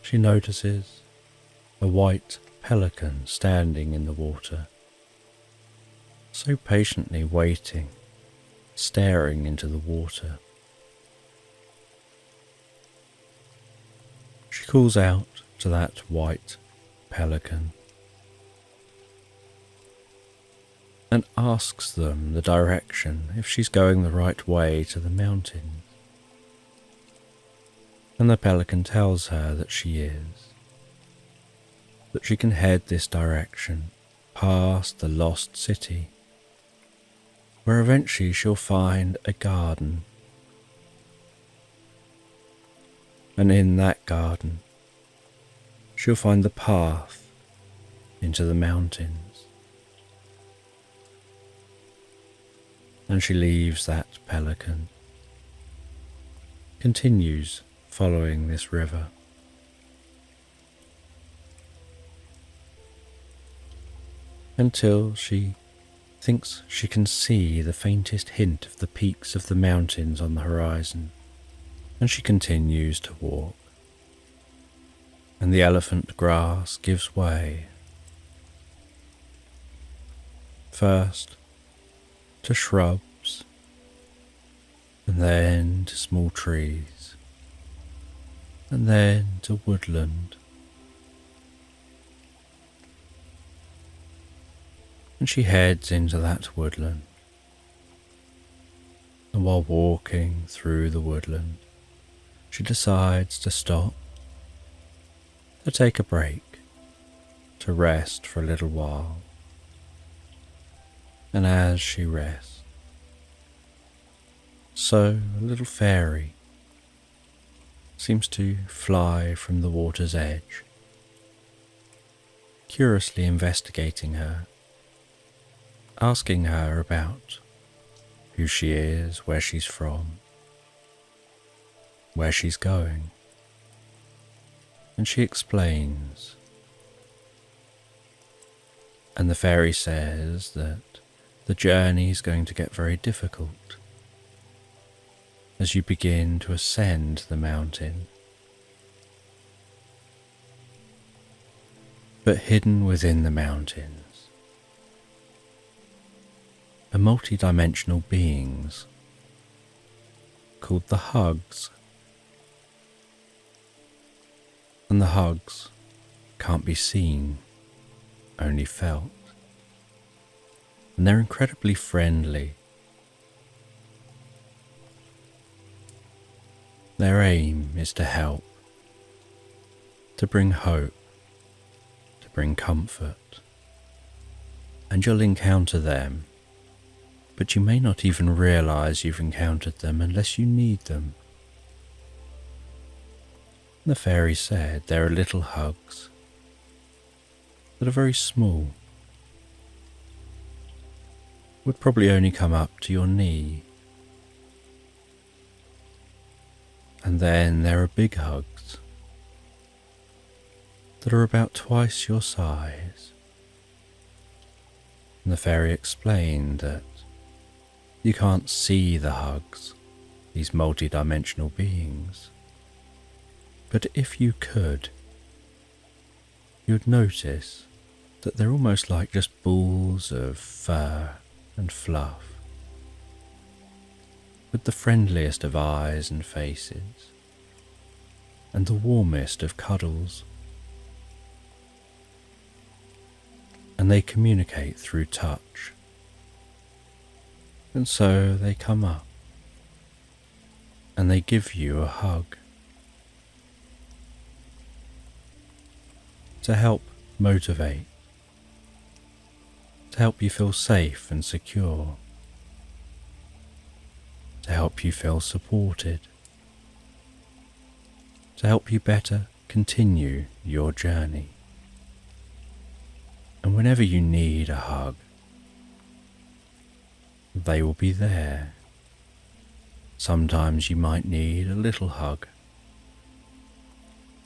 she notices a white pelican standing in the water, so patiently waiting, staring into the water. She calls out to that white pelican and asks them the direction, if she's going the right way to the mountains. And the pelican tells her that she is, that she can head this direction past the lost city, where eventually she'll find a garden. And in that garden, she'll find the path into the mountains. And she leaves that pelican, continues following this river, until she thinks she can see the faintest hint of the peaks of the mountains on the horizon. And she continues to walk, and the elephant grass gives way, first to shrubs, and then to small trees, and then to woodland. And she heads into that woodland, and while walking through the woodland, she decides to stop, to take a break, to rest for a little while. And as she rests, so a little fairy seems to fly from the water's edge, curiously investigating her, asking her about who she is, where she's from, where she's going. And she explains. And the fairy says that the journey is going to get very difficult as you begin to ascend the mountain. But hidden within the mountains are multi-dimensional beings called the Hugs. And the Hugs can't be seen, only felt. And they're incredibly friendly. Their aim is to help, to bring hope, to bring comfort. And you'll encounter them, but you may not even realize you've encountered them unless you need them. The fairy said there are little Hugs that are very small, would probably only come up to your knee. And then there are big Hugs that are about twice your size. And the fairy explained that you can't see the Hugs, these multi-dimensional beings. But if you could, you'd notice that they're almost like just balls of fur and fluff, with the friendliest of eyes and faces, and the warmest of cuddles. And they communicate through touch. And so they come up, and they give you a hug, to help motivate, to help you feel safe and secure, to help you feel supported, to help you better continue your journey. And whenever you need a hug, they will be there. Sometimes you might need a little hug.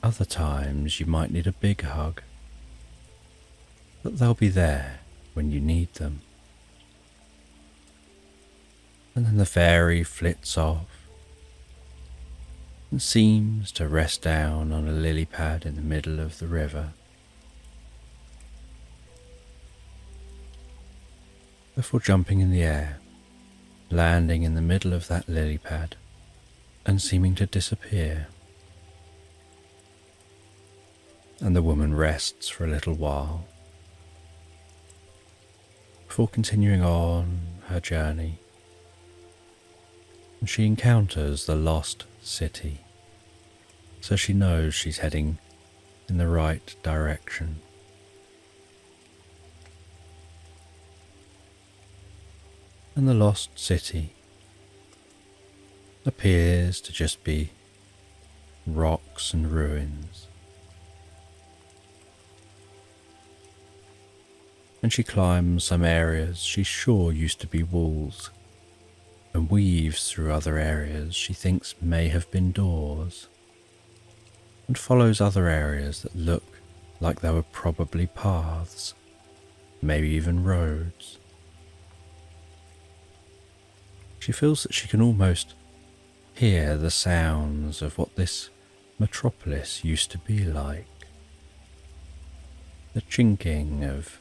Other times you might need a big hug, but they'll be there when you need them. And then the fairy flits off and seems to rest down on a lily pad in the middle of the river, before jumping in the air, landing in the middle of that lily pad and seeming to disappear. And the woman rests for a little while before continuing on her journey. And she encounters the lost city, so she knows she's heading in the right direction. And the lost city appears to just be rocks and ruins. And she climbs some areas she's sure used to be walls, and weaves through other areas she thinks may have been doors, and follows other areas that look like they were probably paths, maybe even roads. She feels that she can almost hear the sounds of what this metropolis used to be like. The chinking of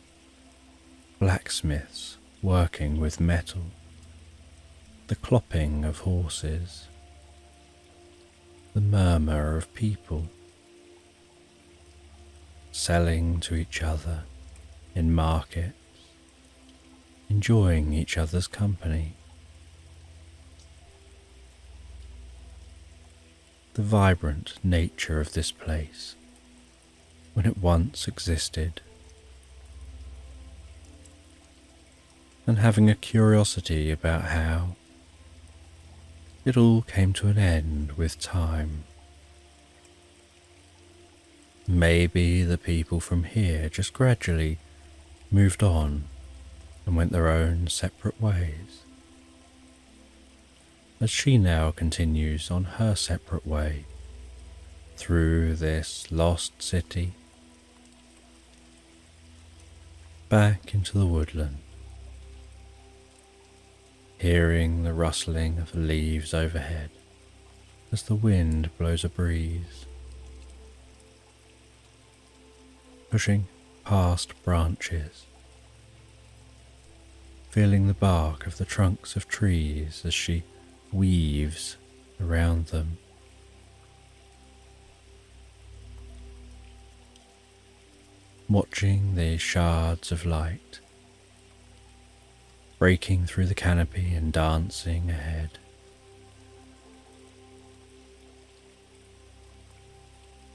blacksmiths working with metal, the clopping of horses, the murmur of people selling to each other in markets, enjoying each other's company. The vibrant nature of this place, when it once existed and having a curiosity about how it all came to an end with time. Maybe the people from here just gradually moved on and went their own separate ways, as she now continues on her separate way through this lost city, back into the woodland, hearing the rustling of the leaves overhead as the wind blows a breeze, pushing past branches, feeling the bark of the trunks of trees as she weaves around them. Watching the shards of light breaking through the canopy and dancing ahead.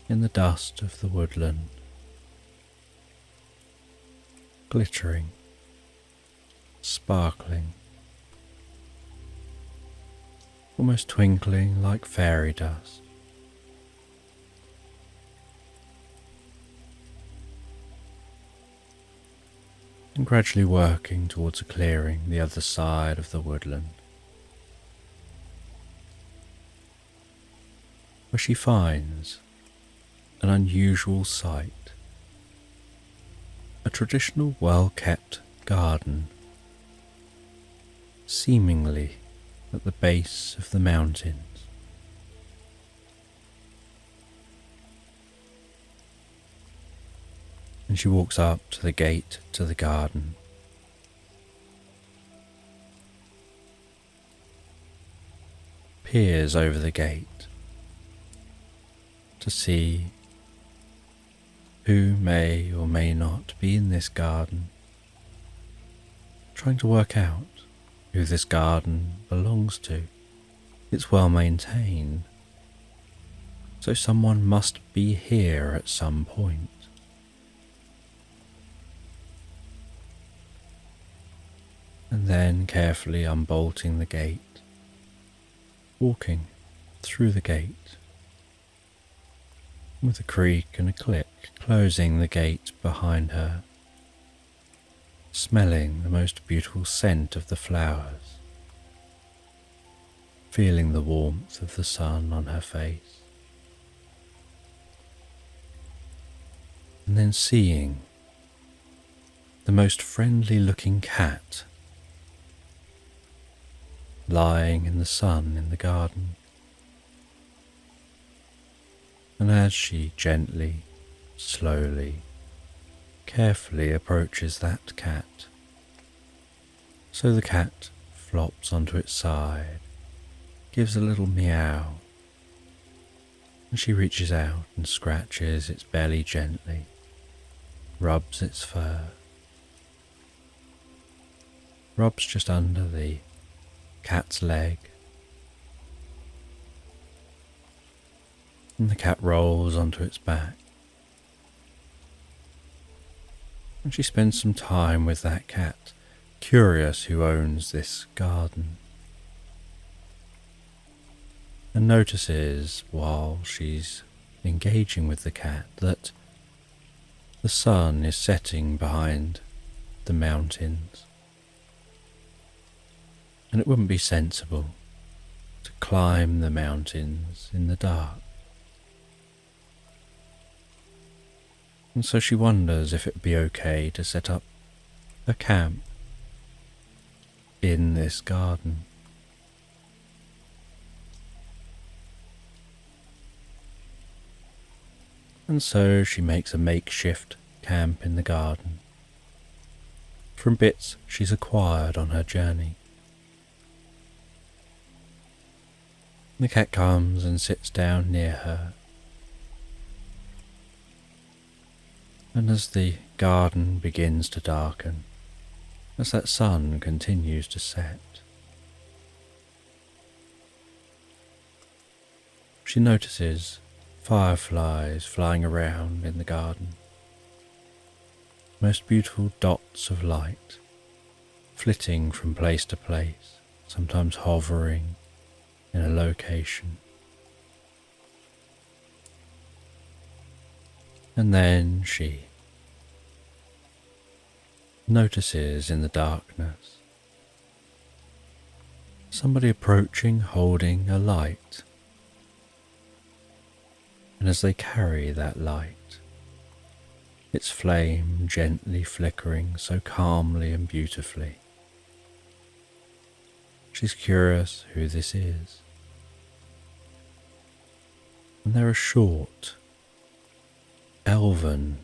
In the dust of the woodland, glittering, sparkling, almost twinkling like fairy dust. And gradually working towards a clearing the other side of the woodland, where she finds an unusual sight, a traditional well-kept garden, seemingly at the base of the mountains. And she walks up to the gate to the garden. Peers over the gate to see who may or may not be in this garden, trying to work out who this garden belongs to. It's well maintained, so someone must be here at some point. And then carefully unbolting the gate, walking through the gate, with a creak and a click, closing the gate behind her, smelling the most beautiful scent of the flowers, feeling the warmth of the sun on her face, and then seeing the most friendly looking cat lying in the sun in the garden. And as she gently, slowly, carefully approaches that cat, so the cat flops onto its side, gives a little meow, and she reaches out and scratches its belly gently, rubs its fur, rubs just under the cat's leg, and the cat rolls onto its back. And she spends some time with that cat, curious who owns this garden, and notices while she's engaging with the cat that the sun is setting behind the mountains, and it wouldn't be sensible to climb the mountains in the dark. And so she wonders if it would be okay to set up a camp in this garden. And so she makes a makeshift camp in the garden from bits she's acquired on her journey. The cat comes and sits down near her, and as the garden begins to darken, as that sun continues to set, she notices fireflies flying around in the garden, most beautiful dots of light flitting from place to place, sometimes hovering in a location. And then she notices in the darkness somebody approaching holding a light. And as they carry that light, its flame gently flickering so calmly and beautifully, she's curious who this is. And they're a short, elven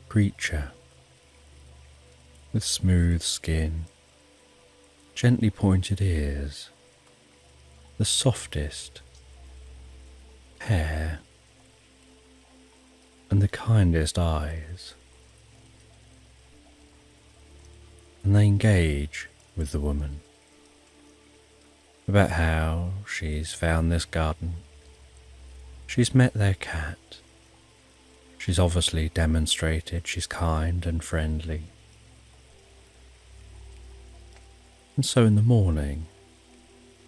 creature with smooth skin, gently pointed ears, the softest hair, and the kindest eyes. And they engage with the woman about how she's found this garden. She's met their cat. She's obviously demonstrated she's kind and friendly. And so in the morning,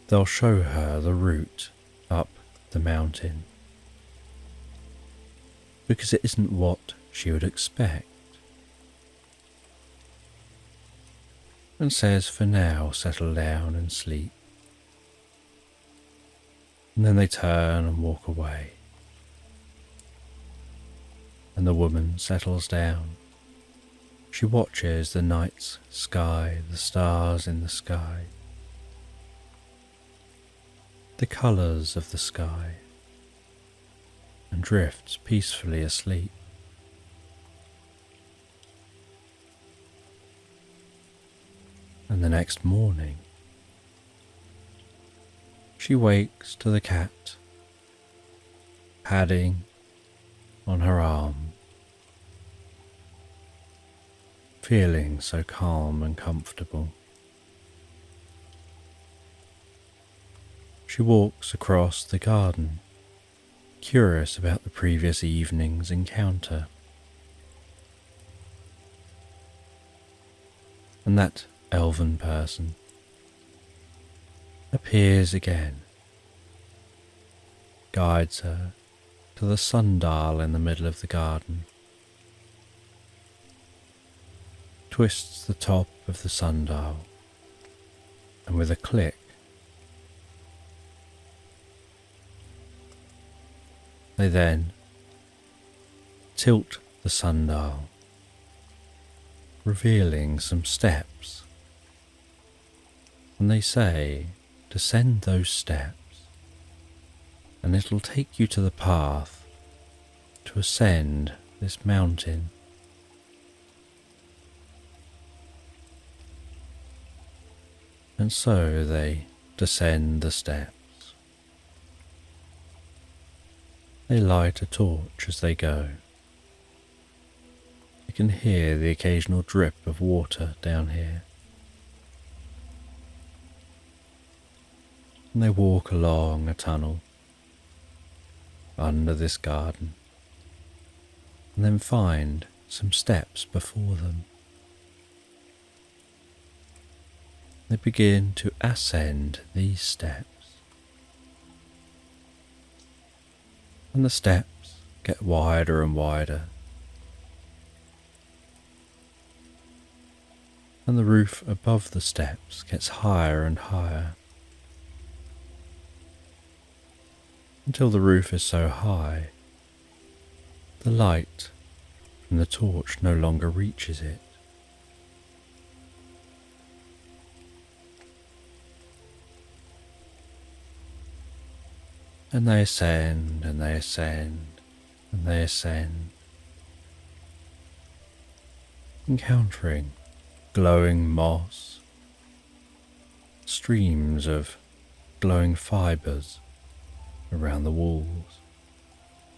they'll show her the route up the mountain, because it isn't what she would expect. And says for now, settle down and sleep. And then they turn and walk away. And the woman settles down. She watches the night's sky, the stars in the sky, the colours of the sky, and drifts peacefully asleep. And the next morning, she wakes to the cat padding on her arm, feeling so calm and comfortable. She walks across the garden, curious about the previous evening's encounter. And that elven person appears again, guides her to the sundial in the middle of the garden, twists the top of the sundial, and with a click, they then tilt the sundial, revealing some steps, and they say, descend those steps, and it'll take you to the path to ascend this mountain. And so they descend the steps. They light a torch as they go. You can hear the occasional drip of water down here. And they walk along a tunnel under this garden, and then find some steps before them. They begin to ascend these steps, and the steps get wider and wider, and the roof above the steps gets higher and higher, until the roof is so high the light from the torch no longer reaches it. And they ascend, and they ascend, and they ascend, encountering glowing moss, streams of glowing fibres around the walls,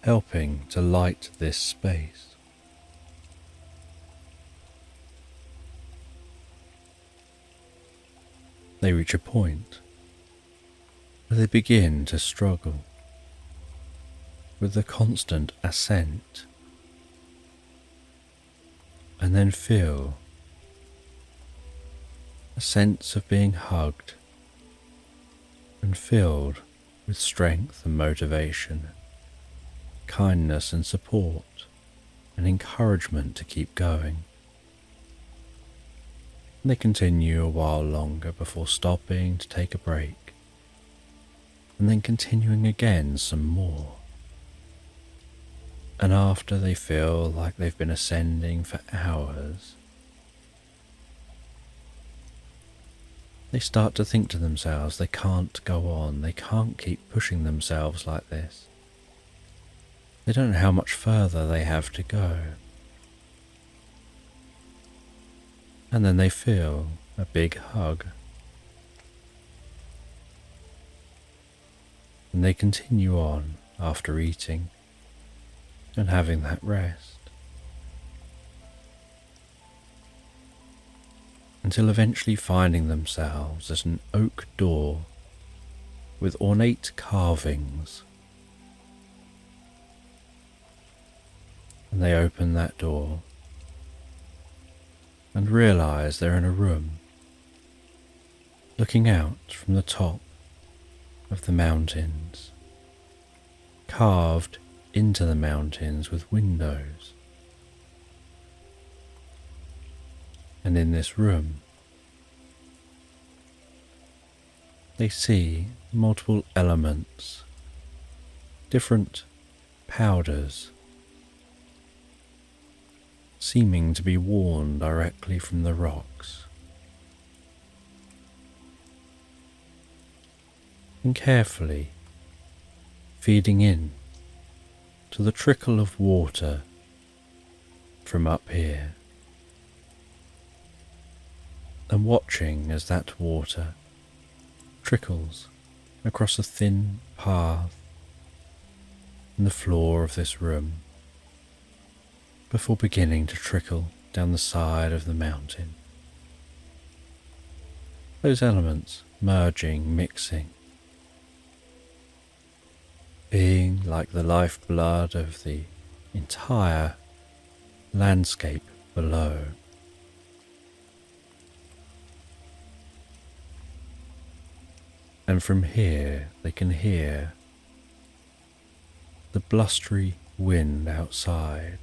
helping to light this space. They reach a point where they begin to struggle with the constant ascent, and then feel a sense of being hugged and filled with strength and motivation, kindness and support, and encouragement to keep going. They continue a while longer before stopping to take a break, and then continuing again some more. And after they feel like they've been ascending for hours, they start to think to themselves they can't go on, they can't keep pushing themselves like this. They don't know how much further they have to go. And then they feel a big hug. And they continue on after eating and having that rest, until eventually finding themselves at an oak door with ornate carvings. And they open that door and realize they're in a room looking out from the top of the mountains, carved into the mountains with windows. And in this room, they see multiple elements, different powders, seeming to be worn directly from the rocks. And carefully feeding in to the trickle of water from up here, and watching as that water trickles across a thin path in the floor of this room, before beginning to trickle down the side of the mountain. Those elements merging, mixing, being like the lifeblood of the entire landscape below. And from here they can hear the blustery wind outside.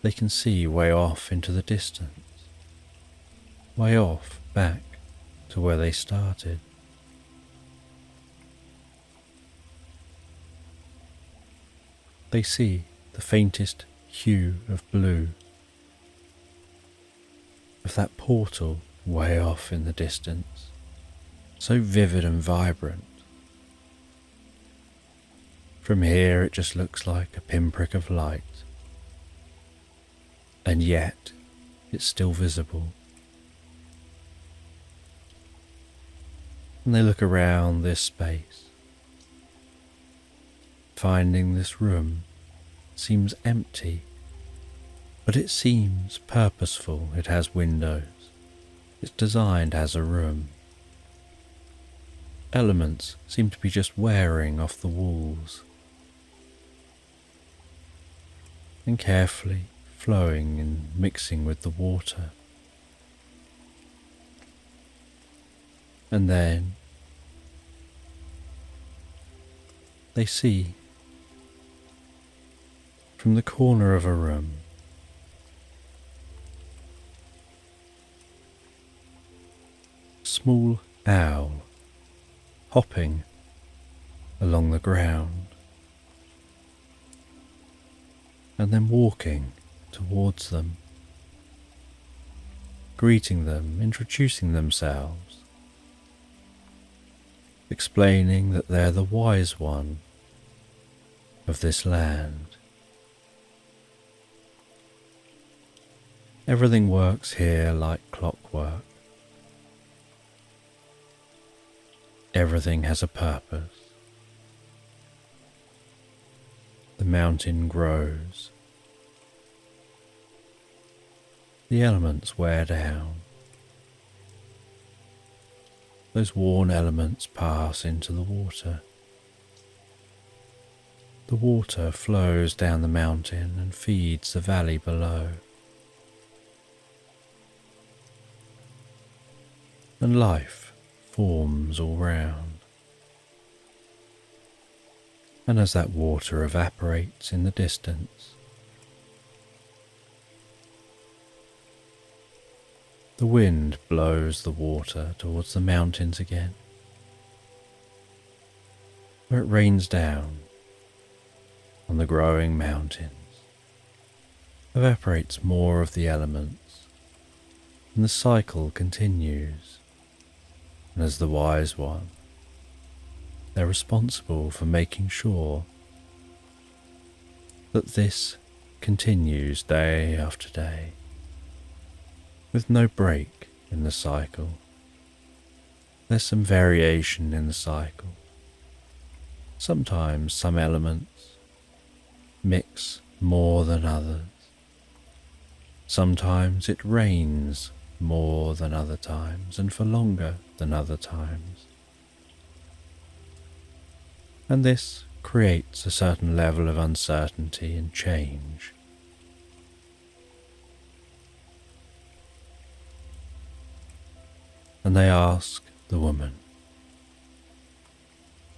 They can see way off into the distance, way off back to where they started. They see the faintest hue of blue of that portal way off in the distance, so vivid and vibrant. From here it just looks like a pinprick of light, and yet it's still visible. And they look around this space, finding this room seems empty, but it seems purposeful. It has windows. It's designed as a room. Elements seem to be just wearing off the walls and carefully flowing and mixing with the water. And then they see from the corner of a room a small owl hopping along the ground and then walking towards them, greeting them, introducing themselves, explaining that they're the wise one of this land. Everything works here like clockwork. Everything has a purpose. The mountain grows. The elements wear down. Those worn elements pass into the water. The water flows down the mountain and feeds the valley below. and life forms all round. And as that water evaporates in the distance, the wind blows the water towards the mountains again, where it rains down on the growing mountains, evaporates more of the elements, and the cycle continues. And as the wise one, they're responsible for making sure that this continues day after day, with no break in the cycle. There's some variation in the cycle. Sometimes some elements mix more than others. Sometimes it rains more than other times and for longer than other times. And this creates a certain level of uncertainty and change. And they ask the woman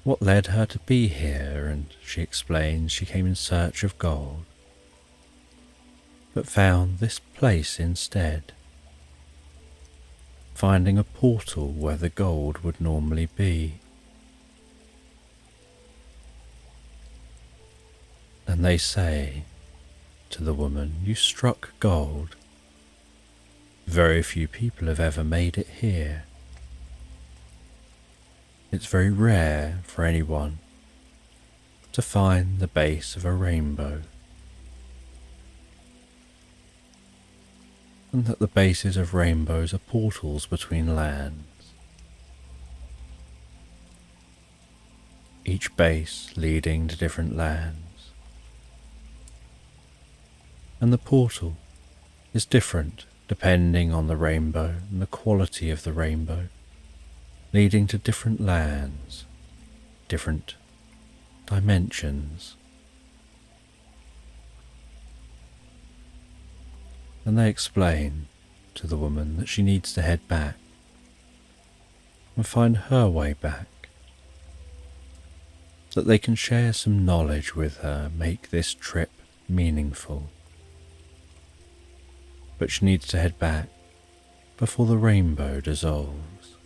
what led her to be here, and she explains she came in search of gold, but found this place instead, finding a portal where the gold would normally be. And they say to the woman, "You struck gold. Very few people have ever made it here. It's very rare for anyone to find the base of a rainbow, and that the bases of rainbows are portals between lands, each base leading to different lands. And the portal is different depending on the rainbow and the quality of the rainbow, leading to different lands, different dimensions." And they explain to the woman that she needs to head back and find her way back, that they can share some knowledge with her, make this trip meaningful. But she needs to head back before the rainbow dissolves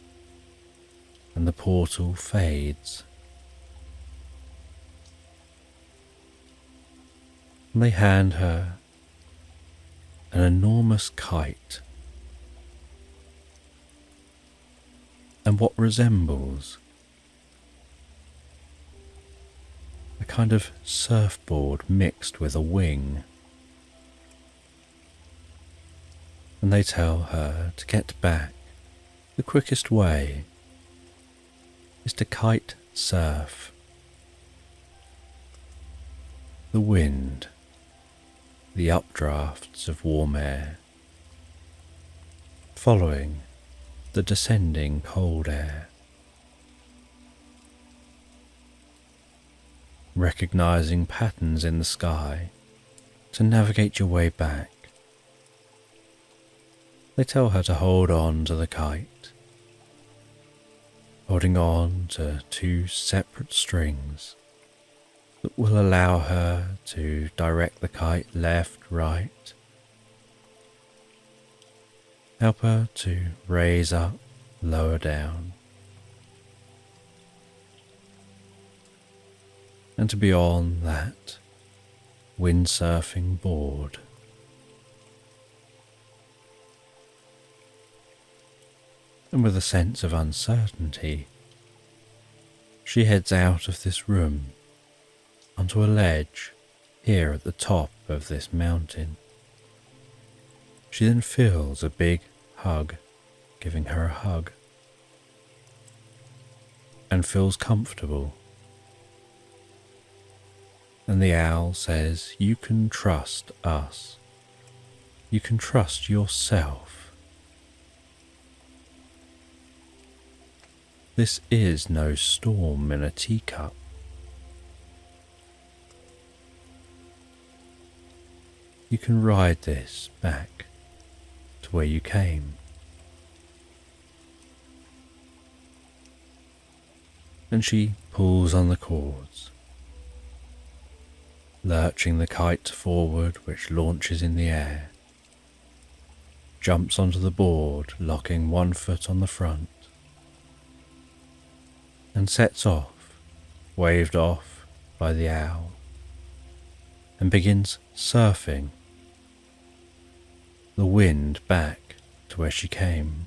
and the portal fades. And they hand her an enormous kite and what resembles a kind of surfboard mixed with a wing. And they tell her to get back. The quickest way is to kite surf the wind, the updrafts of warm air, following the descending cold air, recognizing patterns in the sky to navigate your way back. They tell her to hold on to the kite, holding on to two separate strings that will allow her to direct the kite left, right, help her to raise up, lower down, and to be on that windsurfing board. And with a sense of uncertainty, she heads out of this room onto a ledge here at the top of this mountain. She then feels a big hug giving her a hug and feels comfortable. And the owl says, "You can trust us. You can trust yourself. This is no storm in a teacup. You can ride this back to where you came. and she pulls on the cords, lurching the kite forward, which launches in the air, jumps onto the board, locking one foot on the front, and sets off, waved off by the owl, and begins surfing the wind back to where she came,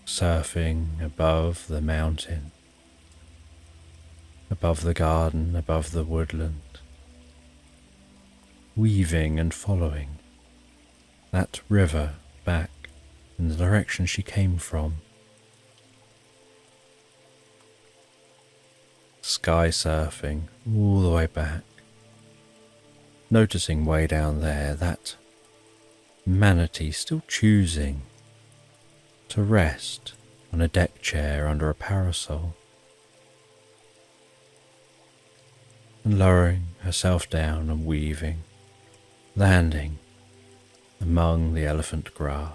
surfing above the mountain, above the garden, above the woodland, weaving and following that river back in the direction she came from. Sky surfing all the way back, noticing way down there that manatee still choosing to rest on a deck chair under a parasol, and lowering herself down and weaving, landing among the elephant grass,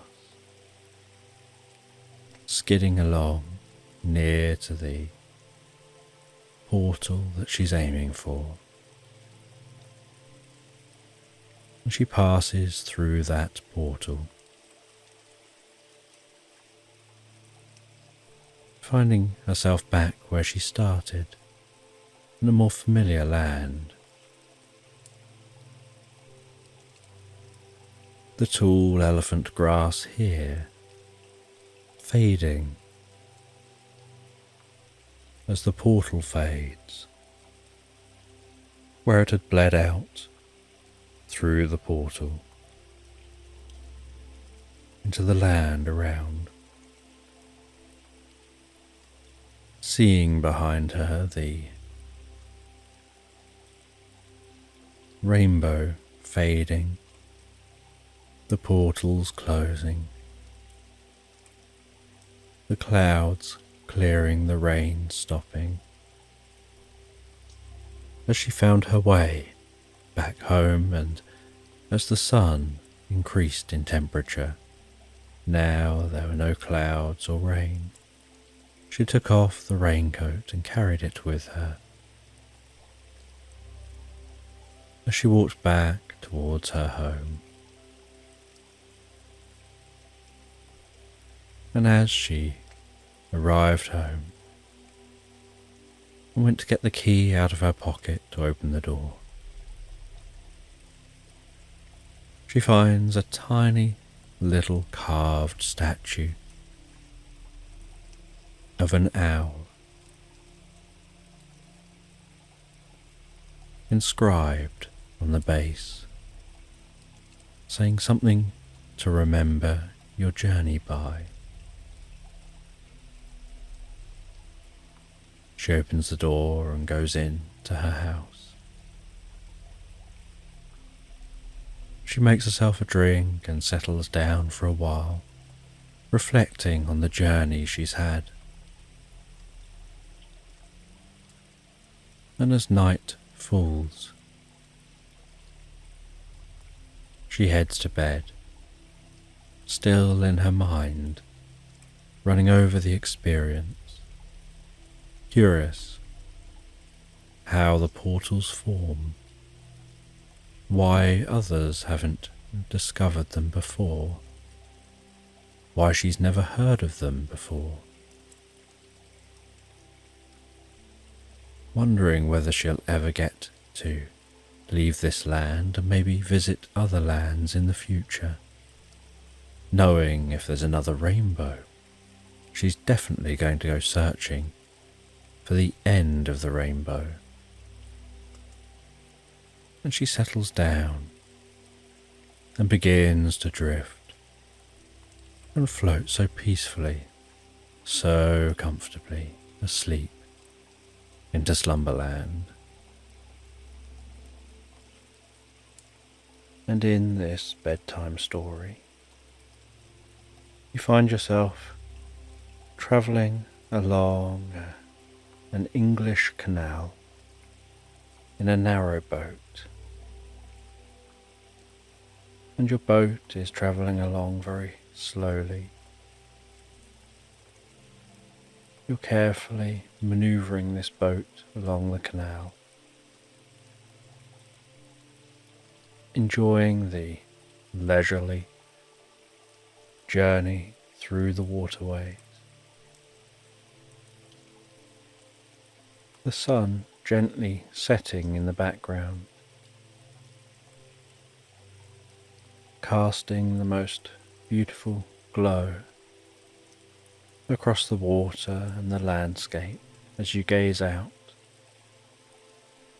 skidding along near to the portal that she's aiming for. And she passes through that portal, finding herself back where she started, in a more familiar land. The tall elephant grass here, fading as the portal fades, where it had bled out through the portal into the land around. Seeing behind her the rainbow fading, the portals closing, the clouds clearing, the rain stopping, as she found her way back home, and as the sun increased in temperature, now there were no clouds or rain, she took off the raincoat and carried it with her. As she walked back towards her home, and as she arrived home and went to get the key out of her pocket to open the door, she finds a tiny little carved statue of an owl, inscribed on the base, saying something to remember your journey by. She opens the door and goes in to her house. She makes herself a drink and settles down for a while, reflecting on the journey she's had. And as night falls, she heads to bed, still in her mind, running over the experience, curious how the portals form, why others haven't discovered them before, why she's never heard of them before, wondering whether she'll ever get to leave this land and maybe visit other lands in the future, knowing if there's another rainbow, she's definitely going to go searching for the end of the rainbow. And she settles down and begins to drift and float so peacefully, so comfortably asleep into slumberland. And in this bedtime story, you find yourself travelling along an English canal in a narrow boat, and your boat is travelling along very slowly, You're carefully manoeuvring this boat along the canal, enjoying the leisurely journey through the waterways. The sun gently setting in the background, casting the most beautiful glow across the water and the landscape as you gaze out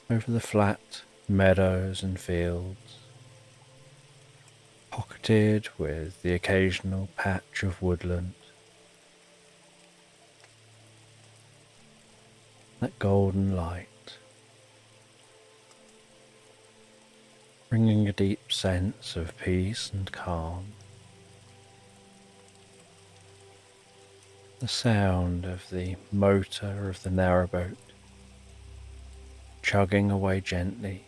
over the flat meadows and fields, pocketed with the occasional patch of woodland. That golden light, bringing a deep sense of peace and calm. The sound of the motor of the narrowboat chugging away gently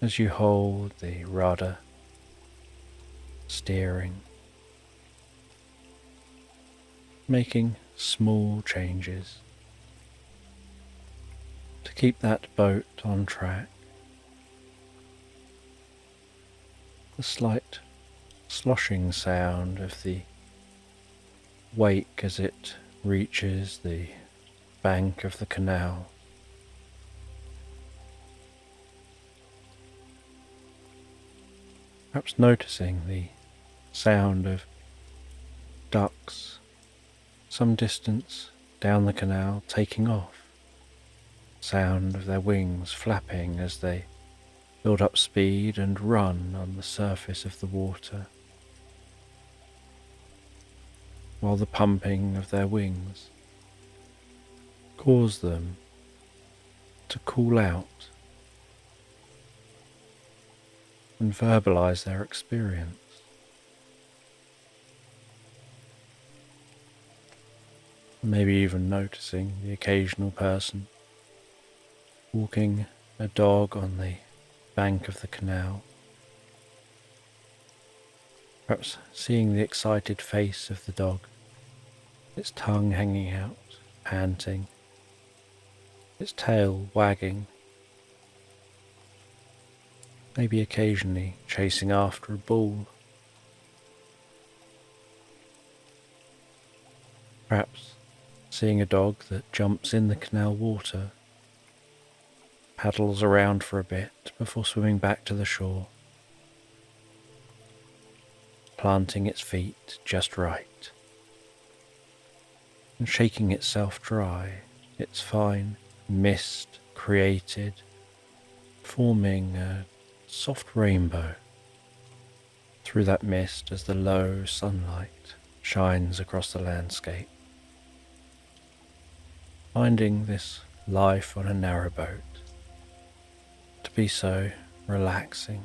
as you hold the rudder, steering, making small changes to keep that boat on track. The slight sloshing sound of the wake as it reaches the bank of the canal. Perhaps noticing the sound of ducks some distance down the canal taking off, sound of their wings flapping as they build up speed and run on the surface of the water, while the pumping of their wings cause them to call out and verbalize their experience. Maybe even noticing the occasional person walking a dog on the bank of the canal, perhaps seeing the excited face of the dog, its tongue hanging out, panting, its tail wagging, maybe occasionally chasing after a ball. Perhaps seeing a dog that jumps in the canal water, paddles around for a bit before swimming back to the shore, planting its feet just right and shaking itself dry, its fine mist created, forming a soft rainbow through that mist as the low sunlight shines across the landscape. Finding this life on a narrowboat to be so relaxing,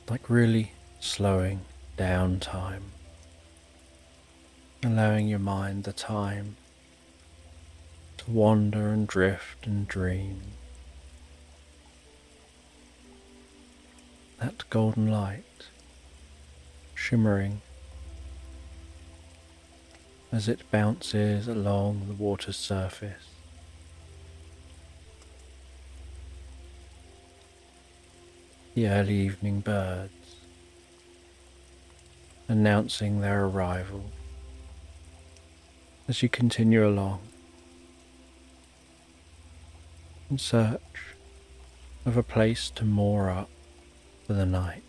like really slowing down time, allowing your mind the time to wander and drift and dream. That golden light shimmering as it bounces along the water's surface. The early evening birds announcing their arrival as you continue along in search of a place to moor up for the night.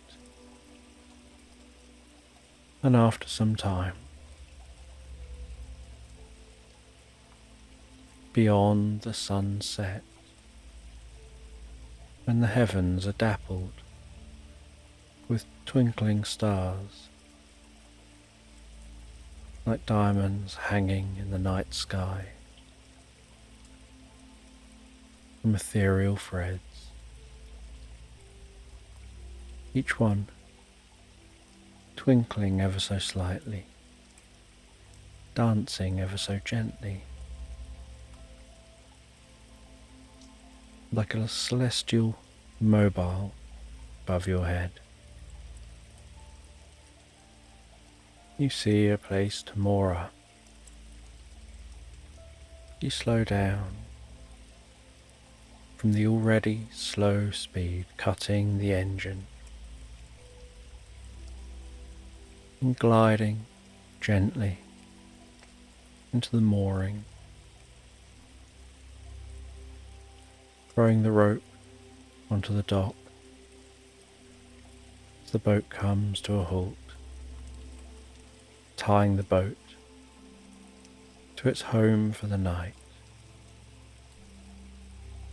And after some time, beyond the sunset, when the heavens are dappled with twinkling stars, like diamonds hanging in the night sky from ethereal threads, each one twinkling ever so slightly, dancing ever so gently, like a celestial mobile above your head. You see a place to moor up. You slow down from the already slow speed cutting the engine and gliding gently into the mooring, throwing the rope onto the dock as the boat comes to a halt, tying the boat to its home for the night,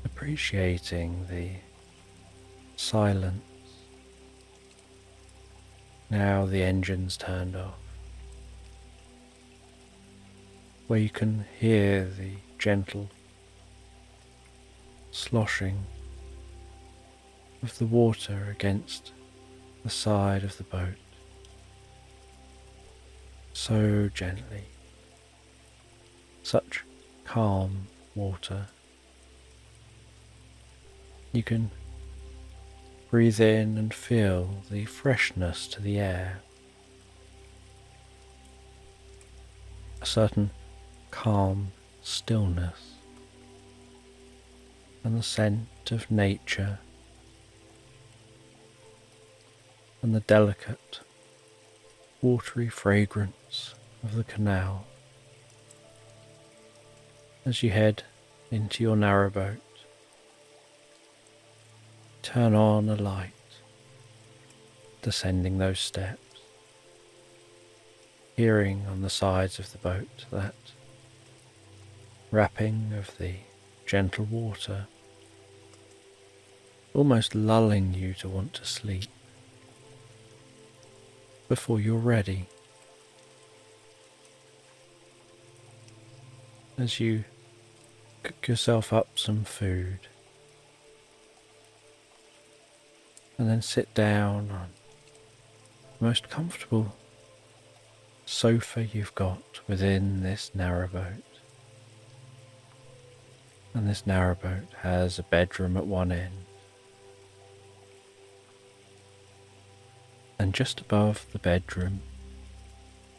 appreciating the silence. Now the engine's turned off, where you can hear the gentle sloshing of the water against the side of the boat, so gently, such calm water. You can breathe in and feel the freshness to the air, a certain calm stillness, and the scent of nature and the delicate watery fragrance of the canal as you head into your narrowboat. Turn on a light, descending those steps, hearing on the sides of the boat that rapping of the gentle water, almost lulling you to want to sleep before you're ready. As you cook yourself up some food and then sit down on the most comfortable sofa you've got within this narrowboat. And this narrowboat has a bedroom at one end, and just above the bedroom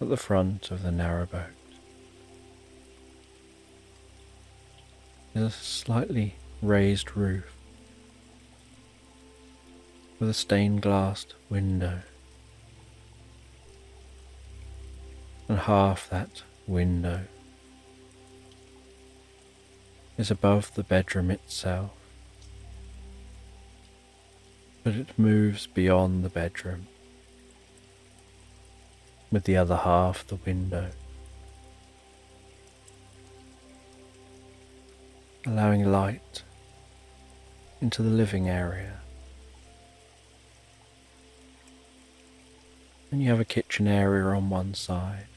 at the front of the narrowboat is a slightly raised roof with a stained glass window, and half that window is above the bedroom itself, but it moves beyond the bedroom with the other half of the window, allowing light into the living area. And you have a kitchen area on one side.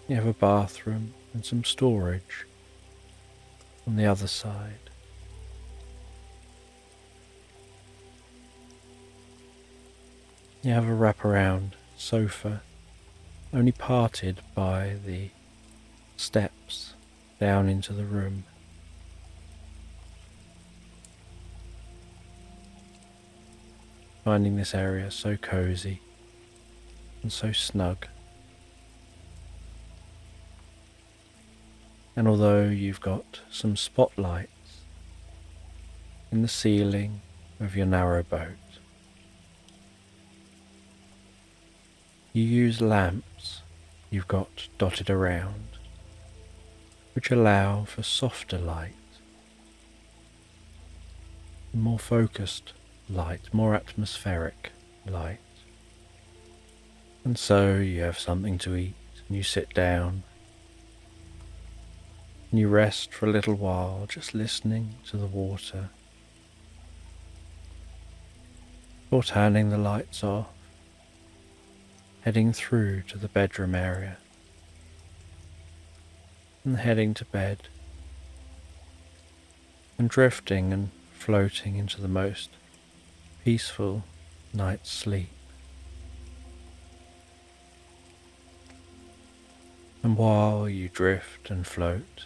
You have a bathroom and some storage on the other side. You have a wraparound sofa, only parted by the steps down into the room. Finding this area so cozy and so snug. And although you've got some spotlights in the ceiling of your narrowboat, you use lamps you've got dotted around, which allow for softer light, more focused light, more atmospheric light. And so you have something to eat, and you sit down, and you rest for a little while, just listening to the water, or turning the lights off, heading through to the bedroom area, and heading to bed, and drifting and floating into the most peaceful night's sleep. And while you drift and float,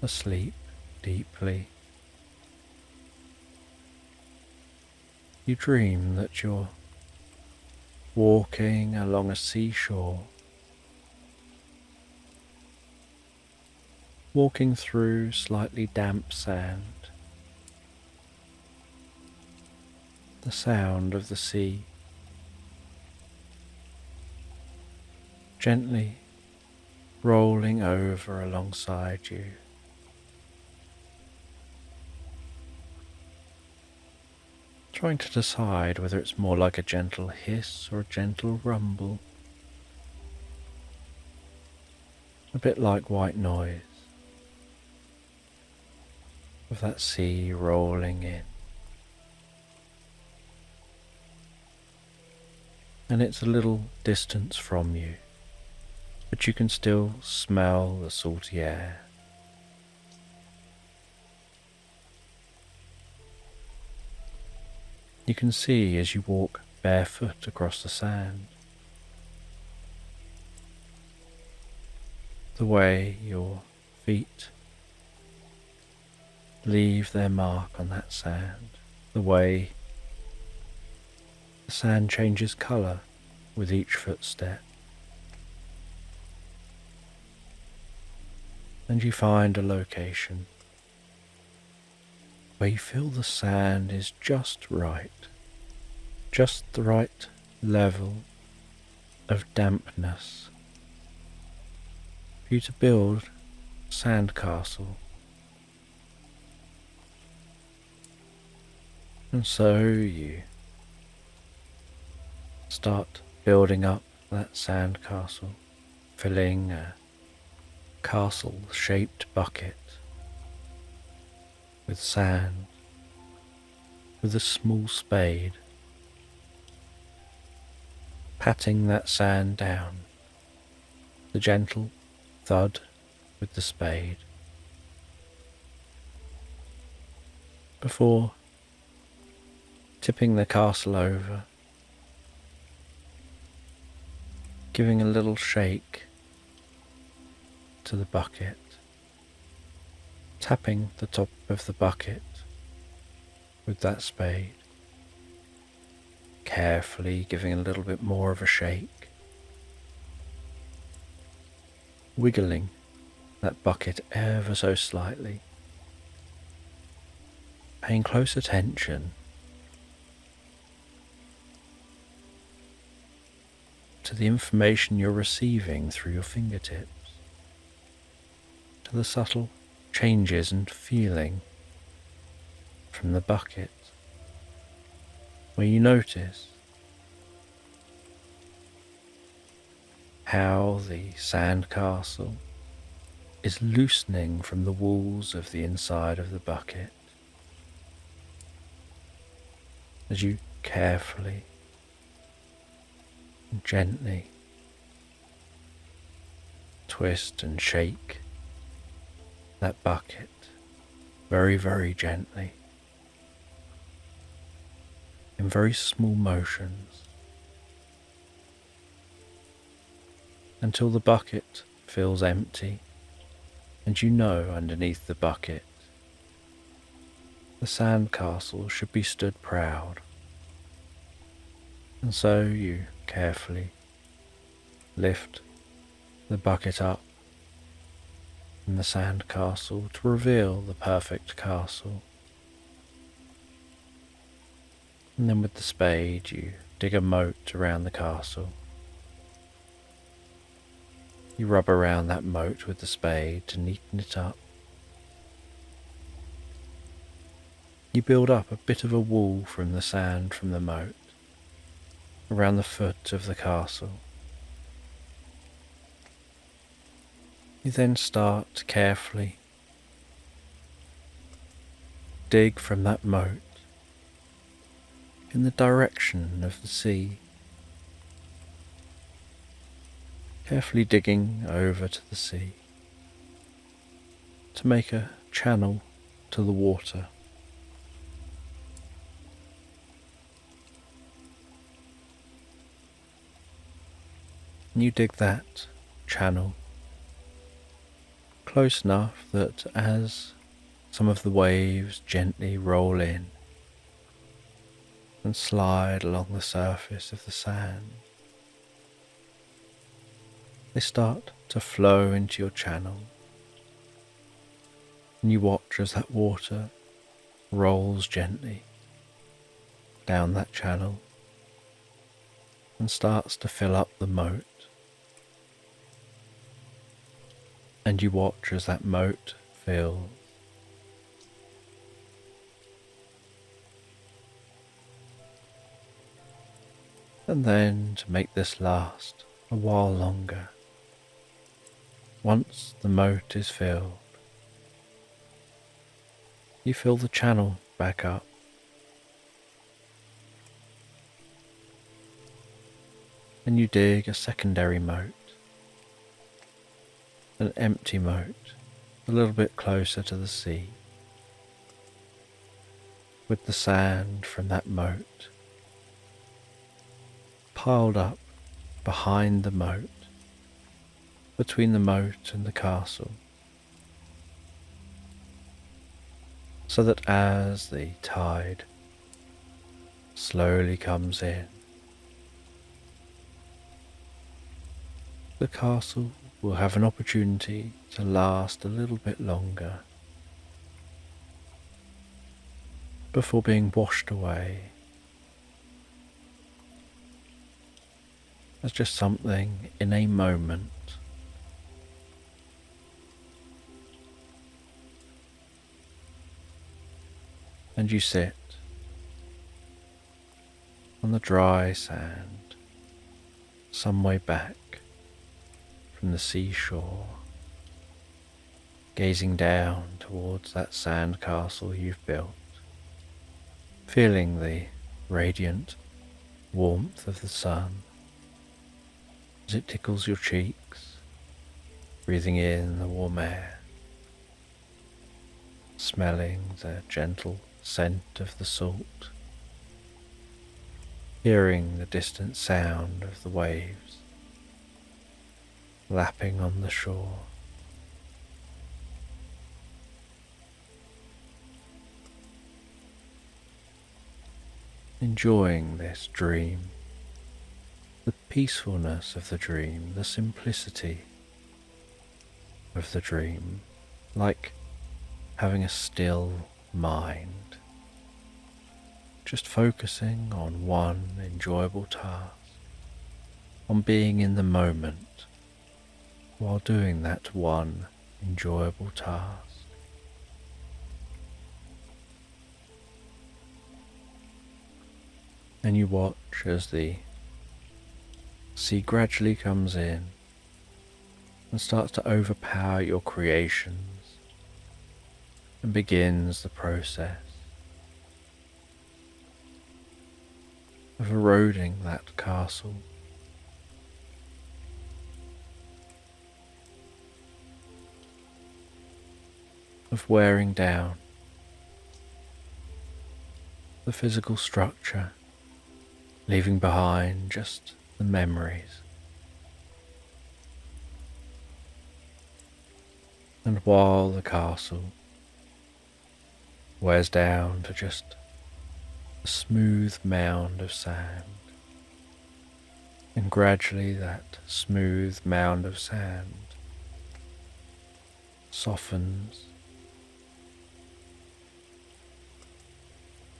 asleep deeply, You dream that you're walking along a seashore, walking through slightly damp sand. The sound of the sea gently rolling over alongside you. Trying to decide whether it's more like a gentle hiss or a gentle rumble. A bit like white noise of that sea rolling in. And it's a little distance from you, but you can still smell the salty air. You can see as you walk barefoot across the sand, the way your feet leave their mark on that sand, the way the sand changes colour with each footstep. And you find a location where you feel the sand is just right, just the right level of dampness for you to build a sandcastle. And so you start building up that sandcastle, filling a castle-shaped bucket with sand, with a small spade, patting that sand down, the gentle thud with the spade, before tipping the castle over, giving a little shake to the bucket, tapping the top of the bucket with that spade, carefully giving a little bit more of a shake, wiggling that bucket ever so slightly, paying close attention to the information you're receiving through your fingertips, to the subtle changes and feeling from the bucket, where you notice how the sandcastle is loosening from the walls of the inside of the bucket as you carefully and gently twist and shake that bucket very, very gently, in very small motions, until the bucket feels empty, and you know underneath the bucket the sandcastle should be stood proud. And so you carefully lift the bucket up in the sandcastle to reveal the perfect castle. And then with the spade you dig a moat around the castle. You rub around that moat with the spade to neaten it up. You build up a bit of a wall from the sand from the moat around the foot of the castle. You then start to carefully dig from that moat in the direction of the sea, carefully digging over to the sea to make a channel to the water. And you dig that channel close enough that as some of the waves gently roll in, and slide along the surface of the sand. They start to flow into your channel, and you watch as that water rolls gently down that channel and starts to fill up the moat. And you watch as that moat fills. And then, to make this last a while longer, once the moat is filled, you fill the channel back up. And you dig a secondary moat, an empty moat, a little bit closer to the sea, with the sand from that moat piled up behind the moat, between the moat and the castle, so that as the tide slowly comes in, the castle will have an opportunity to last a little bit longer before being washed away as just something in a moment. And you sit on the dry sand some way back from the seashore, gazing down towards that sand castle you've built, feeling the radiant warmth of the sun as it tickles your cheeks, breathing in the warm air, smelling the gentle scent of the salt, hearing the distant sound of the waves lapping on the shore. Enjoying this dream, the peacefulness of the dream, the simplicity of the dream, like having a still mind, just focusing on one enjoyable task, on being in the moment while doing that one enjoyable task. And you watch as the sea gradually comes in and starts to overpower your creations and begins the process of eroding that castle. Of wearing down the physical structure, leaving behind just the memories. And while the castle wears down to just a smooth mound of sand, and gradually that smooth mound of sand softens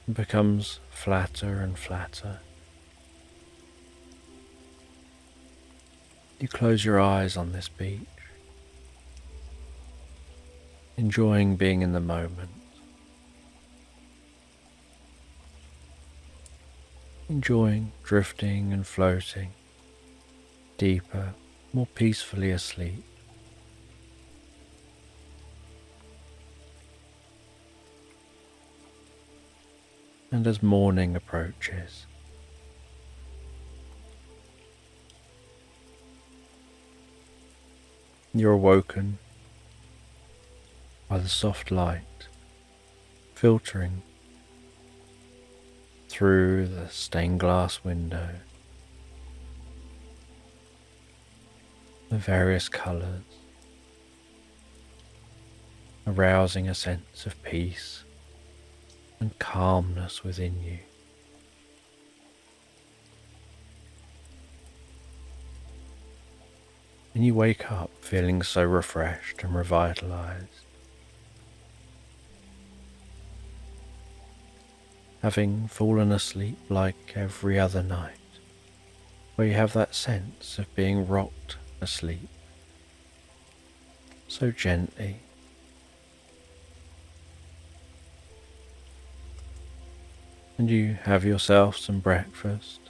and becomes flatter and flatter. You close your eyes on this beach, enjoying being in the moment, enjoying drifting and floating deeper, more peacefully asleep. And as morning approaches, you're awoken by the soft light filtering through the stained glass window, the various colours, arousing a sense of peace and calmness within you. and you wake up feeling so refreshed and revitalized, having fallen asleep like every other night, where you have that sense of being rocked asleep so gently. And you have yourself some breakfast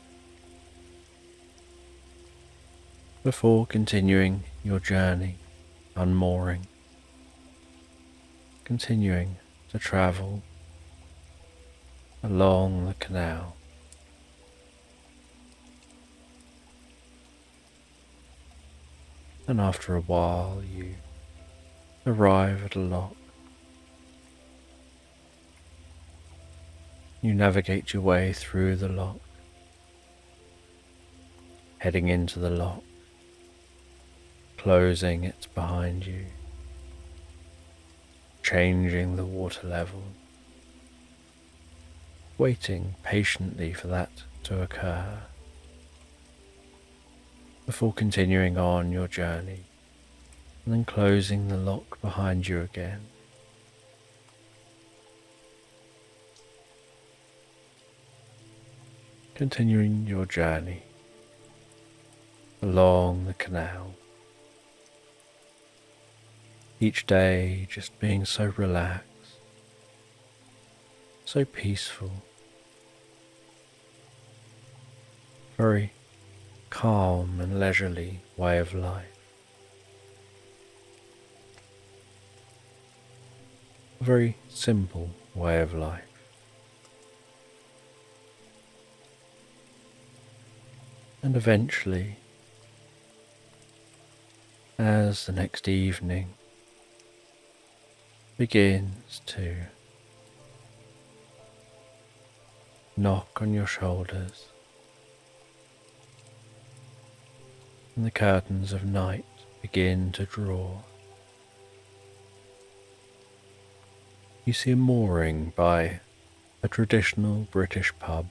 before continuing your journey, unmooring, continuing to travel along the canal. And after a while you arrive at a lock. You navigate your way through the lock, heading into the lock, closing it behind you, changing the water level, waiting patiently for that to occur before continuing on your journey and then closing the lock behind you again. Continuing your journey along the canal, each day just being so relaxed, so peaceful, very calm and leisurely way of life. A very simple way of life. And eventually, as the next evening begins to knock on your shoulders and the curtains of night begin to draw, you see a mooring by a traditional British pub.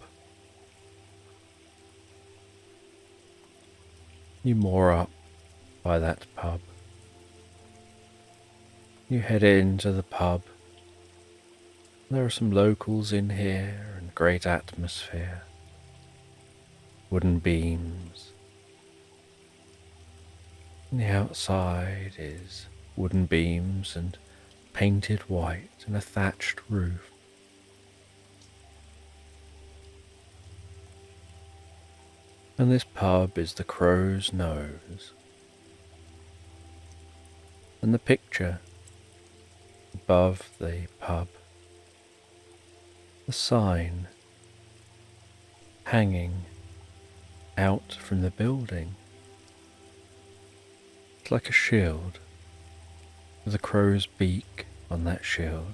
You moor up by that pub. You head into the pub. There are some locals in here and great atmosphere. Wooden beams. And the outside is wooden beams and painted white and a thatched roof. And this pub is the Crow's Nose. And the picture above the pub, the sign hanging out from the building, it's like a shield with a crow's beak on that shield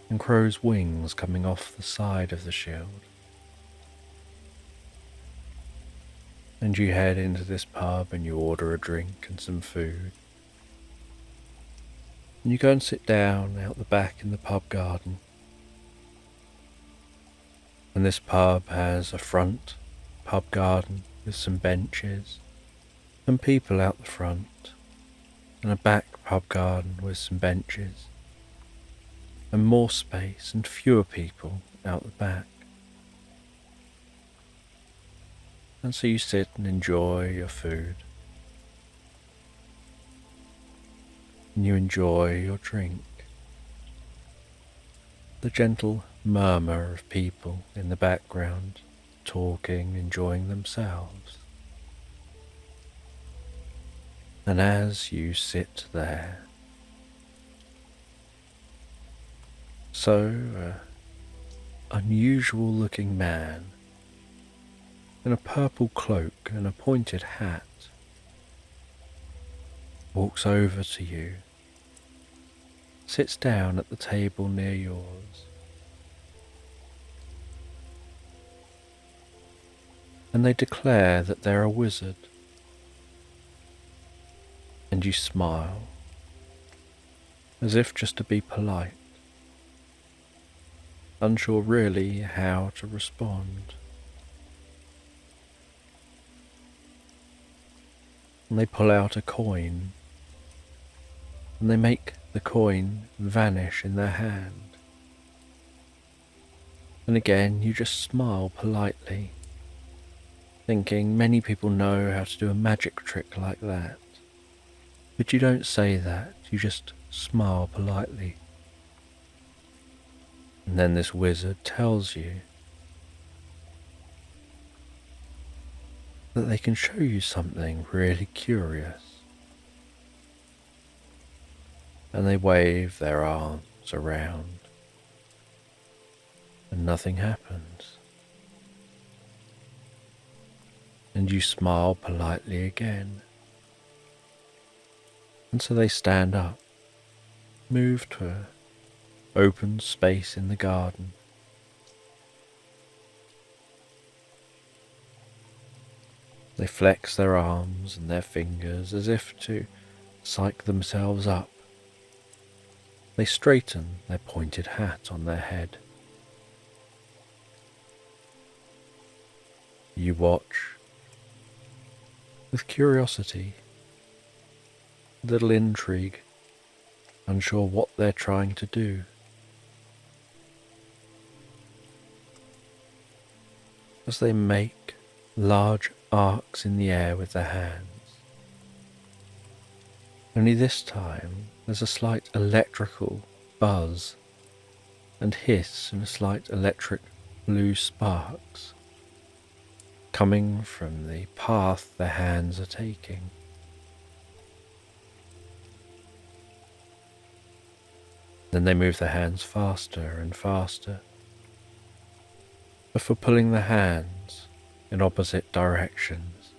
and crow's wings coming off the side of the shield. And you head into this pub and you order a drink and some food. And you go and sit down out the back in the pub garden. And this pub has a front pub garden with some benches and people out the front, and a back pub garden with some benches and more space and fewer people out the back. And so you sit and enjoy your food, and you enjoy your drink. The gentle murmur of people in the background, talking, enjoying themselves. And as you sit there, so unusual looking man in a purple cloak and a pointed hat walks over to you, sits down at the table near yours, and they declare that they're a wizard. And you smile, as if just to be polite, unsure really how to respond. and they pull out a coin, and they make the coin vanish in their hand. And again, you just smile politely, thinking many people know how to do a magic trick like that. But you don't say that, you just smile politely. And then this wizard tells you that they can show you something really curious. And they wave their arms around, and nothing happens. And you smile politely again. And so they stand up, move to an open space in the garden. They flex their arms and their fingers as if to psych themselves up. They straighten their pointed hat on their head. You watch with curiosity, little intrigue, unsure what they're trying to do. As they make large arcs in the air with their hands. Only this time there's a slight electrical buzz and hiss and a slight electric blue sparks coming from the path their hands are taking. Then they move their hands faster and faster, before pulling the hands in opposite directions,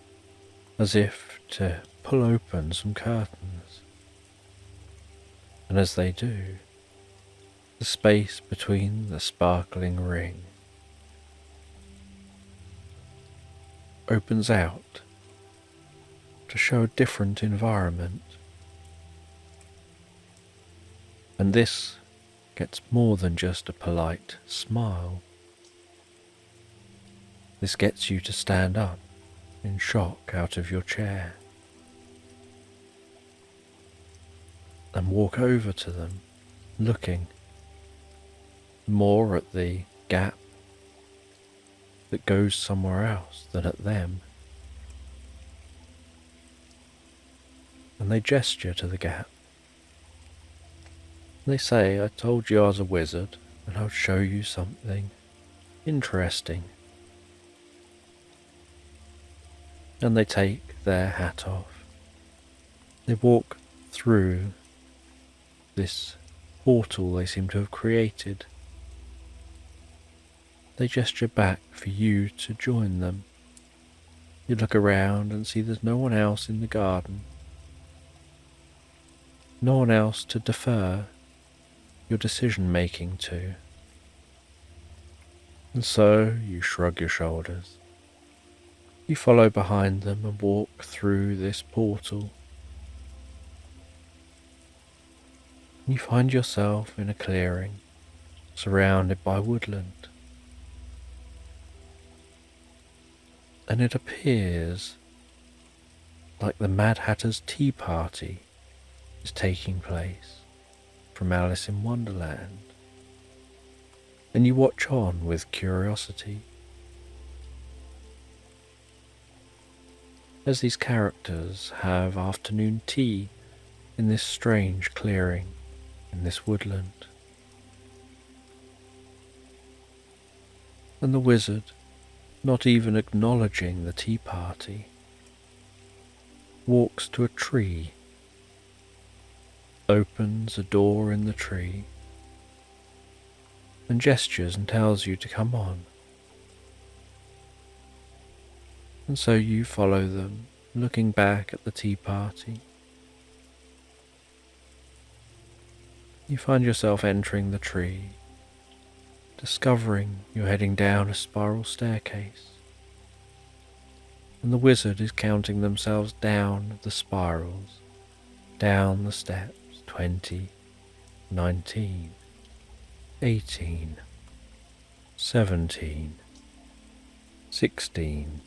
as if to pull open some curtains. And as they do, the space between the sparkling ring opens out to show a different environment. And this gets more than just a polite smile. This gets you to stand up in shock out of your chair and walk over to them, looking more at the gap that goes somewhere else than at them. And they gesture to the gap. They say, I told you I was a wizard and I'll show you something interesting. And they take their hat off. They walk through this portal they seem to have created. They gesture back for you to join them. You look around and see there's no one else in the garden. No one else to defer your decision making to. And so you shrug your shoulders. You follow behind them and walk through this portal. You find yourself in a clearing, surrounded by woodland. And it appears like the Mad Hatter's tea party is taking place from Alice in Wonderland. And you watch on with curiosity as these characters have afternoon tea in this strange clearing in this woodland. And the wizard, not even acknowledging the tea party, walks to a tree, opens a door in the tree, and gestures and tells you to come on. And so you follow them, looking back at the tea party. You find yourself entering the tree, discovering you're heading down a spiral staircase, and the wizard is counting themselves down the spirals, down the steps, 20, 19, 18, 17, 16,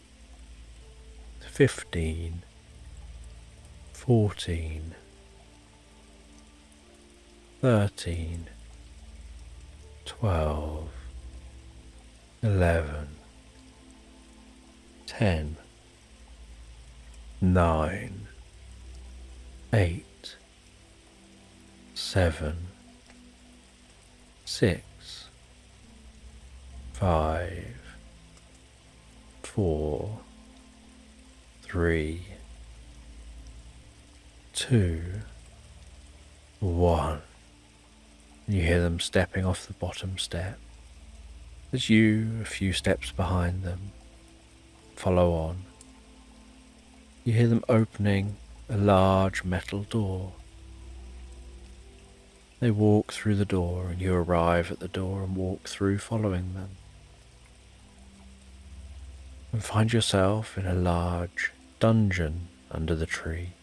15, 14, 13, 12, 11, 10, 9, 8, 7, 6, 5, 4, 3, 2, 1. And you hear them stepping off the bottom step. As you, a few steps behind them, follow on. You hear them opening a large metal door. They walk through the door and you arrive at the door and walk through following them. And find yourself in a large dungeon under the tree.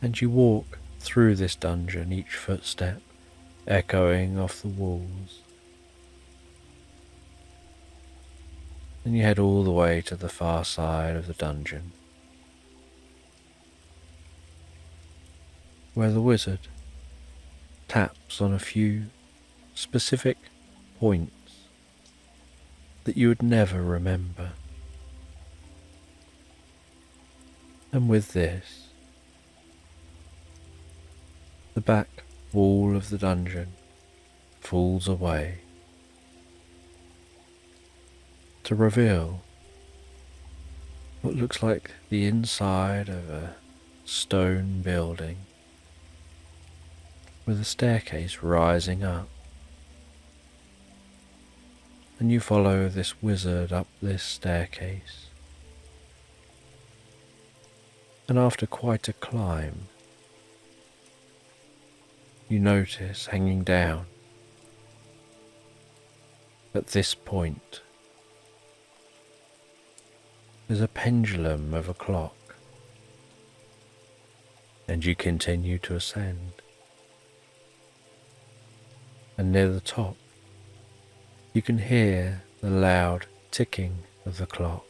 And you walk through this dungeon, each footstep echoing off the walls. And you head all the way to the far side of the dungeon, where the wizard taps on a few specific points that you would never remember. And with this, the back wall of the dungeon falls away to reveal what looks like the inside of a stone building with a staircase rising up. And you follow this wizard up this staircase. And after quite a climb, you notice hanging down at this point is a pendulum of a clock, and you continue to ascend. And near the top, you can hear the loud ticking of the clock,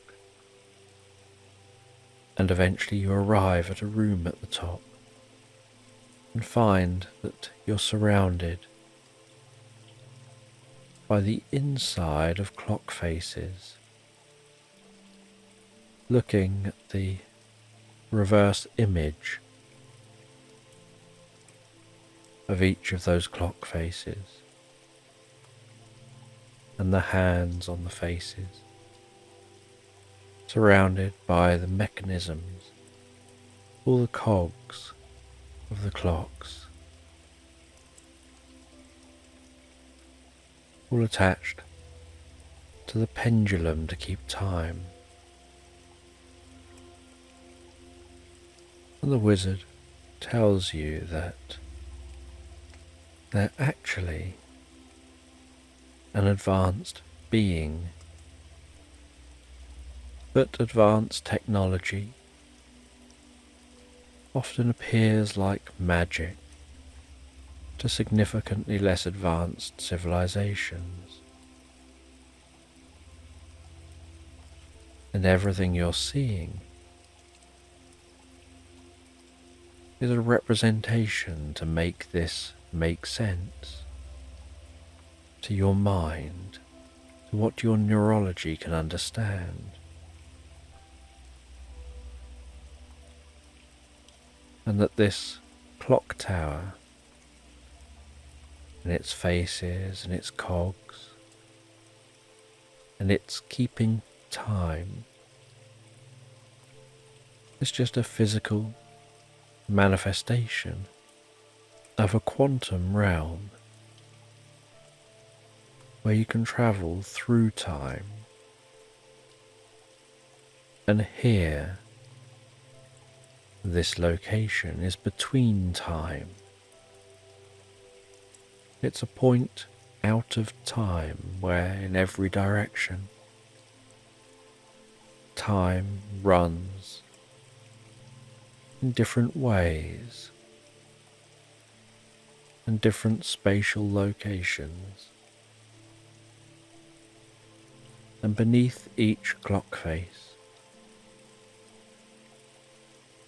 and eventually you arrive at a room at the top and find that you're surrounded by the inside of clock faces, looking at the reverse image of each of those clock faces and the hands on the faces, surrounded by the mechanisms, all the cogs of the clocks, all attached to the pendulum to keep time. And the wizard tells you that they're actually an advanced being, but advanced technology often appears like magic to significantly less advanced civilizations. And everything you're seeing is a representation to make this make sense to your mind, to what your neurology can understand. And that this clock tower and its faces and its cogs and its keeping time is just a physical manifestation of a quantum realm where you can travel through time. And here, this location is between time. It's a point out of time where in every direction time runs in different ways and different spatial locations. And beneath each clock face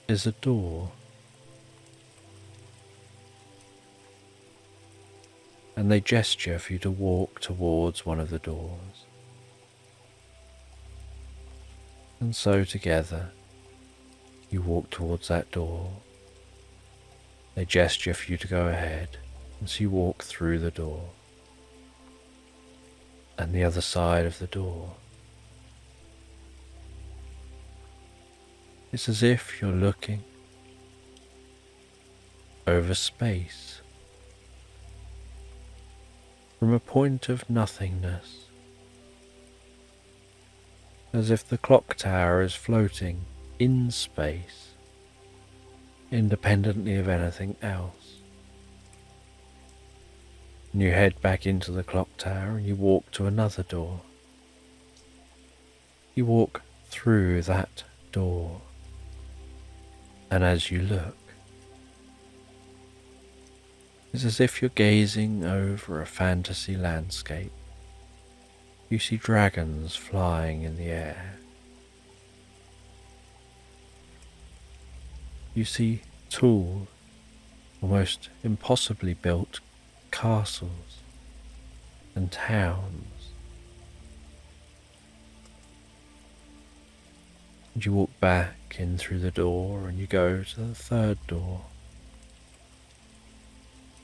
is a door, and they gesture for you to walk towards one of the doors. And so together, you walk towards that door. They gesture for you to go ahead, and so you walk through the door and the other side of the door. It's as if you're looking over space from a point of nothingness, as if the clock tower is floating in space, independently of anything else. And you head back into the clock tower and you walk to another door. You walk through that door, and as you look, it's as if you're gazing over a fantasy landscape. You see dragons flying in the air. You see tall, almost impossibly built castles and towns. And you walk back in through the door and you go to the third door.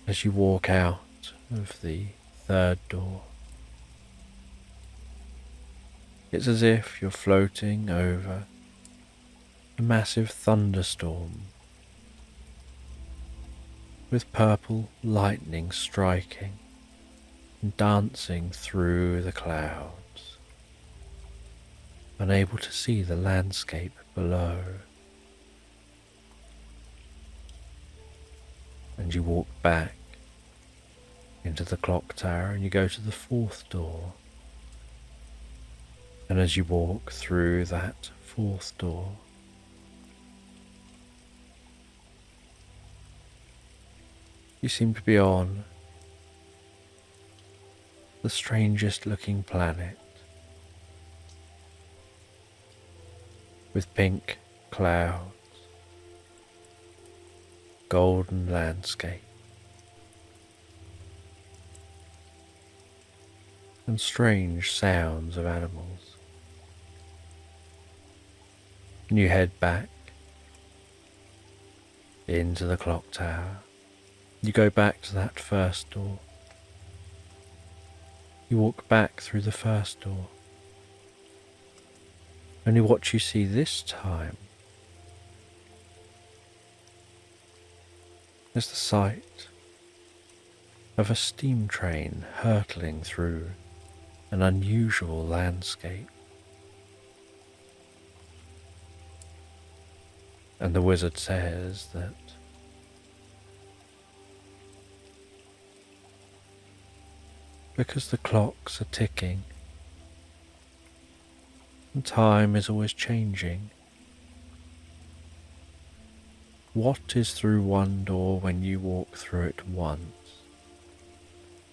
As you walk out of the third door, it's as if you're floating over a massive thunderstorm with purple lightning striking and dancing through the clouds, unable to see the landscape below. And you walk back into the clock tower and you go to the fourth door. And as you walk through that fourth door, you seem to be on the strangest looking planet, with pink clouds, golden landscape, and strange sounds of animals. And you head back into the clock tower. You go back to that first door. You walk back through the first door. Only what you see this time is the sight of a steam train hurtling through an unusual landscape. And the wizard says that because the clocks are ticking and time is always changing, what is through one door when you walk through it once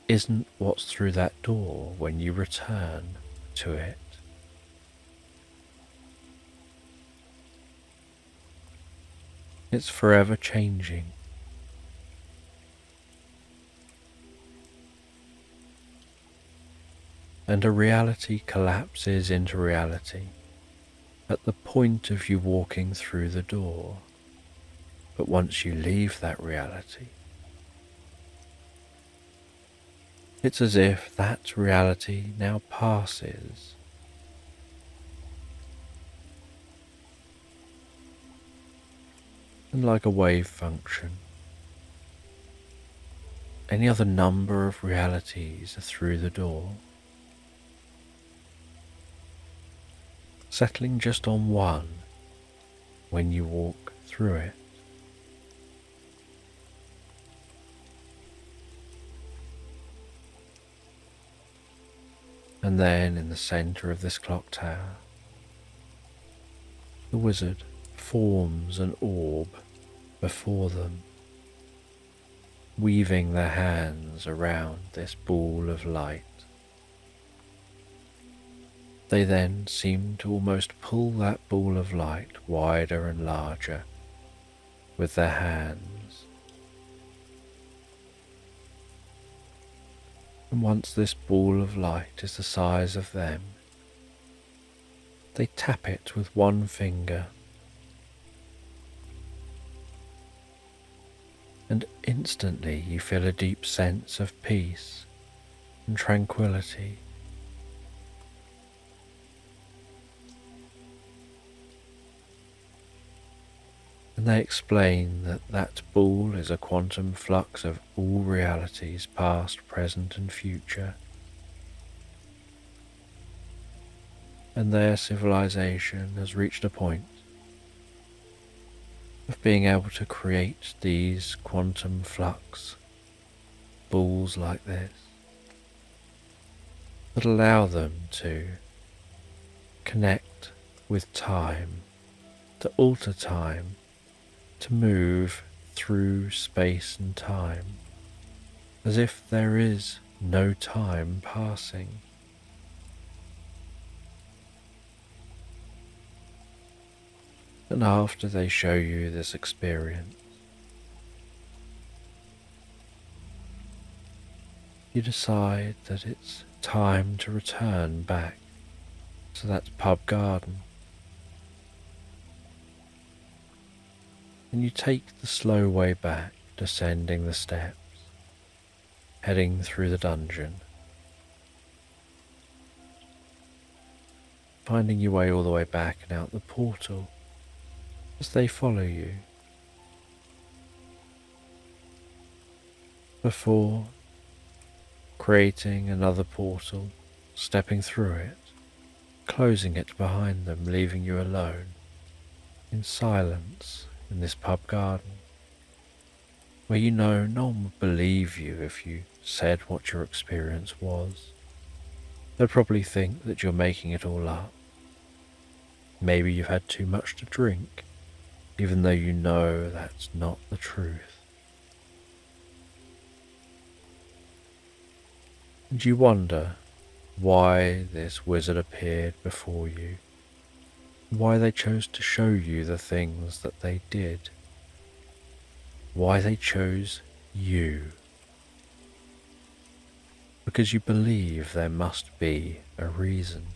isn't what's through that door when you return to it. It's forever changing. And a reality collapses into reality at the point of you walking through the door. But once you leave that reality, it's as if that reality now passes. And like a wave function, any other number of realities are through the door, settling just on one when you walk through it. And then in the centre of this clock tower, the wizard forms an orb before them, weaving their hands around this ball of light. They then seem to almost pull that ball of light wider and larger with their hands. And once this ball of light is the size of them, they tap it with one finger, and instantly you feel a deep sense of peace and tranquility. And they explain that that ball is a quantum flux of all realities, past, present and future. And their civilization has reached a point of being able to create these quantum flux balls like this that allow them to connect with time, to alter time, to move through space and time, as if there is no time passing. And after they show you this experience, you decide that it's time to return back to that pub garden. And you take the slow way back, descending the steps, heading through the dungeon, finding your way all the way back and out the portal as they follow you. Before creating another portal, stepping through it, closing it behind them, leaving you alone in silence in this pub garden, where you know no one would believe you if you said what your experience was. They'd probably think that you're making it all up. Maybe you've had too much to drink, even though you know that's not the truth. And you wonder why this wizard appeared before you, why they chose to show you the things that they did, why they chose you. Because you believe there must be a reason.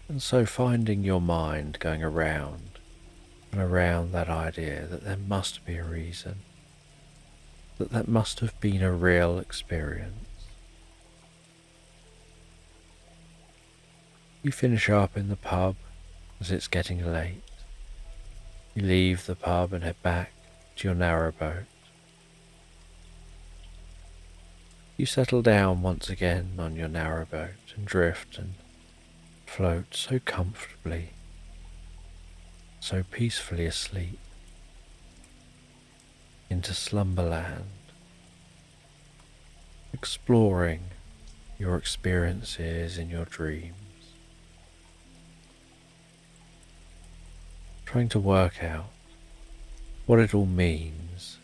And so finding your mind going around and around that idea that there must be a reason, that must have been a real experience. You finish up in the pub as it's getting late. You leave the pub and head back to your narrowboat. You settle down once again on your narrowboat and drift and float so comfortably, so peacefully asleep into slumberland, exploring your experiences in your dreams, trying to work out what it all means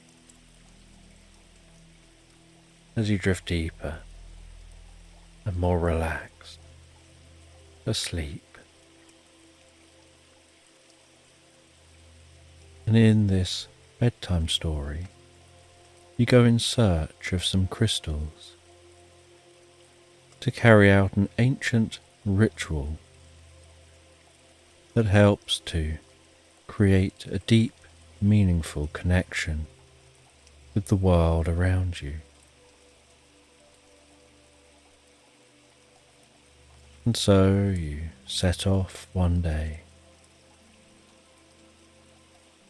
as you drift deeper and more relaxed, asleep. And in this bedtime story, you go in search of some crystals to carry out an ancient ritual that helps to create a deep, meaningful connection with the world around you. And so you set off one day.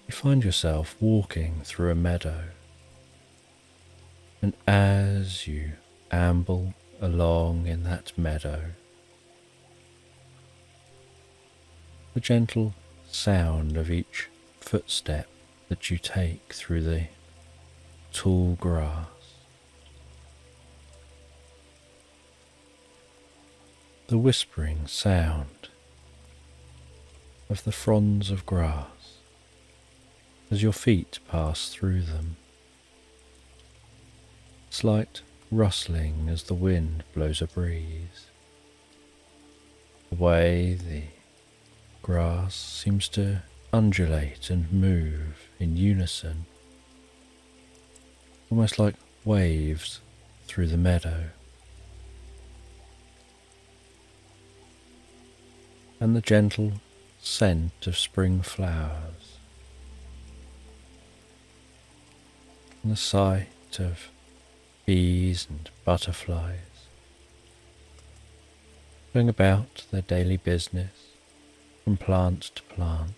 You find yourself walking through a meadow, and as you amble along in that meadow, the gentle sound of each footstep that you take through the tall grass, the whispering sound of the fronds of grass as your feet pass through them, slight rustling as the wind blows a breeze, The way the grass seems to undulate and move in unison, almost like waves through the meadow. And the gentle scent of spring flowers, and the sight of bees and butterflies going about their daily business from plant to plant.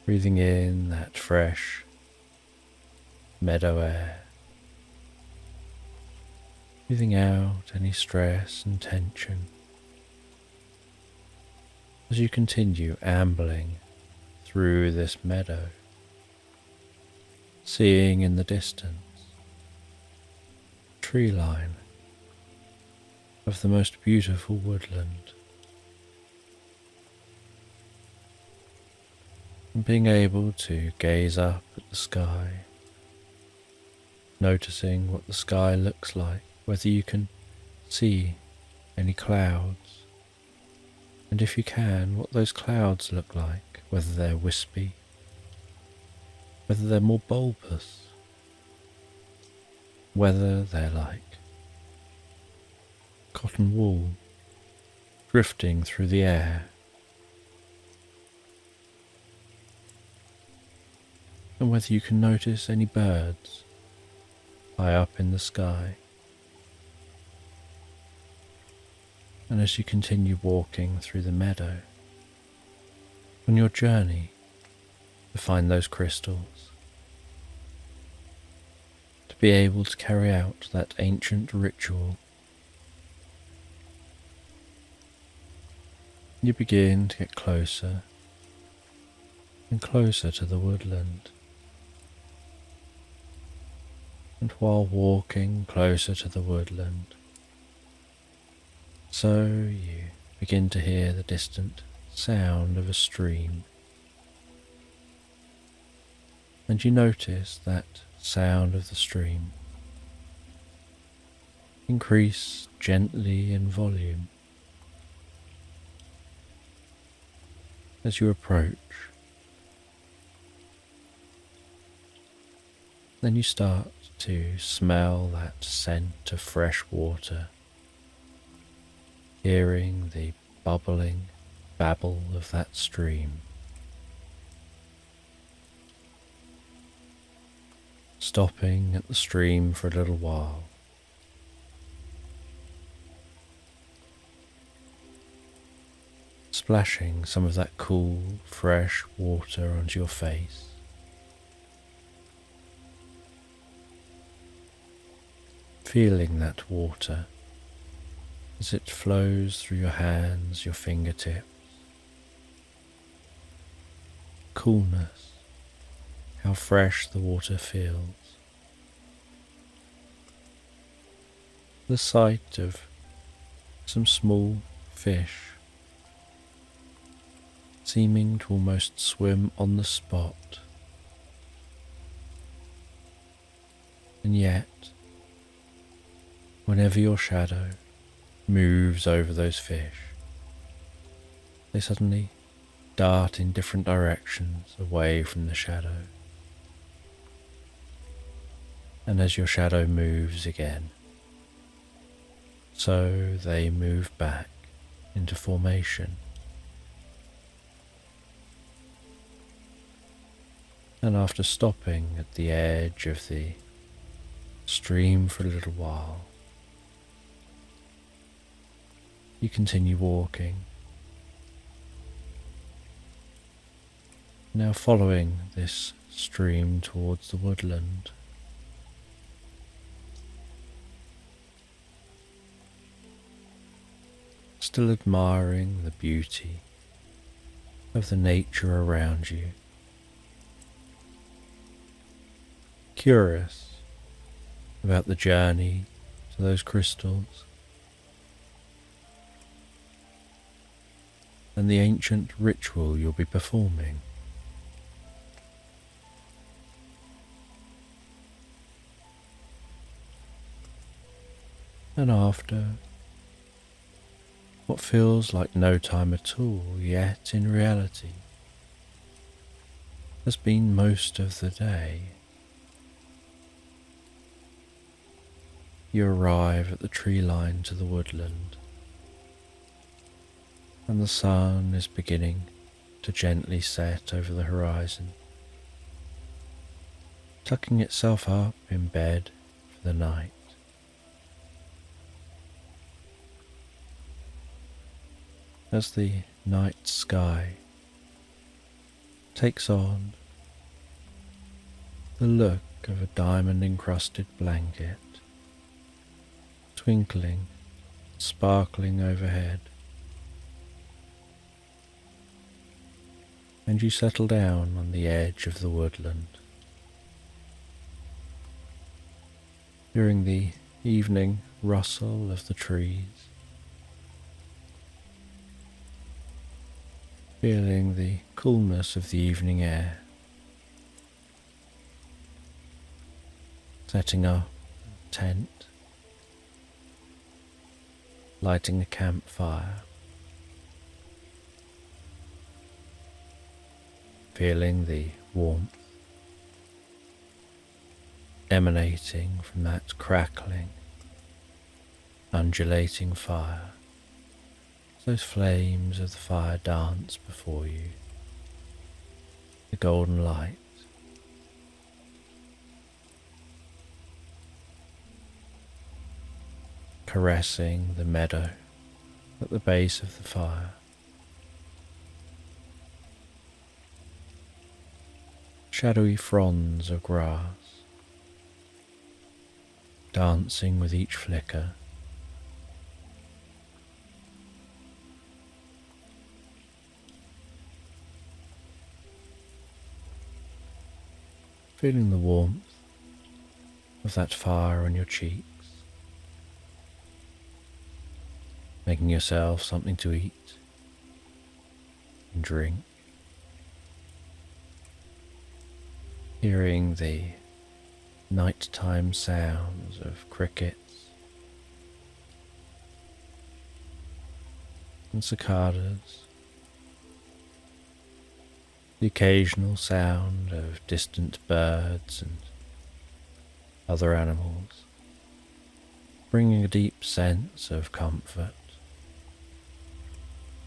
Breathing in that fresh meadow air, breathing out any stress and tension as you continue ambling through this meadow, seeing in the distance a tree line of the most beautiful woodland, and being able to gaze up at the sky, noticing what the sky looks like, whether you can see any clouds, and if you can, what those clouds look like, whether they're wispy, whether they're more bulbous, whether they're like cotton wool drifting through the air. And whether you can notice any birds high up in the sky. And as you continue walking through the meadow, on your journey to find those crystals, to be able to carry out that ancient ritual, you begin to get closer and closer to the woodland. And while walking closer to the woodland, so you begin to hear the distant sound of a stream, and you notice that sound of the stream increase gently in volume as you approach. Then you start to smell that scent of fresh water, hearing the bubbling babble of that stream. Stopping at the stream for a little while, splashing some of that cool, fresh water onto your face. Feeling that water as it flows through your hands, your fingertips. Coolness, how fresh the water feels. The sight of some small fish seeming to almost swim on the spot, and yet whenever your shadow moves over those fish, they suddenly dart in different directions away from the shadow. And as your shadow moves again, so they move back into formation. And after stopping at the edge of the stream for a little while, you continue walking, now following this stream towards the woodland. Still admiring the beauty of the nature around you, curious about the journey to those crystals and the ancient ritual you'll be performing. And after what feels like no time at all, yet in reality has been most of the day, you arrive at the tree line to the woodland, and the sun is beginning to gently set over the horizon, tucking itself up in bed for the night. As the night sky takes on the look of a diamond-encrusted blanket, twinkling, sparkling overhead, and you settle down on the edge of the woodland. Hearing the evening rustle of the trees, feeling the coolness of the evening air, setting up a tent, lighting a campfire, feeling the warmth emanating from that crackling, undulating fire. Those flames of the fire dance before you, the golden light, caressing the meadow at the base of the fire. Shadowy fronds of grass, dancing with each flicker. Feeling the warmth of that fire on your cheeks, making yourself something to eat and drink, hearing the nighttime sounds of crickets and cicadas, the occasional sound of distant birds and other animals, bringing a deep sense of comfort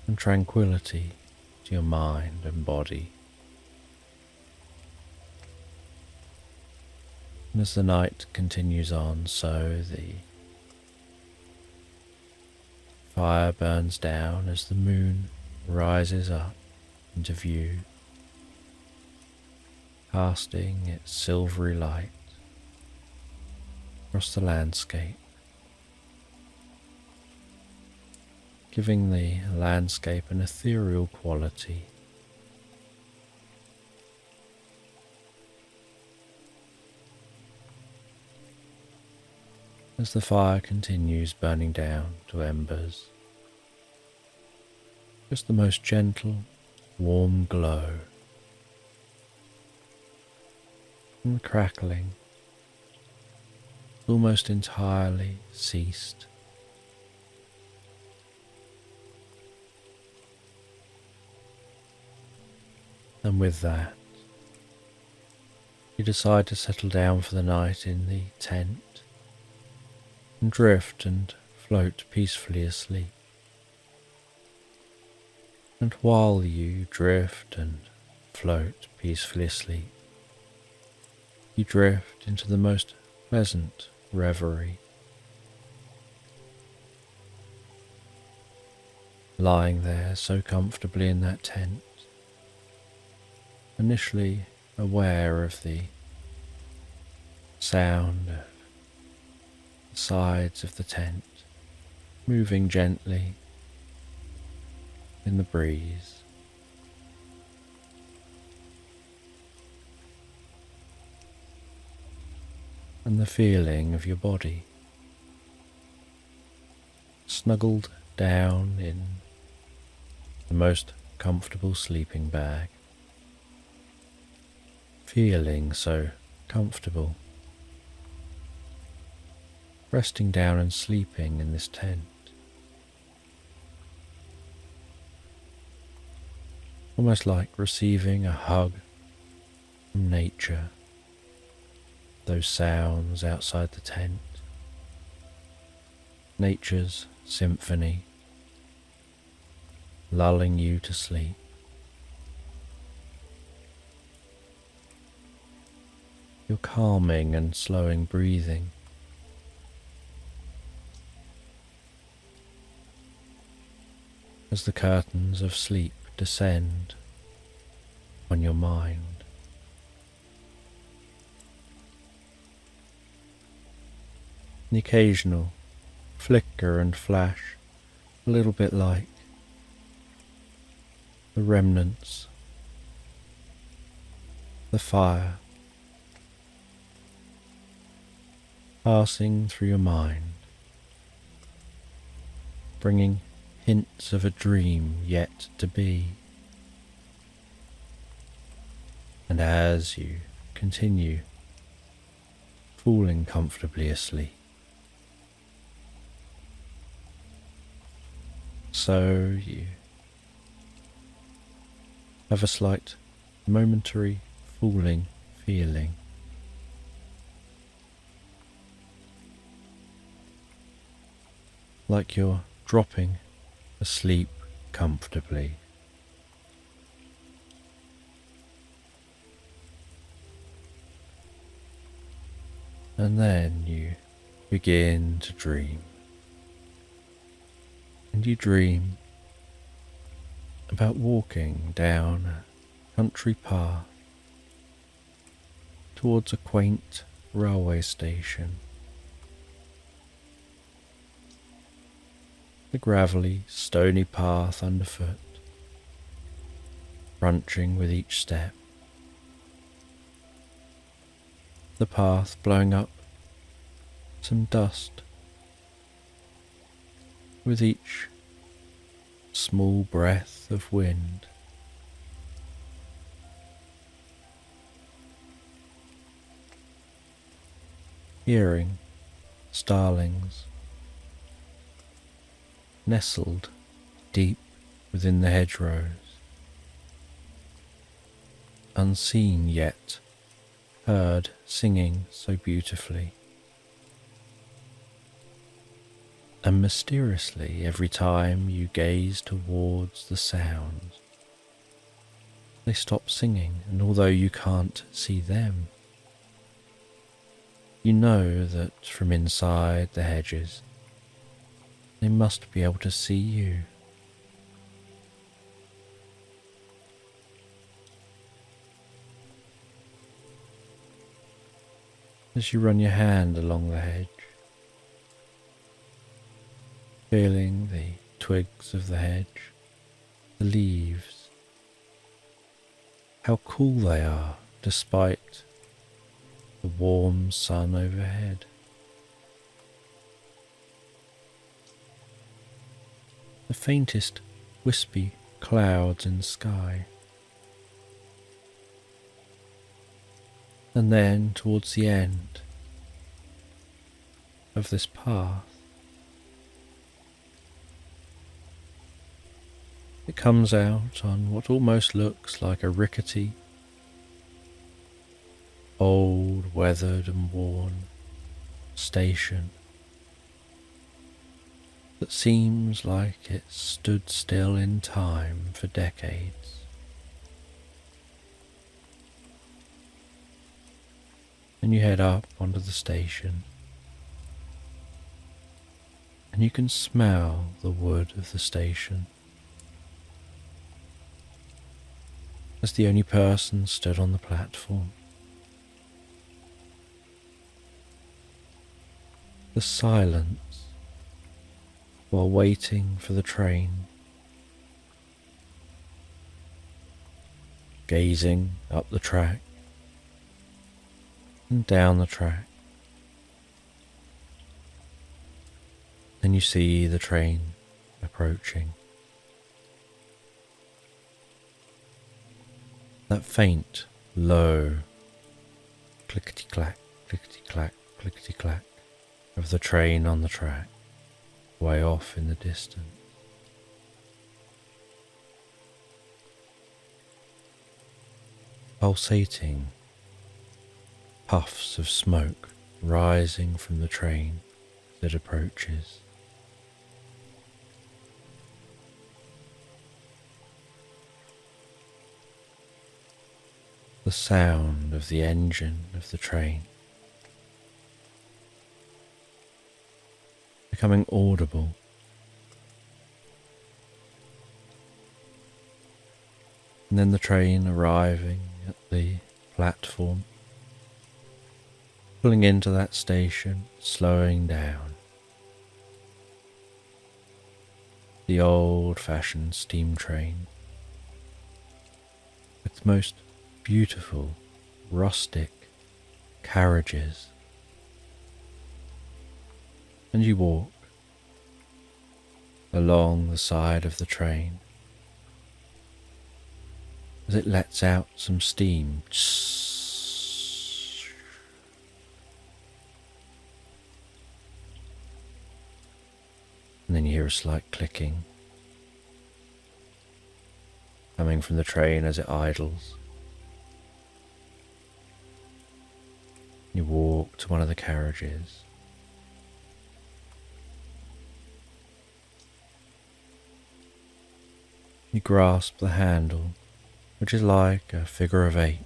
and tranquility to your mind and body. And as the night continues on, so the fire burns down as the moon rises up into view, casting its silvery light across the landscape, giving the landscape an ethereal quality. As the fire continues burning down to embers, just the most gentle, warm glow, and the crackling almost entirely ceased. And with that, you decide to settle down for the night in the tent and drift and float peacefully asleep. And while you drift and float peacefully asleep, you drift into the most pleasant reverie, lying there so comfortably in that tent, initially aware of the sound of the sides of the tent moving gently in the breeze, and the feeling of your body snuggled down in the most comfortable sleeping bag, feeling so comfortable, resting down and sleeping in this tent. Almost like receiving a hug from nature, those sounds outside the tent, nature's symphony, lulling you to sleep. Your calming and slowing breathing, as the curtains of sleep descend on your mind. The occasional flicker and flash, a little bit like the remnants, the fire passing through your mind, bringing hints of a dream yet to be. And as you continue falling comfortably asleep, so you have a slight momentary falling feeling, like you're dropping asleep comfortably. And then you begin to dream. And you dream about walking down a country path towards a quaint railway station. The gravelly, stony path underfoot, crunching with each step. The path blowing up some dust with each small breath of wind. Hearing starlings nestled deep within the hedgerows, unseen yet heard singing so beautifully. And mysteriously, every time you gaze towards the sounds, they stop singing, and although you can't see them, you know that from inside the hedges they must be able to see you. As you run your hand along the hedge, feeling the twigs of the hedge, the leaves, how cool they are despite the warm sun overhead. The faintest wispy clouds in the sky. And then towards the end of this path, it comes out on what almost looks like a rickety, old, weathered and worn station that seems like it stood still in time for decades. And you head up onto the station, and you can smell the wood of the station. As the only person stood on the platform, the silence while waiting for the train, gazing up the track and down the track. Then you see the train approaching. That faint, low clickety-clack, clickety-clack, clickety-clack of the train on the track, way off in the distance. Pulsating puffs of smoke rising from the train as it approaches. The sound of the engine of the train becoming audible. And then the train arriving at the platform, pulling into that station, slowing down. The old-fashioned steam train with the most beautiful rustic carriages. And you walk along the side of the train as it lets out some steam. And then you hear a slight clicking coming from the train as it idles. You walk to one of the carriages. You grasp the handle, which is like a figure of 8.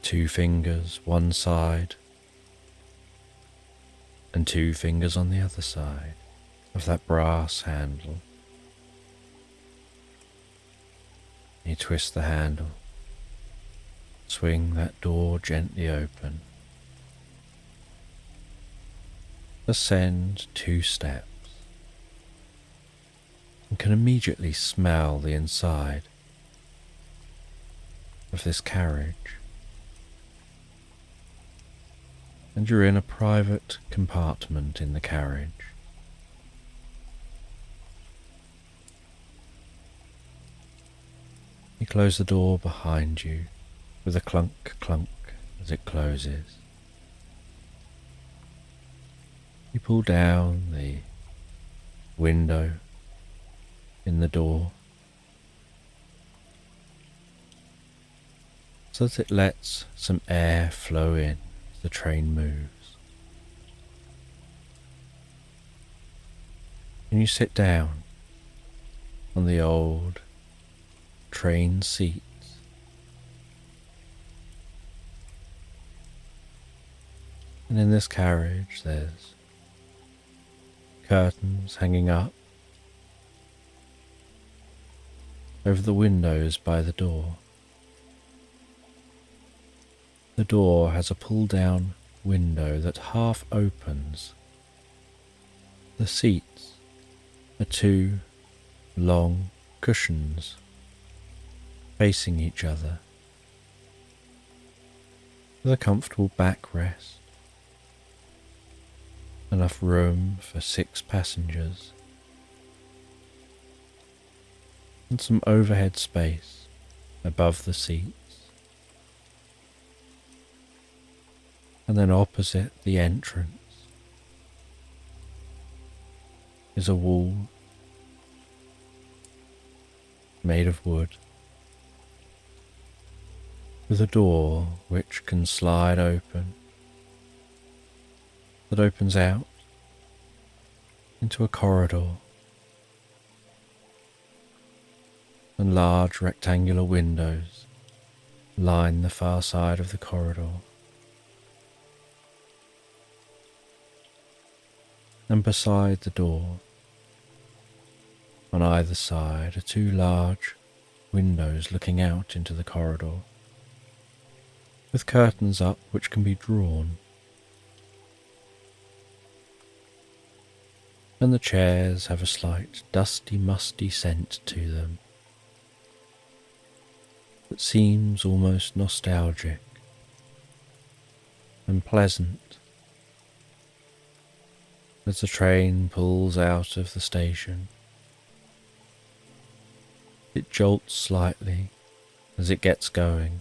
2 fingers one side and 2 fingers on the other side of that brass handle. You twist the handle, swing that door gently open, ascend 2 steps, and can immediately smell the inside of this carriage. And you're in a private compartment in the carriage. You close the door behind you with a clunk clunk as it closes. You pull down the window in the door so that it lets some air flow in as the train moves. And you sit down on the old train seats. And in this carriage there's curtains hanging up over the windows by the door. The door has a pull-down window that half opens. The seats are 2 long cushions facing each other with a comfortable backrest, enough room for 6 passengers, and some overhead space above the seats. And then opposite the entrance is a wall made of wood with a door which can slide open, that opens out into a corridor, and large rectangular windows line the far side of the corridor. And beside the door, on either side, are 2 large windows looking out into the corridor, with curtains up which can be drawn. And the chairs have a slight dusty, musty scent to them that seems almost nostalgic and pleasant. As the train pulls out of the station, it jolts slightly as it gets going.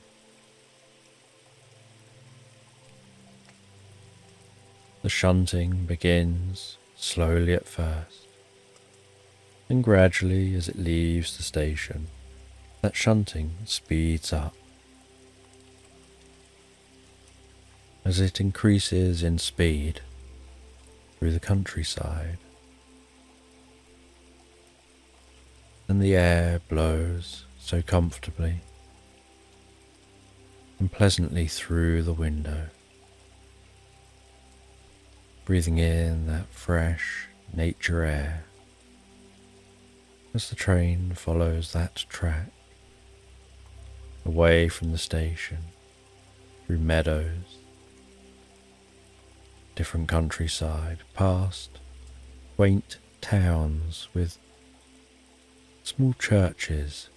The shunting begins slowly at first, and gradually as it leaves the station, that shunting speeds up. As it increases in speed through the countryside, and the air blows so comfortably and pleasantly through the window, breathing in that fresh nature air as the train follows that track away from the station, through meadows, different countryside, past quaint towns with small churches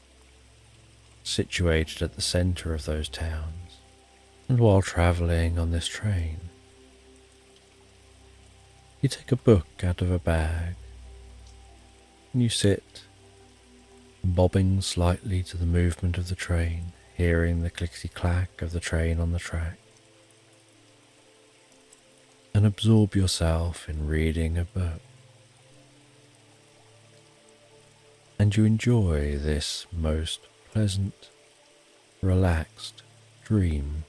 situated at the centre of those towns. And while travelling on this train, you take a book out of a bag and you sit, bobbing slightly to the movement of the train, hearing the clickety-clack of the train on the track, and absorb yourself in reading a book. And you enjoy this most pleasant, relaxed dream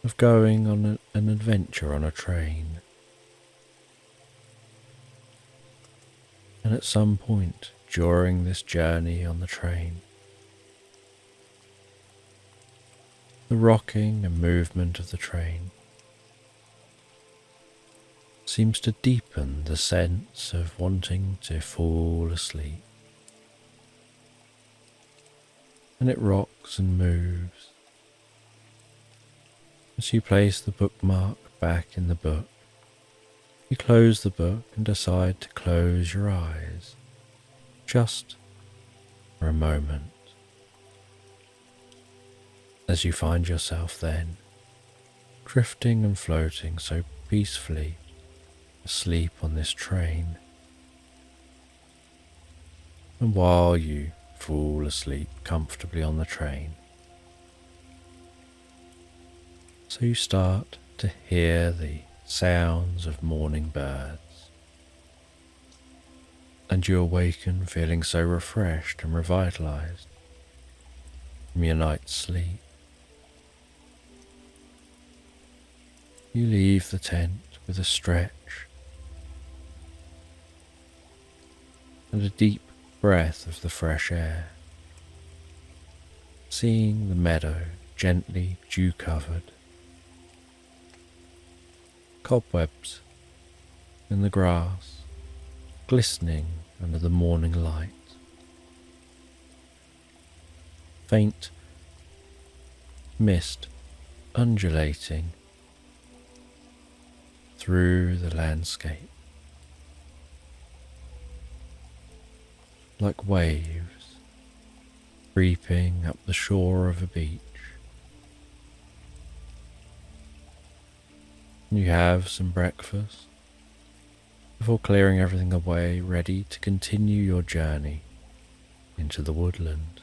of going on an adventure on a train. And at some point during this journey on the train, the rocking and movement of the train seems to deepen the sense of wanting to fall asleep. And it rocks and moves. As you place the bookmark back in the book, you close the book and decide to close your eyes, just for a moment. As you find yourself then drifting and floating so peacefully asleep on this train. And while you fall asleep comfortably on the train, so you start to hear the sounds of morning birds, and you awaken feeling so refreshed and revitalized from your night's sleep. You leave the tent with a stretch and a deep breath of the fresh air, seeing the meadow gently dew-covered, cobwebs in the grass glistening under the morning light, faint mist undulating through the landscape like waves creeping up the shore of a beach. You have some breakfast before clearing everything away, ready to continue your journey into the woodland.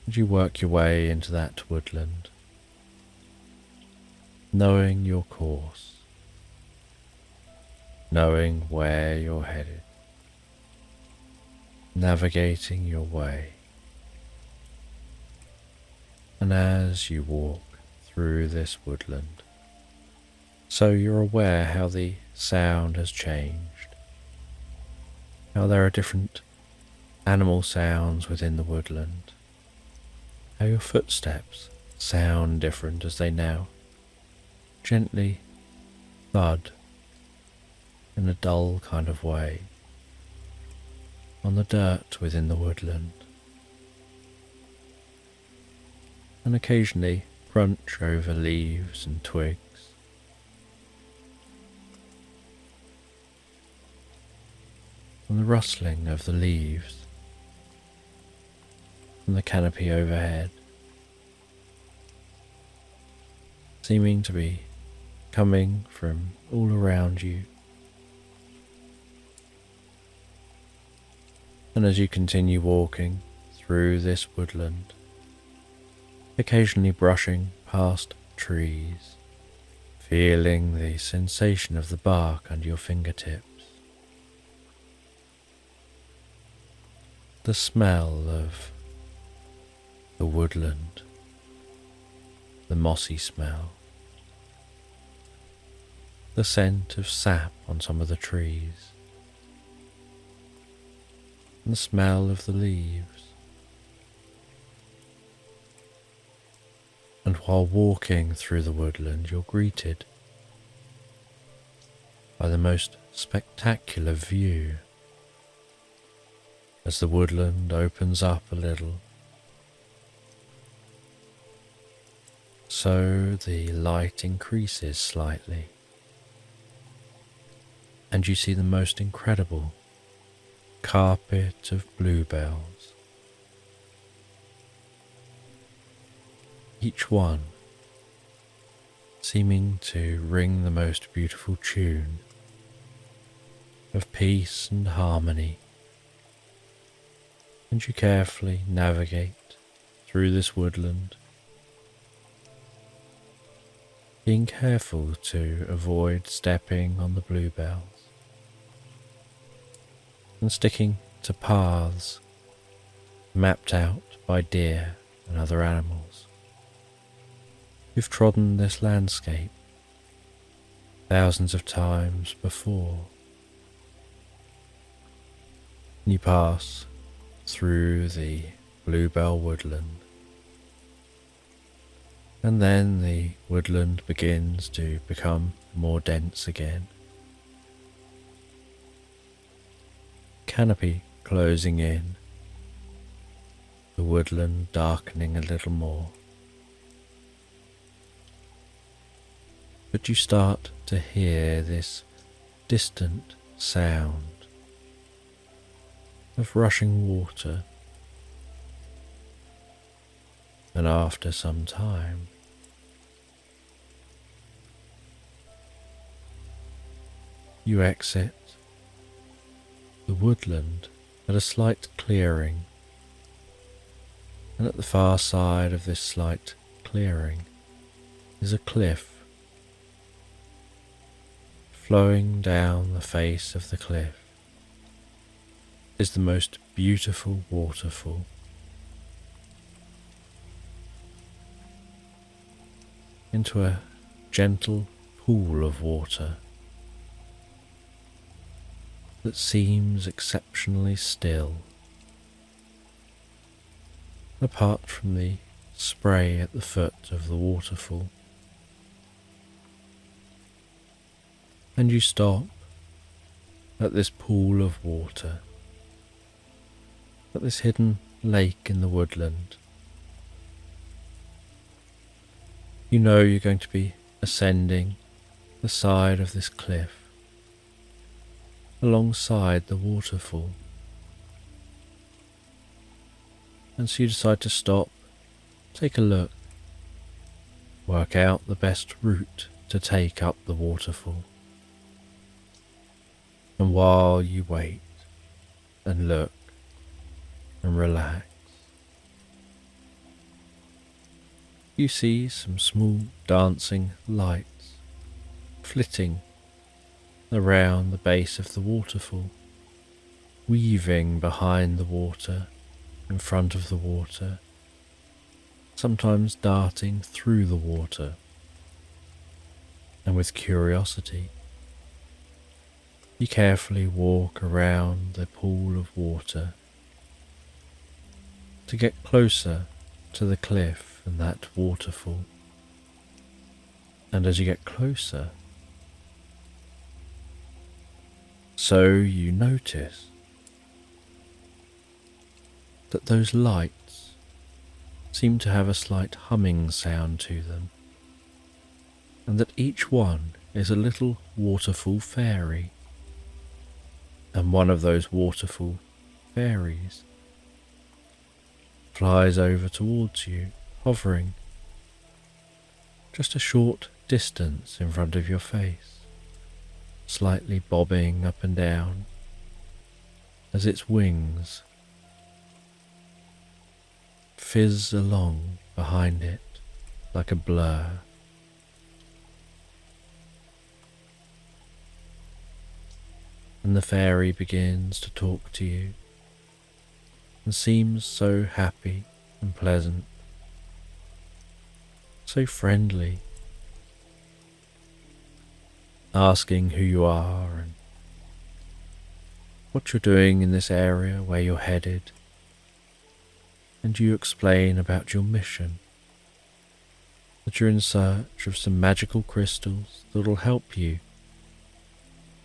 And you work your way into that woodland, knowing your course, knowing where you're headed, navigating your way. And as you walk through this woodland, so you're aware how the sound has changed, how there are different animal sounds within the woodland, how your footsteps sound different as they now gently thud in a dull kind of way on the dirt within the woodland, and occasionally crunch over leaves and twigs. And the rustling of the leaves from the canopy overhead, seeming to be coming from all around you. And as you continue walking through this woodland, occasionally brushing past trees, feeling the sensation of the bark under your fingertips, the smell of the woodland, the mossy smell, the scent of sap on some of the trees, and the smell of the leaves. And while walking through the woodland, you're greeted by the most spectacular view as the woodland opens up a little. So the light increases slightly, and you see the most incredible carpet of bluebells, each one seeming to ring the most beautiful tune of peace and harmony. And you carefully navigate through this woodland, being careful to avoid stepping on the bluebells and sticking to paths mapped out by deer and other animals who've trodden this landscape thousands of times before. You pass through the bluebell woodland, and then the woodland begins to become more dense again. Canopy closing in, the woodland darkening a little more. But you start to hear this distant sound of rushing water, and after some time, you exit the woodland at a slight clearing, and at the far side of this slight clearing is a cliff. Flowing down the face of the cliff is the most beautiful waterfall. Into a gentle pool of water that seems exceptionally still, apart from the spray at the foot of the waterfall. And you stop at this pool of water, at this hidden lake in the woodland. You know you're going to be ascending the side of this cliff alongside the waterfall, and so you decide to stop, take a look, work out the best route to take up the waterfall. And while you wait and look and relax, you see some small dancing lights flitting around the base of the waterfall, weaving behind the water, in front of the water, sometimes darting through the water. And with curiosity, you carefully walk around the pool of water to get closer to the cliff and that waterfall. And as you get closer, so you notice that those lights seem to have a slight humming sound to them, and that each one is a little waterfall fairy. And one of those waterfall fairies flies over towards you, hovering just a short distance in front of your face, slightly bobbing up and down as its wings fizz along behind it like a blur. And the fairy begins to talk to you and seems so happy and pleasant, so friendly, asking who you are and what you're doing in this area, where you're headed, and you explain about your mission, that you're in search of some magical crystals that will help you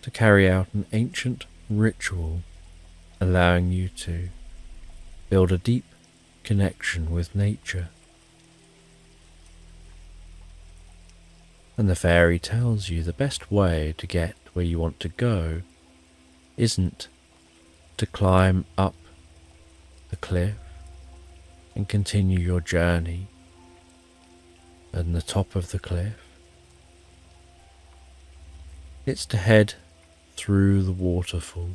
to carry out an ancient ritual, allowing you to build a deep connection with nature. And the fairy tells you the best way to get where you want to go isn't to climb up the cliff and continue your journey at the top of the cliff. It's to head through the waterfall.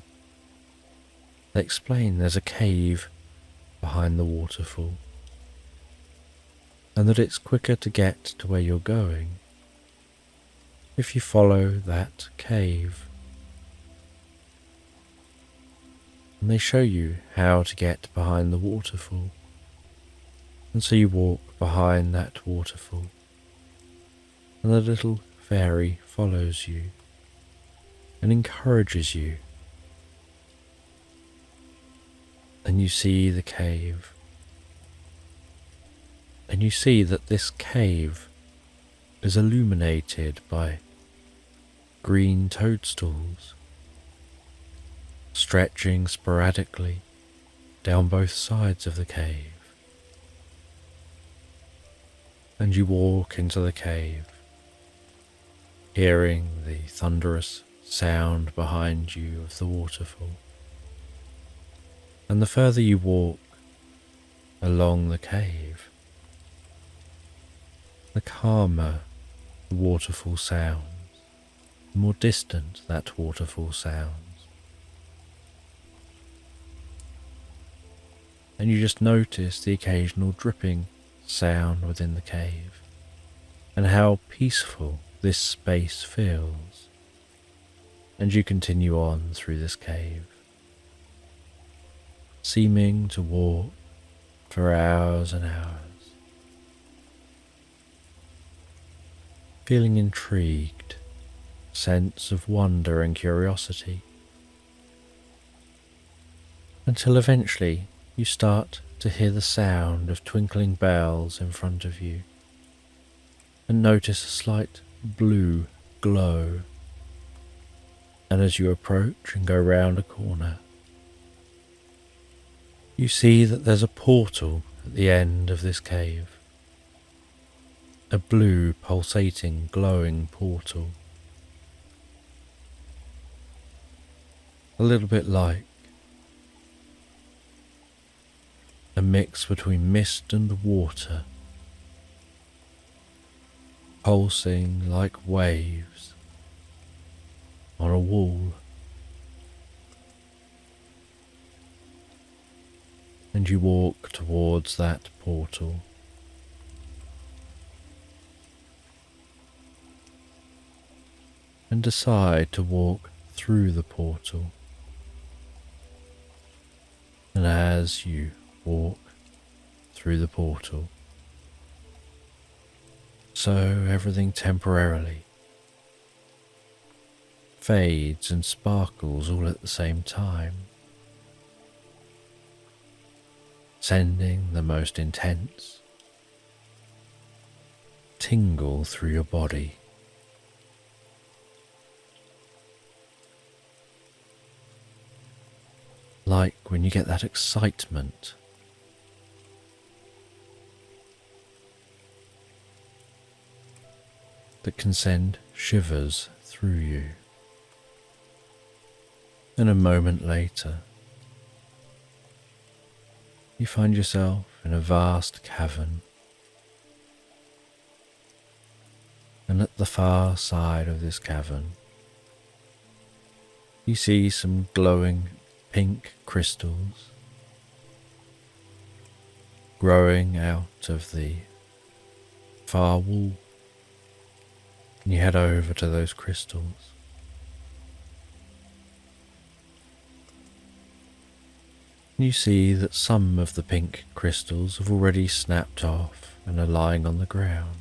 They explain there's a cave behind the waterfall, and that it's quicker to get to where you're going if you follow that cave. And they show you how to get behind the waterfall. And so you walk behind that waterfall, and the little fairy follows you and encourages you. And you see the cave, and you see that this cave is illuminated by green toadstools stretching sporadically down both sides of the cave. And you walk into the cave, hearing the thunderous sound behind you of the waterfall. And the further you walk along the cave, the calmer the waterfall sounds, the more distant that waterfall sounds. And you just notice the occasional dripping sound within the cave, and how peaceful this space feels. And you continue on through this cave, seeming to walk for hours and hours, feeling intrigued, sense of wonder and curiosity, until eventually you start to hear the sound of twinkling bells in front of you, and notice a slight blue glow. And as you approach and go round a corner, you see that there's a portal at the end of this cave, a blue, pulsating, glowing portal, a little bit like a mix between mist and water, pulsing like waves on a wall. And you walk towards that portal, and decide to walk through the portal. And as you walk through the portal, so everything temporarily fades and sparkles all at the same time, sending the most intense tingle through your body. Like when you get that excitement that can send shivers through you. And a moment later, you find yourself in a vast cavern, and at the far side of this cavern, you see some glowing pink crystals, growing out of the far wall, and you head over to those crystals. You see that some of the pink crystals have already snapped off and are lying on the ground.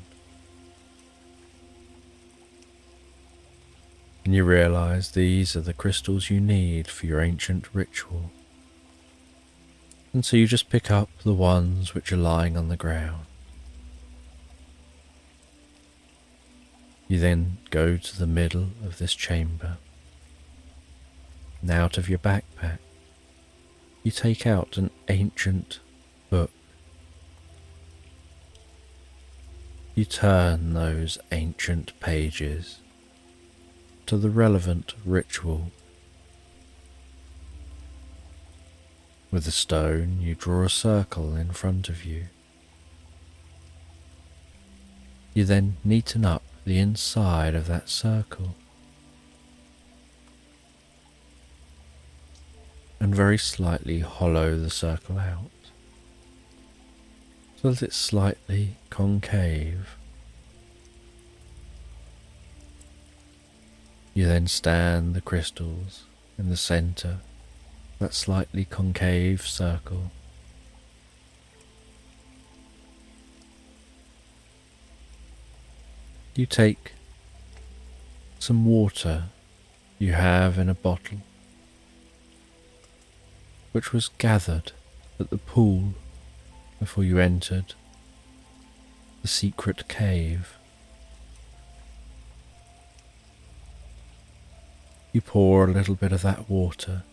And you realize these are the crystals you need for your ancient ritual. And so you just pick up the ones which are lying on the ground. You then go to the middle of this chamber. And out of your backpack, you take out an ancient book. You turn those ancient pages to the relevant ritual. With a stone, you draw a circle in front of you. You then neaten up the inside of that circle and very slightly hollow the circle out so that it's slightly concave. You then stand the crystals in the center of that slightly concave circle. You take some water you have in a bottle, which was gathered at the pool before you entered the secret cave. You pour a little bit of that water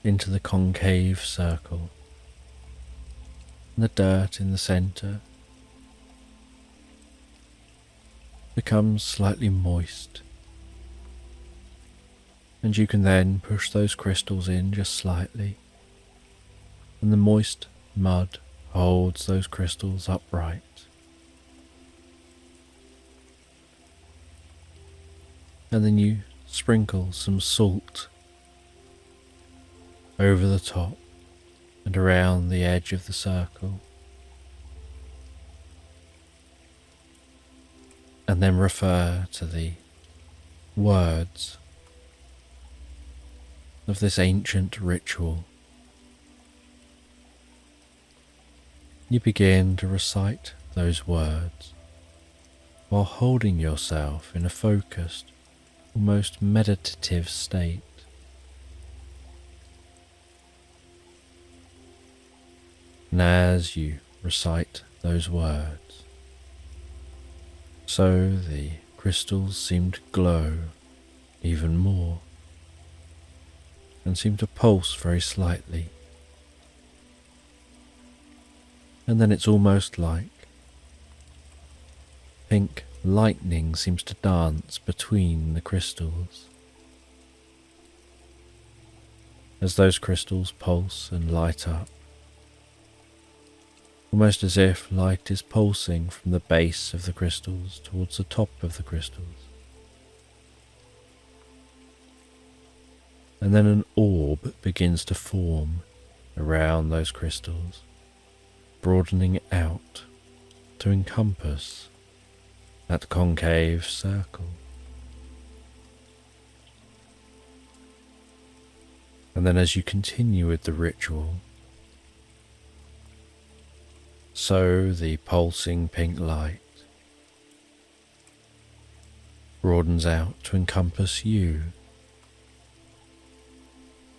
into the concave circle, and the dirt in the center becomes slightly moist, and you can then push those crystals in just slightly, and the moist mud holds those crystals upright. And then you sprinkle some salt over the top and around the edge of the circle, and then refer to the words of this ancient ritual. You begin to recite those words while holding yourself in a focused, almost meditative state. And as you recite those words, so the crystals seem to glow even more and seem to pulse very slightly. And then it's almost like pink lightning seems to dance between the crystals. As those crystals pulse and light up, almost as if light is pulsing from the base of the crystals towards the top of the crystals. And then an orb begins to form around those crystals, broadening out to encompass that concave circle. And then as you continue with the ritual, so the pulsing pink light broadens out to encompass you,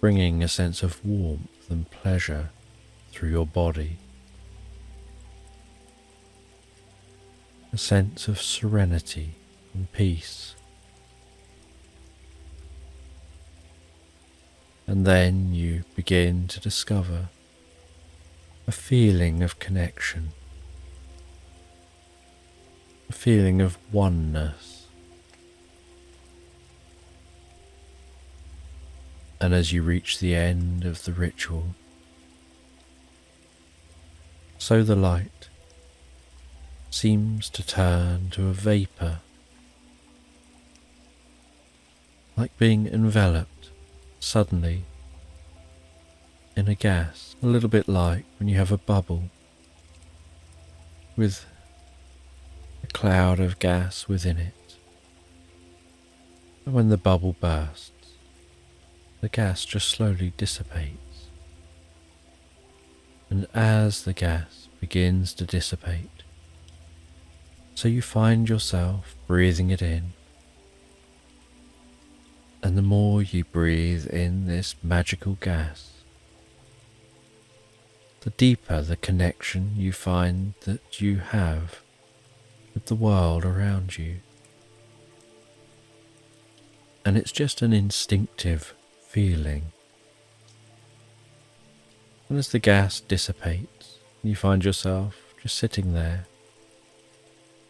bringing a sense of warmth and pleasure through your body, a sense of serenity and peace. And then you begin to discover a feeling of connection, a feeling of oneness. And as you reach the end of the ritual, so the light seems to turn to a vapor, like being enveloped suddenly in a gas, a little bit like when you have a bubble with a cloud of gas within it. And when the bubble bursts, the gas just slowly dissipates. And as the gas begins to dissipate, so you find yourself breathing it in. And the more you breathe in this magical gas, the deeper the connection you find that you have with the world around you. And it's just an instinctive feeling. And as the gas dissipates, you find yourself just sitting there,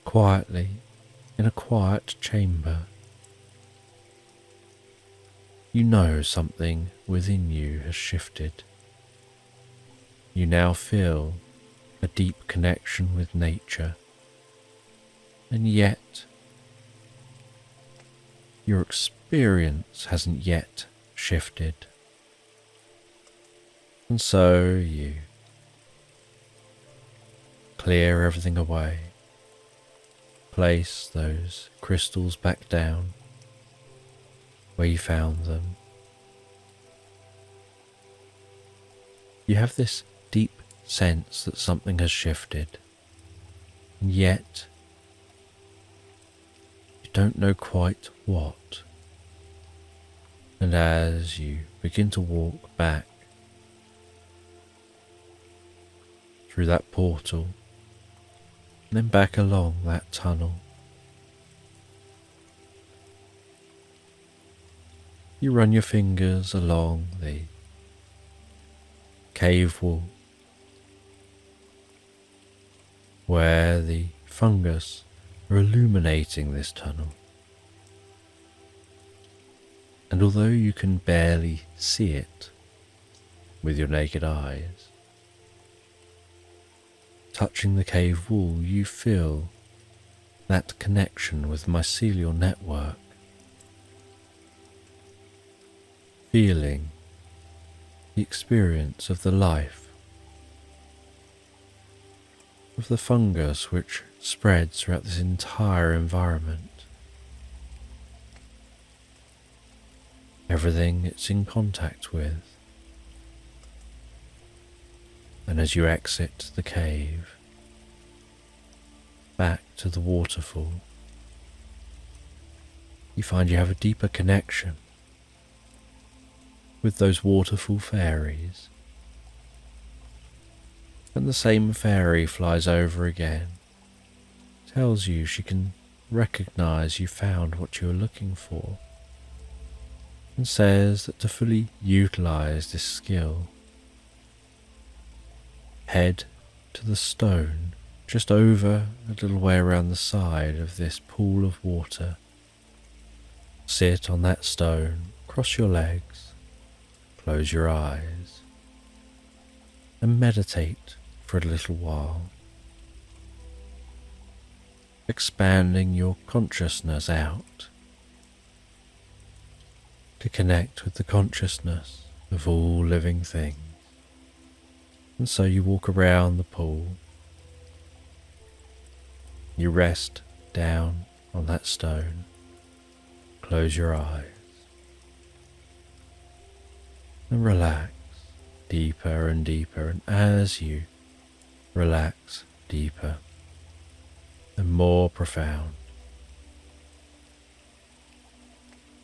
quietly, in a quiet chamber. You know something within you has shifted. You now feel a deep connection with nature, and yet your experience hasn't yet shifted. And so you clear everything away, place those crystals back down where you found them. You have this deep sense that something has shifted, and yet you don't know quite what. And as you begin to walk back through that portal, and then back along that tunnel, you run your fingers along the cave wall, where the fungus are illuminating this tunnel. And although you can barely see it with your naked eyes, touching the cave wall, you feel that connection with mycelial network, feeling the experience of the life of the fungus which spreads throughout this entire environment. Everything it's in contact with. And as you exit the cave, back to the waterfall, you find you have a deeper connection with those waterfall fairies. And the same fairy flies over again, tells you she can recognize you found what you were looking for, and says that to fully utilize this skill, head to the stone just over a little way around the side of this pool of water. Sit on that stone, cross your legs, close your eyes, and meditate for a little while, expanding your consciousness out to connect with the consciousness of all living things. And so you walk around the pool, you rest down on that stone, close your eyes, and relax deeper and deeper. And as you relax deeper and more profound,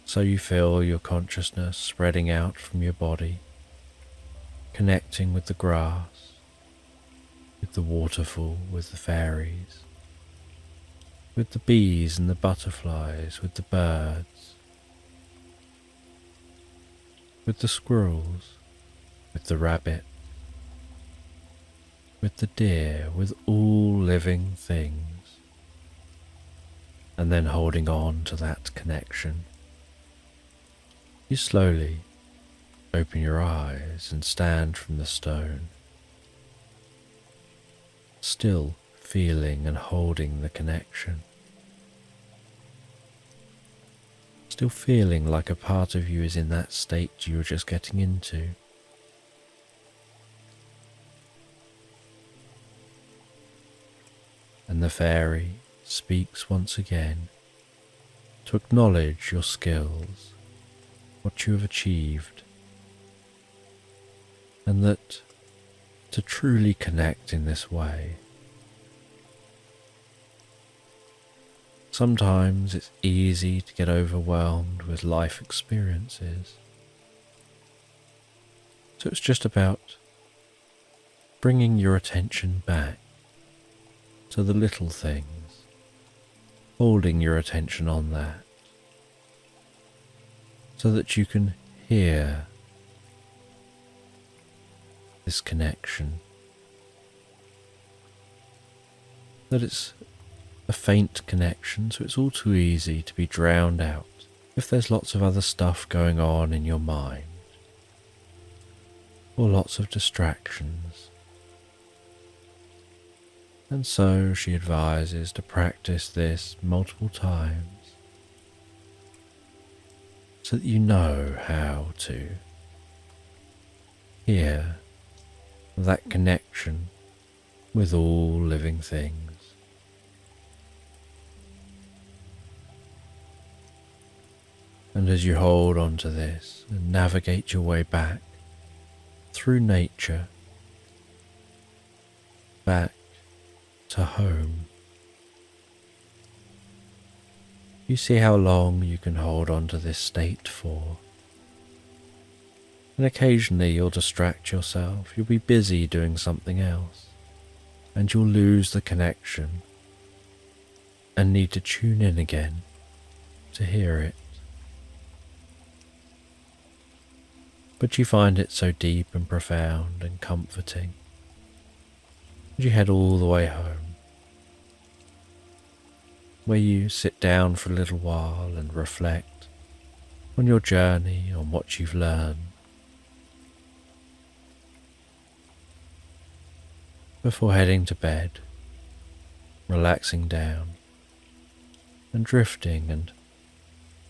so you feel your consciousness spreading out from your body, connecting with the grass, with the waterfall, with the fairies, with the bees and the butterflies, with the birds, with the squirrels, with the rabbit, with the deer, with all living things, and then holding on to that connection. You slowly open your eyes and stand from the stone, still feeling and holding the connection, still feeling like a part of you is in that state you were just getting into, and the fairy speaks once again to acknowledge your skills, what you have achieved, and that to truly connect in this way, sometimes it's easy to get overwhelmed with life experiences. So it's just about bringing your attention back to the little things, holding your attention on that, so that you can hear this connection, that it's a faint connection, so it's all too easy to be drowned out if there's lots of other stuff going on in your mind, or lots of distractions. And so she advises to practice this multiple times so that you know how to hear that connection with all living things. And as you hold on to this and navigate your way back through nature, back to home, you see how long you can hold on to this state for. And occasionally you'll distract yourself, you'll be busy doing something else, and you'll lose the connection and need to tune in again to hear it. But you find it so deep and profound and comforting, and you head all the way home, where you sit down for a little while and reflect on your journey, on what you've learned, before heading to bed, relaxing down and drifting and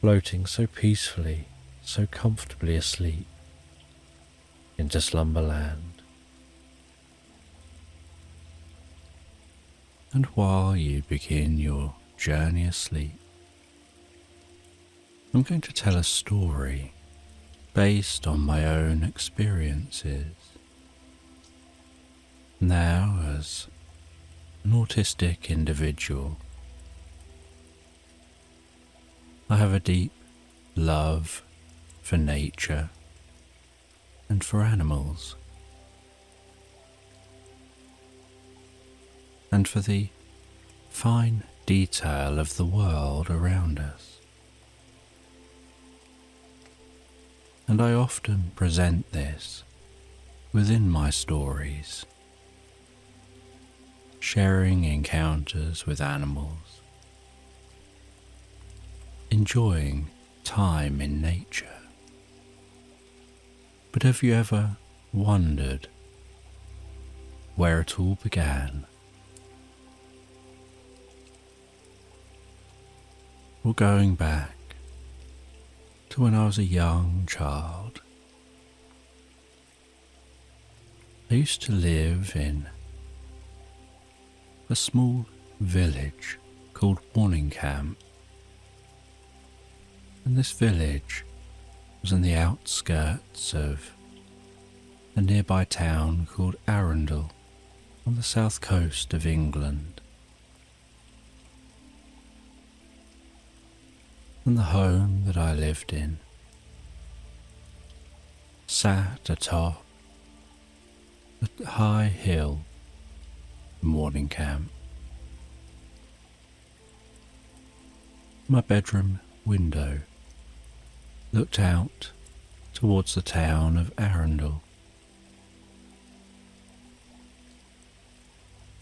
floating so peacefully, so comfortably asleep into slumberland. And while you begin your journey asleep, I'm going to tell a story based on my own experiences. Now, as an autistic individual, I have a deep love for nature and for animals, and for the fine detail of the world around us. And I often present this within my stories, sharing encounters with animals, enjoying time in nature. But have you ever wondered where it all began? Or going back to when I was a young child, I used to live in a small village called Camp, and this village was in the outskirts of a nearby town called Arundel on the south coast of England. And the home that I lived in sat atop a high hill in Camp. My bedroom window looked out towards the town of Arundel,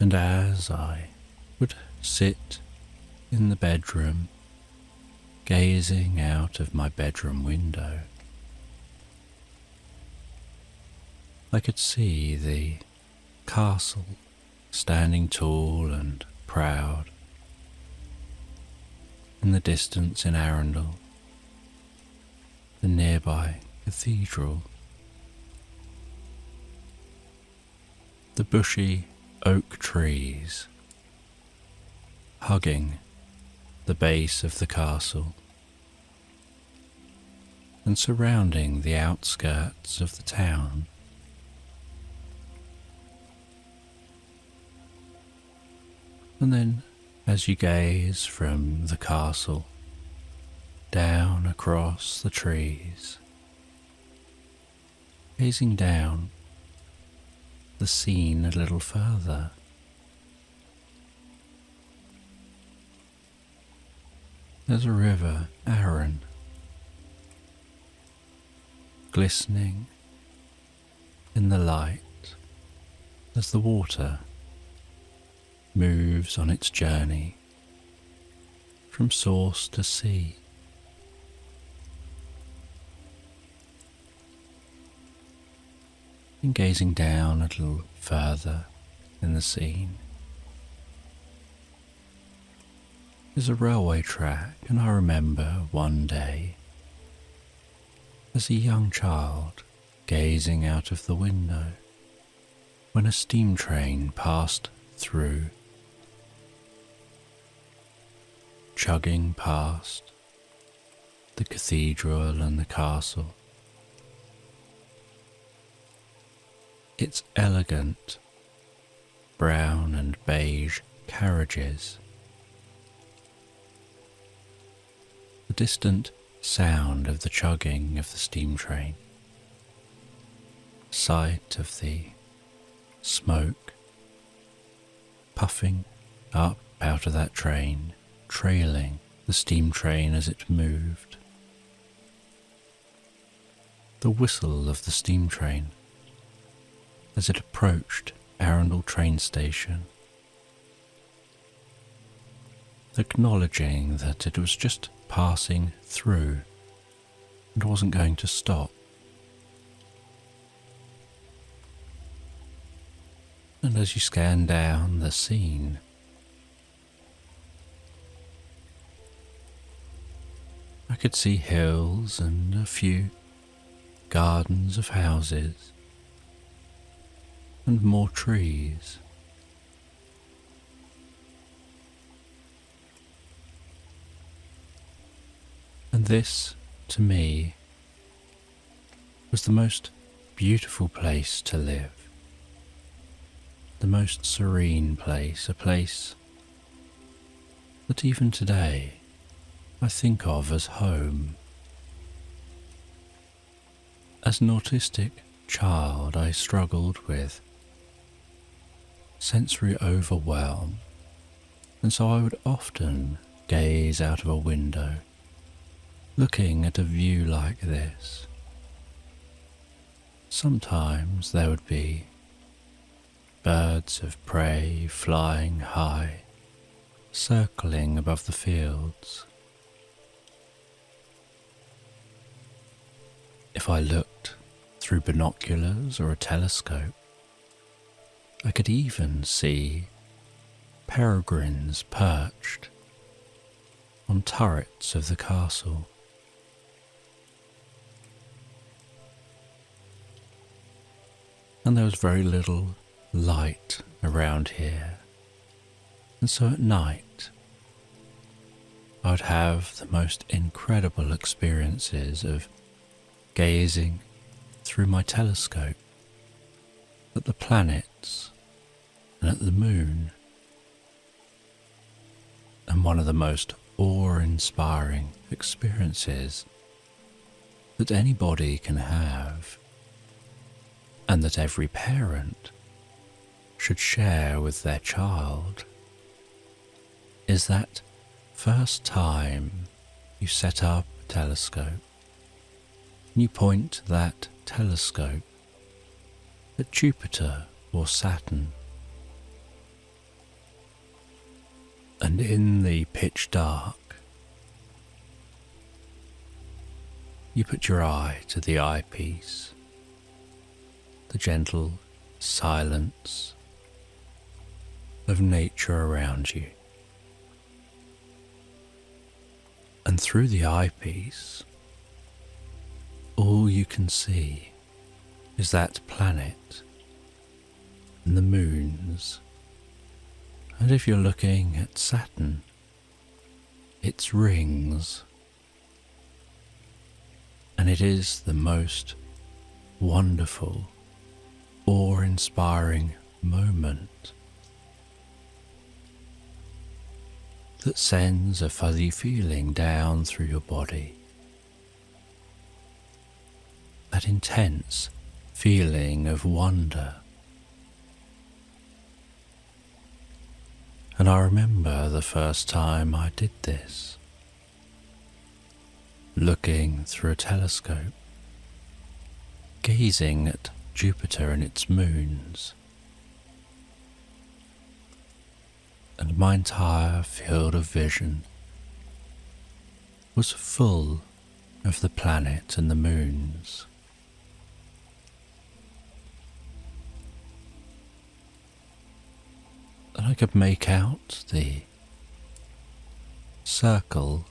and as I would sit in the bedroom gazing out of my bedroom window, I could see the castle standing tall and proud in the distance in Arundel, the nearby cathedral, the bushy oak trees hugging the base of the castle and surrounding the outskirts of the town. And then, as you gaze from the castle down across the trees, gazing down the scene a little further, there's a river, Arun, glistening in the light as the water moves on its journey from source to sea. And gazing down a little further in the scene is a railway track, and I remember one day as a young child gazing out of the window when a steam train passed through, chugging past the cathedral and the castle. Its elegant brown and beige carriages, the distant sound of the chugging of the steam train, sight of the smoke puffing up out of that train, trailing the steam train as it moved, the whistle of the steam train as it approached Arundel train station, acknowledging that it was just passing through and wasn't going to stop. And as you scan down the scene, I could see hills and a few gardens of houses and more trees. And this, to me, was the most beautiful place to live, the most serene place, a place that even today I think of as home. As an autistic child, I struggled with sensory overwhelm, and so I would often gaze out of a window, looking at a view like this. Sometimes there would be birds of prey flying high, circling above the fields. If I looked through binoculars or a telescope, I could even see peregrines perched on turrets of the castle. And there was very little light around here, and so at night I would have the most incredible experiences of gazing through my telescope at the planets and at the moon. And one of the most awe-inspiring experiences that anybody can have, and that every parent should share with their child, is that first time you set up a telescope and you point that telescope at Jupiter or Saturn, and in the pitch dark you put your eye to the eyepiece, the gentle silence of nature around you, and through the eyepiece all you can see is that planet and the moons And if you're looking at Saturn, its rings, and it is the most wonderful, awe-inspiring moment that sends a fuzzy feeling down through your body. That intense feeling of wonder. And I remember the first time I did this, looking through a telescope, gazing at Jupiter and its moons, and my entire field of vision was full of the planet and the moons. And I could make out the circle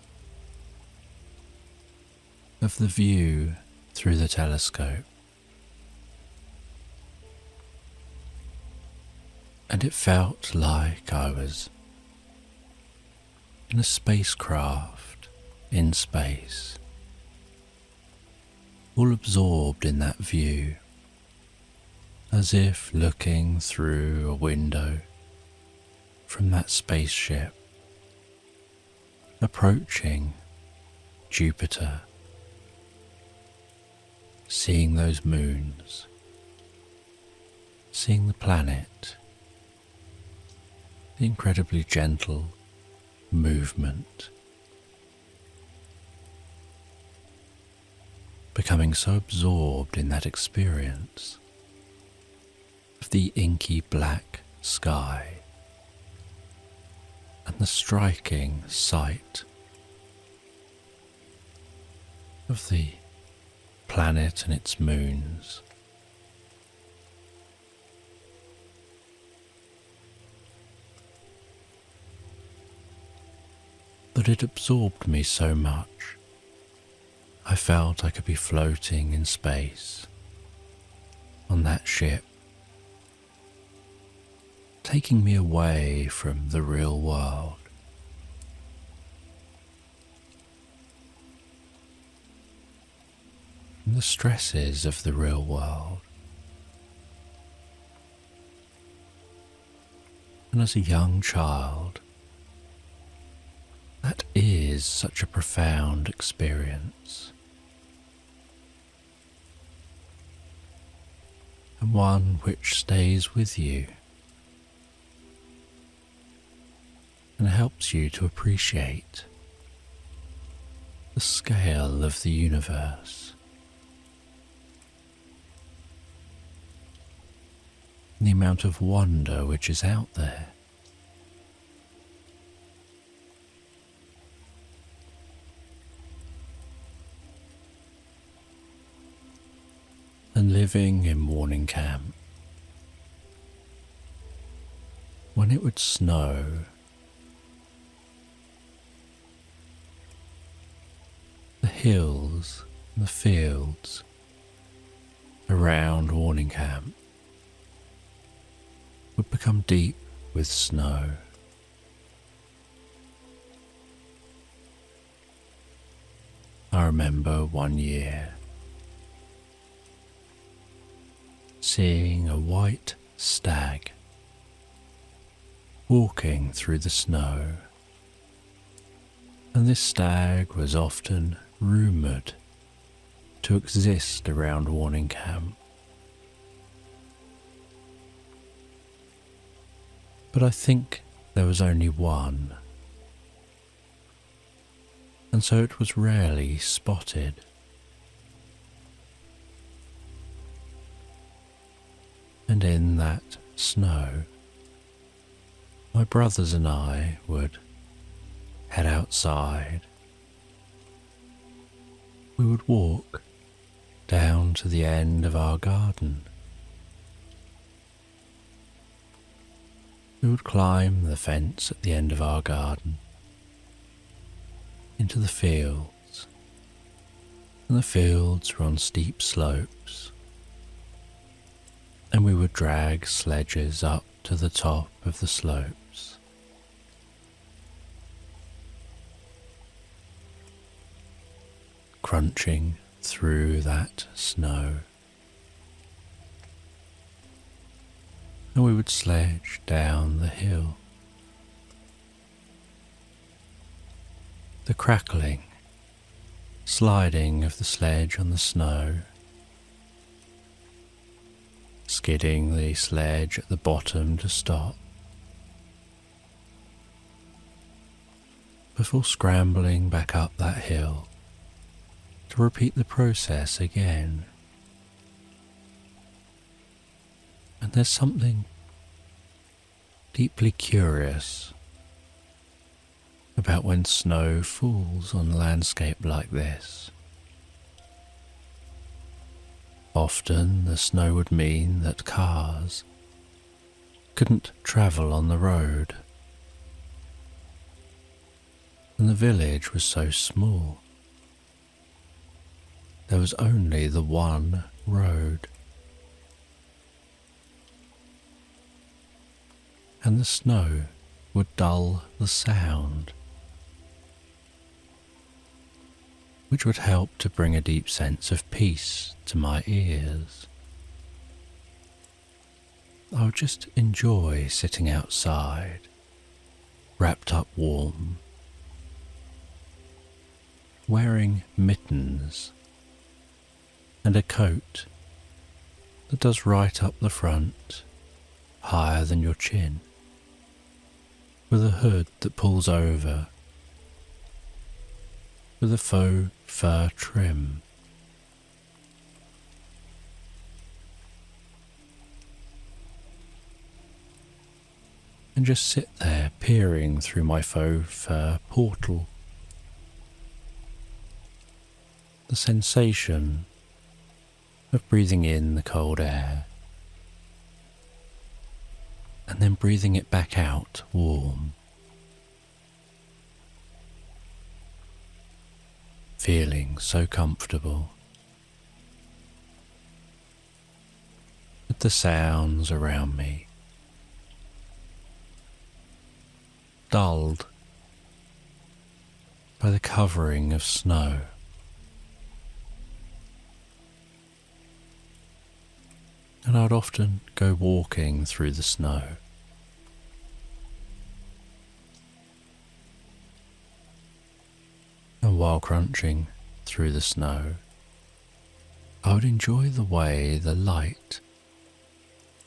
of the view through the telescope. And it felt like I was in a spacecraft in space, all absorbed in that view, as if looking through a window from that spaceship, approaching Jupiter, seeing those moons, seeing the planet, the incredibly gentle movement, becoming so absorbed in that experience of the inky black sky and the striking sight of the planet and its moons. That it absorbed me so much, I felt I could be floating in space on that ship, taking me away from the real world. From the stresses of the real world. And as a young child, that is such a profound experience, and one which stays with you and helps you to appreciate the scale of the universe, and the amount of wonder which is out there. And living in morning camp, when it would snow, the hills and the fields around Warning Camp would become deep with snow. I remember one year seeing a white stag walking through the snow, and this stag was often rumoured to exist around Warning Camp. But I think there was only one, and so it was rarely spotted. And in that snow, my brothers and I would head outside. We would walk down to the end of our garden. We would climb the fence at the end of our garden into the fields, and the fields were on steep slopes, and we would drag sledges up to the top of the slopes. crunching through that snow. And we would sledge down the hill. The crackling, sliding of the sledge on the snow, skidding the sledge at the bottom to stop, before scrambling back up that hill to repeat the process again. And there's something deeply curious about when snow falls on a landscape like this. Often the snow would mean that cars couldn't travel on the road, and the village was so small. There was only the one road, and the snow would dull the sound, which would help to bring a deep sense of peace to my ears. I would just enjoy sitting outside, wrapped up warm, wearing mittens and a coat that does right up the front, higher than your chin, with a hood that pulls over, with a faux fur trim. And just sit there peering through my faux fur portal. The sensation of breathing in the cold air and then breathing it back out warm. Feeling so comfortable with the sounds around me, dulled by the covering of snow. And I'd often go walking through the snow. And while crunching through the snow, I would enjoy the way the light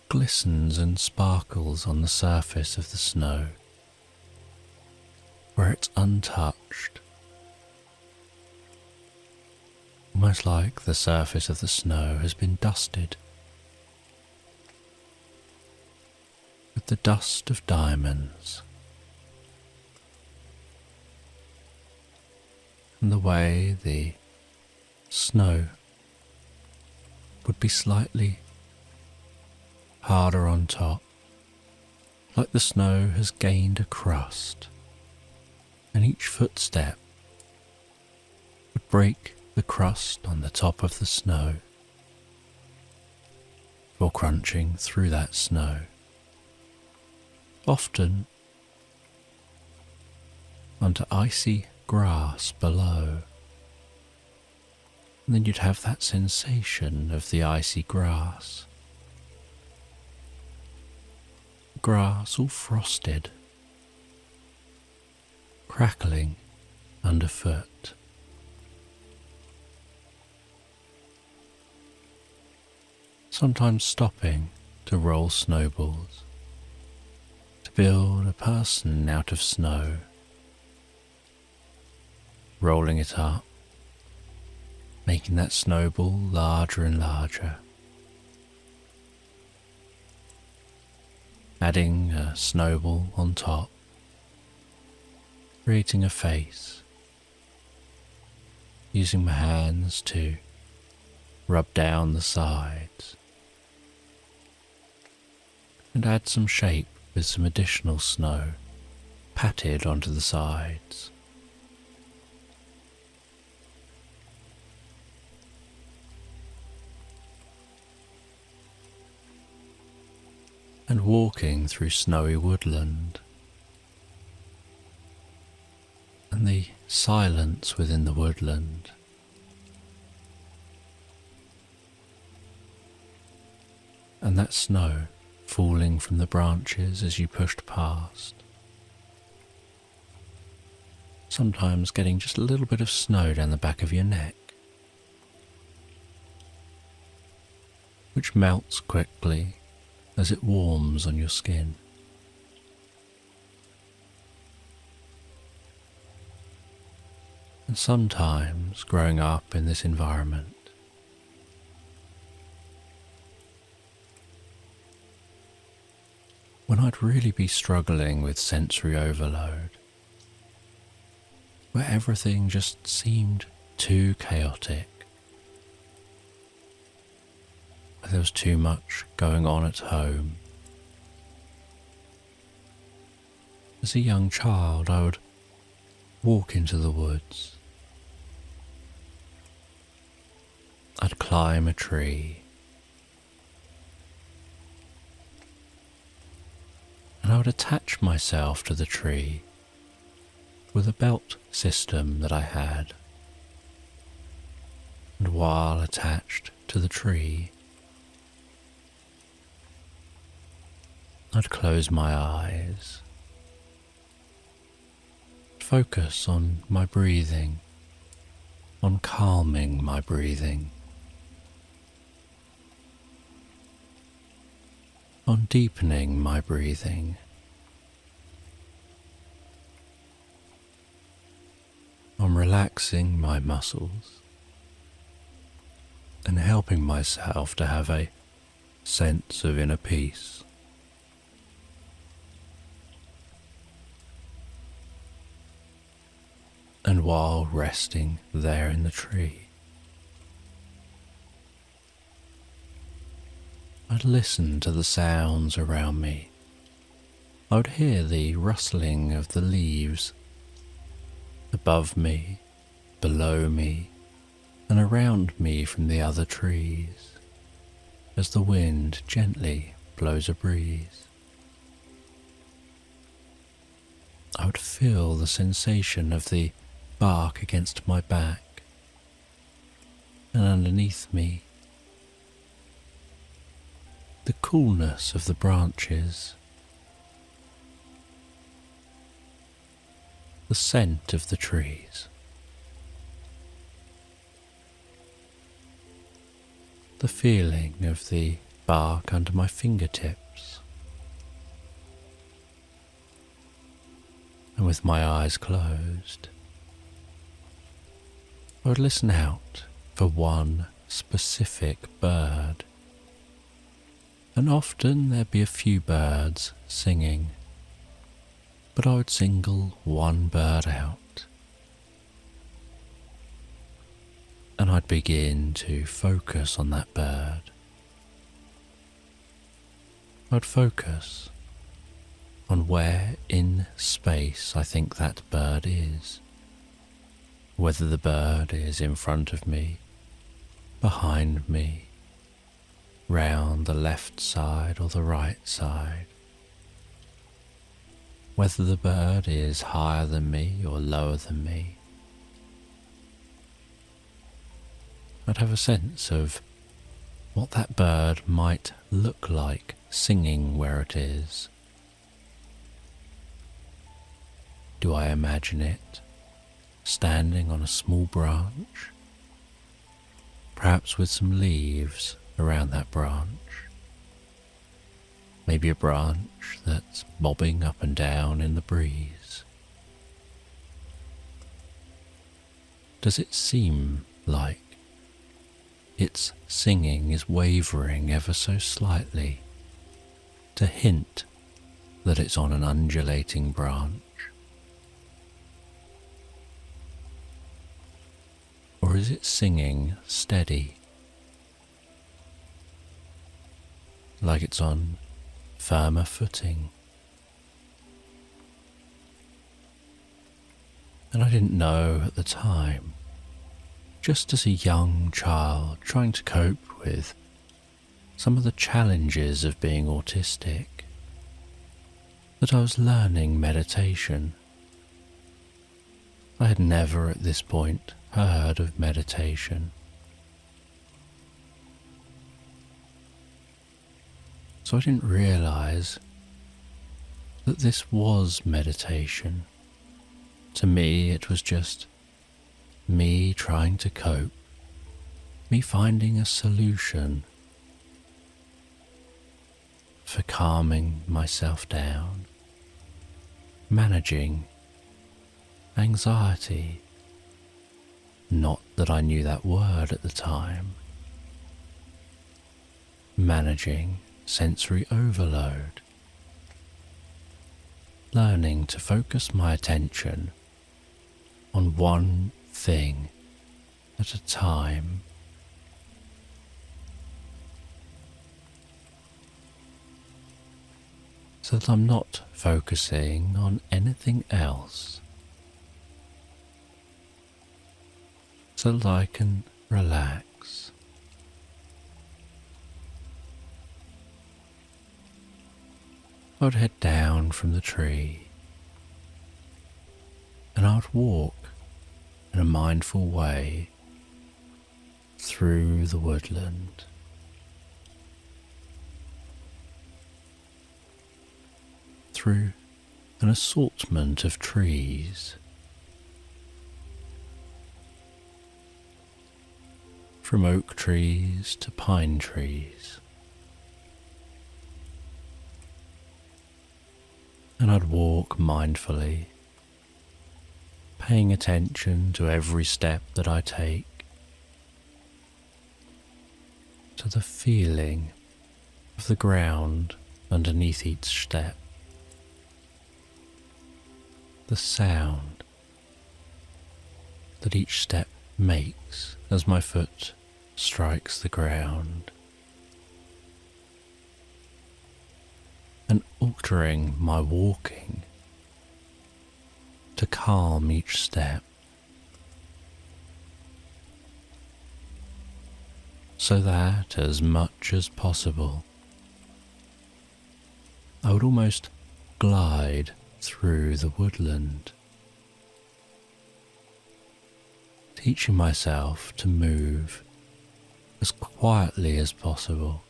glistens and sparkles on the surface of the snow, where it's untouched, almost like the surface of the snow has been dusted with the dust of diamonds, and the way the snow would be slightly harder on top, like the snow has gained a crust, and each footstep would break the crust on the top of the snow, or crunching through that snow, often onto icy grass below. And then you'd have that sensation of the icy grass. Grass all frosted, crackling underfoot. Sometimes stopping to roll snowballs, to build a person out of snow, rolling it up, making that snowball larger and larger, adding a snowball on top, creating a face, using my hands to rub down the sides, and add some shape with some additional snow patted onto the sides. And walking through snowy woodland, and the silence within the woodland and that snow falling from the branches as you pushed past. Sometimes getting just a little bit of snow down the back of your neck, which melts quickly as it warms on your skin. And sometimes growing up in this environment, when I'd really be struggling with sensory overload, where everything just seemed too chaotic, where there was too much going on at home. As a young child, I would walk into the woods. I'd climb a tree, and I would attach myself to the tree with a belt system that I had. And while attached to the tree, I'd close my eyes, focus on my breathing, on calming my breathing, on deepening my breathing, on relaxing my muscles, and helping myself to have a sense of inner peace. And while resting there in the tree, I'd listen to the sounds around me. I would hear the rustling of the leaves above me, below me, and around me from the other trees, as the wind gently blows a breeze. I would feel the sensation of the bark against my back, and underneath me, the coolness of the branches, the scent of the trees, the feeling of the bark under my fingertips. And with my eyes closed, I would listen out for one specific bird. And often there'd be a few birds singing, but I would single one bird out, and I'd begin to focus on that bird. I'd focus on where in space I think that bird is, whether the bird is in front of me, behind me, round the left side or the right side, whether the bird is higher than me or lower than me. I'd have a sense of what that bird might look like singing where it is. Do I imagine it standing on a small branch, perhaps with some leaves around that branch? Maybe a branch that's bobbing up and down in the breeze. Does it seem like its singing is wavering ever so slightly to hint that it's on an undulating branch? Or is it singing steady, like it's on firmer footing? And I didn't know at the time, just as a young child trying to cope with some of the challenges of being autistic, that I was learning meditation. I had never at this point heard of meditation. So I didn't realize that this was meditation. To me, it was just me trying to cope, me finding a solution for calming myself down, managing anxiety. Not that I knew that word at the time. Managing sensory overload. Learning to focus my attention on one thing at a time. So that I'm not focusing on anything else. So that I can relax. I would head down from the tree and I would walk in a mindful way through the woodland. Through an assortment of trees. From oak trees to pine trees. And I'd walk mindfully, paying attention to every step that I take, to the feeling of the ground underneath each step, the sound that each step makes as my foot strikes the ground, and altering my walking to calm each step, so that as much as possible I would almost glide through the woodland, teaching myself to move as quietly as possible,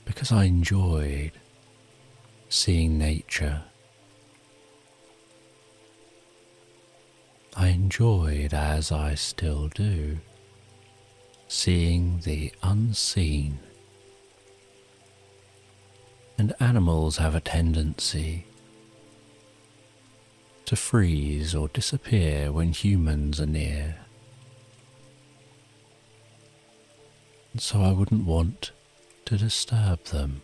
because I enjoyed seeing nature. I enjoyed, as I still do, seeing the unseen. And animals have a tendency to freeze or disappear when humans are near. And so I wouldn't want to disturb them.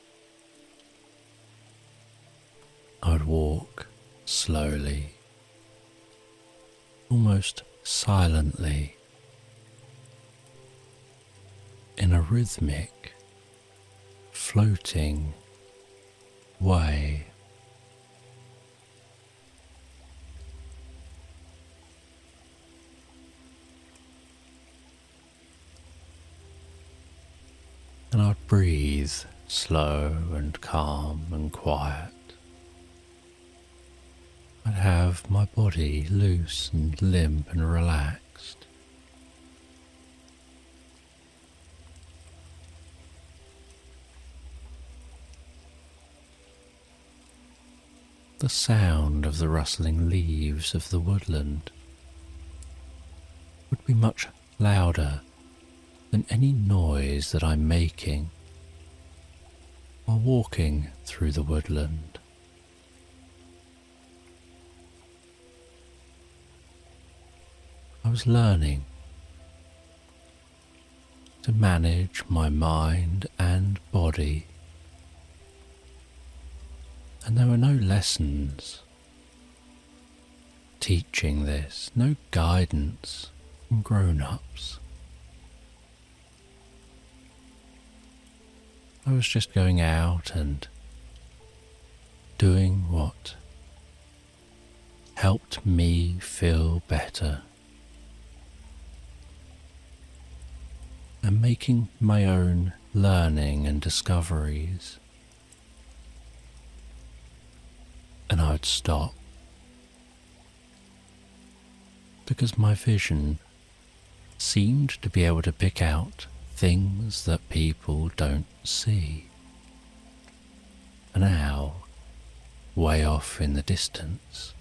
I would walk slowly, almost silently, in a rhythmic, floating way. And I'd breathe slow and calm and quiet. I'd have my body loose and limp and relaxed. The sound of the rustling leaves of the woodland would be much louder than any noise that I'm making while walking through the woodland. I was learning to manage my mind and body, and there were no lessons teaching this, no guidance from grown-ups. I was just going out and doing what helped me feel better, and making my own learning and discoveries. And I would stop, because my vision seemed to be able to pick out things that people don't see. An owl, way off in the distance,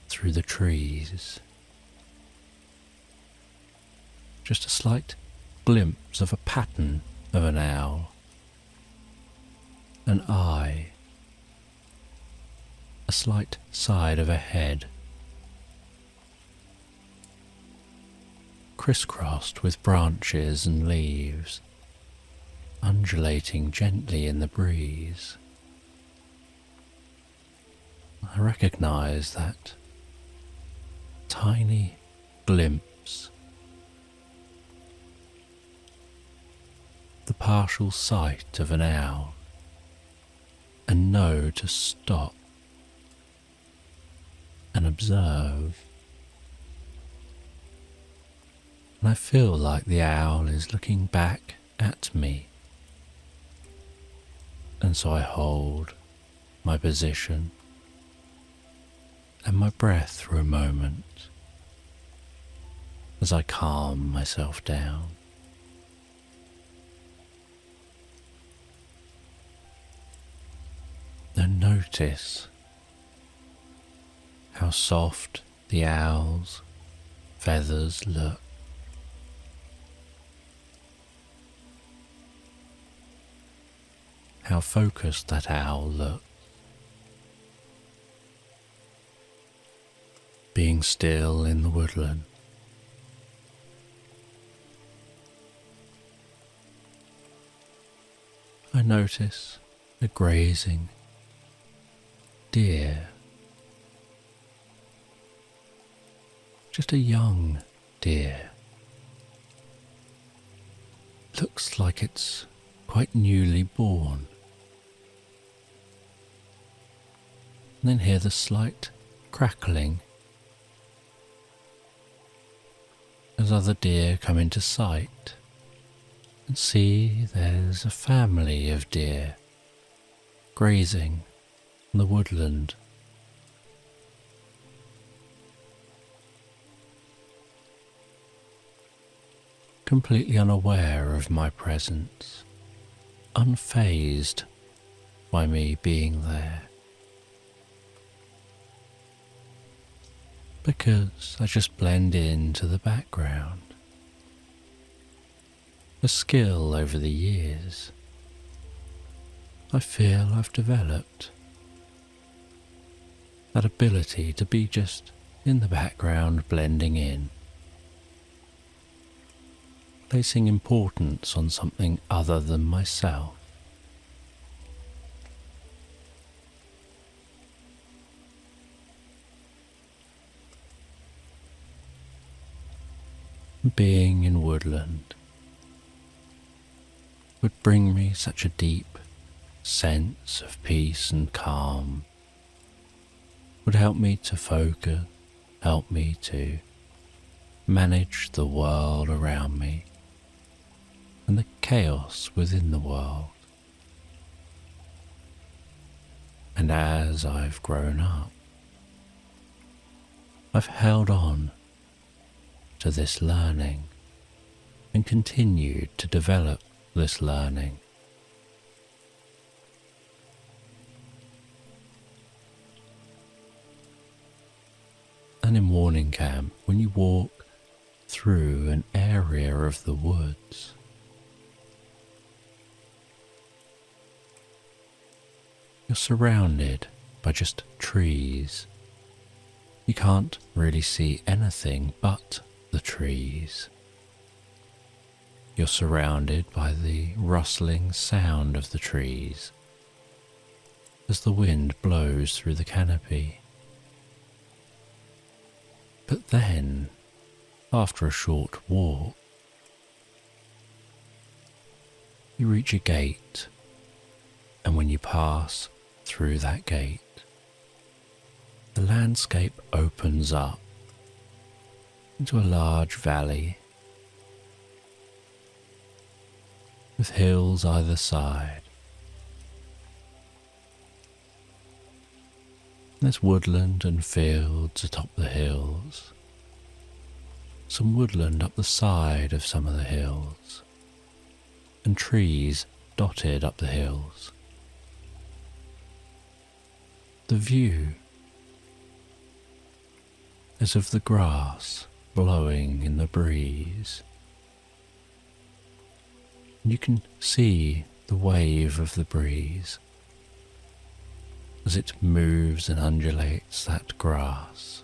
through the trees. Just a slight glimpse of a pattern of an owl. An eye. A slight side of a head. Crisscrossed with branches and leaves, undulating gently in the breeze. I recognize that tiny glimpse, the partial sight of an owl, and know to stop and observe. And I feel like the owl is looking back at me. And so I hold my position and my breath for a moment as I calm myself down. And notice how soft the owl's feathers look. How focused that owl looks. Being still in the woodland. I notice a grazing deer. Just a young deer. Looks like it's quite newly born. And then hear the slight crackling as other deer come into sight, and see there's a family of deer grazing in the woodland. Completely unaware of my presence, unfazed by me being there. Because I just blend into the background. A skill over the years I feel I've developed. That ability to be just in the background, blending in. Placing importance on something other than myself. Being in woodland would bring me such a deep sense of peace and calm, would help me to focus, help me to manage the world around me and the chaos within the world. And as I've grown up, I've held on to this learning and continued to develop this learning. And in morning camp, when you walk through an area of the woods, you're surrounded by just trees. You can't really see anything but the trees. You're surrounded by the rustling sound of the trees as the wind blows through the canopy. But then, after a short walk, you reach a gate, and when you pass through that gate, the landscape opens up into a large valley with hills either side. There's woodland and fields atop the hills, some woodland up the side of some of the hills, and trees dotted up the hills. The view is of the grass blowing in the breeze. You can see the wave of the breeze as it moves and undulates that grass.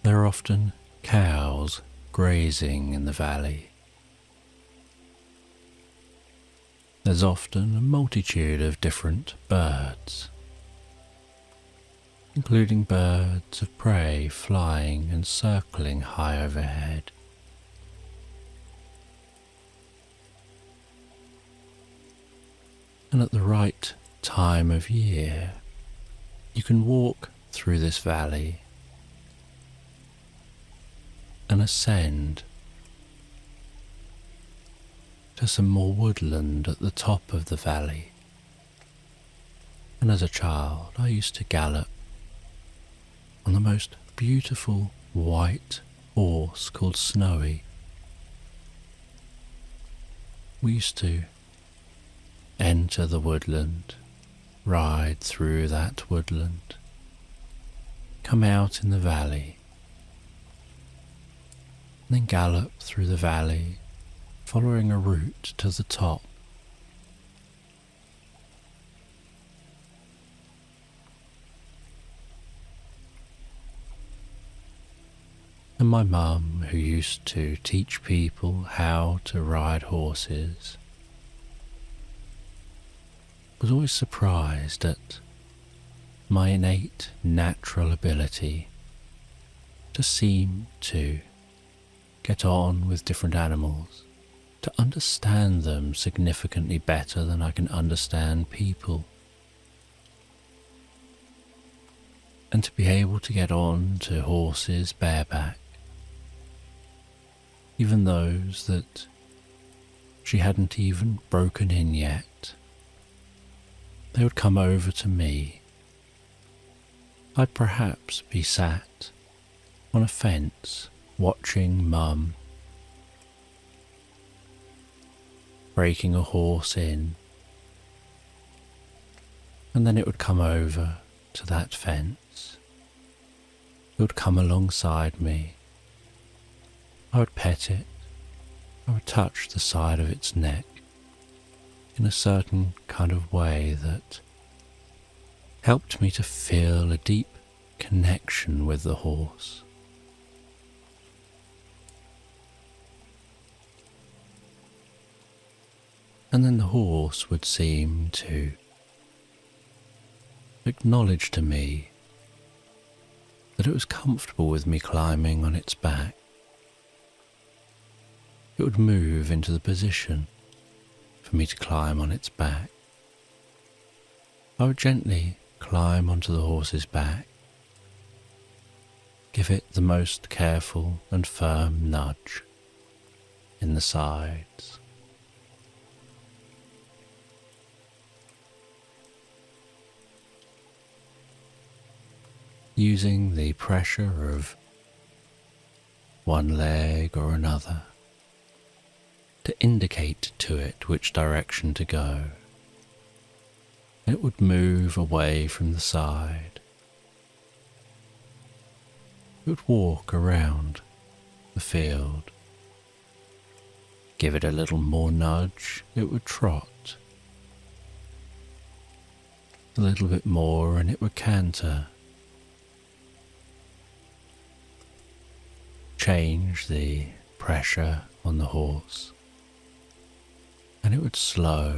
There are often cows grazing in the valley. There's often a multitude of different birds, including birds of prey flying and circling high overhead. And at the right time of year, you can walk through this valley and ascend to some more woodland at the top of the valley. And as a child, I used to gallop on the most beautiful white horse called Snowy. We used to enter the woodland, ride through that woodland, come out in the valley, and then gallop through the valley, following a route to the top. And my mum, who used to teach people how to ride horses, was always surprised at my innate natural ability to seem to get on with different animals, to understand them significantly better than I can understand people, and to be able to get on to horses bareback, even those that she hadn't even broken in yet. They would come over to me. I'd perhaps be sat on a fence watching Mum breaking a horse in, and then it would come over to that fence. It would come alongside me. I would pet it. I would touch the side of its neck in a certain kind of way that helped me to feel a deep connection with the horse. And then the horse would seem to acknowledge to me that it was comfortable with me climbing on its back. It would move into the position for me to climb on its back. I would gently climb onto the horse's back, give it the most careful and firm nudge in the sides. Using the pressure of one leg or another to indicate to it which direction to go. It would move away from the side. It would walk around the field. Give it a little more nudge, it would trot. A little bit more and it would canter. Change the pressure on the horse, and it would slow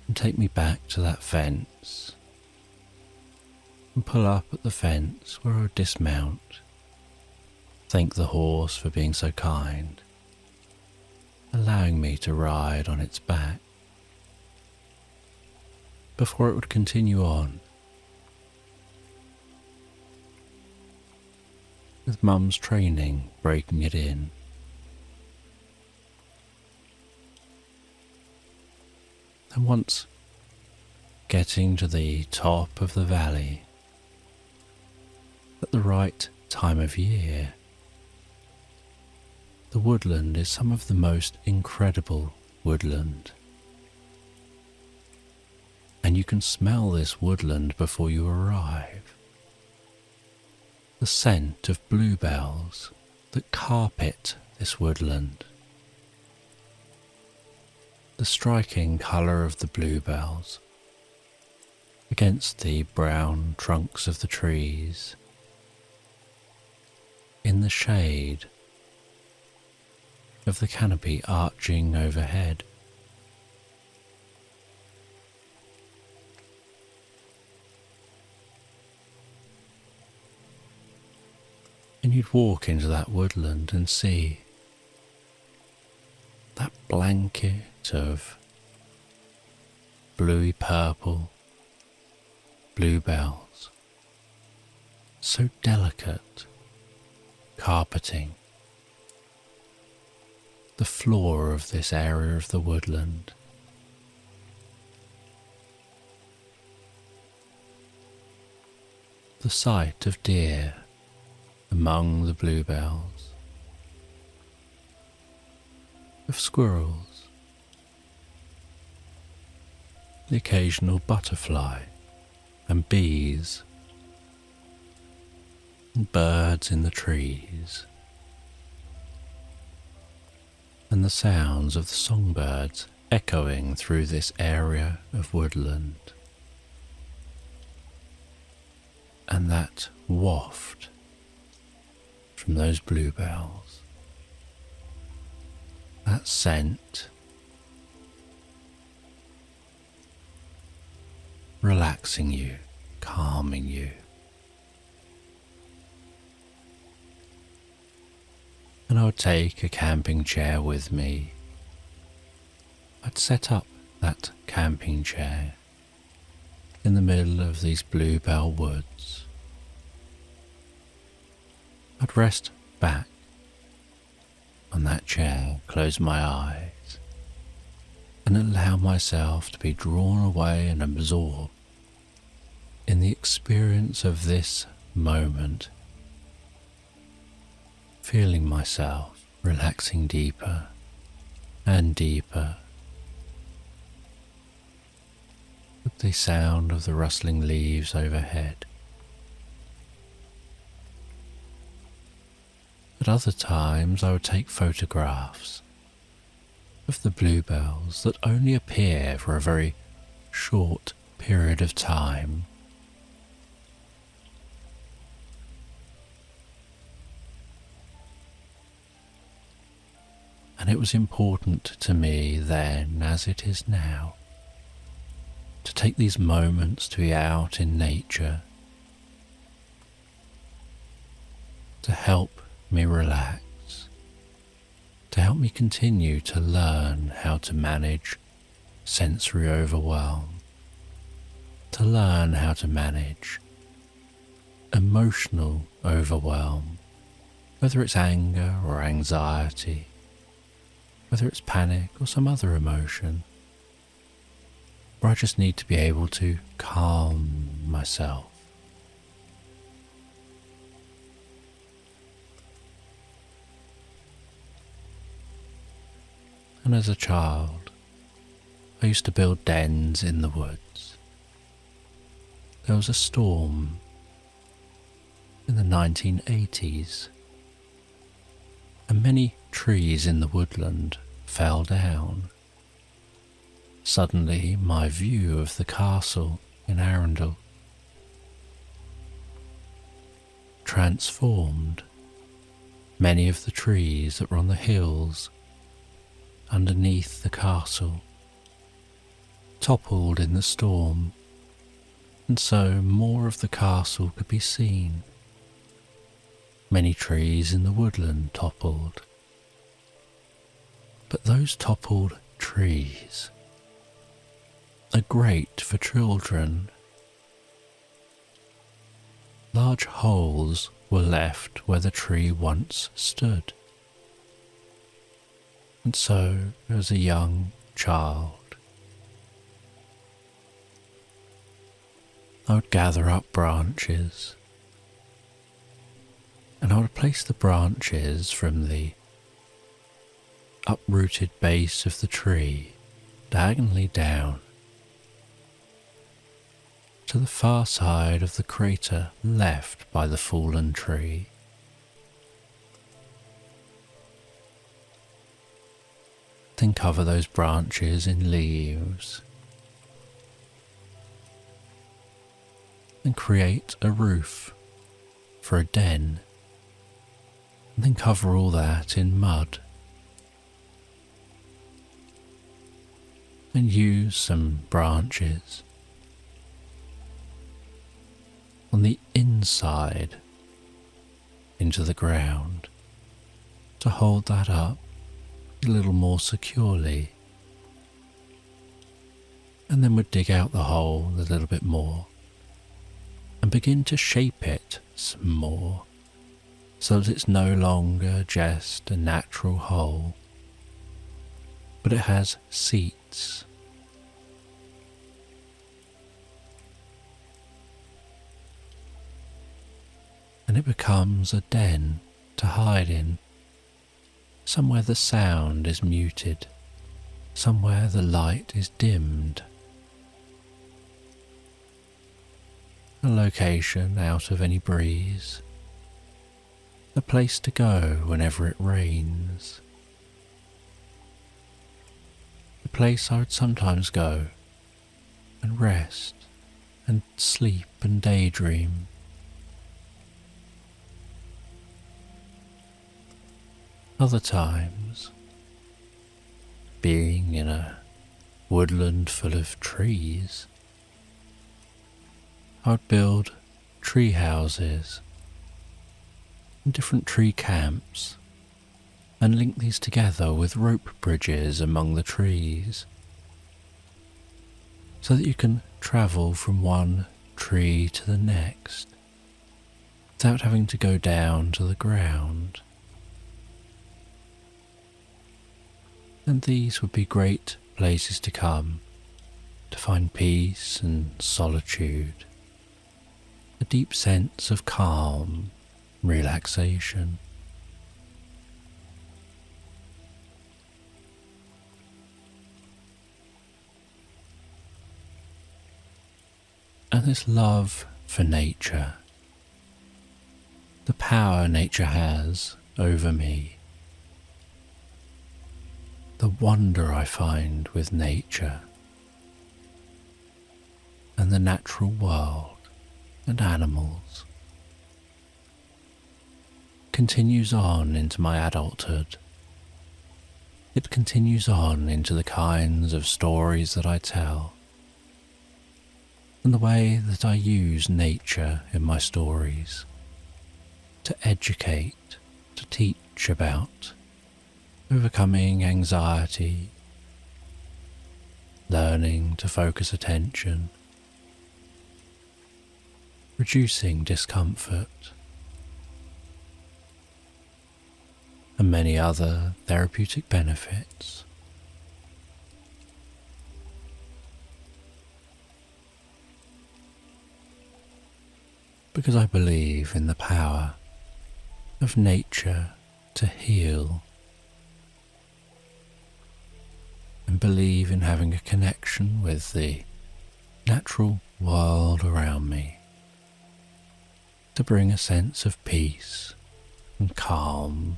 and take me back to that fence and pull up at the fence where I would dismount, thank the horse for being so kind, allowing me to ride on its back, before it would continue on, with Mum's training breaking it in. And once getting to the top of the valley, at the right time of year, the the woodland is some of the most incredible woodland. And you can smell this woodland before you arrive. The scent of bluebells that carpet this woodland. The striking colour of the bluebells against the brown trunks of the trees, in the shade of the canopy arching overhead. And you'd walk into that woodland and see that blanket of bluey purple bluebells, so delicate, carpeting the floor of this area of the woodland. The sight of deer among the bluebells, of squirrels, the occasional butterfly and bees, and birds in the trees, and the sounds of the songbirds echoing through this area of woodland, and that waft from those bluebells, that scent, relaxing you, calming you. And I would take a camping chair with me. I'd set up that camping chair in the middle of these bluebell woods. I'd rest back on that chair, close my eyes, and allow myself to be drawn away and absorbed in the experience of this moment, feeling myself relaxing deeper and deeper with the sound of the rustling leaves overhead. At other times I would take photographs of the bluebells that only appear for a very short period of time. And it was important to me then, as it is now, to take these moments to be out in nature, to help me relax, to help me continue to learn how to manage sensory overwhelm, to learn how to manage emotional overwhelm, whether it's anger or anxiety, whether it's panic or some other emotion, where I just need to be able to calm myself. And as a child, I used to build dens in the woods. There was a storm in the 1980s, and many trees in the woodland fell down. Suddenly, my view of the castle in Arundel transformed. Many of the trees that were on the hills underneath the castle toppled in the storm, and so more of the castle could be seen. Many trees in the woodland toppled, but those toppled trees are great for children. Large holes were left where the tree once stood. And so, as a young child, I would gather up branches, and I would place the branches from the uprooted base of the tree diagonally down to the far side of the crater left by the fallen tree. Then cover those branches in leaves and create a roof for a den, and then cover all that in mud. And use some branches on the inside into the ground to hold that up a little more securely. And then we'd dig out the hole a little bit more and begin to shape it some more so that it's no longer just a natural hole, but it has seats. And it becomes a den to hide in, somewhere the sound is muted, somewhere the light is dimmed. A location out of any breeze, a place to go whenever it rains. A place I would sometimes go and rest and sleep and daydream. Other times, being in a woodland full of trees, I would build tree houses and different tree camps and link these together with rope bridges among the trees so that you can travel from one tree to the next without having to go down to the ground. And these would be great places to come to find peace and solitude, a deep sense of calm, relaxation. And this love for nature, the power nature has over me, the wonder I find with nature and the natural world and animals, continues on into my adulthood. It continues on into the kinds of stories that I tell and the way that I use nature in my stories to educate, to teach about overcoming anxiety, learning to focus attention, reducing discomfort, and many other therapeutic benefits. Because I believe in the power of nature to heal, and believe in having a connection with the natural world around me to bring a sense of peace and calm.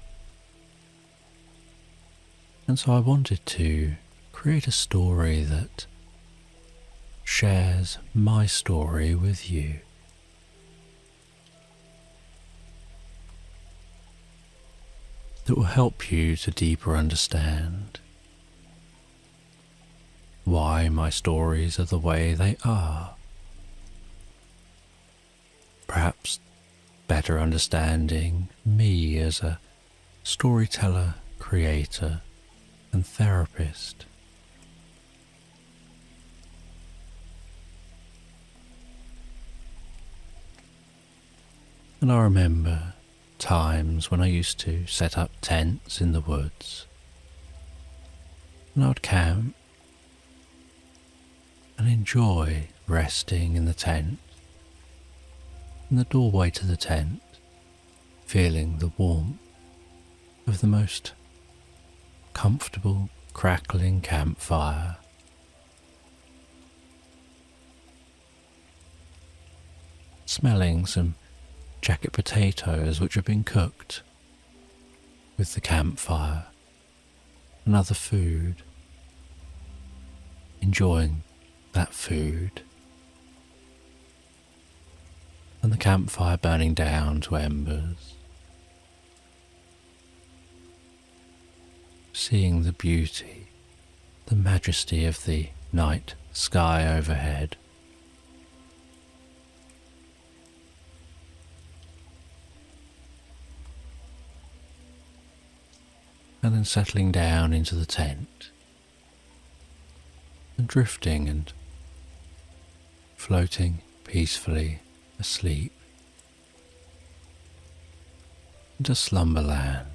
And so I wanted to create a story that shares my story with you. That will help you to deeper understand why my stories are the way they are. Perhaps better understanding me as a storyteller, creator, and therapist. And I remember times when I used to set up tents in the woods, and I would camp and enjoy resting in the tent, in the doorway to the tent, feeling the warmth of the most comfortable, crackling campfire. Smelling some jacket potatoes which have been cooked with the campfire and other food, enjoying that food, and the campfire burning down to embers, seeing the beauty, the majesty of the night sky overhead. And then settling down into the tent and drifting and floating peacefully asleep into slumberland.